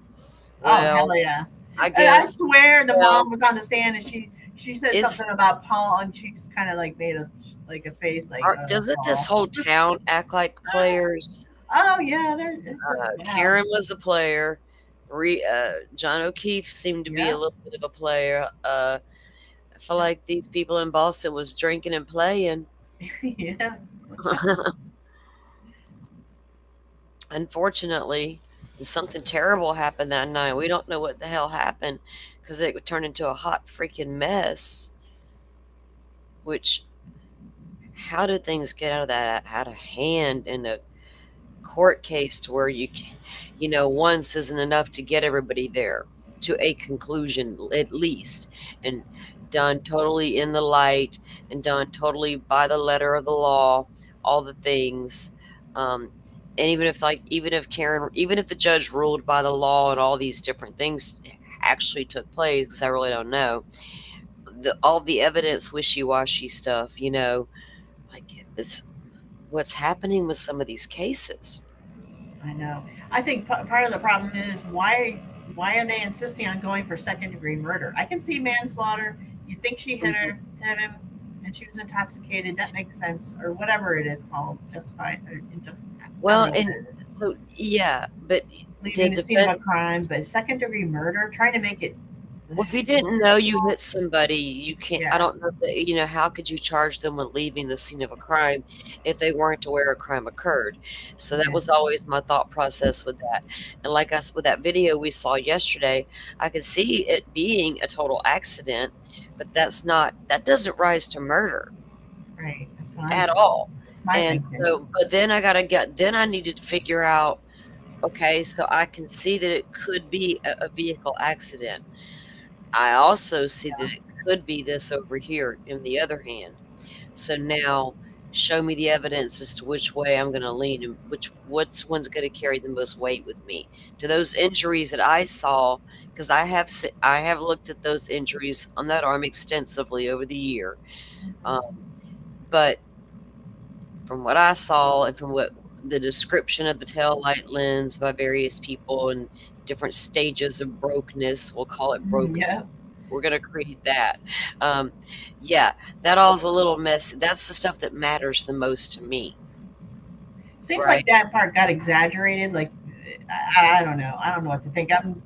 Oh, Well, hell yeah. I And guess. I swear the well, mom was on the stand and she said It's- something about Paul and she just kind of like made a face like. Doesn't this Paul. whole town act like players? Oh yeah, Karen was a player. John O'Keefe seemed to be a little bit of a player. I feel like these people in Boston was drinking and playing. Yeah. Unfortunately, something terrible happened that night. We don't know what the hell happened because it turned into a hot freaking mess. Which, how did things get out of hand in a court case to where once isn't enough to get everybody there to a conclusion at least, and done totally in the light and done totally by the letter of the law, all the things. And even if the judge ruled by the law and all these different things actually took place, because I really don't know, all the evidence wishy-washy stuff, like this, what's happening with some of these cases. I know. I think part of the problem is why why are they insisting on going for second-degree murder? I can see manslaughter. You think she hit him, and she was intoxicated. That makes sense, or whatever it is called, justified. Well, and so yeah, but leaving the scene of a crime, but second-degree murder, trying to make it. Well, if you didn't know you hit somebody, you can't. I don't know that, you know, how could you charge them with leaving the scene of a crime if they weren't aware a crime occurred? So that was always my thought process with that. And like us with that video we saw yesterday, I could see it being a total accident, but that doesn't rise to murder. Right. At all. And thinking. so, but then I needed to figure out, okay, so I can see that it could be a vehicle accident. I also see that it could be this over here in the other hand. So now show me the evidence as to which way I'm going to lean and which one's going to carry the most weight with me. To those injuries that I saw, because I have looked at those injuries on that arm extensively over the year. But from what I saw and from what the description of the tail light lens by various people and different stages of brokenness, we'll call it broken. Yeah. We're going to create that. Yeah, that all's a little messy. That's the stuff that matters the most to me. Seems like that part got exaggerated. Like, I don't know. I don't know what to think. I'm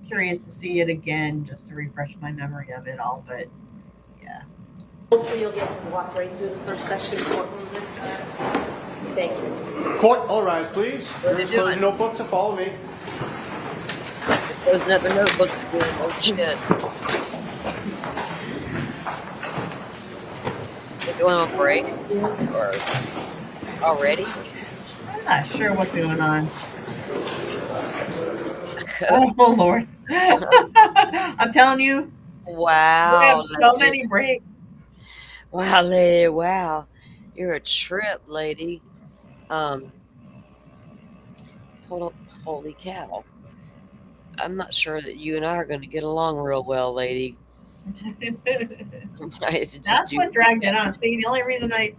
curious to see it again just to refresh my memory of it all. But yeah. Hopefully you'll get to walk right through the first session courtroom this time. Thank you. Court, all rise, please. Close your notebooks and follow me. Those never notebooks again. Oh shit. We're going on break or already? I'm not sure what's going on. Oh Lord. I'm telling you. Wow. We have so many breaks. Wow, lady. Wow. You're a trip, lady. Hold up. Holy cow. I'm not sure that you and I are going to get along real well, lady. That's what dragged it on. See, the only reason I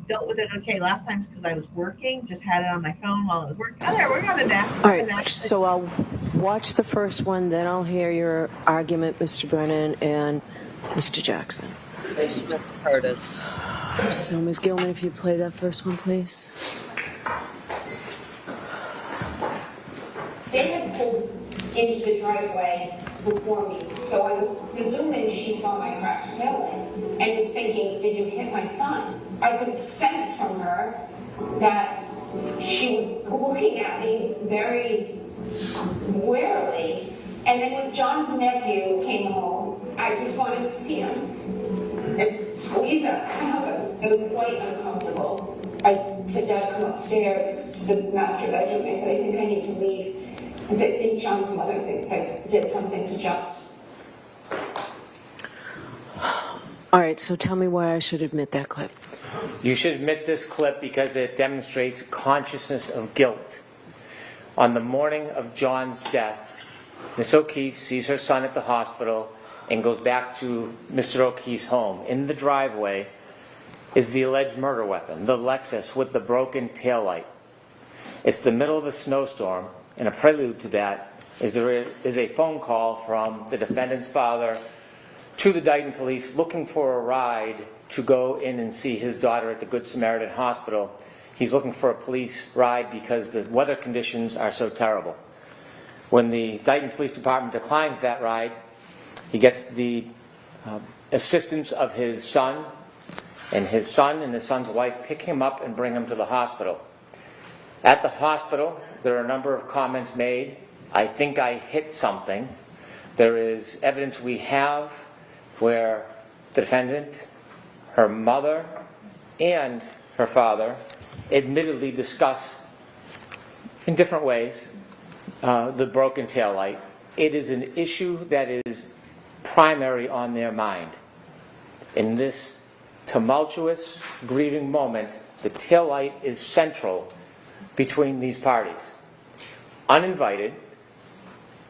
dealt with it okay last time is because I was working, just had it on my phone while I was working. Oh, there, we're coming back. All right, so I'll watch the first one, then I'll hear your argument, Mr. Brennan and Mr. Jackson. She must have heard us. So, Ms. Gilman, if you play that first one, please. They had pulled into the driveway before me, so I was presuming she saw my cracked tail light and was thinking, did you hit my son? I could sense from her that she was looking at me very warily. And then when John's nephew came home, I just wanted to see him and squeeze him. It was quite uncomfortable. I said, Dad, come upstairs to the master bedroom. I said, I think I need to leave. I said, I think John's mother thinks I did something to John. All right, so tell me why I should admit that clip. You should admit this clip because it demonstrates consciousness of guilt. On the morning of John's death, Miss O'Keefe sees her son at the hospital and goes back to Mr. O'Keefe's home. In the driveway is the alleged murder weapon, the Lexus with the broken taillight. It's the middle of a snowstorm, and a prelude to that is there is a phone call from the defendant's father to the Dighton police looking for a ride to go in and see his daughter at the Good Samaritan Hospital. He's looking for a police ride because the weather conditions are so terrible. When the Dighton Police Department declines that ride, he gets the assistance of his son and his son's wife pick him up and bring him to the hospital. At the hospital, there are a number of comments made. I think I hit something. There is evidence we have where the defendant, her mother, and her father admittedly discuss in different ways the broken taillight. It is an issue that is primary on their mind. In this tumultuous, grieving moment, the taillight is central between these parties. Uninvited,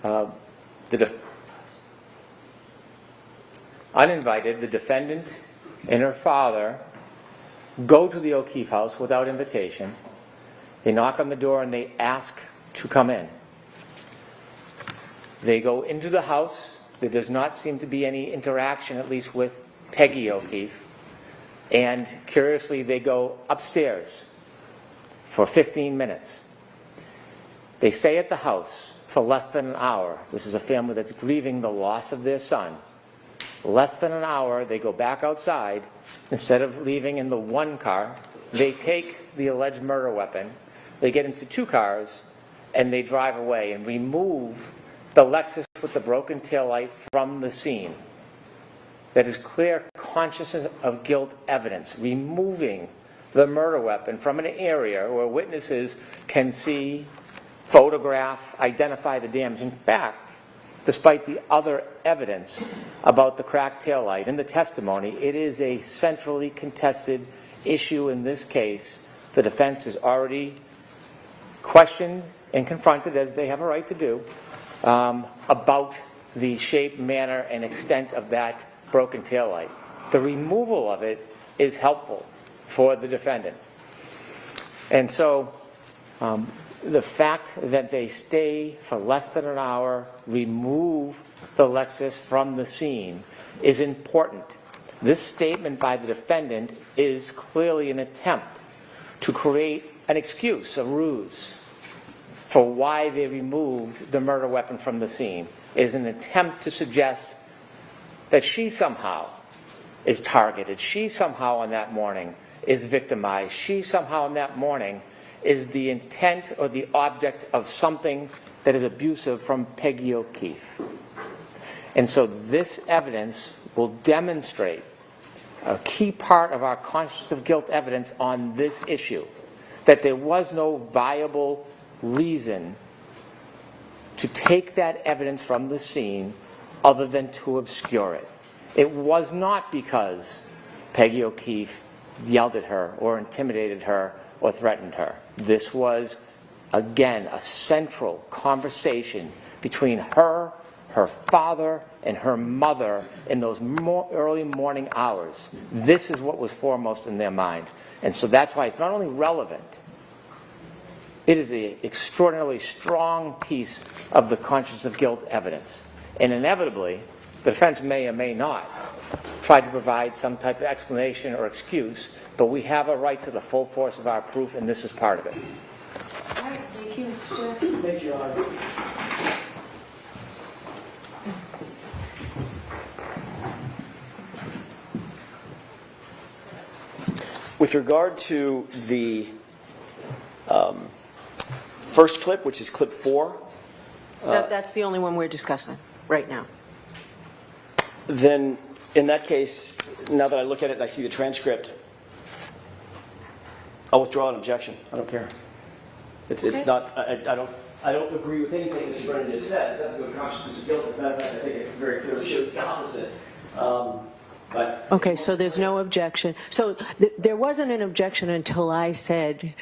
the defendant and her father go to the O'Keefe house without invitation. They knock on the door and they ask to come in. They go into the house. There does not seem to be any interaction, at least with Peggy O'Keefe. And curiously, they go upstairs for 15 minutes. They stay at the house for less than an hour. This is a family that's grieving the loss of their son. Less than an hour, they go back outside. Instead of leaving in the one car, they take the alleged murder weapon, they get into 2 cars, and they drive away and remove the Lexus with the broken taillight from the scene. That is clear consciousness of guilt evidence, removing the murder weapon from an area where witnesses can see, photograph, identify the damage. In fact, despite the other evidence about the cracked taillight and the testimony, it is a centrally contested issue in this case. The defense has already questioned and confronted, as they have a right to do, about the shape, manner, and extent of that broken taillight. The removal of it is helpful for the defendant. And so the fact that they stay for less than an hour, remove the Lexus from the scene, is important. This statement by the defendant is clearly an attempt to create an excuse, a ruse, for why they removed the murder weapon from the scene. It is an attempt to suggest that she somehow is targeted. She somehow on that morning is victimized. She somehow on that morning is the intent or the object of something that is abusive from Peggy O'Keefe. And so this evidence will demonstrate a key part of our consciousness of guilt evidence on this issue, that there was no viable reason to take that evidence from the scene other than to obscure it. It was not because Peggy O'Keefe yelled at her or intimidated her or threatened her. This was, again, a central conversation between her, her father, and her mother in those early morning hours. This is what was foremost in their mind. And so that's why it's not only relevant, it is an extraordinarily strong piece of the consciousness of guilt evidence. And inevitably, the defense may or may not try to provide some type of explanation or excuse, but we have a right to the full force of our proof, and this is part of it. All right, thank you, Mr. Jackson. Thank you, Your Honor. With regard to the first clip, which is clip 4. That's the only one we're discussing right now. Then, in that case, now that I look at it and I see the transcript, I'll withdraw an objection. I don't care. It's not. I don't agree with anything Mr. Brennan just said. It doesn't go to consciousness of guilt. As a matter of fact, I think it very clearly shows the opposite. Okay, so there's no objection. So there wasn't an objection until I said,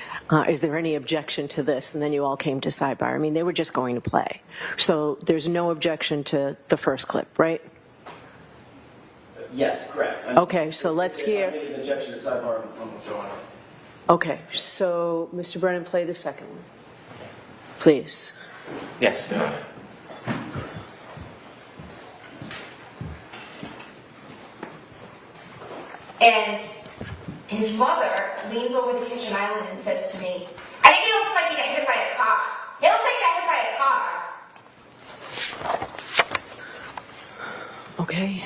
is there any objection to this? And then you all came to sidebar. I mean, they were just going to play. So there's no objection to the first clip, right? Yes, correct. Okay, so let's hear. I made an objection to sidebar from withdrawing. Okay, so Mr. Brennan, play the second one, please. Yes. And his mother leans over the kitchen island and says to me, I think he looks like he got hit by a car. He looks like he got hit by a car. Okay,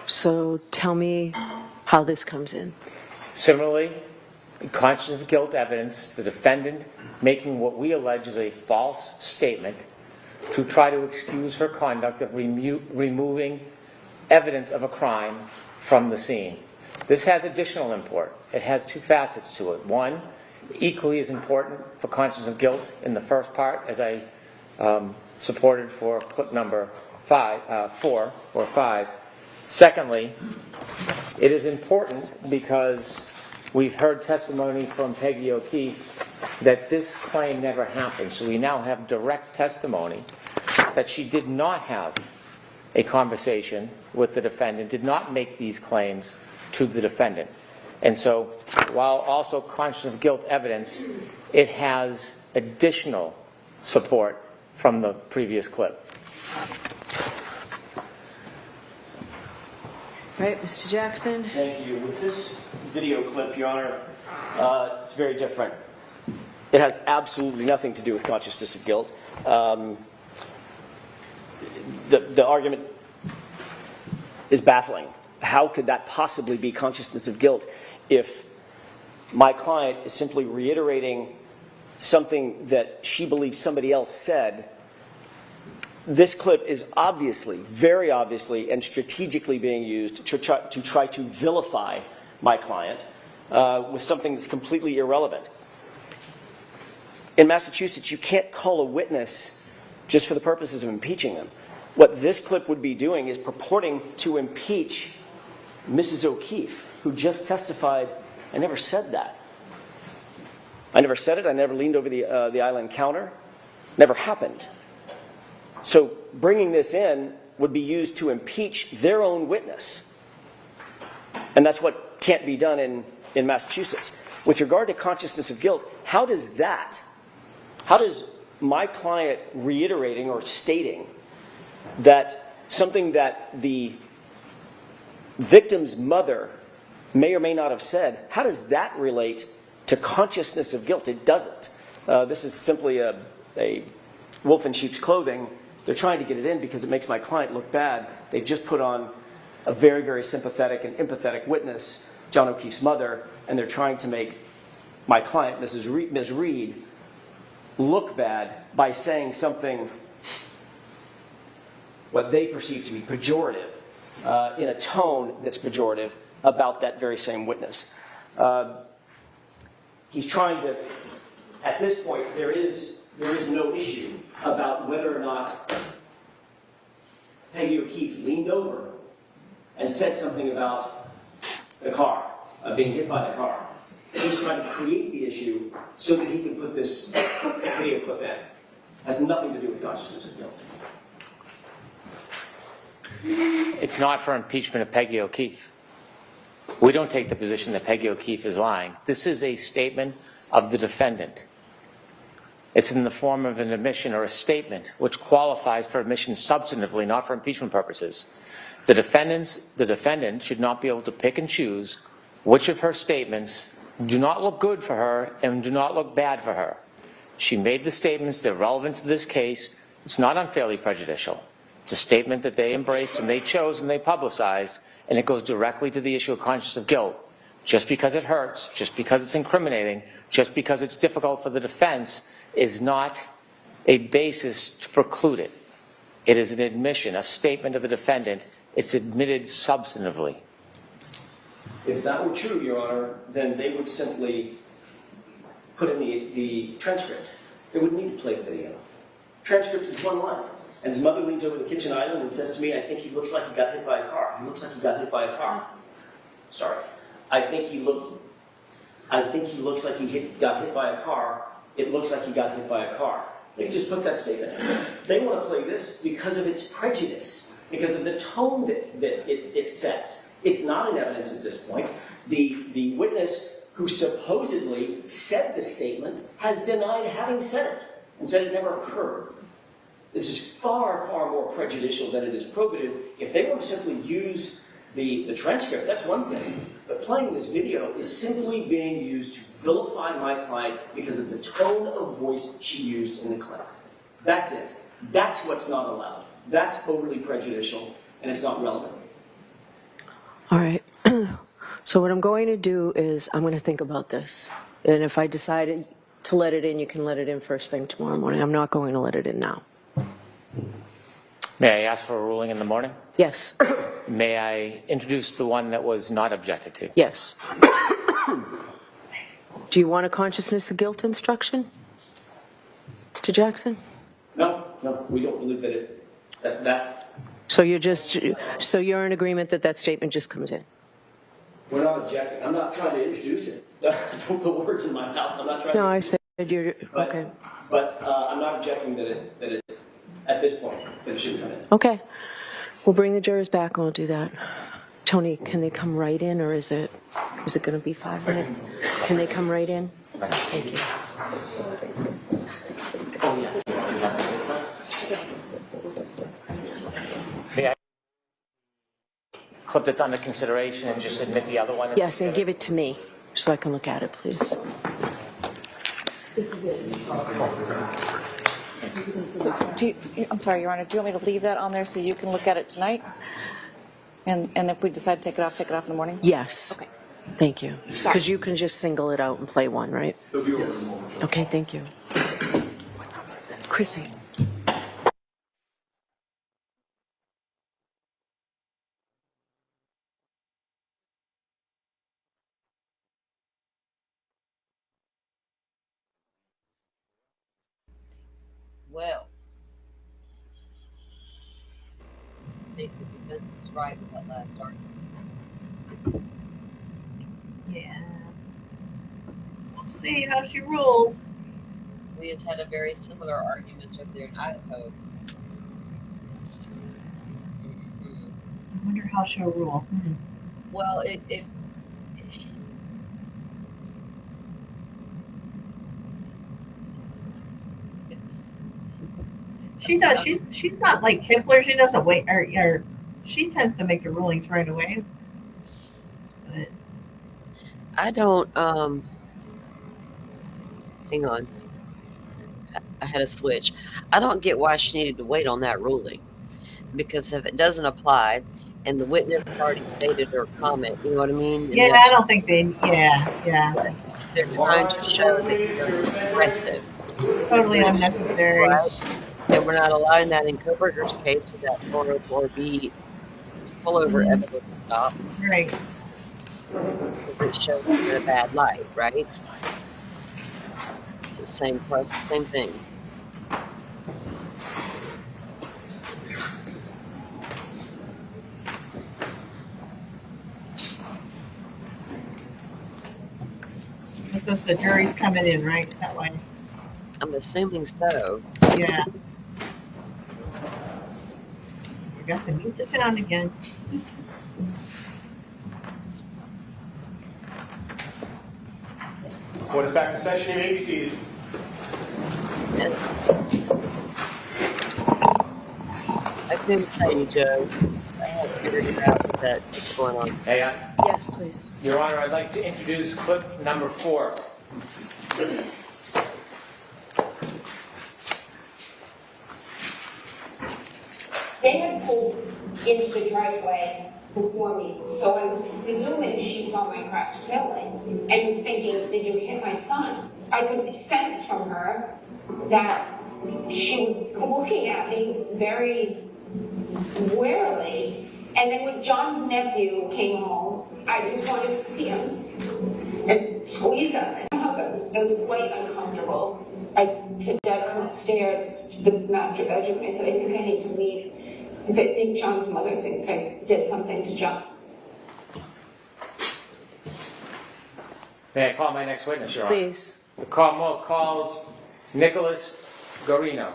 so tell me how this comes in. Similarly, in consciousness of guilt evidence, the defendant making what we allege is a false statement to try to excuse her conduct of removing evidence of a crime from the scene. This has additional import. It has 2 facets to it. One, equally as important for consciousness of guilt in the first part, as I supported for clip number 4 or 5. Secondly, it is important because we've heard testimony from Peggy O'Keefe that this claim never happened. So we now have direct testimony that she did not have a conversation with the defendant, did not make these claims to the defendant. And so while also conscious of guilt evidence, it has additional support from the previous clip. Right, Mr. Jackson? Thank you. With this video clip, Your Honor, it's very different. It has absolutely nothing to do with consciousness of guilt. The argument is baffling. How could that possibly be consciousness of guilt if my client is simply reiterating something that she believes somebody else said? This clip is obviously, very obviously, and strategically being used to try to vilify my client with something that's completely irrelevant. In Massachusetts, you can't call a witness just for the purposes of impeaching them. What this clip would be doing is purporting to impeach Mrs. O'Keefe, who just testified, I never said that. I never said it. I never leaned over the island counter. Never happened. So bringing this in would be used to impeach their own witness. And that's what can't be done in Massachusetts. With regard to consciousness of guilt, how does my client reiterating or stating that something that the victim's mother may or may not have said, how does that relate to consciousness of guilt? It doesn't. This is simply a wolf in sheep's clothing. They're trying to get it in because it makes my client look bad. They've just put on a very, very sympathetic and empathetic witness, John O'Keefe's mother, and they're trying to make my client, Ms. Reed, look bad by saying something what they perceive to be pejorative, in a tone that's pejorative about that very same witness. He's trying to, at this point, there is no issue about whether or not Peggy O'Keefe leaned over and said something about the car, being hit by the car. He's trying to create the issue so that he can put this video clip in. It has nothing to do with consciousness of guilt. It's not for impeachment of Peggy O'Keefe. We don't take the position that Peggy O'Keefe is lying. This is a statement of the defendant. It's in the form of an admission or a statement which qualifies for admission substantively, not for impeachment purposes. The defendant should not be able to pick and choose which of her statements do not look good for her and do not look bad for her. She made the statements that are relevant to this case. It's not unfairly prejudicial. It's a statement that they embraced and they chose and they publicized, and it goes directly to the issue of consciousness of guilt. Just because it hurts, just because it's incriminating, just because it's difficult for the defense is not a basis to preclude it. It is an admission, a statement of the defendant. It's admitted substantively. If that were true, Your Honor, then they would simply put in the transcript. They wouldn't need to play the video. Transcript is one line. And his mother leans over the kitchen island and says to me, I think he looks like he got hit by a car. He looks like he got hit by a car. Sorry. I think he looks like he got hit by a car. It looks like he got hit by a car. They can just put that statement in. They want to play this because of its prejudice, because of the tone that it sets. It's not in evidence at this point. The witness who supposedly said the statement has denied having said it and said it never occurred. This is far, far more prejudicial than it is probative. If they want to simply use the transcript, that's one thing. But playing this video is simply being used to vilify my client because of the tone of voice she used in the clip. That's it. That's what's not allowed. That's overly prejudicial, and it's not relevant. All right. So what I'm going to do is I'm going to think about this. And if I decided to let it in, you can let it in first thing tomorrow morning. I'm not going to let it in now. May I ask for a ruling in the morning? Yes. May I introduce the one that was not objected to? Yes. Do you want a consciousness of guilt instruction, Mr. Jackson? No, we don't believe that So you're in agreement that statement just comes in? We're not objecting. I'm not trying to introduce it. Don't put words in my mouth. I'm not trying. No, I said you're okay. But I'm not objecting that it at this point that it should come in. Okay. We'll bring the jurors back and we'll do that. Tony, can they come right in, or is it going to be 5 minutes? Can they come right in? Thank you. Oh, yeah. clip that's under consideration and just admit the other one? Yes, and give it to me so I can look at it, please. This is it. So I'm sorry, Your Honor, do you want me to leave that on there so you can look at it tonight? And if we decide to take it off in the morning? Yes. Okay. Thank you. Because you can just single it out and play one, right? Okay, thank you. Chrissy. Well, I think the defense is right with that last argument. Yeah. We'll see how she rules. We has had a very similar argument up there in Idaho. I wonder how she'll rule. Well, She does. She's not like Hitler. She doesn't wait, or she tends to make the rulings right away. But I don't. Hang on. I had a switch. I don't get why she needed to wait on that ruling, because if it doesn't apply, and the witness has already stated her comment, you know what I mean? And yeah, I don't think they. Yeah. They're trying to show that they're aggressive. Totally unnecessary. Right? And we're not allowing that in Koberger's case with that 404B pullover evidence stop. Right. Because it shows them in a bad light, right? It's the same thing. This is the jury's coming in, right? Is that why? I'm assuming so. Yeah. Forgot to mute the sound again. Court is back in session. You may be seated. I couldn't tell you, Joe. I had figured it out that what's going on. Hey, Yes, please. Your Honor, I'd like to introduce clip number 4. They had pulled into the driveway before me, so I was presuming she saw my cracked tail light and was thinking, did you hit my son? I could sense from her that she was looking at me very warily. And then when John's nephew came home, I just wanted to see him and squeeze him. It was quite uncomfortable. I said, Dad, come upstairs to the master bedroom. I said, I think I need to leave. He said, I think John's mother thinks I did something to John. May I call my next witness, Your Honor? Please. The Commonwealth calls Nicholas Gorino.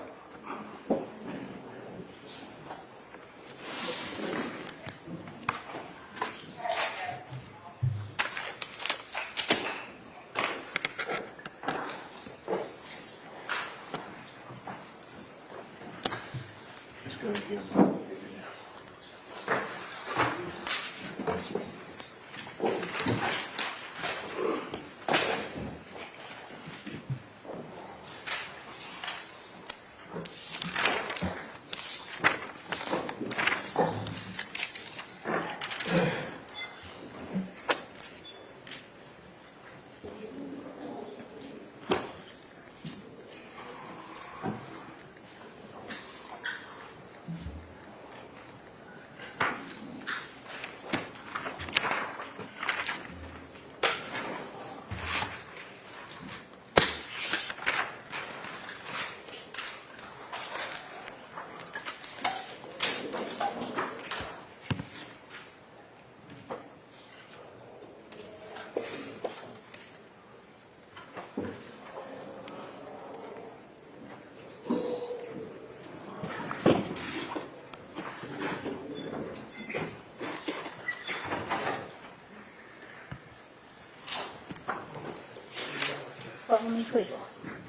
Follow me, please.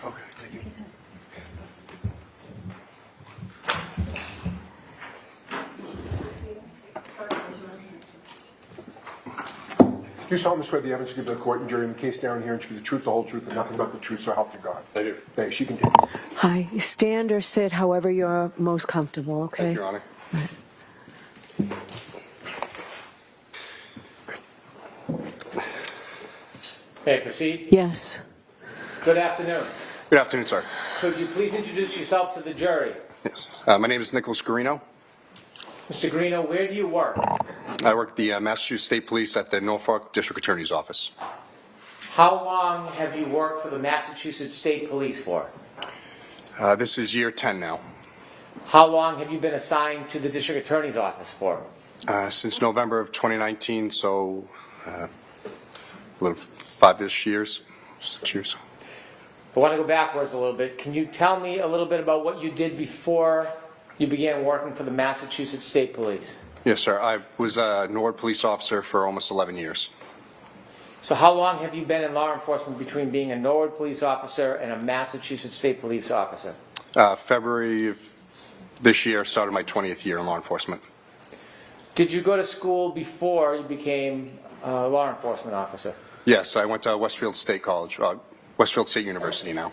Okay, thank you. Do you solemnly swear the evidence you give to the court and jury in the case down here and should be the truth, the whole truth, and nothing but the truth, so help you God? I do. Thanks. She continue. Hi. Stand or sit, however you're most comfortable, okay? Thank you, Your Honor. May I proceed? Yes. Good afternoon. Good afternoon, sir. Could you please introduce yourself to the jury? Yes. My name is Nicholas Garino. Mr. Greeno, where do you work? I work at the Massachusetts State Police at the Norfolk District Attorney's Office. How long have you worked for the Massachusetts State Police for? This is year 10 now. How long have you been assigned to the District Attorney's Office for? Since November of 2019, so a little 5-ish years, 6 years. I want to go backwards a little bit. Can you tell me a little bit about what you did before you began working for the Massachusetts State Police? Yes, sir. I was a Norwood police officer for almost 11 years. So how long have you been in law enforcement between being a Norwood police officer and a Massachusetts State Police officer? February of this year started my 20th year in law enforcement. Did you go to school before you became a law enforcement officer? Yes, I went to Westfield State College, Westfield State University now.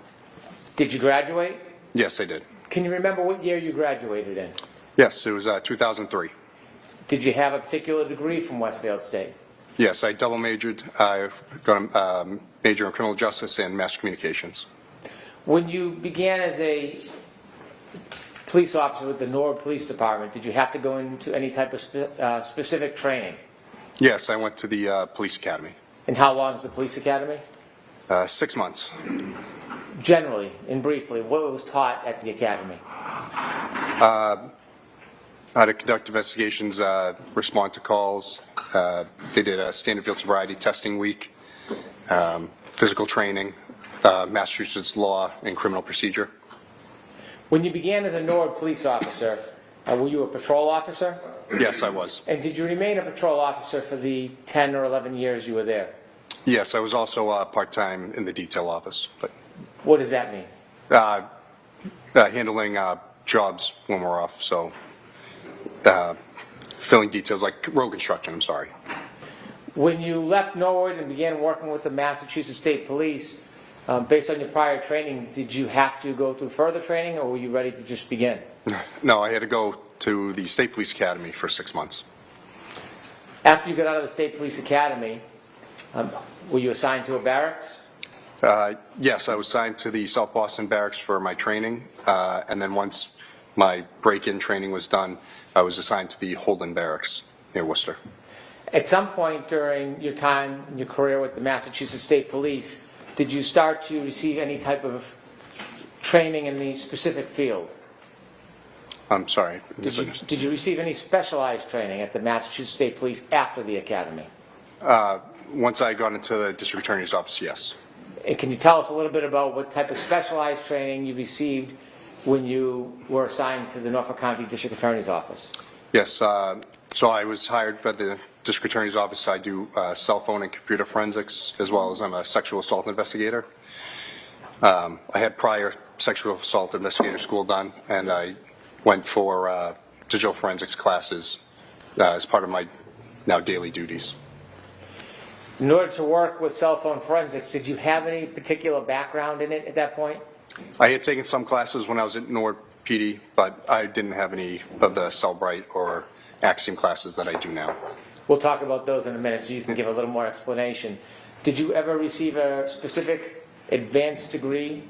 Did you graduate? Yes, I did. Can you remember what year you graduated in? Yes, it was 2003. Did you have a particular degree from Westfield State? Yes, I double majored. I got a major in criminal justice and mass communications. When you began as a police officer with the Norwood Police Department, did you have to go into any type of specific training? Yes, I went to the police academy. And how long is the police academy? 6 months. Generally and briefly, what was taught at the academy? How to conduct investigations, respond to calls. They did a standard field sobriety testing week, physical training, Massachusetts law and criminal procedure. When you began as a Norwood police officer, were you a patrol officer? Yes, I was. And did you remain a patrol officer for the 10 or 11 years you were there? Yes, I was also part-time in the detail office. But what does that mean? Handling jobs when we're off, so filling details like road construction, I'm sorry. When you left Norwood and began working with the Massachusetts State Police, based on your prior training, did you have to go through further training or were you ready to just begin? No, I had to go to the State Police Academy for 6 months. After you got out of the State Police Academy, were you assigned to a barracks? Yes, I was assigned to the South Boston Barracks for my training, and then once my break-in training was done, I was assigned to the Holden Barracks near Worcester. At some point during your time in your career with the Massachusetts State Police, did you start to receive any type of training in the specific field? I'm sorry. Did you receive any specialized training at the Massachusetts State Police after the academy? Once I got into the District Attorney's Office, yes. And can you tell us a little bit about what type of specialized training you received when you were assigned to the Norfolk County District Attorney's Office? Yes, so I was hired by the District Attorney's Office. I do cell phone and computer forensics, as well as I'm a sexual assault investigator. I had prior sexual assault investigator school done, and I went for digital forensics classes as part of my now daily duties. In order to work with cell phone forensics, did you have any particular background in it at that point? I had taken some classes when I was at Norwood PD, but I didn't have any of the Cellbrite or Axiom classes that I do now. We'll talk about those in a minute so you can give a little more explanation. Did you ever receive a specific advanced degree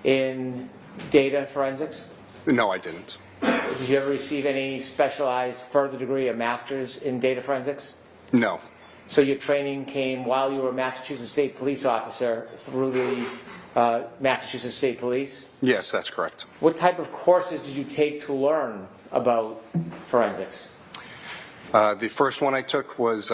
in data forensics? No, I didn't. Did you ever receive any specialized further degree, a master's in data forensics? No. So your training came while you were a Massachusetts State Police officer through the Massachusetts State Police? Yes, that's correct. What type of courses did you take to learn about forensics? The first one I took was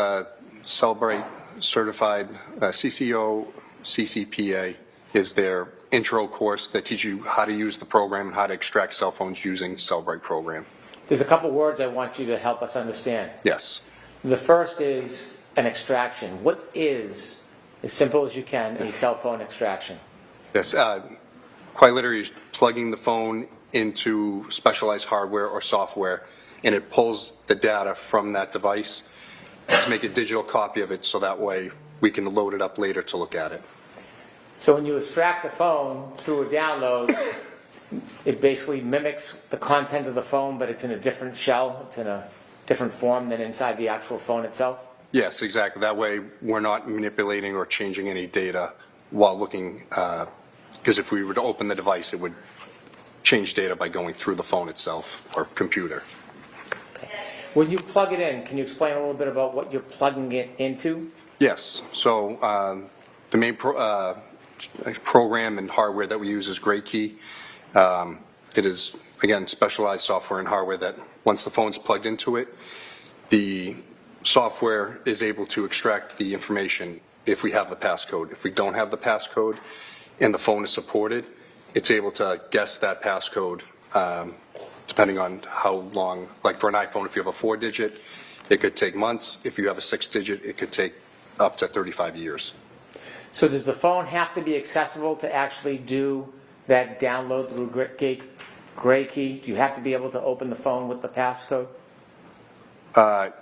Cellbrite Certified CCO CCPA is their intro course that teaches you how to use the program and how to extract cell phones using the Cellbrite program. There's a couple words I want you to help us understand. Yes. The first is an extraction. What is, as simple as you can, a cell phone extraction? Yes, quite literally is plugging the phone into specialized hardware or software, and it pulls the data from that device to make a digital copy of it so that way we can load it up later to look at it. So when you extract the phone through a download, it basically mimics the content of the phone, but it's in a different shell, it's in a different form than inside the actual phone itself? Yes, exactly. That way we're not manipulating or changing any data while looking, because if we were to open the device, it would change data by going through the phone itself or computer. Okay. When you plug it in, can you explain a little bit about what you're plugging it into? Yes. So the main program and hardware that we use is GrayKey. It is, again, specialized software and hardware that once the phone's plugged into it, the software is able to extract the information if we have the passcode. If we don't have the passcode and the phone is supported, it's able to guess that passcode depending on how long. Like for an iPhone, if you have a 4-digit, it could take months. If you have a 6-digit, it could take up to 35 years. So does the phone have to be accessible to actually do that download through GrayKey? Do you have to be able to open the phone with the passcode?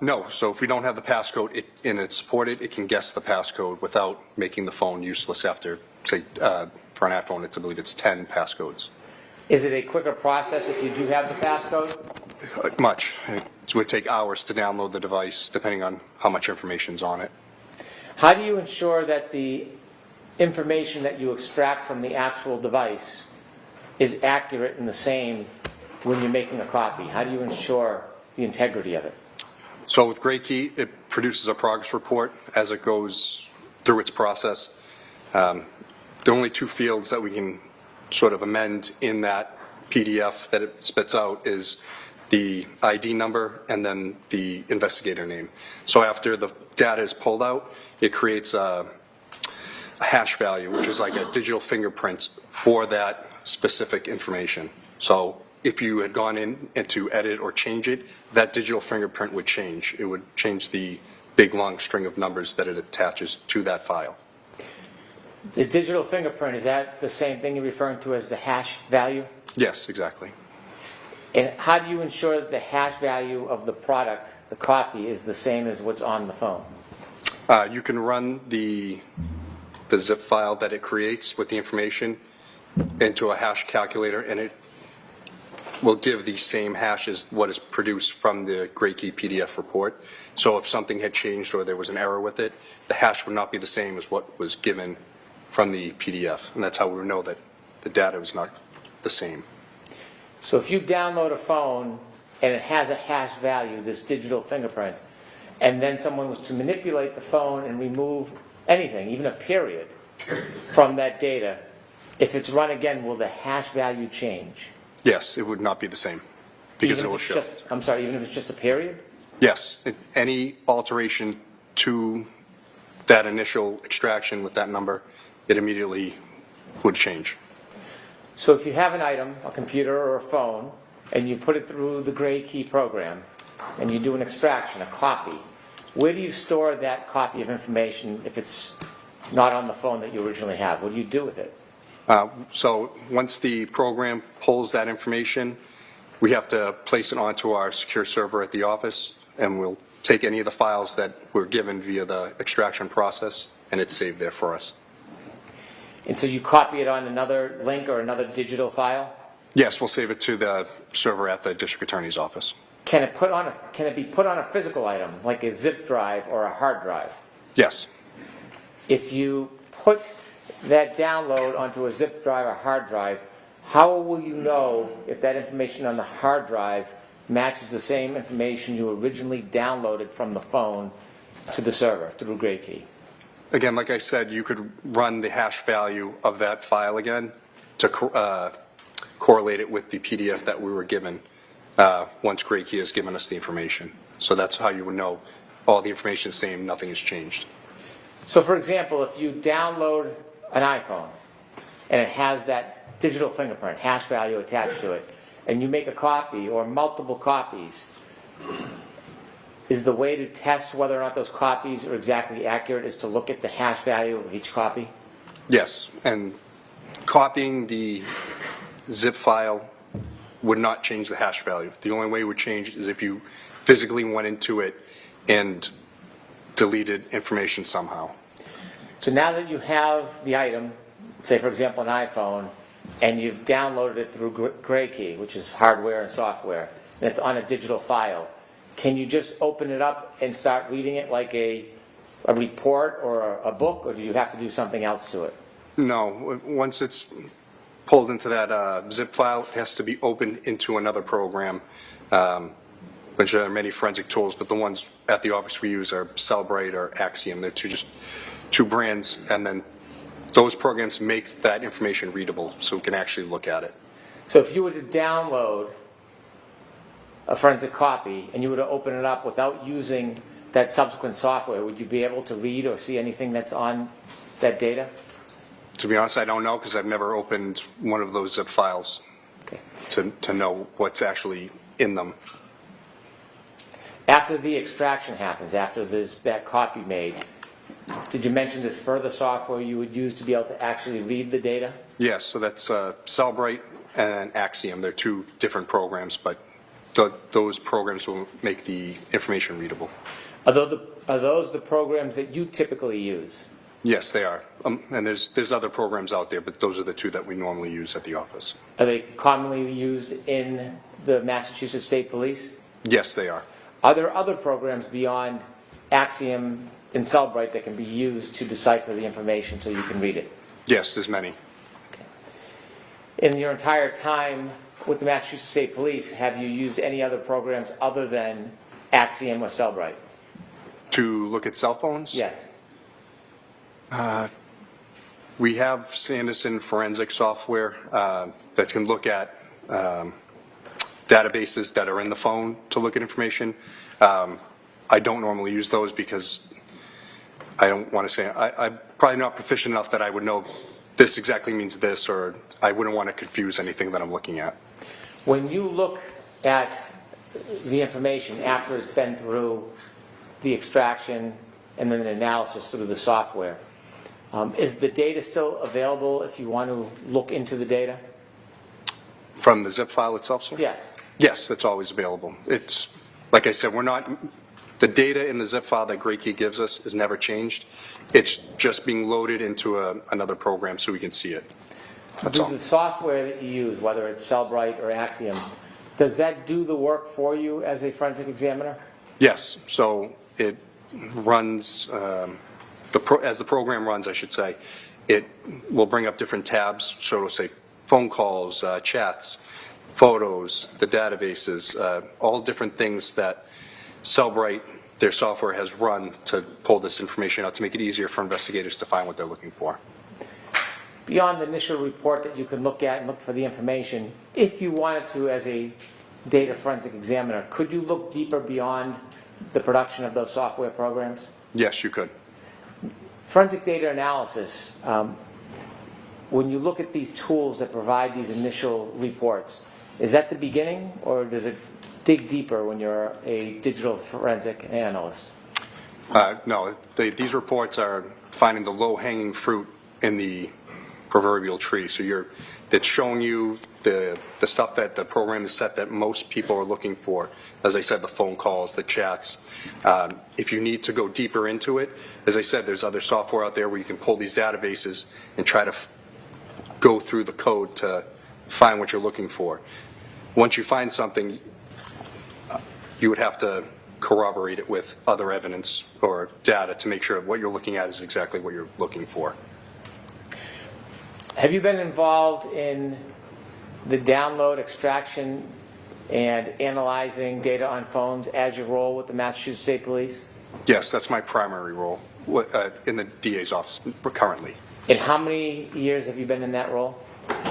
No. So if we don't have the passcode and it's supported, it can guess the passcode without making the phone useless after, say, for an iPhone, I believe it's 10 passcodes. Is it a quicker process if you do have the passcode? Much. It would take hours to download the device, depending on how much information's on it. How do you ensure that the information that you extract from the actual device is accurate and the same when you're making a copy? How do you ensure the integrity of it? So with GrayKey, it produces a progress report as it goes through its process. The only two fields that we can sort of amend in that PDF that it spits out is the ID number and then the investigator name. So after the data is pulled out, it creates a hash value, which is like a digital fingerprint for that specific information. So if you had gone in and to edit or change it, that digital fingerprint would change. It would change the big long string of numbers that it attaches to that file. The digital fingerprint, is that the same thing you're referring to as the hash value? Yes, exactly. And how do you ensure that the hash value of the product, the copy, is the same as what's on the phone? You can run the zip file that it creates with the information into a hash calculator, and it will give the same hash as what is produced from the GrayKey PDF report. So if something had changed or there was an error with it, the hash would not be the same as what was given from the PDF, and that's how we would know that the data was not the same. So if you download a phone and it has a hash value, this digital fingerprint, and then someone was to manipulate the phone and remove anything, even a period, from that data, if it's run again, will the hash value change? Yes, it would not be the same because Even it will if it's show. just, I'm sorry, even if it's just a period? Yes, any alteration to that initial extraction with that number, it immediately would change. So if you have an item, a computer or a phone, and you put it through the GrayKey program, and you do an extraction, a copy, where do you store that copy of information if it's not on the phone that you originally have? What do you do with it? So once the program pulls that information, we have to place it onto our secure server at the office, and we'll take any of the files that were given via the extraction process, and it's saved there for us. And so you copy it on another link or another digital file? Yes, we'll save it to the server at the district attorney's office. Can it be put on a physical item, like a zip drive or a hard drive? Yes. If you put that download onto a zip drive or hard drive, how will you know if that information on the hard drive matches the same information you originally downloaded from the phone to the server through GrayKey? Again, like I said, you could run the hash value of that file again to correlate it with the PDF that we were given once GrayKey has given us the information. So that's how you would know all the information is the same, nothing has changed. So for example, if you download an iPhone and it has that digital fingerprint, hash value attached to it, and you make a copy or multiple copies, is the way to test whether or not those copies are exactly accurate is to look at the hash value of each copy? Yes, and copying the zip file would not change the hash value. The only way it would change is if you physically went into it and deleted information somehow. So now that you have the item, say for example an iPhone, and you've downloaded it through Gray Key, which is hardware and software, and it's on a digital file, can you just open it up and start reading it like a report or a book, or do you have to do something else to it? No, once it's pulled into that zip file, it has to be opened into another program, which there are many forensic tools, but the ones at the office we use are Cellbrite or Axiom. They're two brands, and then those programs make that information readable so we can actually look at it. So if you were to download a forensic copy and you were to open it up without using that subsequent software, would you be able to read or see anything that's on that data? To be honest, I don't know, because I've never opened one of those zip files to know what's actually in them. After the extraction happens, after there's that copy made, did you mention this further software you would use to be able to actually read the data? Yes, so that's Cellbrite and Axiom. They're two different programs, but those programs will make the information readable. Are those the programs that you typically use? Yes, they are. And there's other programs out there, but those are the two that we normally use at the office. Are they commonly used in the Massachusetts State Police? Yes, they are. Are there other programs beyond Axiom and Cellbrite that can be used to decipher the information so you can read it? Yes, there's many. Okay. In your entire time with the Massachusetts State Police, have you used any other programs other than Axiom or Cellbrite? To look at cell phones? Yes. We have Sanderson forensic software that can look at databases that are in the phone to look at information. I don't normally use those because I don't want to say, I'm probably not proficient enough that I would know this exactly means this, or I wouldn't want to confuse anything that I'm looking at. When you look at the information after it's been through the extraction and then the analysis through the software, is the data still available if you want to look into the data? From the zip file itself, sir? Yes. Yes, it's always available. It's, like I said, the data in the zip file that Gray Key gives us is never changed. It's just being loaded into another program so we can see it. That's all. The software that you use, whether it's Cellbrite or Axiom, does that do the work for you as a forensic examiner? Yes. So it runs, as the program runs, I should say, it will bring up different tabs. So it'll say phone calls, chats, photos, the databases, all different things that Cellbrite, their software, has run to pull this information out to make it easier for investigators to find what they're looking for. Beyond the initial report that you can look at and look for the information, if you wanted to as a data forensic examiner, could you look deeper beyond the production of those software programs? Yes, you could. Forensic data analysis, when you look at these tools that provide these initial reports, is that the beginning, or does it dig deeper when you're a digital forensic analyst? No, these reports are finding the low-hanging fruit in the proverbial tree. So that's showing you the stuff that the program is set that most people are looking for. As I said, the phone calls, the chats. If you need to go deeper into it, as I said, there's other software out there where you can pull these databases and try to go through the code to find what you're looking for. Once you find something, you would have to corroborate it with other evidence or data to make sure what you're looking at is exactly what you're looking for. Have you been involved in the download, extraction, and analyzing data on phones as your role with the Massachusetts State Police? Yes, that's my primary role in the DA's office currently. And how many years have you been in that role?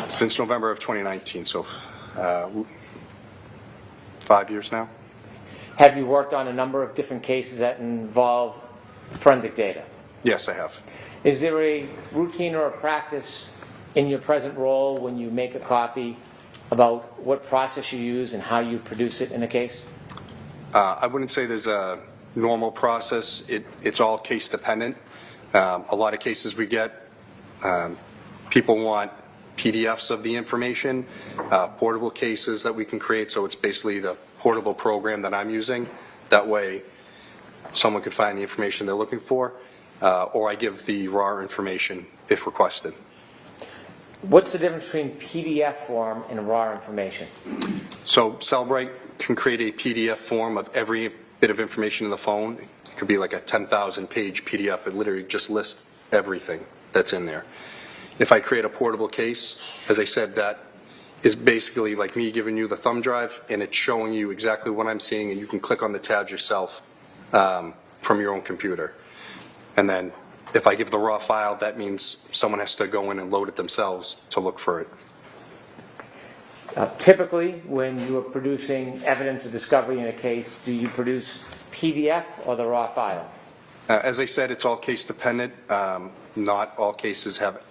Since November of 2019, so 5 years now. Have you worked on a number of different cases that involve forensic data? Yes, I have. Is there a routine or a practice in your present role when you make a copy about what process you use and how you produce it in a case? I wouldn't say there's a normal process. It's all case dependent. A lot of cases we get, people want PDFs of the information, portable cases that we can create, so it's basically the portable program that I'm using. That way, someone could find the information they're looking for, or I give the raw information if requested. What's the difference between PDF form and raw information? So Cellbrite can create a PDF form of every bit of information in the phone. It could be like a 10,000 page PDF. It literally just lists everything that's in there. If I create a portable case, as I said, that is basically like me giving you the thumb drive, and it's showing you exactly what I'm seeing, and you can click on the tabs yourself from your own computer. And then if I give the raw file, that means someone has to go in and load it themselves to look for it. Typically, when you are producing evidence of discovery in a case, do you produce PDF or the raw file? As I said, it's all case dependent. Not all cases have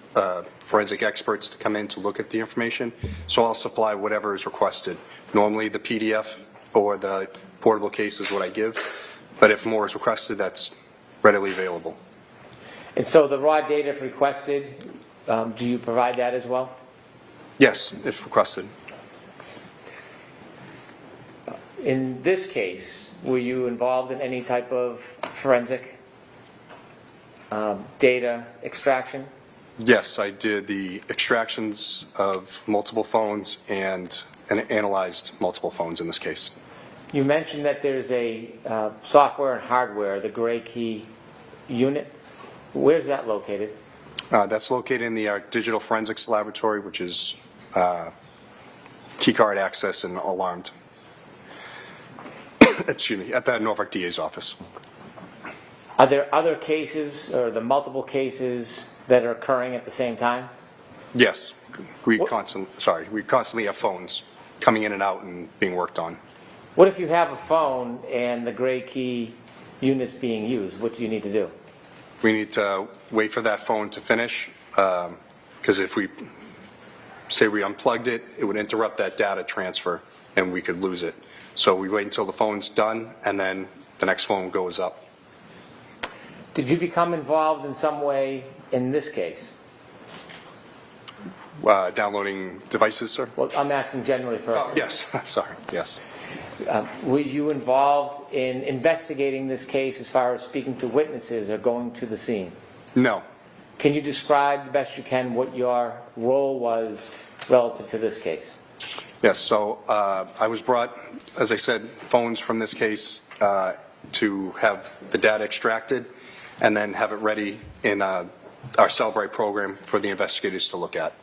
forensic experts to come in to look at the information, so I'll supply whatever is requested. Normally the PDF or the portable case is what I give, but if more is requested, that's readily available. And so the raw data, if requested, do you provide that as well? Yes, if requested. In this case, were you involved in any type of forensic data extraction? Yes, I did the extractions of multiple phones and analyzed multiple phones in this case. You mentioned that there's a software and hardware, the gray key unit. Where's that located? That's located in the Digital Forensics Laboratory, which is keycard access and alarmed. Excuse me, at the Norfolk DA's office. Are there other cases, or the multiple cases that are occurring at the same time? Yes, we constantly have phones coming in and out and being worked on. What if you have a phone and the gray key unit's being used? What do you need to do? We need to wait for that phone to finish, because if we say we unplugged it, it would interrupt that data transfer and we could lose it. So we wait until the phone's done, and then the next phone goes up. Did you become involved in some way in this case? Downloading devices, sir? Well, I'm asking generally for... Oh, yes, sorry, yes. Were you involved in investigating this case as far as speaking to witnesses or going to the scene? No. Can you describe the best you can what your role was relative to this case? Yes, so I was brought, as I said, phones from this case to have the data extracted and then have it ready in our Cellbrite program for the investigators to look at.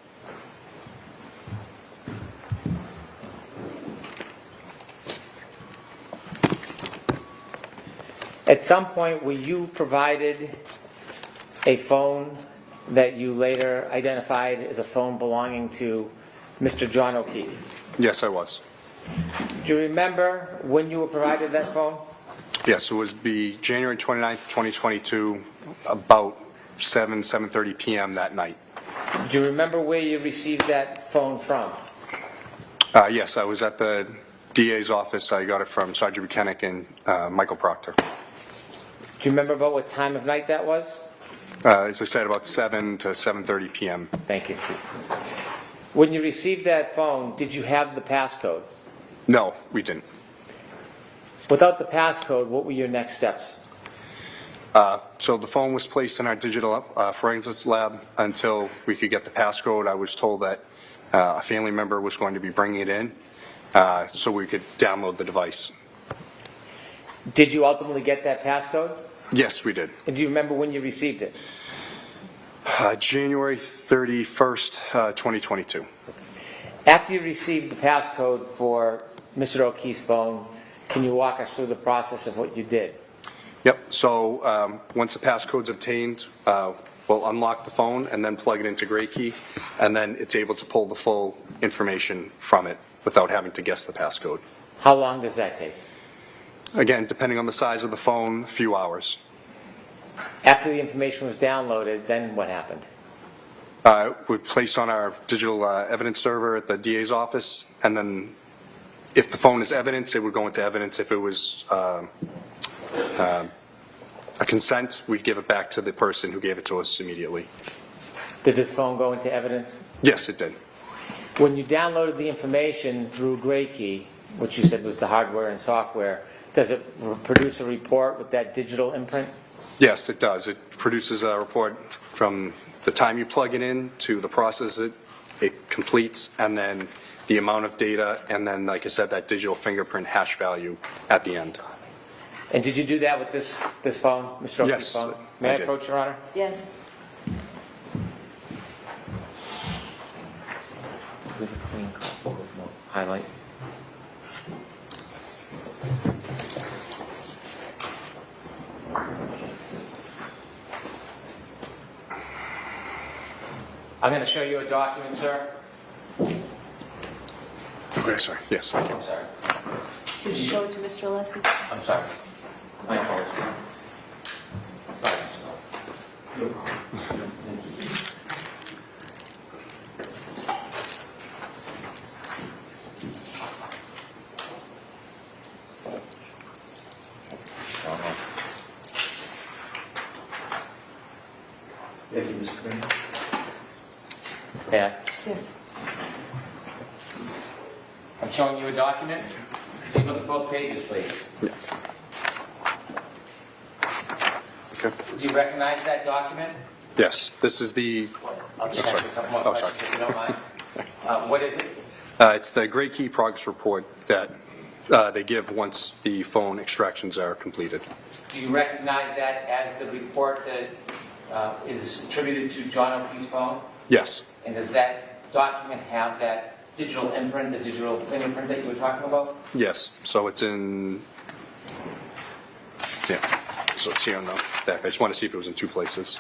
At some point, were you provided a phone that you later identified as a phone belonging to Mr. John O'Keefe? Yes, I was. Do you remember when you were provided that phone? Yes, it would be January 29th, 2022, about 7:30 p.m. that night. Do you remember where you received that phone from? Yes, I was at the DA's office. I got it from Sergeant Buchanan and Michael Proctor. Do you remember about what time of night that was? As I said, about 7 to 7:30 p.m. Thank you. When you received that phone, did you have the passcode? No, we didn't. Without the passcode, what were your next steps? So the phone was placed in our digital forensics lab until we could get the passcode. I was told that a family member was going to be bringing it in so we could download the device. Did you ultimately get that passcode? Yes, we did. And do you remember when you received it? January 31st, 2022. After you received the passcode for Mr. O'Keefe's phone, can you walk us through the process of what you did? Yep. So once the passcode's obtained, we'll unlock the phone and then plug it into GrayKey, and then it's able to pull the full information from it without having to guess the passcode. How long does that take? Again, depending on the size of the phone, a few hours. After the information was downloaded, then what happened? We placed on our digital evidence server at the DA's office, and then if the phone is evidence, it would go into evidence. If it was a consent, we'd give it back to the person who gave it to us immediately. Did this phone go into evidence? Yes, it did. When you downloaded the information through GrayKey, which you said was the hardware and software, Does it produce a report with that digital imprint? Yes, it does. It produces a report from the time you plug it in to the process it completes, and then the amount of data, and then, like I said, that digital fingerprint hash value at the end. And did you do that with this phone, Mr. O'Keefe's Yes, phone? I May I did. approach, Your Honor? Yes. With a clean copy with no highlight. I'm going to show you a document, sir. Okay, sorry. Yes, thank you. I'm sorry. Did you show it to Mr. Leslie? I'm sorry. My apologies. Sorry, Mr. Leslie. Thank you, Mr. Green. Yeah. Yes. I'm showing you a document. Can you look at both pages, please? Yes. Okay. Do you recognize that document? Yes, this is the. I'll just ask you a couple more questions, if you don't mind. What is it? It's the Gray Key progress report that they give once the phone extractions are completed. Do you recognize that as the report that is attributed to John O'Keefe's phone? Yes. And does that document have that digital imprint, the digital fingerprint that you were talking about? Yes. So it's in. Yeah. So it's here on the back. I just want to see if it was in two places.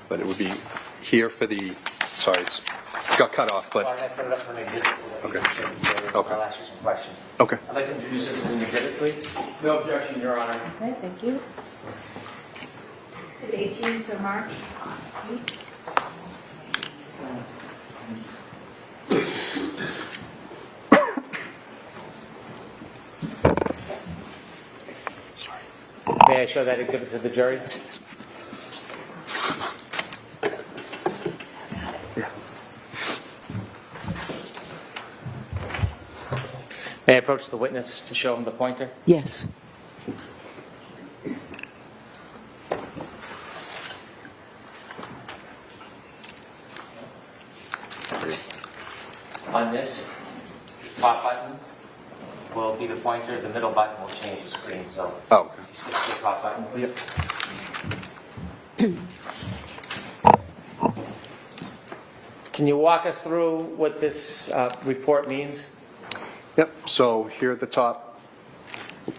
But it would be here for the. Sorry, it got cut off. But. Why don't I put it up for an exhibit so that Okay. you can see it? Okay. I'll ask you some questions. Okay. I'd like to introduce this as an exhibit, please. No objection, Your Honor. Okay, thank you. Exhibit 18, so March. May I show that exhibit to the jury? May I approach the witness to show him the pointer? Yes. On this top button will be the pointer. The middle button will change the screen. So Oh. it's the top button, please. Can you walk us through what this report means? Yep. So here at the top,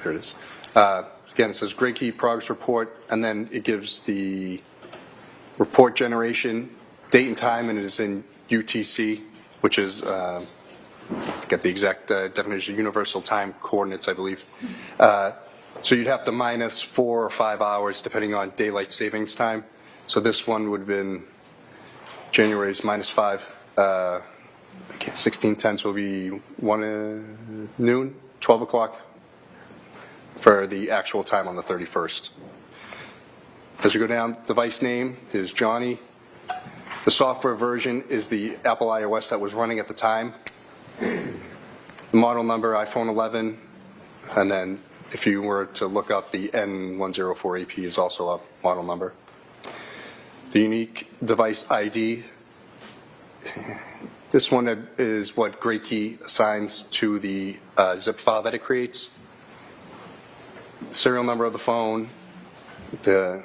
there it is. Again, it says Gray Key progress report, and then it gives the report generation, date and time, and it is in UTC, which is, get the exact definition, universal time coordinates, I believe. So you'd have to minus 4 or 5 hours depending on daylight savings time. So this one would have been January's -5. 16:10, so it'll be noon, 12 o'clock for the actual time on the 31st. As we go down, device name is Johnny. The software version is the Apple iOS that was running at the time. The model number, iPhone 11. And then if you were to look up the N104AP is also a model number. The unique device ID. This one is what Gray Key assigns to the zip file that it creates. Serial number of the phone, the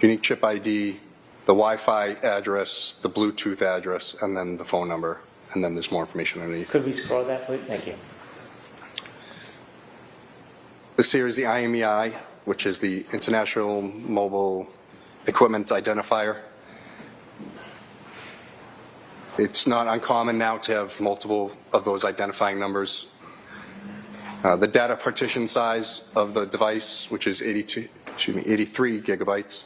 unique chip ID, the Wi-Fi address, the Bluetooth address, and then the phone number. And then there's more information underneath. Could we scroll that, please? Thank you. This here is the IMEI, which is the International Mobile Equipment Identifier. It's not uncommon now to have multiple of those identifying numbers. The data partition size of the device, which is 83 gigabytes.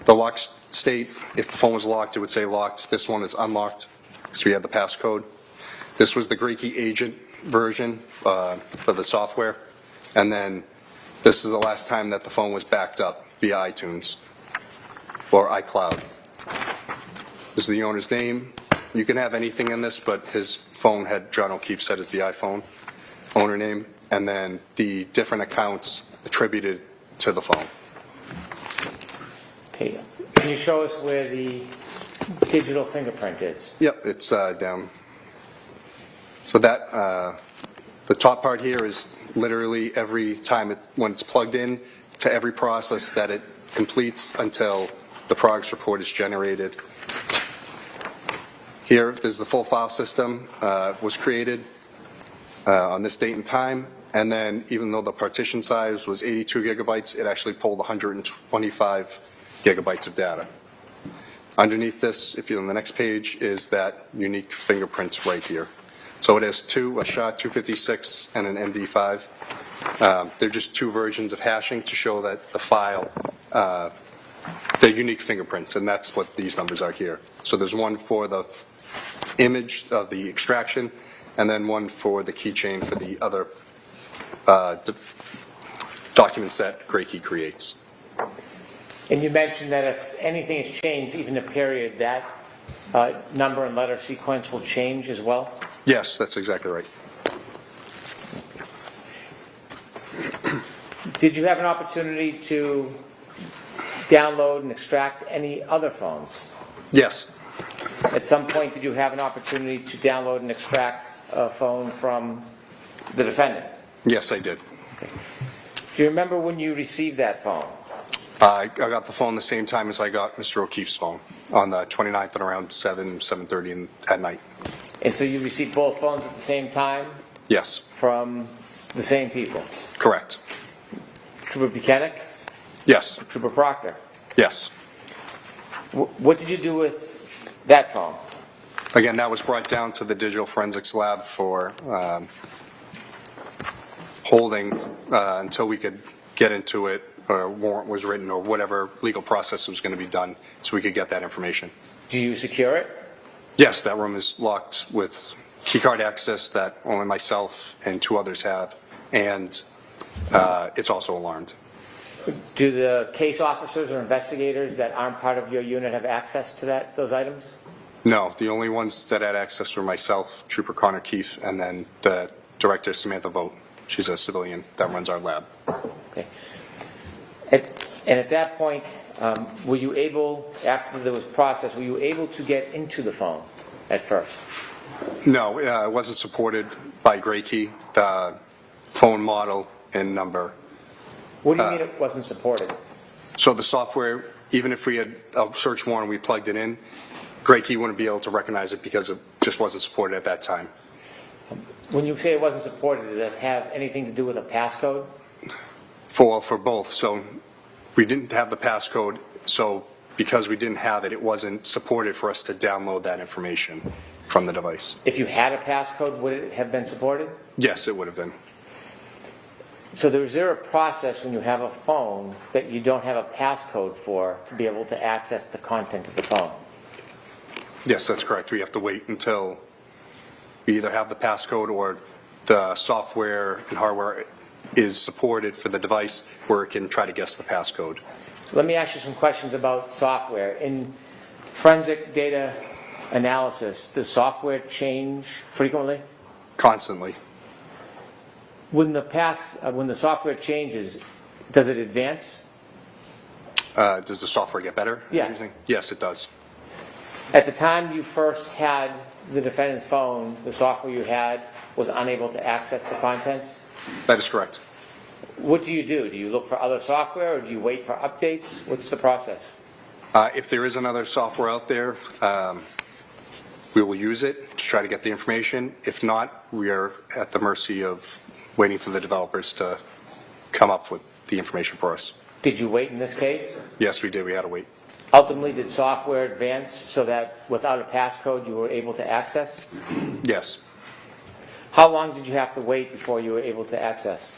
The lock state, if the phone was locked, it would say locked. This one is unlocked because we had the passcode. This was the Gray Key agent version for the software. And then this is the last time that the phone was backed up via iTunes or iCloud. This is the owner's name. You can have anything in this, but his phone had John O'Keefe set as the iPhone. owner name, and then the different accounts attributed to the phone. Okay. Can you show us where the digital fingerprint is? Yep, it's down. So that the top part here is literally every time when it's plugged in to every process that it completes until the progress report is generated. Here, there's the full file system was created on this date and time, and then even though the partition size was 82 gigabytes, it actually pulled 125 gigabytes of data. Underneath this, if you're on the next page, is that unique fingerprint right here. So it has a SHA-256 and an MD5. They're just two versions of hashing to show that the file, the unique fingerprint, and that's what these numbers are here. So there's one for the image of the extraction, and then one for the keychain for the other documents that GrayKey creates. And you mentioned that if anything has changed, even a period, that number and letter sequence will change as well? Yes, that's exactly right. Did you have an opportunity to download and extract any other phones? Yes. At some point, did you have an opportunity to download and extract a phone from the defendant? Yes, I did. Okay. Do you remember when you received that phone? I got the phone the same time as I got Mr. O'Keefe's phone on the 29th at around 7:30 at night. And so you received both phones at the same time? Yes. From the same people? Correct. Trooper Buchanan? Yes. Trooper Proctor? Yes. What did you do with that phone? Again, that was brought down to the digital forensics lab for holding until we could get into it, or a warrant was written, or whatever legal process was going to be done, so we could get that information. Do you secure it? Yes, that room is locked with keycard access that only myself and two others have, and it's also alarmed. Do the case officers or investigators that aren't part of your unit have access to those items? No, the only ones that had access were myself, Trooper Connor Keefe, and then the director, Samantha Vogt. She's a civilian that runs our lab. Okay. And at that point, were you able, after there was process, were you able to get into the phone at first? No, it wasn't supported by GrayKey, the phone model and number. What do you mean it wasn't supported? So the software, even if we had a search warrant and we plugged it in, GrayKey wouldn't be able to recognize it because it just wasn't supported at that time. When you say it wasn't supported, does this have anything to do with a passcode? For both. So we didn't have the passcode, so because we didn't have it, it wasn't supported for us to download that information from the device. If you had a passcode, would it have been supported? Yes, it would have been. So is there a process when you have a phone that you don't have a passcode for to be able to access the content of the phone? Yes, that's correct. We have to wait until we either have the passcode or the software and hardware is supported for the device where it can try to guess the passcode. So let me ask you some questions about software. In forensic data analysis, does software change frequently? Constantly. When the software changes, does it advance? Does the software get better? Yes. Yes, it does. At the time you first had the defendant's phone, the software you had was unable to access the contents? That is correct. What do? Do you look for other software or do you wait for updates? What's the process? If there is another software out there, we will use it to try to get the information. If not, we are at the mercy of waiting for the developers to come up with the information for us. Did you wait in this case? Yes, we did. We had to wait. Ultimately, did software advance so that without a passcode you were able to access? Yes. How long did you have to wait before you were able to access?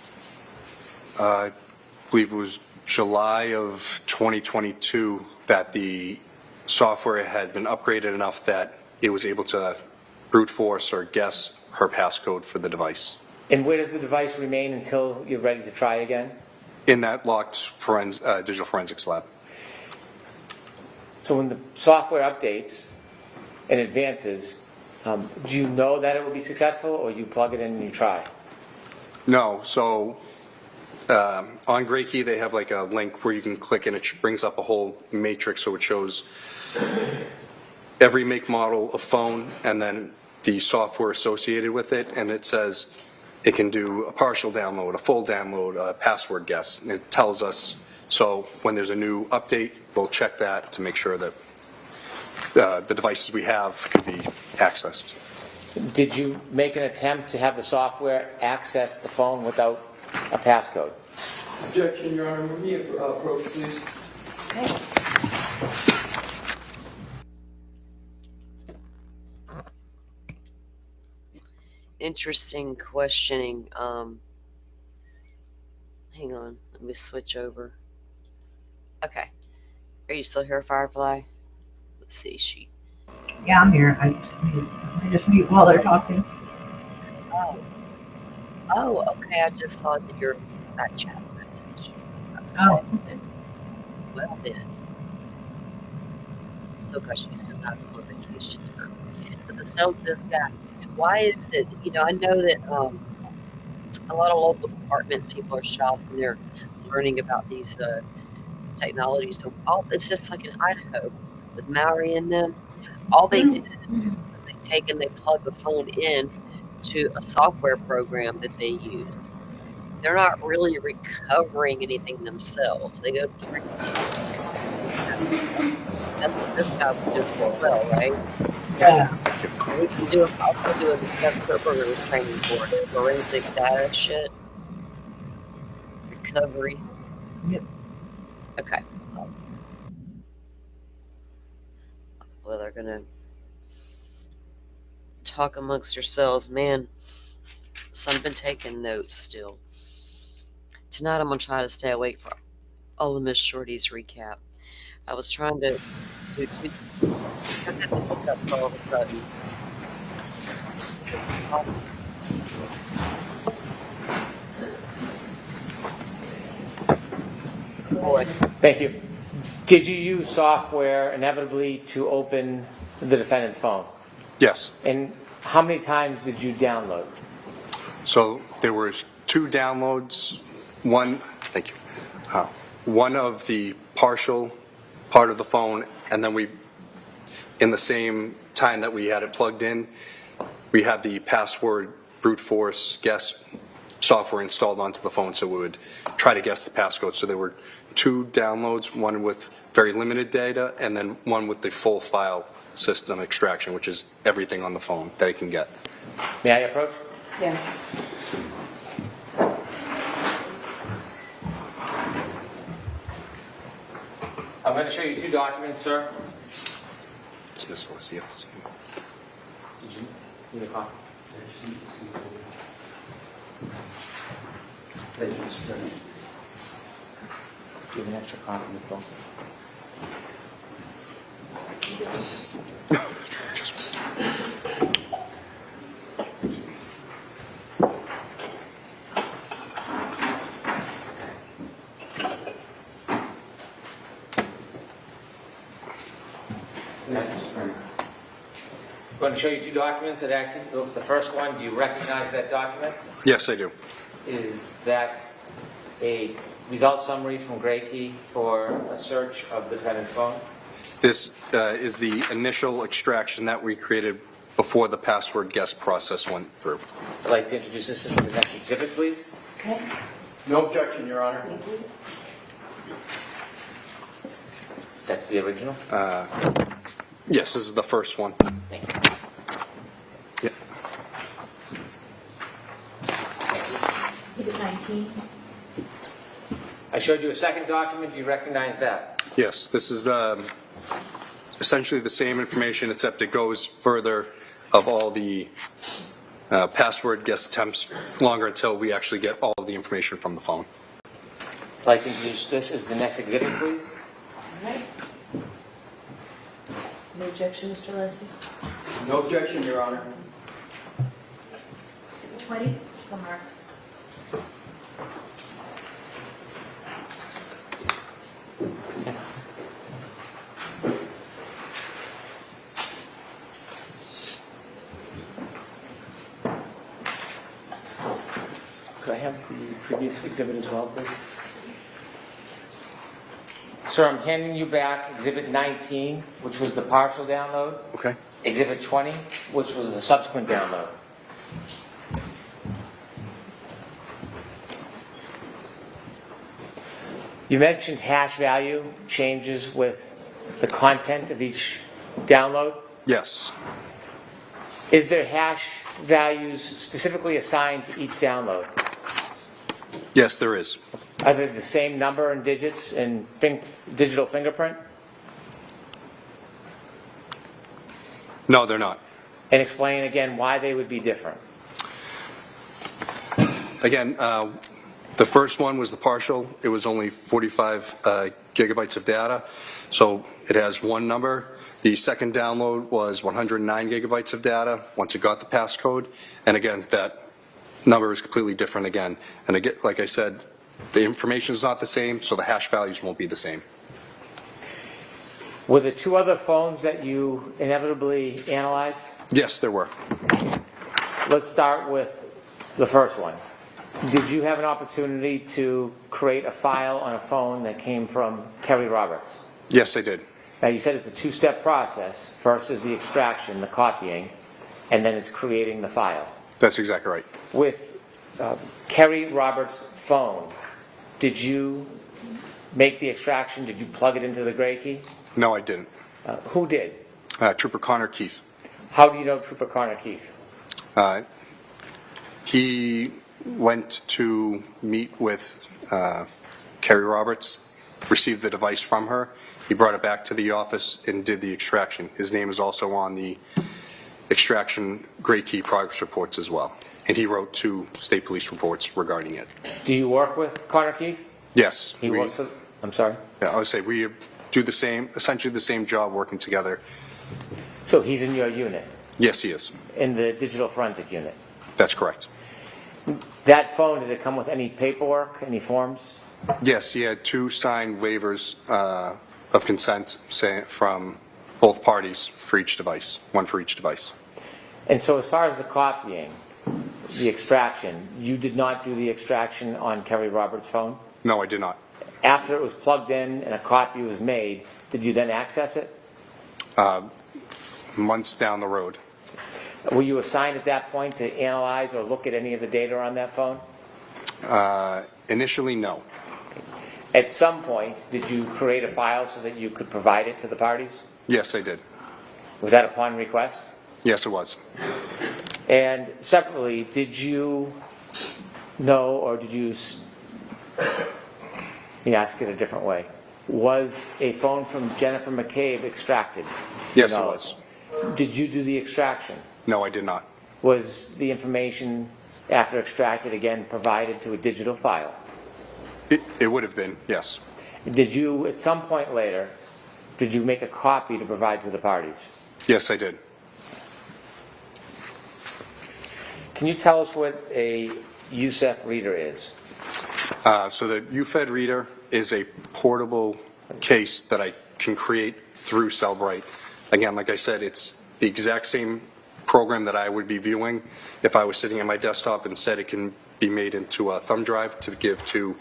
I believe it was July of 2022 that the software had been upgraded enough that it was able to brute force or guess her passcode for the device. And where does the device remain until you're ready to try again? In that locked digital forensics lab. So when the software updates and advances, do you know that it will be successful, or you plug it in and you try? No, so on Gray Key they have like a link where you can click and it brings up a whole matrix, so it shows every make, model of phone and then the software associated with it, and it says it can do a partial download, a full download, a password guess, and it tells us, so when there's a new update, we'll check that to make sure that the devices we have can be accessed. Did you make an attempt to have the software access the phone without a passcode? Objection, Your Honor. Move me approach, please. Interesting questioning. Hang on, let me switch over. Okay, are you still here, Firefly? Let's see, Yeah, I'm here. I just mute while they're talking. Oh, okay. I just saw that your back chat message. Okay. Oh. Well then, still got you some nice little vacation time. So this guy, why is it? I know that a lot of local departments, people are shopping, they're learning about these technologies. So it's just like in Idaho with Maori and them. All they did was they take and they plug the phone in to a software program that they use. They're not really recovering anything themselves. They go to drink. That's what this guy was doing as well, right? Yeah. And he was also doing the stuff Kerber was training for, the forensic data shit. Recovery. Yep. Okay. Well, they're gonna talk amongst yourselves. Man, some been taking notes still. Tonight I'm gonna try to stay awake for all of Miss Shorty's recap. I was trying to do 2 things. I got the hiccups all of a sudden. This is awful. Boy. Thank you. Did you use software inevitably to open the defendant's phone? Yes. And how many times did you download? So there was 2 downloads. One of the partial part of the phone, and then in the same time that we had it plugged in, we had the password brute force guess software installed onto the phone, so we would try to guess the passcode. So there were 2 downloads, one with very limited data, and then one with the full file system extraction, which is everything on the phone that it can get. May I approach? Yes. I'm going to show you 2 documents, sir. It's Ms. Alicia. Did you need a copy? Thank you, Mr. President. Do you have an extra copy of the phone? I'm going to show you 2 documents that actually, the first one, do you recognize that document? Yes, I do. Is that a result summary from Gray Key for a search of the defendant's phone? This is the initial extraction that we created before the password guess process went through. I'd like to introduce this as the next exhibit, please. Okay. No objection, Your Honor. That's the original? Yes, this is the first one. Thank you. Yeah. Exhibit 19. I showed you a second document. Do you recognize that? Yes, this is essentially the same information, except it goes further of all the password guess attempts longer until we actually get all of the information from the phone. I'd like to introduce this as the next exhibit, please. All right. No objection, Mr. Leslie? No objection, Your Honor. Exhibit 20. So marked. Could I have previous exhibit as well, please? Sir, I'm handing you back Exhibit 19, which was the partial download. Okay. Exhibit 20, which was the subsequent download. You mentioned hash value changes with the content of each download. Yes. Is there hash values specifically assigned to each download? Yes, there is. Are they the same number and digits in digital fingerprint? No, they're not. And explain again why they would be different. Again, the first one was the partial. It was only 45 gigabytes of data, so it has one number. The second download was 109 gigabytes of data once it got the passcode, and again, that number is completely different again. And again, like I said, the information is not the same, so the hash values won't be the same. Were the two other phones that you inevitably analyzed? Yes, there were. Let's start with the first one. Did you have an opportunity to create a file on a phone that came from Kerry Roberts? Yes, I did. Now, you said it's a two-step process. First is the extraction, the copying, and then it's creating the file. That's exactly right. With Kerry Roberts' phone, did you make the extraction? Did you plug it into the gray key? No, I didn't. Who did? Trooper Connor Keefe. How do you know Trooper Connor Keefe? He went to meet with Kerry Roberts, received the device from her. He brought it back to the office and did the extraction. His name is also on the extraction gray key progress reports as well. And he wrote 2 state police reports regarding it. Do you work with Connor Keefe? Yes. He works with, I'm sorry? Yeah, I would say we do the same, essentially the same job working together. So he's in your unit? Yes, he is. In the digital forensic unit? That's correct. That phone, did it come with any paperwork, any forms? Yes, he had 2 signed waivers of consent from both parties for each device, one for each device. And so as far as the copying, the extraction, you did not do the extraction on Kerry Roberts' phone? No, I did not. After it was plugged in and a copy was made, did you then access it? Months down the road. Were you assigned at that point to analyze or look at any of the data on that phone? Initially, no. At some point, did you create a file so that you could provide it to the parties? Yes, I did. Was that upon request? Yes, it was. And separately, did you know, or did you, let me ask it a different way, was a phone from Jennifer McCabe extracted? Yes, it was. Did you do the extraction? No, I did not. Was the information, after extracted, again provided to a digital file? It would have been, yes. Did you, at some point later, did you make a copy to provide to the parties? Yes, I did. Can you tell us what a USEF reader is? So the UFED reader is a portable case that I can create through Cellbrite. Again, like I said, it's the exact same program that I would be viewing if I was sitting at my desktop. Instead, it can be made into a thumb drive to give to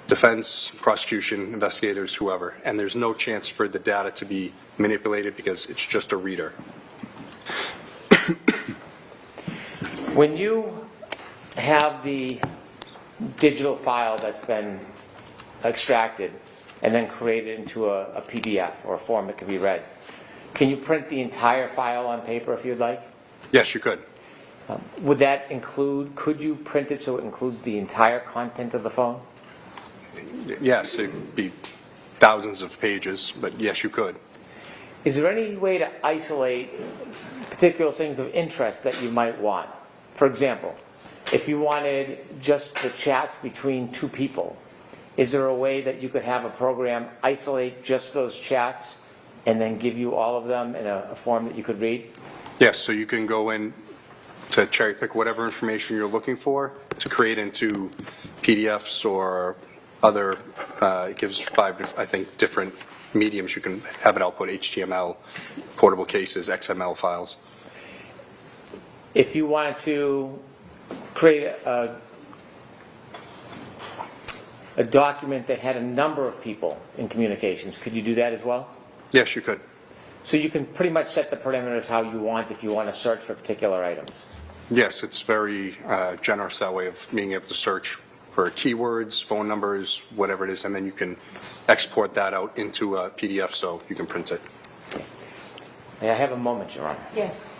defense, prosecution, investigators, whoever. And there's no chance for the data to be manipulated because it's just a reader. When you have the digital file that's been extracted and then created into a PDF or a form that can be read, can you print the entire file on paper if you'd like? Yes, you could. Would that include, could you print it so it includes the entire content of the phone? Yes, it would be thousands of pages, but yes, you could. Is there any way to isolate particular things of interest that you might want? For example, if you wanted just the chats between 2 people, is there a way that you could have a program isolate just those chats and then give you all of them in a form that you could read? Yes, so you can go in to cherry pick whatever information you're looking for to create into PDFs or other, it gives 5, I think, different mediums. You can have it output HTML, portable cases, XML files. If you wanted to create a document that had a number of people in communications, could you do that as well? Yes, you could. So you can pretty much set the parameters how you want if you want to search for particular items. Yes, it's very generous that way of being able to search for keywords, phone numbers, whatever it is, and then you can export that out into a PDF so you can print it. May I have a moment, Your Honor? Yes.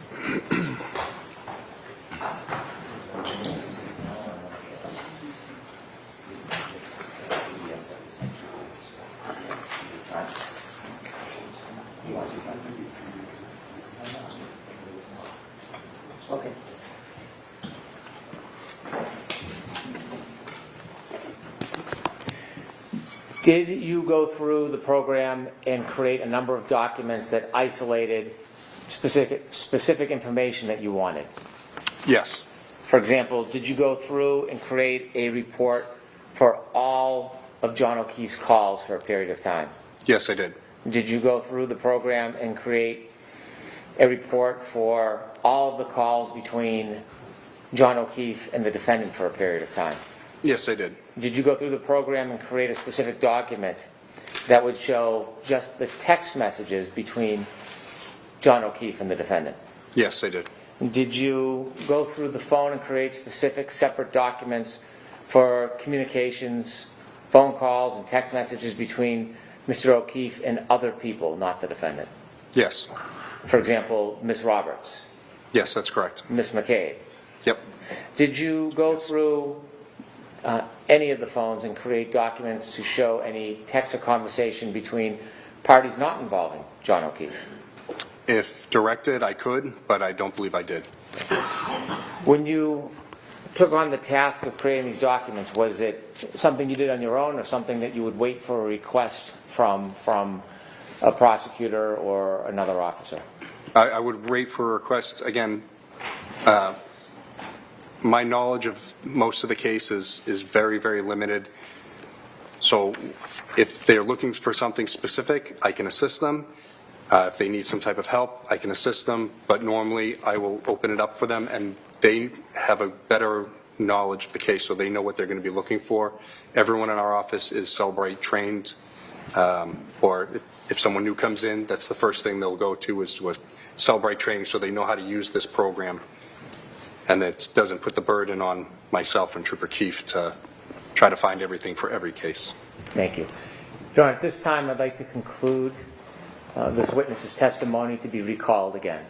Okay. Did you go through the program and create a number of documents that isolated specific information that you wanted? Yes. For example, did you go through and create a report for all of John O'Keefe's calls for a period of time? Yes, I did. Did you go through the program and create a report for all of the calls between John O'Keefe and the defendant for a period of time? Yes, I did. Did you go through the program and create a specific document that would show just the text messages between John O'Keefe and the defendant? Yes, I did. Did you go through the phone and create specific separate documents for communications, phone calls, and text messages between Mr. O'Keefe and other people, not the defendant? Yes. For example, Ms. Roberts? Yes, that's correct. Ms. McCabe? Yep. Did you go through any of the phones and create documents to show any text or conversation between parties not involving John O'Keefe? If directed, I could, but I don't believe I did. When you took on the task of creating these documents, was it something you did on your own or something that you would wait for a request from a prosecutor or another officer? I would wait for a request. Again, my knowledge of most of the cases is very, very limited. So if they're looking for something specific, I can assist them. If they need some type of help, I can assist them. But normally, I will open it up for them, and they have a better knowledge of the case, so they know what they're going to be looking for. Everyone in our office is Cellbrite trained, or if someone new comes in, that's the first thing they'll go to is to a Cellbrite training, so they know how to use this program. And it doesn't put the burden on myself and Trooper Keefe to try to find everything for every case. Thank you. John, at this time, I'd like to conclude this witness's testimony to be recalled again.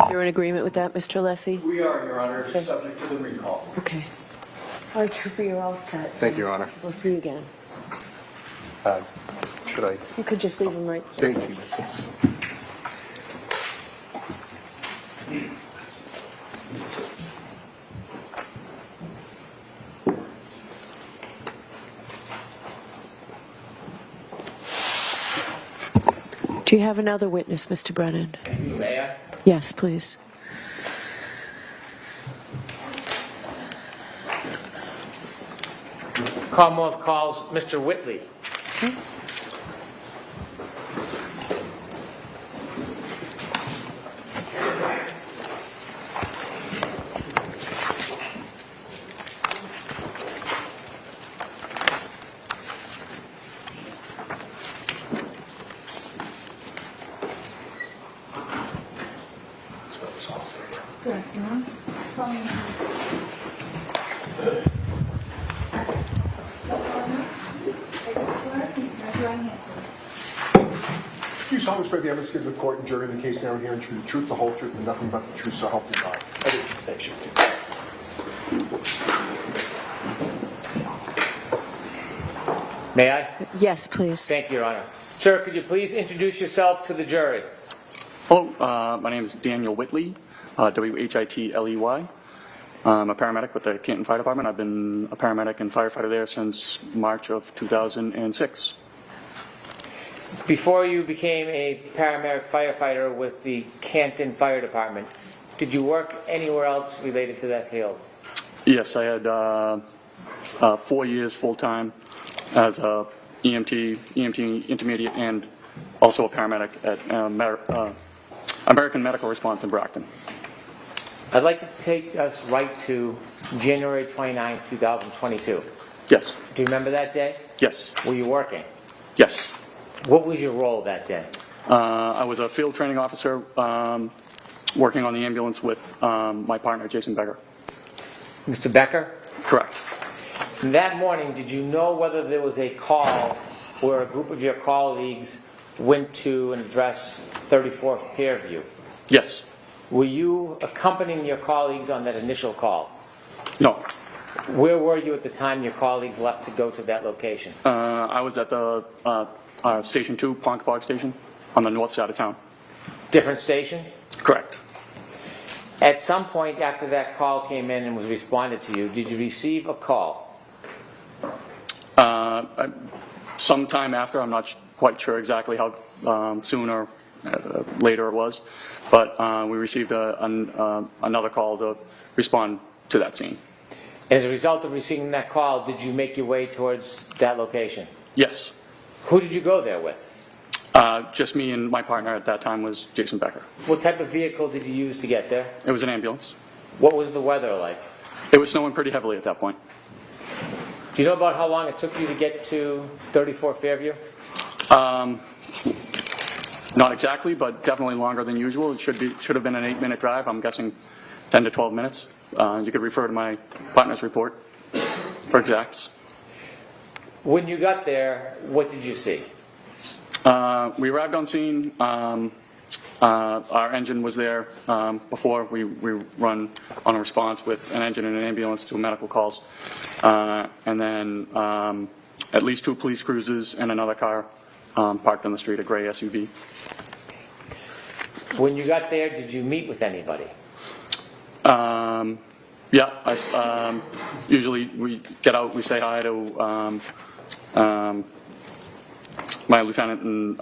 You're in agreement with that, Mr. Lessie? We are, Your Honor, subject to the recall. Okay. All right, Trooper, you're all set. Thank you, Your Honor. We'll see you again. Should I? You could just leave him right there. Thank you. Do you have another witness, Mr. Brennan? May I? Yes, please. Commonwealth calls Mr. Whitley. Okay. Do you solemnly swear the evidence given to the court and jury in the case now hearing to the truth, the whole truth, and nothing but the truth, so help you God? I do. Thank you. May I? Yes, please. Thank you, Your Honor. Sir, could you please introduce yourself to the jury? Hello, my name is Daniel Whitley, W-H-I-T-L-E-Y. I'm a paramedic with the Canton Fire Department. I've been a paramedic and firefighter there since March of 2006. Before you became a paramedic firefighter with the Canton Fire Department, did you work anywhere else related to that field? Yes, I had 4 years full-time as a EMT intermediate, and also a paramedic at American Medical Response in Brockton. I'd like to take us right to January 29, 2022. Yes. Do you remember that day? Yes. Were you working? Yes. What was your role that day? I was a field training officer working on the ambulance with my partner, Jason Becker. Mr. Becker? Correct. That morning, did you know whether there was a call where a group of your colleagues went to and addressed 34 Fairview? Yes. Were you accompanying your colleagues on that initial call? No. Where were you at the time your colleagues left to go to that location? I was at the Station 2, Ponkapoag Station, on the north side of town. Different station? Correct. At some point after that call came in and was responded to you, did you receive a call? Sometime after, I'm not quite sure exactly how soon or later it was, but we received another call to respond to that scene. As a result of receiving that call, did you make your way towards that location? Yes. Who did you go there with? Just me and my partner at that time was Jason Becker. What type of vehicle did you use to get there? It was an ambulance. What was the weather like? It was snowing pretty heavily at that point. Do you know about how long it took you to get to 34 Fairview? Not exactly, but definitely longer than usual. It should have been an 8-minute drive. I'm guessing 10 to 12 minutes. You could refer to my partner's report for exacts. When you got there, what did you see? We arrived on scene. Our engine was there before. We run on a response with an engine and an ambulance to medical calls. And then at least 2 police cruisers and another car parked on the street, a gray SUV. When you got there, did you meet with anybody? Yeah, usually we get out, we say hi to my lieutenant and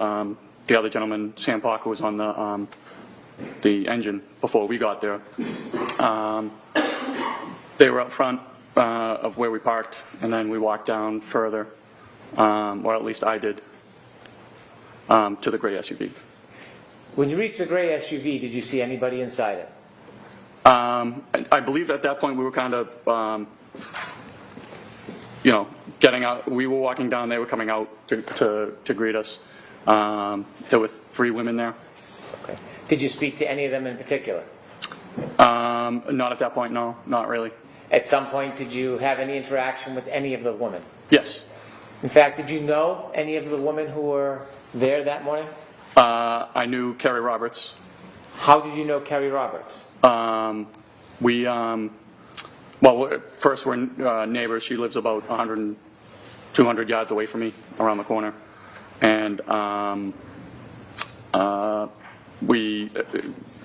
the other gentleman, Sam Parker, was on the engine before we got there. They were up front of where we parked, and then we walked down further, or at least I did, to the gray SUV. When you reached the gray SUV, did you see anybody inside it? I believe at that point we were kind of, getting out. We were walking down, they were coming out to greet us. There were 3 women there. Okay. Did you speak to any of them in particular? Not at that point, no, not really. At some point, did you have any interaction with any of the women? Yes. In fact, did you know any of the women who were there that morning? I knew Carrie Roberts. How did you know Carrie Roberts? Well, first we're neighbors. She lives about 200 yards away from me, around the corner. And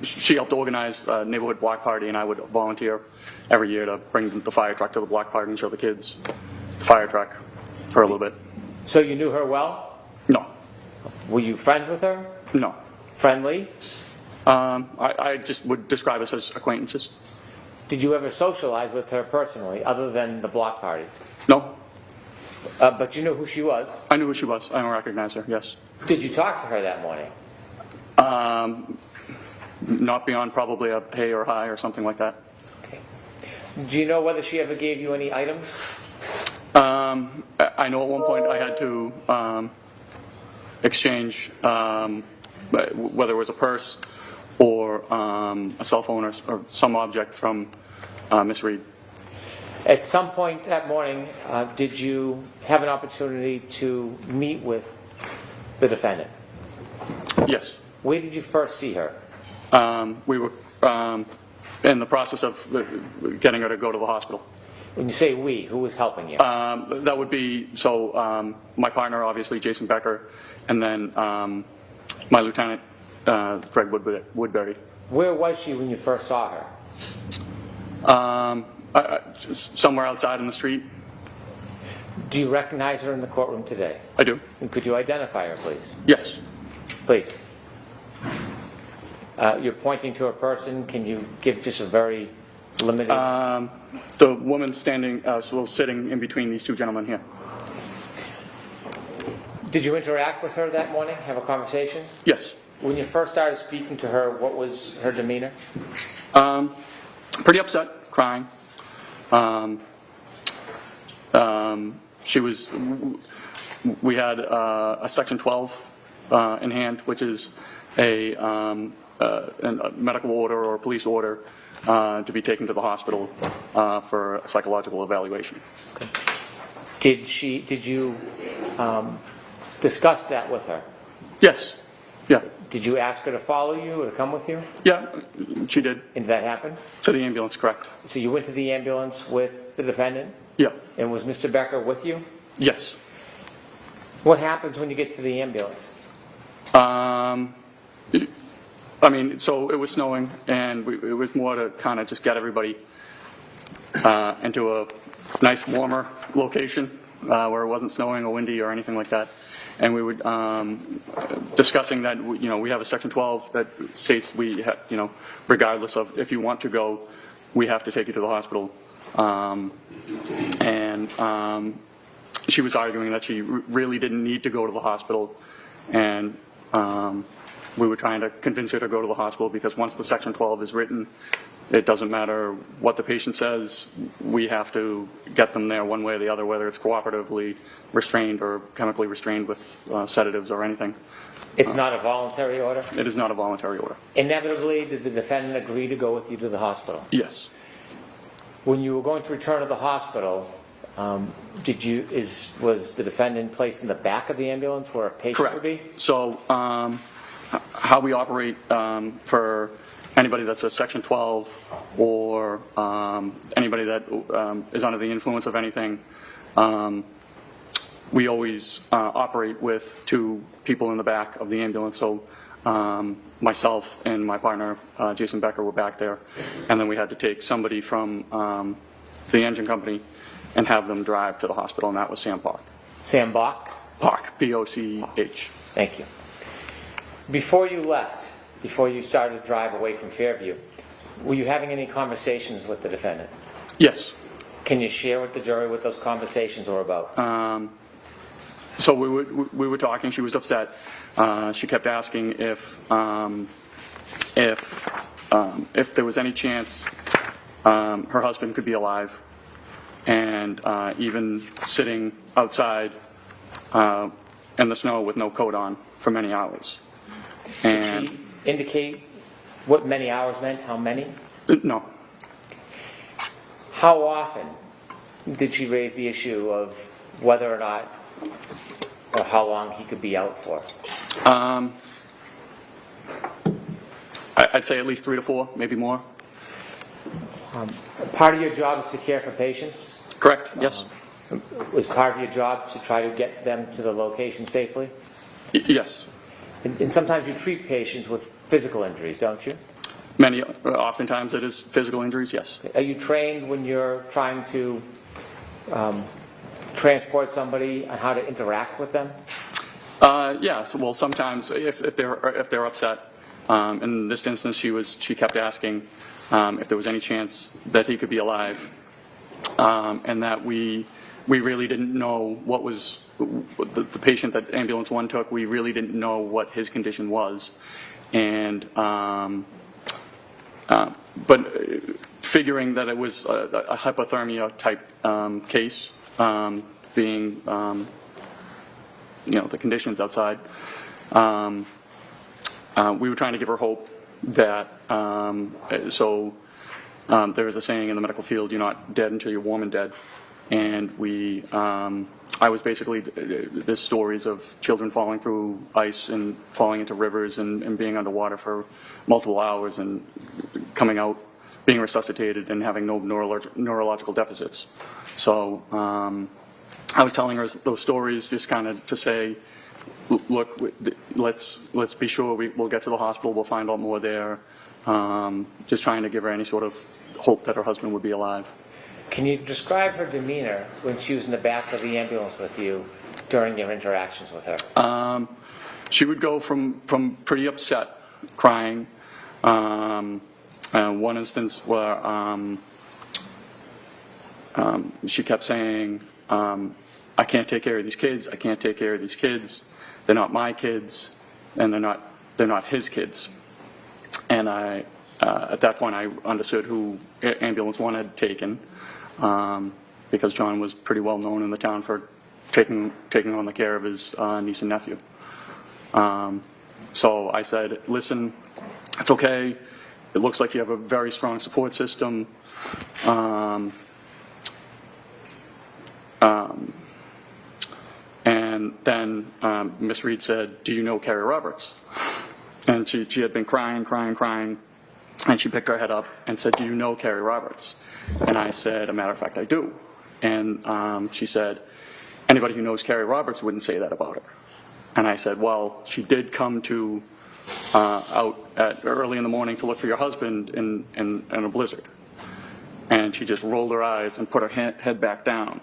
she helped organize a neighborhood block party, and I would volunteer every year to bring the fire truck to the block party and show the kids the fire truck for a little bit. So you knew her well? No. Were you friends with her? No. Friendly? I just would describe us as acquaintances. Did you ever socialize with her personally, other than the block party? No. But you knew who she was? I knew who she was. I don't recognize her, yes. Did you talk to her that morning? Not beyond probably a hey or hi or something like that. Okay. Do you know whether she ever gave you any items? I know at one point I had to exchange whether it was a purse or a cell phone or some object from Miss Reed. At some point that morning, did you have an opportunity to meet with the defendant? Yes. Where did you first see her? We were in the process of getting her to go to the hospital. When you say we, who was helping you? That would be, my partner, obviously, Jason Becker, and then my lieutenant, Greg Woodbury. Where was she when you first saw her? Somewhere outside in the street. Do you recognize her in the courtroom today? I do. And could you identify her, please? Yes. Please. You're pointing to a person. Can you give just a very limited... The woman standing, sitting in between these 2 gentlemen here. Did you interact with her that morning, have a conversation? Yes. When you first started speaking to her, what was her demeanor? Pretty upset, crying. We had a Section 12 in hand, which is a medical order or a police order to be taken to the hospital for a psychological evaluation. Okay. Did you discuss that with her? Yes. Yeah. Did you ask her to follow you or to come with you? Yeah, she did. And did that happen? To the ambulance, correct. So you went to the ambulance with the defendant? Yeah. And was Mr. Becker with you? Yes. What happens when you get to the ambulance? I mean, so it was snowing, and it was more to kind of just get everybody into a nice, warmer location where it wasn't snowing or windy or anything like that. And we were discussing that, we have a Section 12 that states regardless of if you want to go, we have to take you to the hospital. She was arguing that she really didn't need to go to the hospital, and we were trying to convince her to go to the hospital because once the Section 12 is written, it doesn't matter what the patient says, we have to get them there one way or the other, whether it's cooperatively restrained or chemically restrained with sedatives or anything. It's not a voluntary order? It is not a voluntary order. Inevitably, did the defendant agree to go with you to the hospital? Yes. When you were going to return to the hospital, was the defendant placed in the back of the ambulance where a patient would be? Correct. So how we operate for anybody that's a Section 12 or anybody that is under the influence of anything, we always operate with two people in the back of the ambulance. So myself and my partner, Jason Becker, were back there. And then we had to take somebody from the engine company and have them drive to the hospital, and that was Sam Park. Sam Bach? Park, P-O-C-H. Thank you. Before you left, before you started to drive away from Fairview, were you having any conversations with the defendant? Yes. Can you share with the jury what those conversations were about? So we were talking. She was upset. She kept asking if there was any chance her husband could be alive, and even sitting outside in the snow with no coat on for many hours. Did she indicate what many hours meant? How many? No. How often did she raise the issue of whether or not, or how long he could be out for? I'd say at least 3 to 4, maybe more. Part of your job is to care for patients? Correct, yes. Was part of your job to try to get them to the location safely? Yes. And sometimes you treat patients with physical injuries, don't you? Oftentimes it is physical injuries, yes. Are you trained when you're trying to transport somebody on how to interact with them? Yes. Well, sometimes if they're upset, in this instance she kept asking if there was any chance that he could be alive, and that we really didn't know what was the patient that Ambulance 1 took. We really didn't know what his condition was, and but figuring that it was a hypothermia type case, being the conditions outside, we were trying to give her hope that there is a saying in the medical field, you're not dead until you're warm and dead. And I was basically, there's stories of children falling through ice and falling into rivers and being underwater for multiple hours and coming out, being resuscitated and having no neurological deficits. So I was telling her those stories just kind of to say, look, let's be sure we'll get to the hospital, we'll find out more there. Just trying to give her any sort of hope that her husband would be alive. Can you describe her demeanor when she was in the back of the ambulance with you during your interactions with her? She would go from pretty upset, crying. One instance where she kept saying, I can't take care of these kids, I can't take care of these kids, they're not my kids, and they're not his kids. And at that point I understood who Ambulance 1 had taken. because John was pretty well known in the town for taking on the care of his niece and nephew. So I said, listen, it's okay. It looks like you have a very strong support system. And then Miss Reed said, do you know Carrie Roberts? And she had been crying, and she picked her head up and said, do you know Carrie Roberts? And I said, a matter of fact, I do. And she said, anybody who knows Carrie Roberts wouldn't say that about her. And I said, well, she did come to out at early in the morning to look for your husband in a blizzard. And she just rolled her eyes and put her head back down.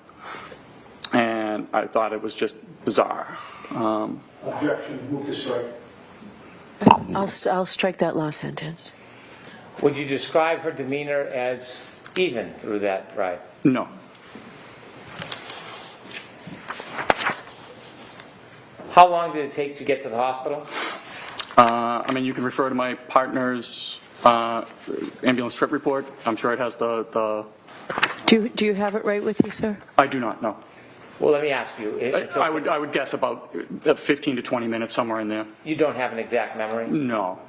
And I thought it was just bizarre. Objection. Move to strike. I'll strike that last sentence. Would you describe her demeanor as even through that ride? No. How long did it take to get to the hospital? I mean, you can refer to my partner's ambulance trip report. I'm sure it has the... Do you have it right with you, sir? I do not, no. Well, let me ask you. I would guess about 15 to 20 minutes, somewhere in there. You don't have an exact memory? No.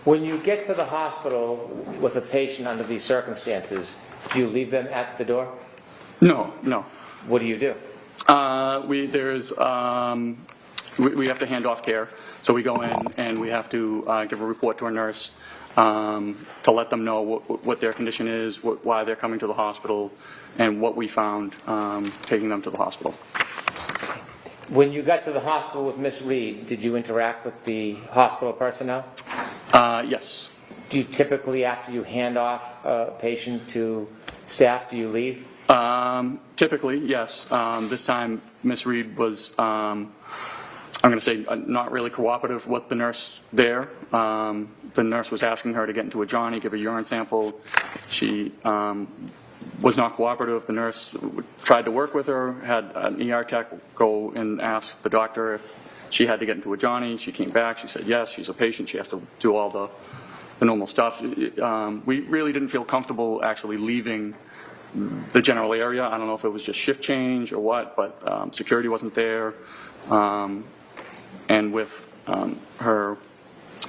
When you get to the hospital with a patient under these circumstances, do you leave them at the door? No. What do you do? We have to hand off care. So we go in and we have to give a report to a nurse to let them know what their condition is, why they're coming to the hospital, and what we found taking them to the hospital. When you got to the hospital with Miss Reed, did you interact with the hospital personnel? Yes. Do you typically, after you hand off a patient to staff, do you leave? Typically, yes. This time, Miss Reed was, I'm going to say, not really cooperative with the nurse there. The nurse was asking her to get into a Johnny, give a urine sample. She was not cooperative. The nurse tried to work with her, had an ER tech go and ask the doctor if she had to get into a Johnny. She came back. She said, yes, she's a patient. She has to do all the normal stuff. We really didn't feel comfortable actually leaving the general area. I don't know if it was just shift change or what, but security wasn't there. And with her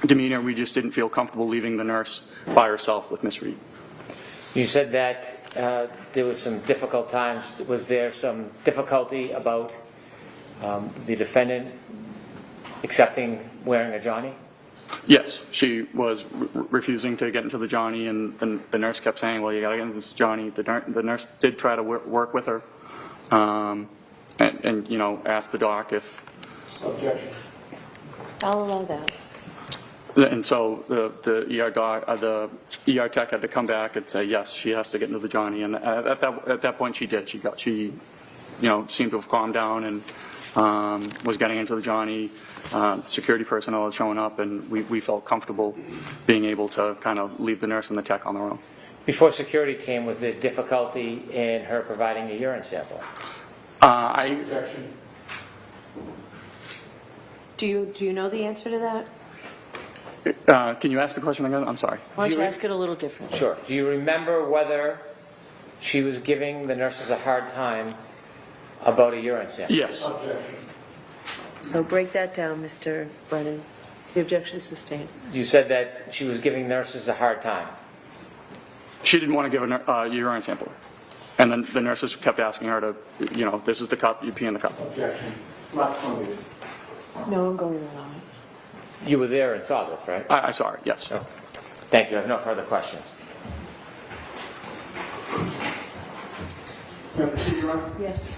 demeanor, we just didn't feel comfortable leaving the nurse by herself with Miss Reed. You said that there was some difficult times. Was there some difficulty about the defendant accepting wearing a Johnny? Yes, she was refusing to get into the Johnny, and the nurse kept saying, well, you got to get into this Johnny. The nurse did try to work with her and you know, asked the doc if... Objection. I'll allow that. And so the ER doc, the ER tech had to come back and say, yes, she has to get into the Johnny. And at that point, she did. She you know, seemed to have calmed down and was getting into the Johnny. Security personnel had shown up, and we felt comfortable being able to kind of leave the nurse and the tech on their own. Before security came, was there difficulty in her providing a urine sample? Objection. Do you know the answer to that? Can you ask the question again? I'm sorry. Why don't you ask it a little differently? Sure. Do you remember whether she was giving the nurses a hard time about a urine sample? Yes. Objection. So break that down, Mr. Brennan. The objection is sustained. You said that she was giving nurses a hard time. She didn't want to give a urine sample. And then the nurses kept asking her to, you know, this is the cup, you pee in the cup. Objection. Not funded. No, I'm going to allow it. You were there and saw this, right? I saw it, yes. Oh. Thank you. I have no further questions. May I proceed, Your Honor? Yes.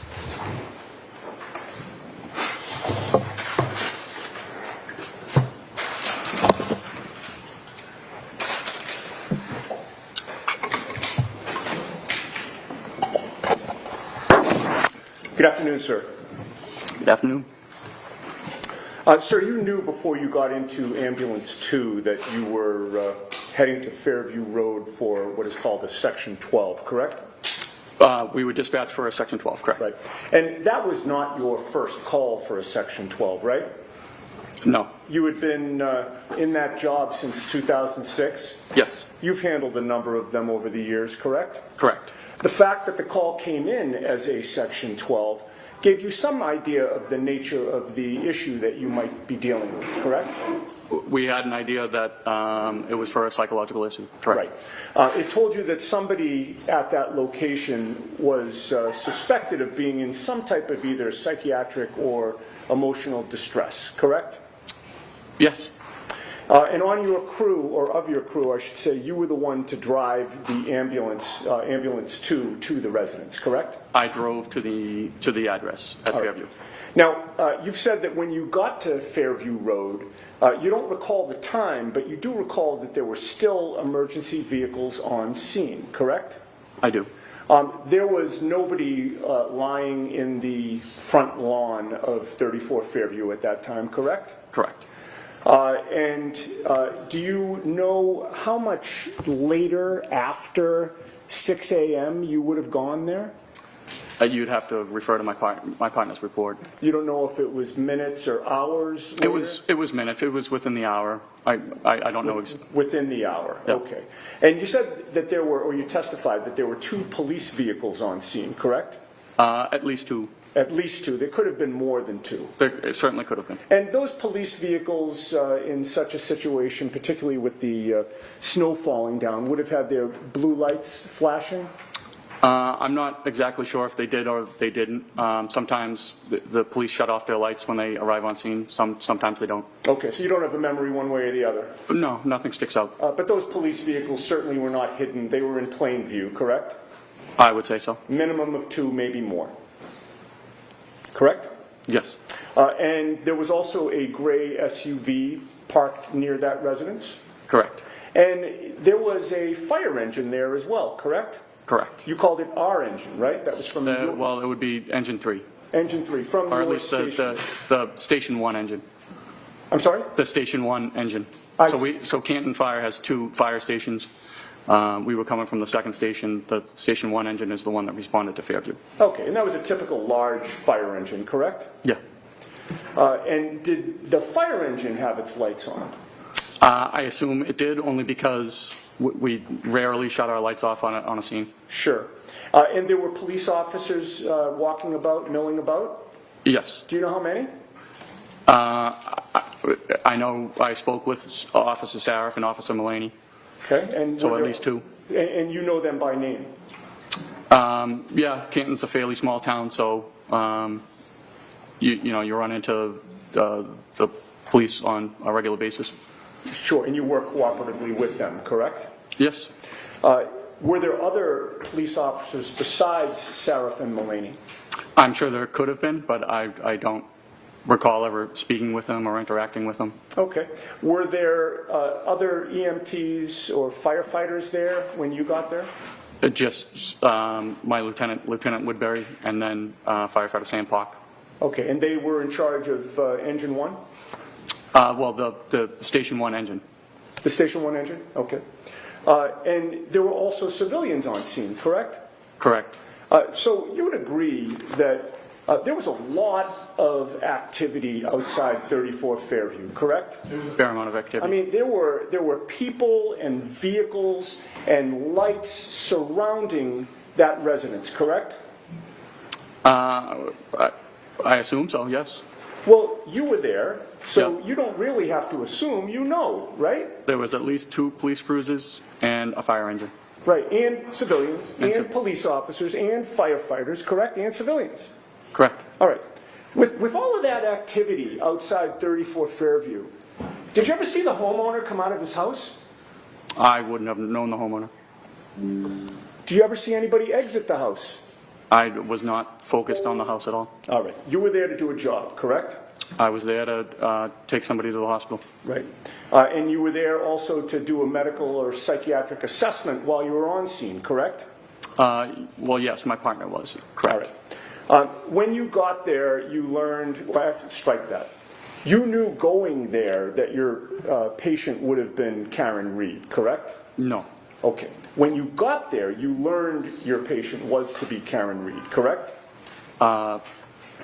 Good afternoon, sir. Good afternoon. Sir, you knew before you got into Ambulance 2 that you were heading to Fairview Road for what is called a Section 12, correct? We were dispatched for a Section 12, correct. Right. And that was not your first call for a Section 12, right? No. You had been in that job since 2006? Yes. You've handled a number of them over the years, correct? Correct. The fact that the call came in as a Section 12 gave you some idea of the nature of the issue that you might be dealing with, correct? We had an idea that it was for a psychological issue. Correct. Right. It told you that somebody at that location was suspected of being in some type of either psychiatric or emotional distress, correct? Yes. And on your crew, or of your crew, I should say, you were the one to drive the ambulance 2 to the residence, correct? I drove to the address at Fairview. Now, you've said that when you got to Fairview Road, you don't recall the time, but you do recall that there were still emergency vehicles on scene, correct? I do. There was nobody lying in the front lawn of 34 Fairview at that time, correct? Correct. Do you know how much later, after 6 a.m., you would have gone there? You'd have to refer to my partner's report. You don't know if it was minutes or hours later? It was minutes. It was within the hour. I don't know. Within the hour, Yep. Okay. And you said that there were, or you testified that there were 2 police vehicles on scene, correct? At least 2. At least 2. There could have been more than 2. It certainly could have been. And those police vehicles in such a situation, particularly with the snow falling down, would have had their blue lights flashing? I'm not exactly sure if they did or they didn't. Sometimes the police shut off their lights when they arrive on scene. Sometimes they don't. Okay, so you don't have a memory one way or the other? No, nothing sticks out. But those police vehicles certainly were not hidden. They were in plain view, correct? I would say so. Minimum of 2, maybe more. Correct? Yes. And there was also a gray SUV parked near that residence? Correct. And there was a fire engine there as well, correct? Correct. You called it our engine, right? That was from your... Well, it would be engine 3. Engine 3, from or your at least the Station 1 engine. I'm sorry? The Station 1 engine. So Canton Fire has 2 fire stations. We were coming from the second station. The Station 1 engine is the one that responded to Fairview. Okay, and that was a typical large fire engine, correct? Yeah. And did the fire engine have its lights on? I assume it did, only because we rarely shut our lights off on a scene. Sure. And there were police officers walking about, milling about? Yes. Do you know how many? I know I spoke with Officer Sarif and Officer Mullaney. Okay. And so at least 2. And you know them by name? Yeah, Canton's a fairly small town, so you run into the police on a regular basis. Sure, and you work cooperatively with them, correct? Yes. Were there other police officers besides Sarif and Mullaney? I'm sure there could have been, but I don't recall ever speaking with them or interacting with them. Okay. Were there other EMTs or firefighters there when you got there? Just my Lieutenant Woodbury, and then Firefighter Sam Pock. Okay, and they were in charge of Engine 1? Well, the Station 1 engine. The Station 1 engine? Okay. And there were also civilians on scene, correct? Correct. So you would agree that there was a lot of activity outside 34 Fairview, correct? There was a fair amount of activity. I mean, there were people and vehicles and lights surrounding that residence, correct? I assume so, yes. Well, you were there, so you don't really have to assume, you know, right? There was at least 2 police cruisers and a fire engine. Right, and civilians, and police officers, and firefighters, correct? And civilians. Correct. All right. With all of that activity outside 34 Fairview, did you ever see the homeowner come out of his house? I wouldn't have known the homeowner. Do you ever see anybody exit the house? I was not focused on the house at all. All right. You were there to do a job, correct? I was there to take somebody to the hospital. Right. And you were there also to do a medical or psychiatric assessment while you were on scene, correct? Well, yes, my partner was. Correct. All right. When you got there, you learned, well, strike that. You knew going there that your patient would have been KarenRead, correct? No. Okay. When you got there, you learned your patient was to be KarenRead, correct?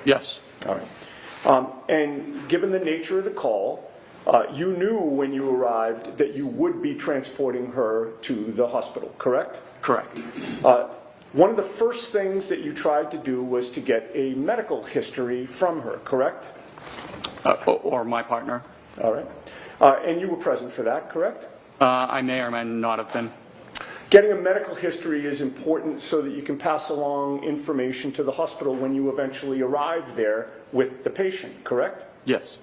Yes. All right. And given the nature of the call, you knew when you arrived that you would be transporting her to the hospital, correct? Correct. One of the first things that you tried to do was to get a medical history from her, correct? Or my partner. All right. And you were present for that, correct? I may or may not have been. Getting a medical history is important so that you can pass along information to the hospital when you eventually arrive there with the patient, correct? Yes.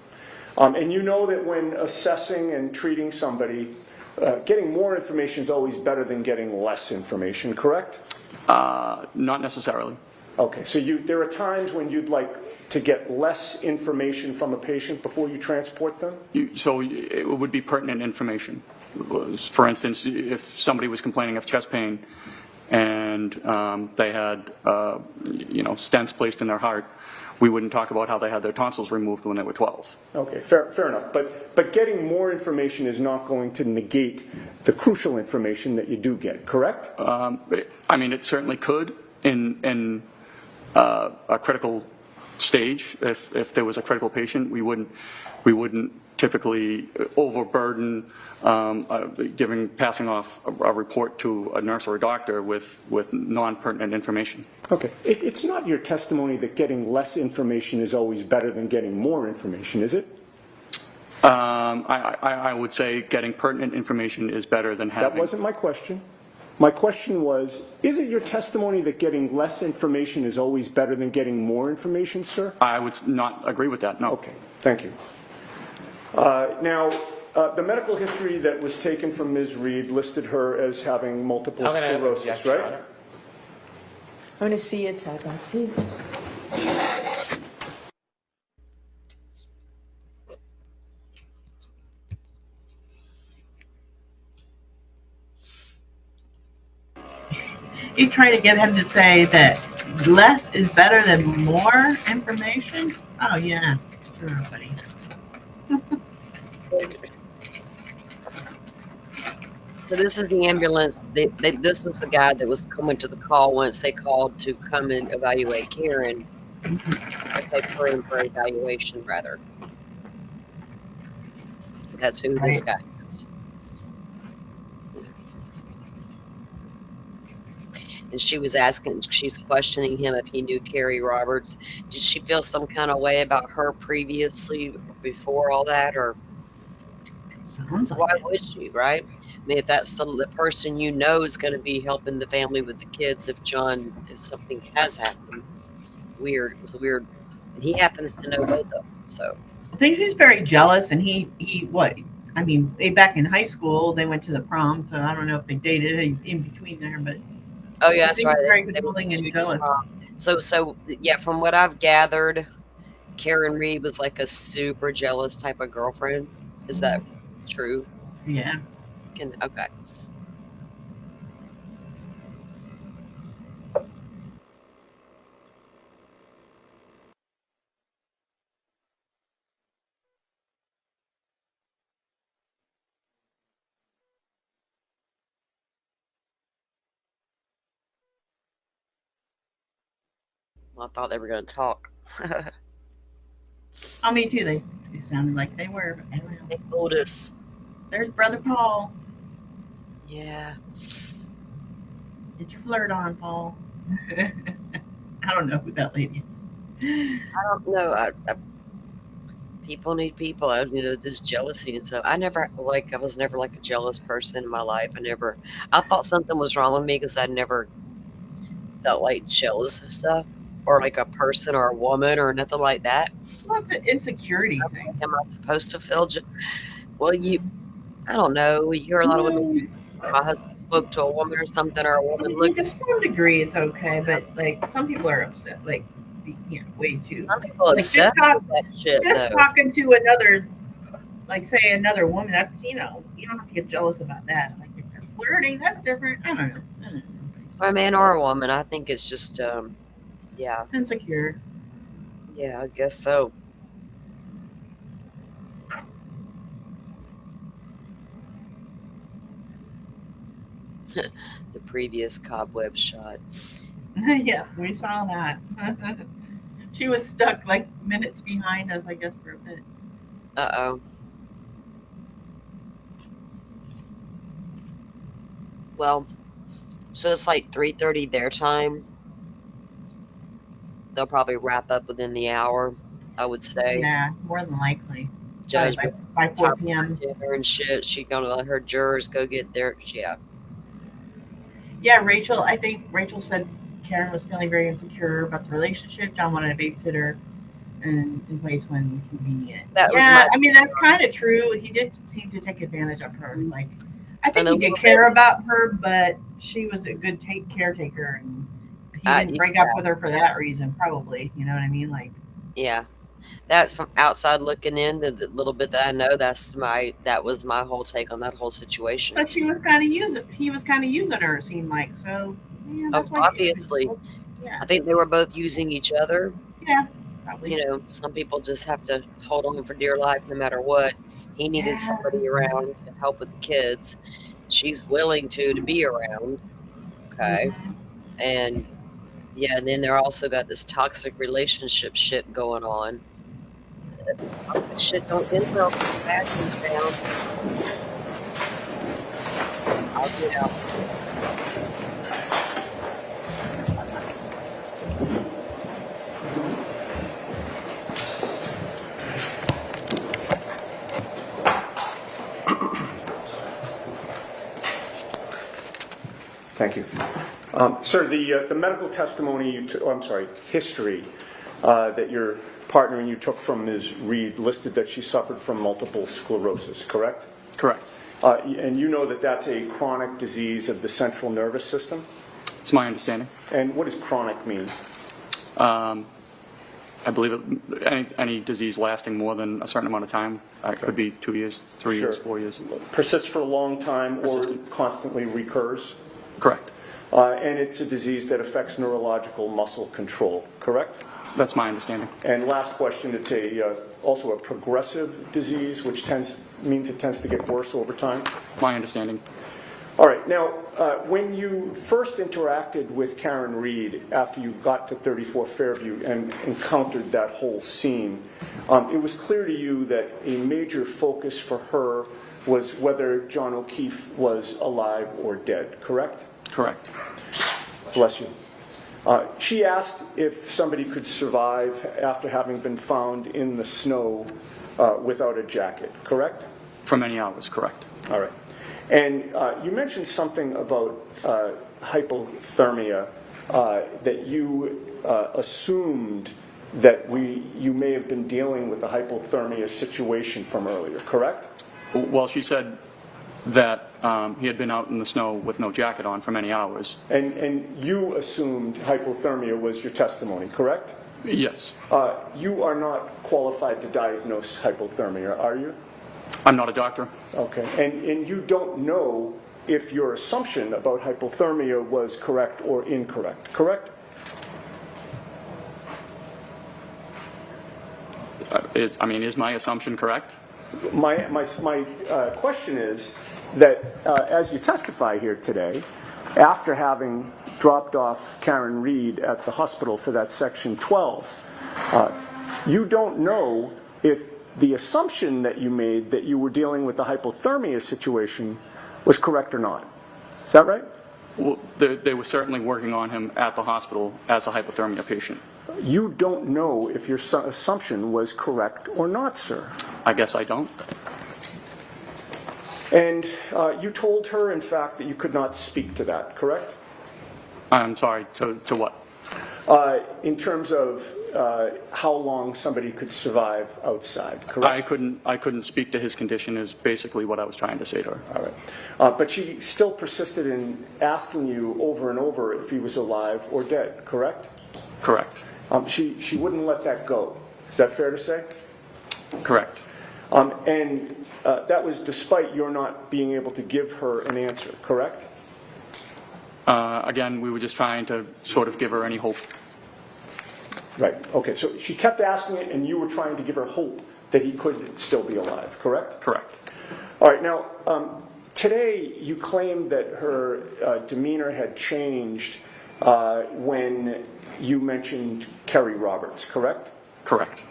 And you know that when assessing and treating somebody, getting more information is always better than getting less information, correct? Not necessarily. Okay, so there are times when you'd like to get less information from a patient before you transport them? So it would be pertinent information. For instance, if somebody was complaining of chest pain and they had, stents placed in their heart, we wouldn't talk about how they had their tonsils removed when they were 12. Okay, fair enough. But getting more information is not going to negate the crucial information that you do get, correct? I mean, it certainly could in a critical stage. If there was a critical patient, we wouldn't typically overburden passing off a report to a nurse or a doctor with non-pertinent information. Okay. It's not your testimony that getting less information is always better than getting more information, is it? I would say getting pertinent information is better than having... That wasn't my question. My question was, is it your testimony that getting less information is always better than getting more information, sir? I would not agree with that, no. Okay, thank you. Now, the medical history that was taken from Ms. Reed listed her as having multiple sclerosis, right? I'm going to see it side by, please. You try to get him to say that less is better than more information? Oh, yeah. Sure, buddy. So this is the ambulance. This was the guy that was coming to the call once they called to come and evaluate Karen. Okay, for evaluation, rather. That's who this guy is. And she was she's questioning him if he knew Carrie Roberts. Did she feel some kind of way about her previously, before all that, or why would she, right? I mean, if that's the person you know is going to be helping the family with the kids, if something has happened, weird. It's weird, and he happens to know both of them. So I think she's very jealous, and he what? I mean, way back in high school, they went to the prom, so I don't know if they dated in between there, but. Oh yeah, that's right. Very controlling and jealous. So yeah, from what I've gathered, Karen Read was like a super jealous type of girlfriend. Is that true? Yeah. Okay. I thought they were going to talk. Oh, me too. They sounded like they were. But anyway. They fooled us. There's Brother Paul. Yeah. Get your flirt on, Paul. I don't know who that lady is. I don't know. People need people. This jealousy and stuff. I was never like a jealous person in my life. I thought something was wrong with me because I never felt like jealous of stuff, or like a person or a woman or nothing like that. Well, it's an insecurity thing. Am I supposed to feel? Well, I don't know. You hear a lot of women. My husband spoke to a woman or something, or a woman looked. To some degree, it's okay, but like some people are upset, like way too. Some people are upset with that shit. Just talking to another, like say another woman, that's you don't have to get jealous about that. Like if they're flirting, that's different. I don't know. A man or a woman, I think it's just, yeah. It's insecure. Yeah, I guess so. The previous cobweb shot. Yeah, we saw that. She was stuck like minutes behind us, I guess, for a bit. Uh-oh. Well, So it's like 3:30 their time. They'll probably wrap up within the hour, I would say. Yeah, more than likely. Judge By 4 p.m. dinner and shit. She gonna let her jurors go get their Yeah, Rachel. I think Rachel said Karen was feeling very insecure about the relationship. John wanted a babysitter in place when convenient. Yeah, I mean that's kind of true. He did seem to take advantage of her. Like, I think he did care about her, but she was a good caretaker, and he didn't break up with her for that reason. Probably, you know what I mean? Like, yeah. That's from outside looking in. The little bit that I know, that was my whole take on that whole situation. But she was kind of using. He was kind of using her. It seemed like so. Yeah, that's why. Obviously, yeah. I think they were both using each other. Yeah, probably. You know, some people just have to hold on for dear life no matter what. He needed somebody around to help with the kids. She's willing to be around. Okay, and yeah, and then they're also got this toxic relationship shit going on. Toxic shit don't end well. Bad things down. I'll get out. Thank you. Sir, the medical testimony, history that your partner and you took from Ms. Reed listed that she suffered from multiple sclerosis, correct? Correct. And you know that that's a chronic disease of the central nervous system? It's my understanding. And what does chronic mean? I believe any disease lasting more than a certain amount of time. It could be 2 years, 3 years, 4 years. Persists for a long time or constantly recurs? Correct. And it's a disease that affects neurological muscle control, correct? That's my understanding. And last question, it's also a progressive disease, which means it tends to get worse over time? My understanding. All right. Now, when you first interacted with Karen Read after you got to 34 Fairview and encountered that whole scene, it was clear to you that a major focus for her was whether John O'Keefe was alive or dead, correct? Correct. Bless you. She asked if somebody could survive after having been found in the snow without a jacket, correct? For many hours, correct. All right. And you mentioned something about hypothermia, that you assumed that you may have been dealing with a hypothermia situation from earlier, correct? Well, she said that he had been out in the snow with no jacket on for many hours. And you assumed hypothermia was your testimony, correct? Yes. You are not qualified to diagnose hypothermia, are you? I'm not a doctor. Okay. And you don't know if your assumption about hypothermia was correct or incorrect, correct? Is my assumption correct? My question is that as you testify here today, after having dropped off Karen Read at the hospital for that Section 12, you don't know if the assumption that you made that you were dealing with a hypothermia situation was correct or not. Is that right? Well, they were certainly working on him at the hospital as a hypothermia patient. You don't know if your assumption was correct or not, sir. I guess I don't. And you told her, in fact, that you could not speak to that, correct? I'm sorry, to what? In terms of how long somebody could survive outside, correct? I couldn't speak to his condition is basically what I was trying to say to her. All right. But she still persisted in asking you over and over if he was alive or dead, correct? Correct. She wouldn't let that go. Is that fair to say? Correct. And that was despite your not being able to give her an answer, correct? Again, we were just trying to sort of give her any hope. Right. Okay. So she kept asking it, and you were trying to give her hope that he could still be alive, correct? Correct. All right. Now, today you claimed that her demeanor had changed when you mentioned Kerry Roberts, correct? Correct.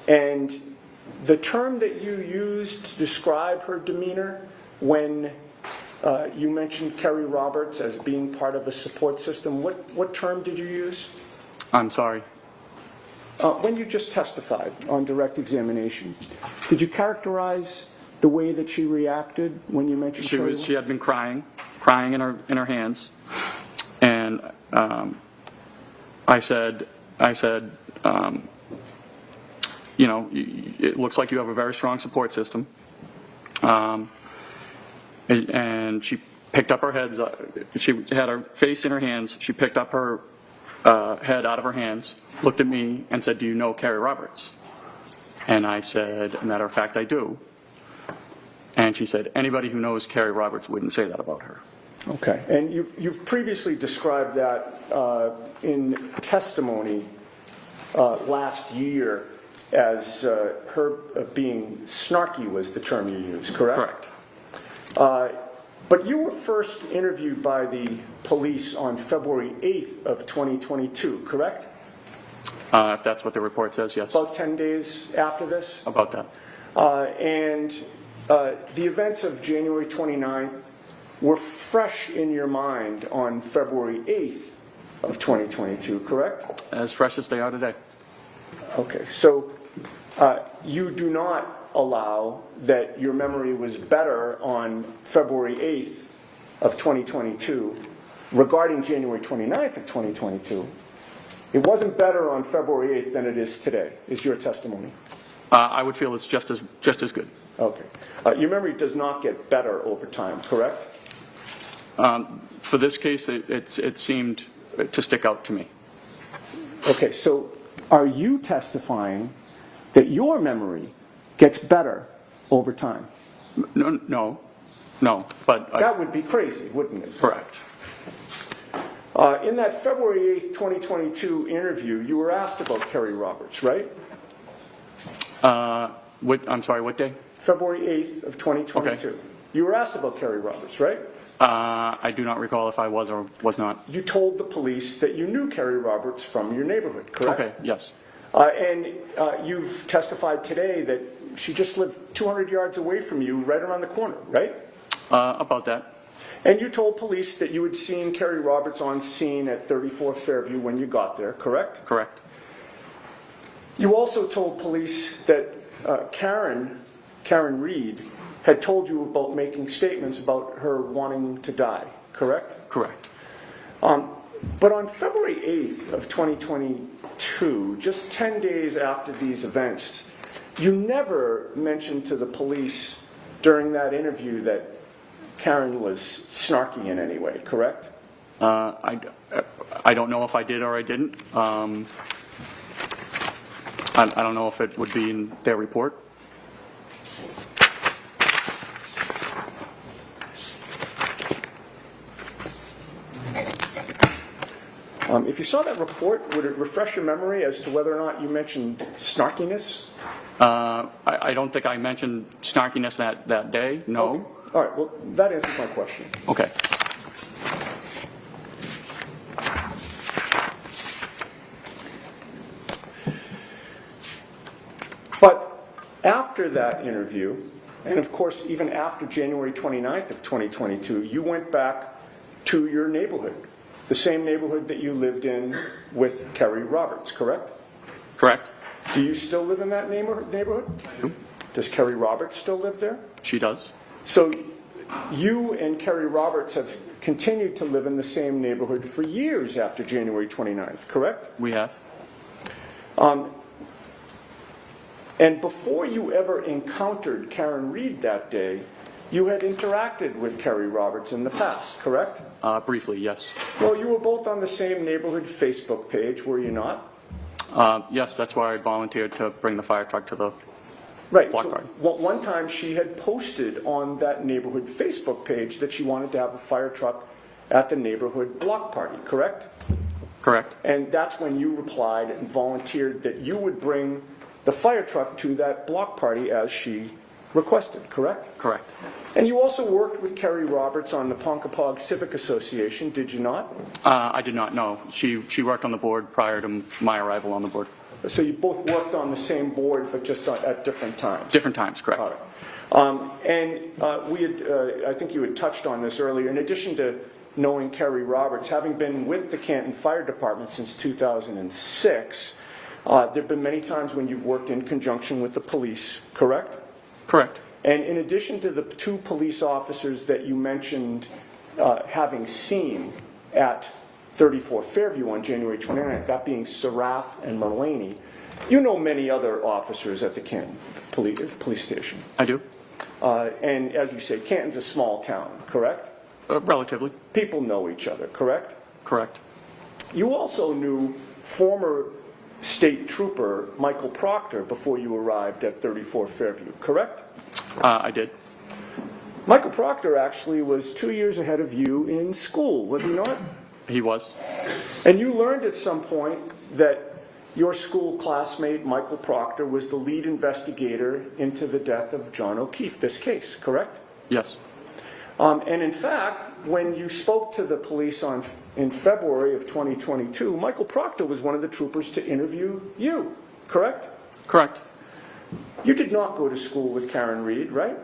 And the term that you used to describe her demeanor when You mentioned Kerry Roberts as being part of a support system. What term did you use? I'm sorry. When you just testified on direct examination, did you characterize the way that she reacted when you mentioned Kerry? She had been crying in her hands, and I said, you know, it looks like you have a very strong support system. And she picked up her head. She had her face in her hands. She picked up her head out of her hands, looked at me, and said, "Do you know Kerry Roberts?" And I said, "As a matter of fact, I do." And she said, "Anybody who knows Kerry Roberts wouldn't say that about her." Okay. And you've previously described that in testimony last year as her being snarky was the term you used, correct? Correct. But you were first interviewed by the police on February 8th of 2022, correct? If that's what the report says, yes. About 10 days after this? About that. And the events of January 29th were fresh in your mind on February 8th of 2022, correct? As fresh as they are today. Okay, so you do not allow that your memory was better on February 8th of 2022 regarding January 29th of 2022. It wasn't better on February 8th than it is today, is your testimony? I would feel it's just as good. Okay. Your memory does not get better over time, correct? For this case, it seemed to stick out to me. Okay, so are you testifying that your memory gets better over time? No, but... That would be crazy, wouldn't it? Correct. In that February 8th, 2022 interview, you were asked about Kerry Roberts, right? I'm sorry, what day? February 8th of 2022. Okay. You were asked about Kerry Roberts, right? I do not recall if I was or was not. You told the police that you knew Kerry Roberts from your neighborhood, correct? Okay, yes. And you've testified today that she just lived 200 yards away from you, right around the corner, right? About that. And you told police that you had seen Kerry Roberts on scene at 34th Fairview when you got there, correct? Correct. You also told police that KarenRead had told you about making statements about her wanting to die, correct? Correct. But on February 8th of 2022, just 10 days after these events, you never mentioned to the police during that interview that Karen was snarky in any way, correct? I don't know if I did or I didn't. I don't know if it would be in their report. If you saw that report, would it refresh your memory as to whether or not you mentioned snarkiness? I don't think I mentioned snarkiness that day, no. Okay. All right, well, that answers my question. Okay. But after that interview, and of course even after January 29th of 2022, you went back to your neighborhood, the same neighborhood that you lived in with Kerry Roberts, correct? Correct. Do you still live in that neighborhood? I do. Does Kerry Roberts still live there? She does. So you and Kerry Roberts have continued to live in the same neighborhood for years after January 29th, correct? We have. And before you ever encountered KarenRead that day, you had interacted with Kerry Roberts in the past, correct? Briefly, yes. Well, you were both on the same neighborhood Facebook page, were you not? Yes, that's why I volunteered to bring the fire truck to the Right. block So party. one time she had posted on that neighborhood Facebook page that she wanted to have a fire truck at the neighborhood block party, correct? Correct. And that's when you replied and volunteered that you would bring the fire truck to that block party as she requested, correct? Correct. And you also worked with Kerry Roberts on the Ponkapog Civic Association, did you not? I did not know. She worked on the board prior to my arrival on the board. So you both worked on the same board, but just at different times? Different times, correct. All right. I think you had touched on this earlier. In addition to knowing Kerry Roberts, having been with the Canton Fire Department since 2006, there have been many times when you've worked in conjunction with the police, correct? Correct. And in addition to the 2 police officers that you mentioned having seen at 34 Fairview on January 29th, that being Sarath and Mulaney, you know many other officers at the Canton police station. I do. And as you say, Canton's a small town, correct? Relatively. People know each other, correct? Correct. You also knew former state trooper Michael Proctor before you arrived at 34 Fairview, correct? I did. Michael Proctor actually was 2 years ahead of you in school, was he not? He was. And you learned at some point that your school classmate, Michael Proctor, was the lead investigator into the death of John O'Keefe, this case, correct? Yes. And in fact, when you spoke to the police in February of 2022, Michael Proctor was one of the troopers to interview you, correct? Correct. You did not go to school with KarenRead, right?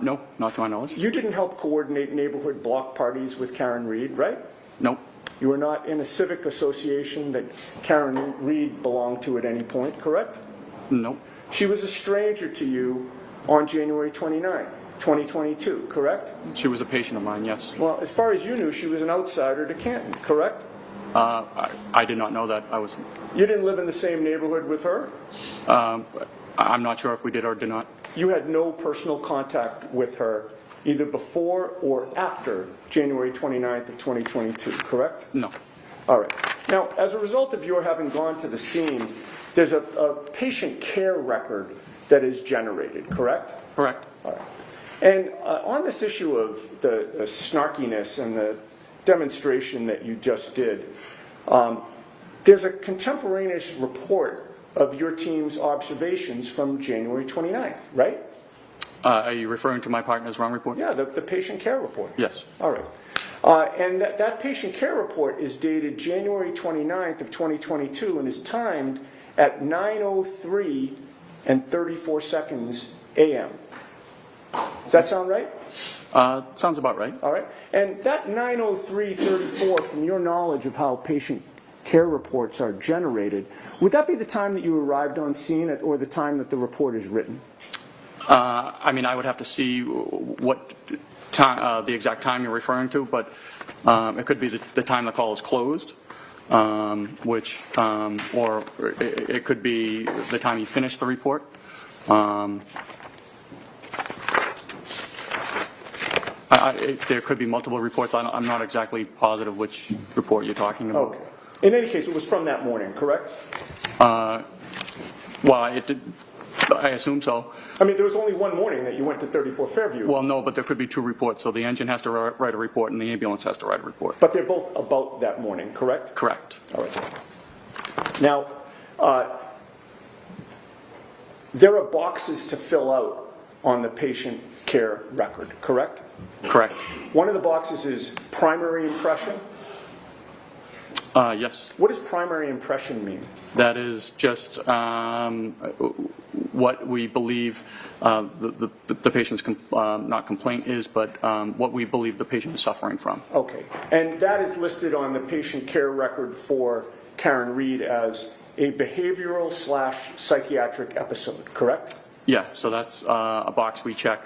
No, not to my knowledge. You didn't help coordinate neighborhood block parties with KarenRead, right? No. You were not in a civic association that KarenRead belonged to at any point, correct? No. She was a stranger to you on January 29th, 2022, correct? She was a patient of mine, yes. Well, as far as you knew, she was an outsider to Canton, correct? I did not know that. You didn't live in the same neighborhood with her? I'm not sure if we did or did not. You had no personal contact with her either before or after January 29th of 2022, correct? No. All right. Now, as a result of your having gone to the scene, there's a patient care record that is generated, correct? Correct. All right. And on this issue of the snarkiness and the demonstration that you just did, there's a contemporaneous report of your team's observations from January 29th, right? Are you referring to my partner's wrong report? Yeah, the patient care report. Yes. All right. And that patient care report is dated January 29th of 2022 and is timed at 9:03 and 34 seconds a.m. Does that sound right? Sounds about right. All right. And that 9:03:34, from your knowledge of how patient care reports are generated, would that be the time that you arrived on scene or the time that the report is written? I mean, I would have to see what time, the exact time you're referring to, but it could be the time the call is closed, or it could be the time you finish the report. There could be multiple reports. I'm not exactly positive which report you're talking about. Okay. In any case, it was from that morning, correct? Well, I assume so. I mean, there was only one morning that you went to 34 Fairview. Well, no, but there could be 2 reports. So the engine has to write a report and the ambulance has to write a report. But they're both about that morning, correct? Correct. All right. Now, there are boxes to fill out on the patient care record, correct? Correct. One of the boxes is primary impression. Yes. What does primary impression mean? That is just what we believe the patient's not complaint is, but what we believe the patient is suffering from. Okay. And that is listed on the patient care record for KarenRead as a behavioral/psychiatric episode, correct? Yeah, so that's a box we check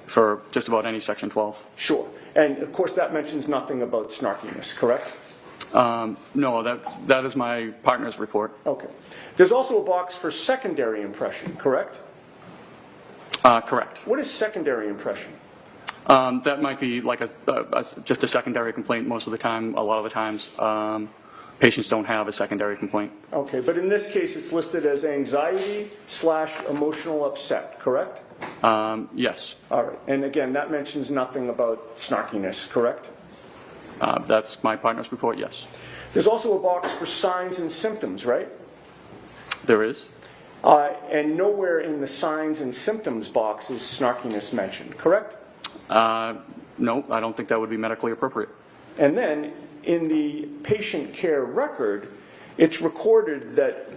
for just about any Section 12. Sure. And of course that mentions nothing about snarkiness, correct? No, that is my partner's report. Okay. There's also a box for secondary impression, correct? Correct. What is secondary impression? That might be like just a secondary complaint most of the time. A lot of the times, patients don't have a secondary complaint. Okay, but in this case it's listed as anxiety/emotional upset, correct? Yes. All right. And again, that mentions nothing about snarkiness, correct? That's my partner's report, yes. There's also a box for signs and symptoms, right? There is. And nowhere in the signs and symptoms box is snarkiness mentioned, correct? No, I don't think that would be medically appropriate. And then in the patient care record, it's recorded that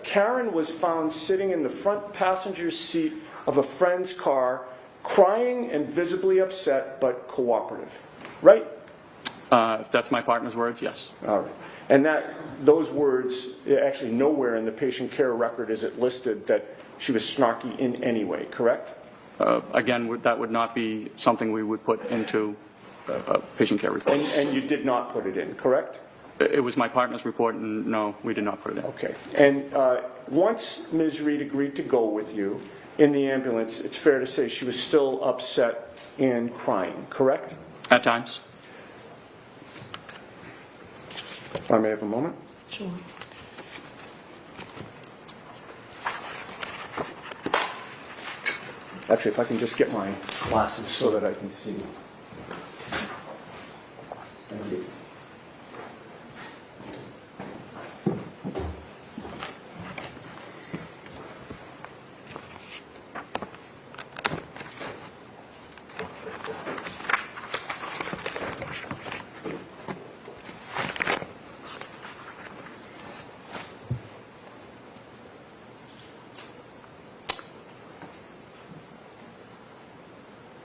Karen was found sitting in the front passenger seat of a friend's car, crying and visibly upset but cooperative, right? If that's my partner's words, yes. All right. And those words, actually nowhere in the patient care record is it listed that she was snarky in any way, correct? Again, that would not be something we would put into a patient care report. And you did not put it in, correct? It was my partner's report, and no, we did not put it in. Okay. And once Ms. Reed agreed to go with you in the ambulance, it's fair to say she was still upset and crying, correct? At times. If I may have a moment. Sure. Actually, if I can just get my glasses so that I can see. Thank you.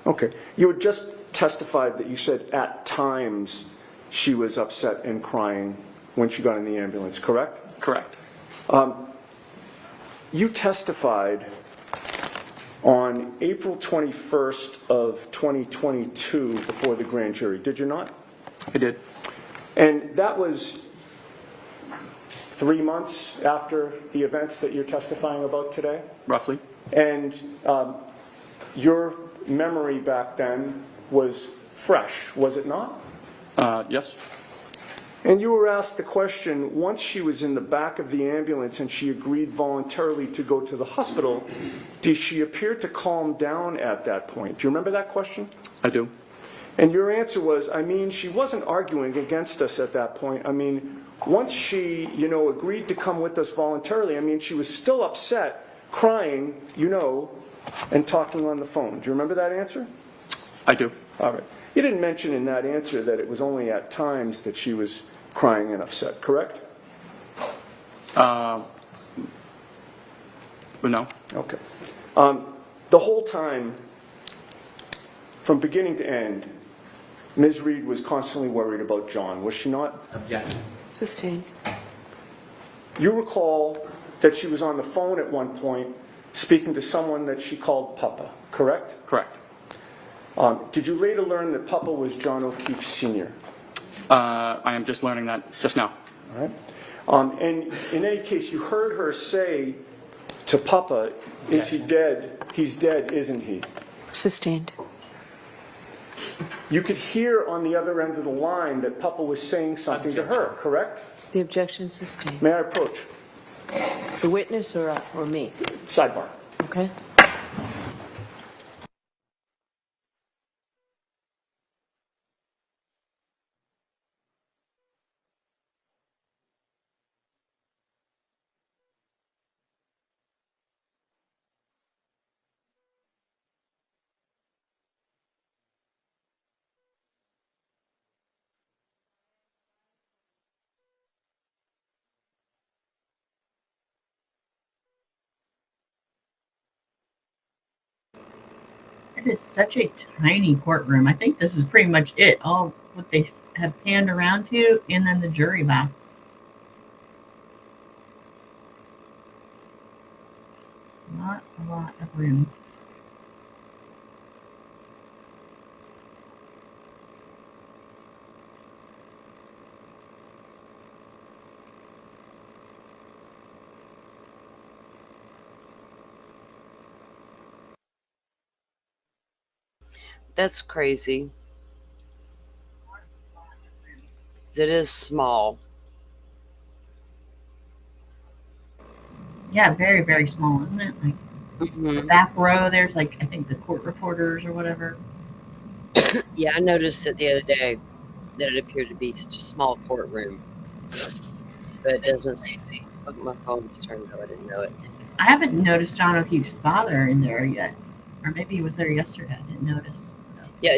Okay. You had just testified that you said at times she was upset and crying when she got in the ambulance, correct? Correct. You testified on April 21st of 2022 before the grand jury, did you not? I did. And that was 3 months after the events that you're testifying about today? Roughly. And your memory back then was fresh, was it not? Yes. And you were asked the question, once she was in the back of the ambulance and she agreed voluntarily to go to the hospital, did she appear to calm down at that point? Do you remember that question? I do. And your answer was, I mean, she wasn't arguing against us at that point. I mean, once she, agreed to come with us voluntarily, I mean, she was still upset, crying, and talking on the phone. Do you remember that answer? I do. All right. You didn't mention in that answer that it was only at times that she was crying and upset, correct? No. Okay. The whole time, from beginning to end, Ms. Reed was constantly worried about John, was she not? Objection. Sustained. You recall that she was on the phone at one point speaking to someone that she called Papa, correct? Correct. Did you later learn that Papa was John O'Keefe Sr.? I am just learning that just now. All right. And in any case, you heard her say to Papa, is he dead? He's dead, isn't he? Sustained. You could hear on the other end of the line that Papa was saying something to her, correct? The objection is sustained. May I approach? The witness or me? Sidebar. Okay. It is such a tiny courtroom. I think this is pretty much it. All what they have panned around to, and then the jury box. Not a lot of room. That's crazy. 'Cause it is small. Yeah, very, very small, isn't it? Like the back row, there's I think the court reporters or whatever. Yeah, I noticed it the other day that it appeared to be such a small courtroom. But it doesn't see. Oh, my phone's turned on. I didn't know it. I haven't noticed John O'Keefe's father in there yet. Or maybe he was there yesterday. I didn't notice. Yeah,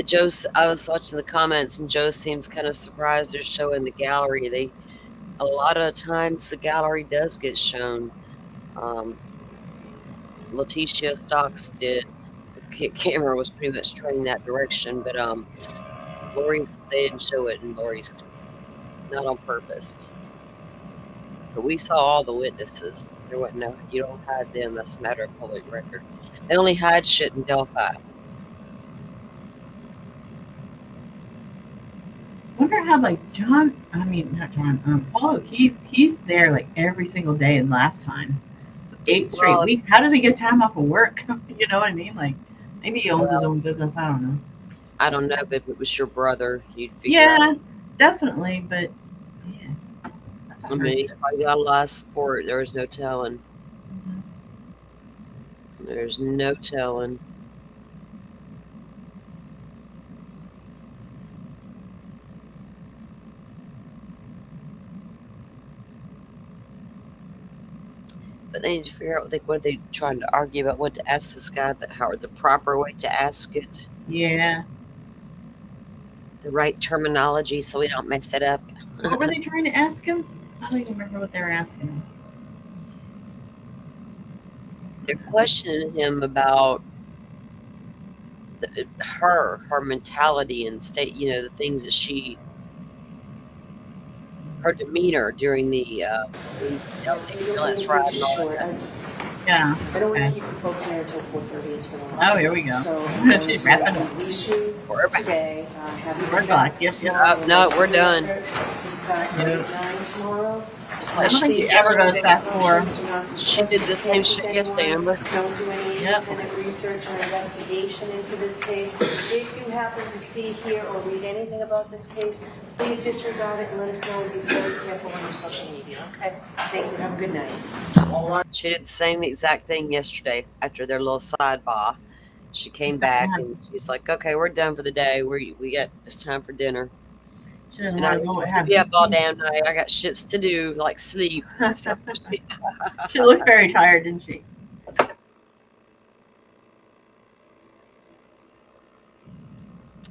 I was watching the comments, and Joe seems kind of surprised they're showing the gallery. a lot of times the gallery does get shown. Letitia Stocks did. The camera was pretty much training that direction, but Lori's, they didn't show it in Lori's, not on purpose. But we saw all the witnesses. There wasn't no, you don't hide them. That's a matter of public record. They only hide shit in Delphi. I wonder how, like, Paul O'Keefe, he's there like every single day, and last time, so 8 straight weeks. How does he get time off of work? You know what I mean? Like, maybe he owns his own business. I don't know. I don't know, but if it was your brother, you'd figure out. Yeah, definitely, but yeah. That's I mean, he's probably got a lot of support. There's no telling. There's no telling. But they need to figure out what they trying to argue about, what to ask this guy, how the proper way to ask it. Yeah. The right terminology so we don't mess it up. What were they trying to ask him? I don't even remember what they were asking him. They're questioning him about her mentality and state, you know, the things that her demeanor during the ambulance ride and all that. Yeah. I don't want to keep you folks here until 4:30. It's been a while. Oh, here we go. So she's wrapping up. We're back. Today, We're back. Yes, no, we're done. To start at 9 tomorrow. Just I like don't think she ever goes back for. She did the same shit yesterday, Amber. Don't do any independent research or investigation into this case. If you happen to see, hear, or read anything about this case, please disregard it and let us know, and be very careful on your social media, okay? Thank you. Have a good night. She did the same exact thing yesterday after their little sidebar. She came back and she's like, "Okay, we're done for the day. It's time for dinner." And I'll be up all damn night. I got shits to do, like sleep. She looked very tired, didn't she?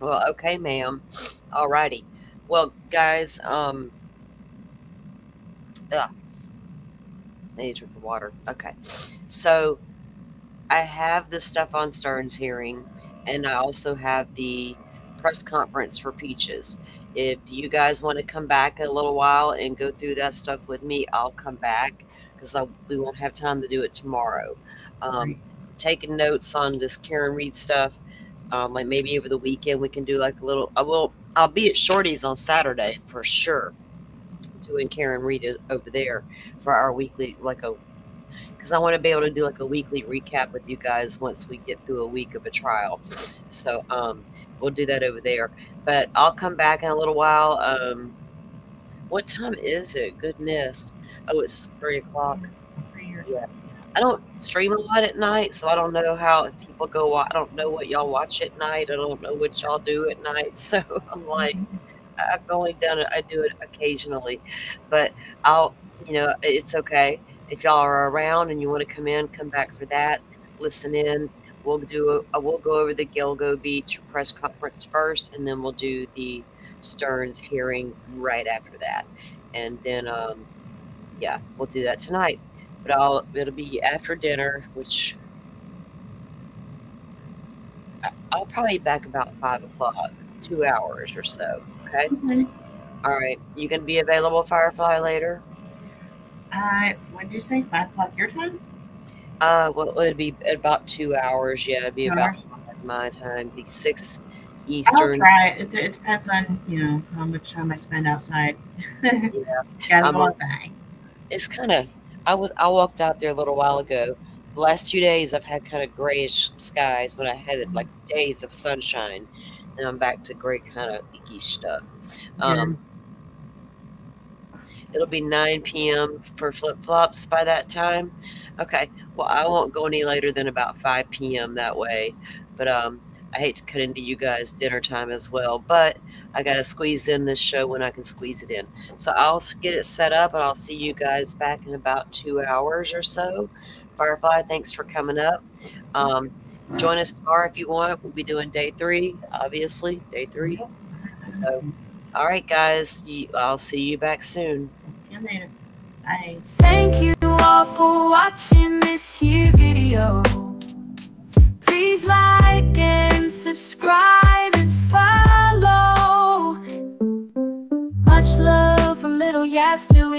Well, okay, ma'am. Alrighty. Well, guys, I need to drink of water. Okay. So I have the stuff on Stern's hearing, and I also have the press conference for Peaches. If you guys want to come back in a little while and go through that stuff with me, I'll come back because we won't have time to do it tomorrow. Taking notes on this KarenRead stuff, like maybe over the weekend we can do like a little. I'll be at Shorty's on Saturday for sure, doing KarenRead over there for our weekly, because I want to be able to do like a weekly recap with you guys once we get through a week of a trial. So we'll do that over there. But I'll come back in a little while. What time is it? Goodness. Oh, it's 3 o'clock. Yeah. I don't stream a lot at night, so I don't know if people go. I don't know what y'all watch at night. I don't know what y'all do at night. So I'm like, I've only done it. I do it occasionally, but it's okay. If y'all are around and you want to come back for that, listen in. We'll go over the Gilgo Beach press conference first, and then we'll do the Stearns hearing right after that. And then, we'll do that tonight. But it'll be after dinner, which I'll probably be back about 5 o'clock, 2 hours or so. Okay. All right. You gonna be available, Firefly, later? What did you say? 5 o'clock your time? Well, it'd be about 2 hours. Yeah, it'd be about my time. It'd be 6 Eastern. I'll try it. It depends on how much time I spend outside. Yeah, gotta go outside. It's kind of. I walked out there a little while ago. The last 2 days I've had kind of grayish skies when I had like days of sunshine, and I'm back to gray kind of icky stuff. It'll be 9 p.m. for flip-flops by that time. Okay, well, I won't go any later than about 5 p.m. that way. But I hate to cut into you guys' dinner time as well. But I got to squeeze in this show when I can squeeze it in. So I'll get it set up, and I'll see you guys back in about 2 hours or so. Firefly, thanks for coming up. Join us tomorrow if you want. We'll be doing day 3, obviously, day 3. So, all right, guys, I'll see you back soon. See you later. Bye. Thank you all for watching this here video. Please like and subscribe and follow. Much love from Little Yas to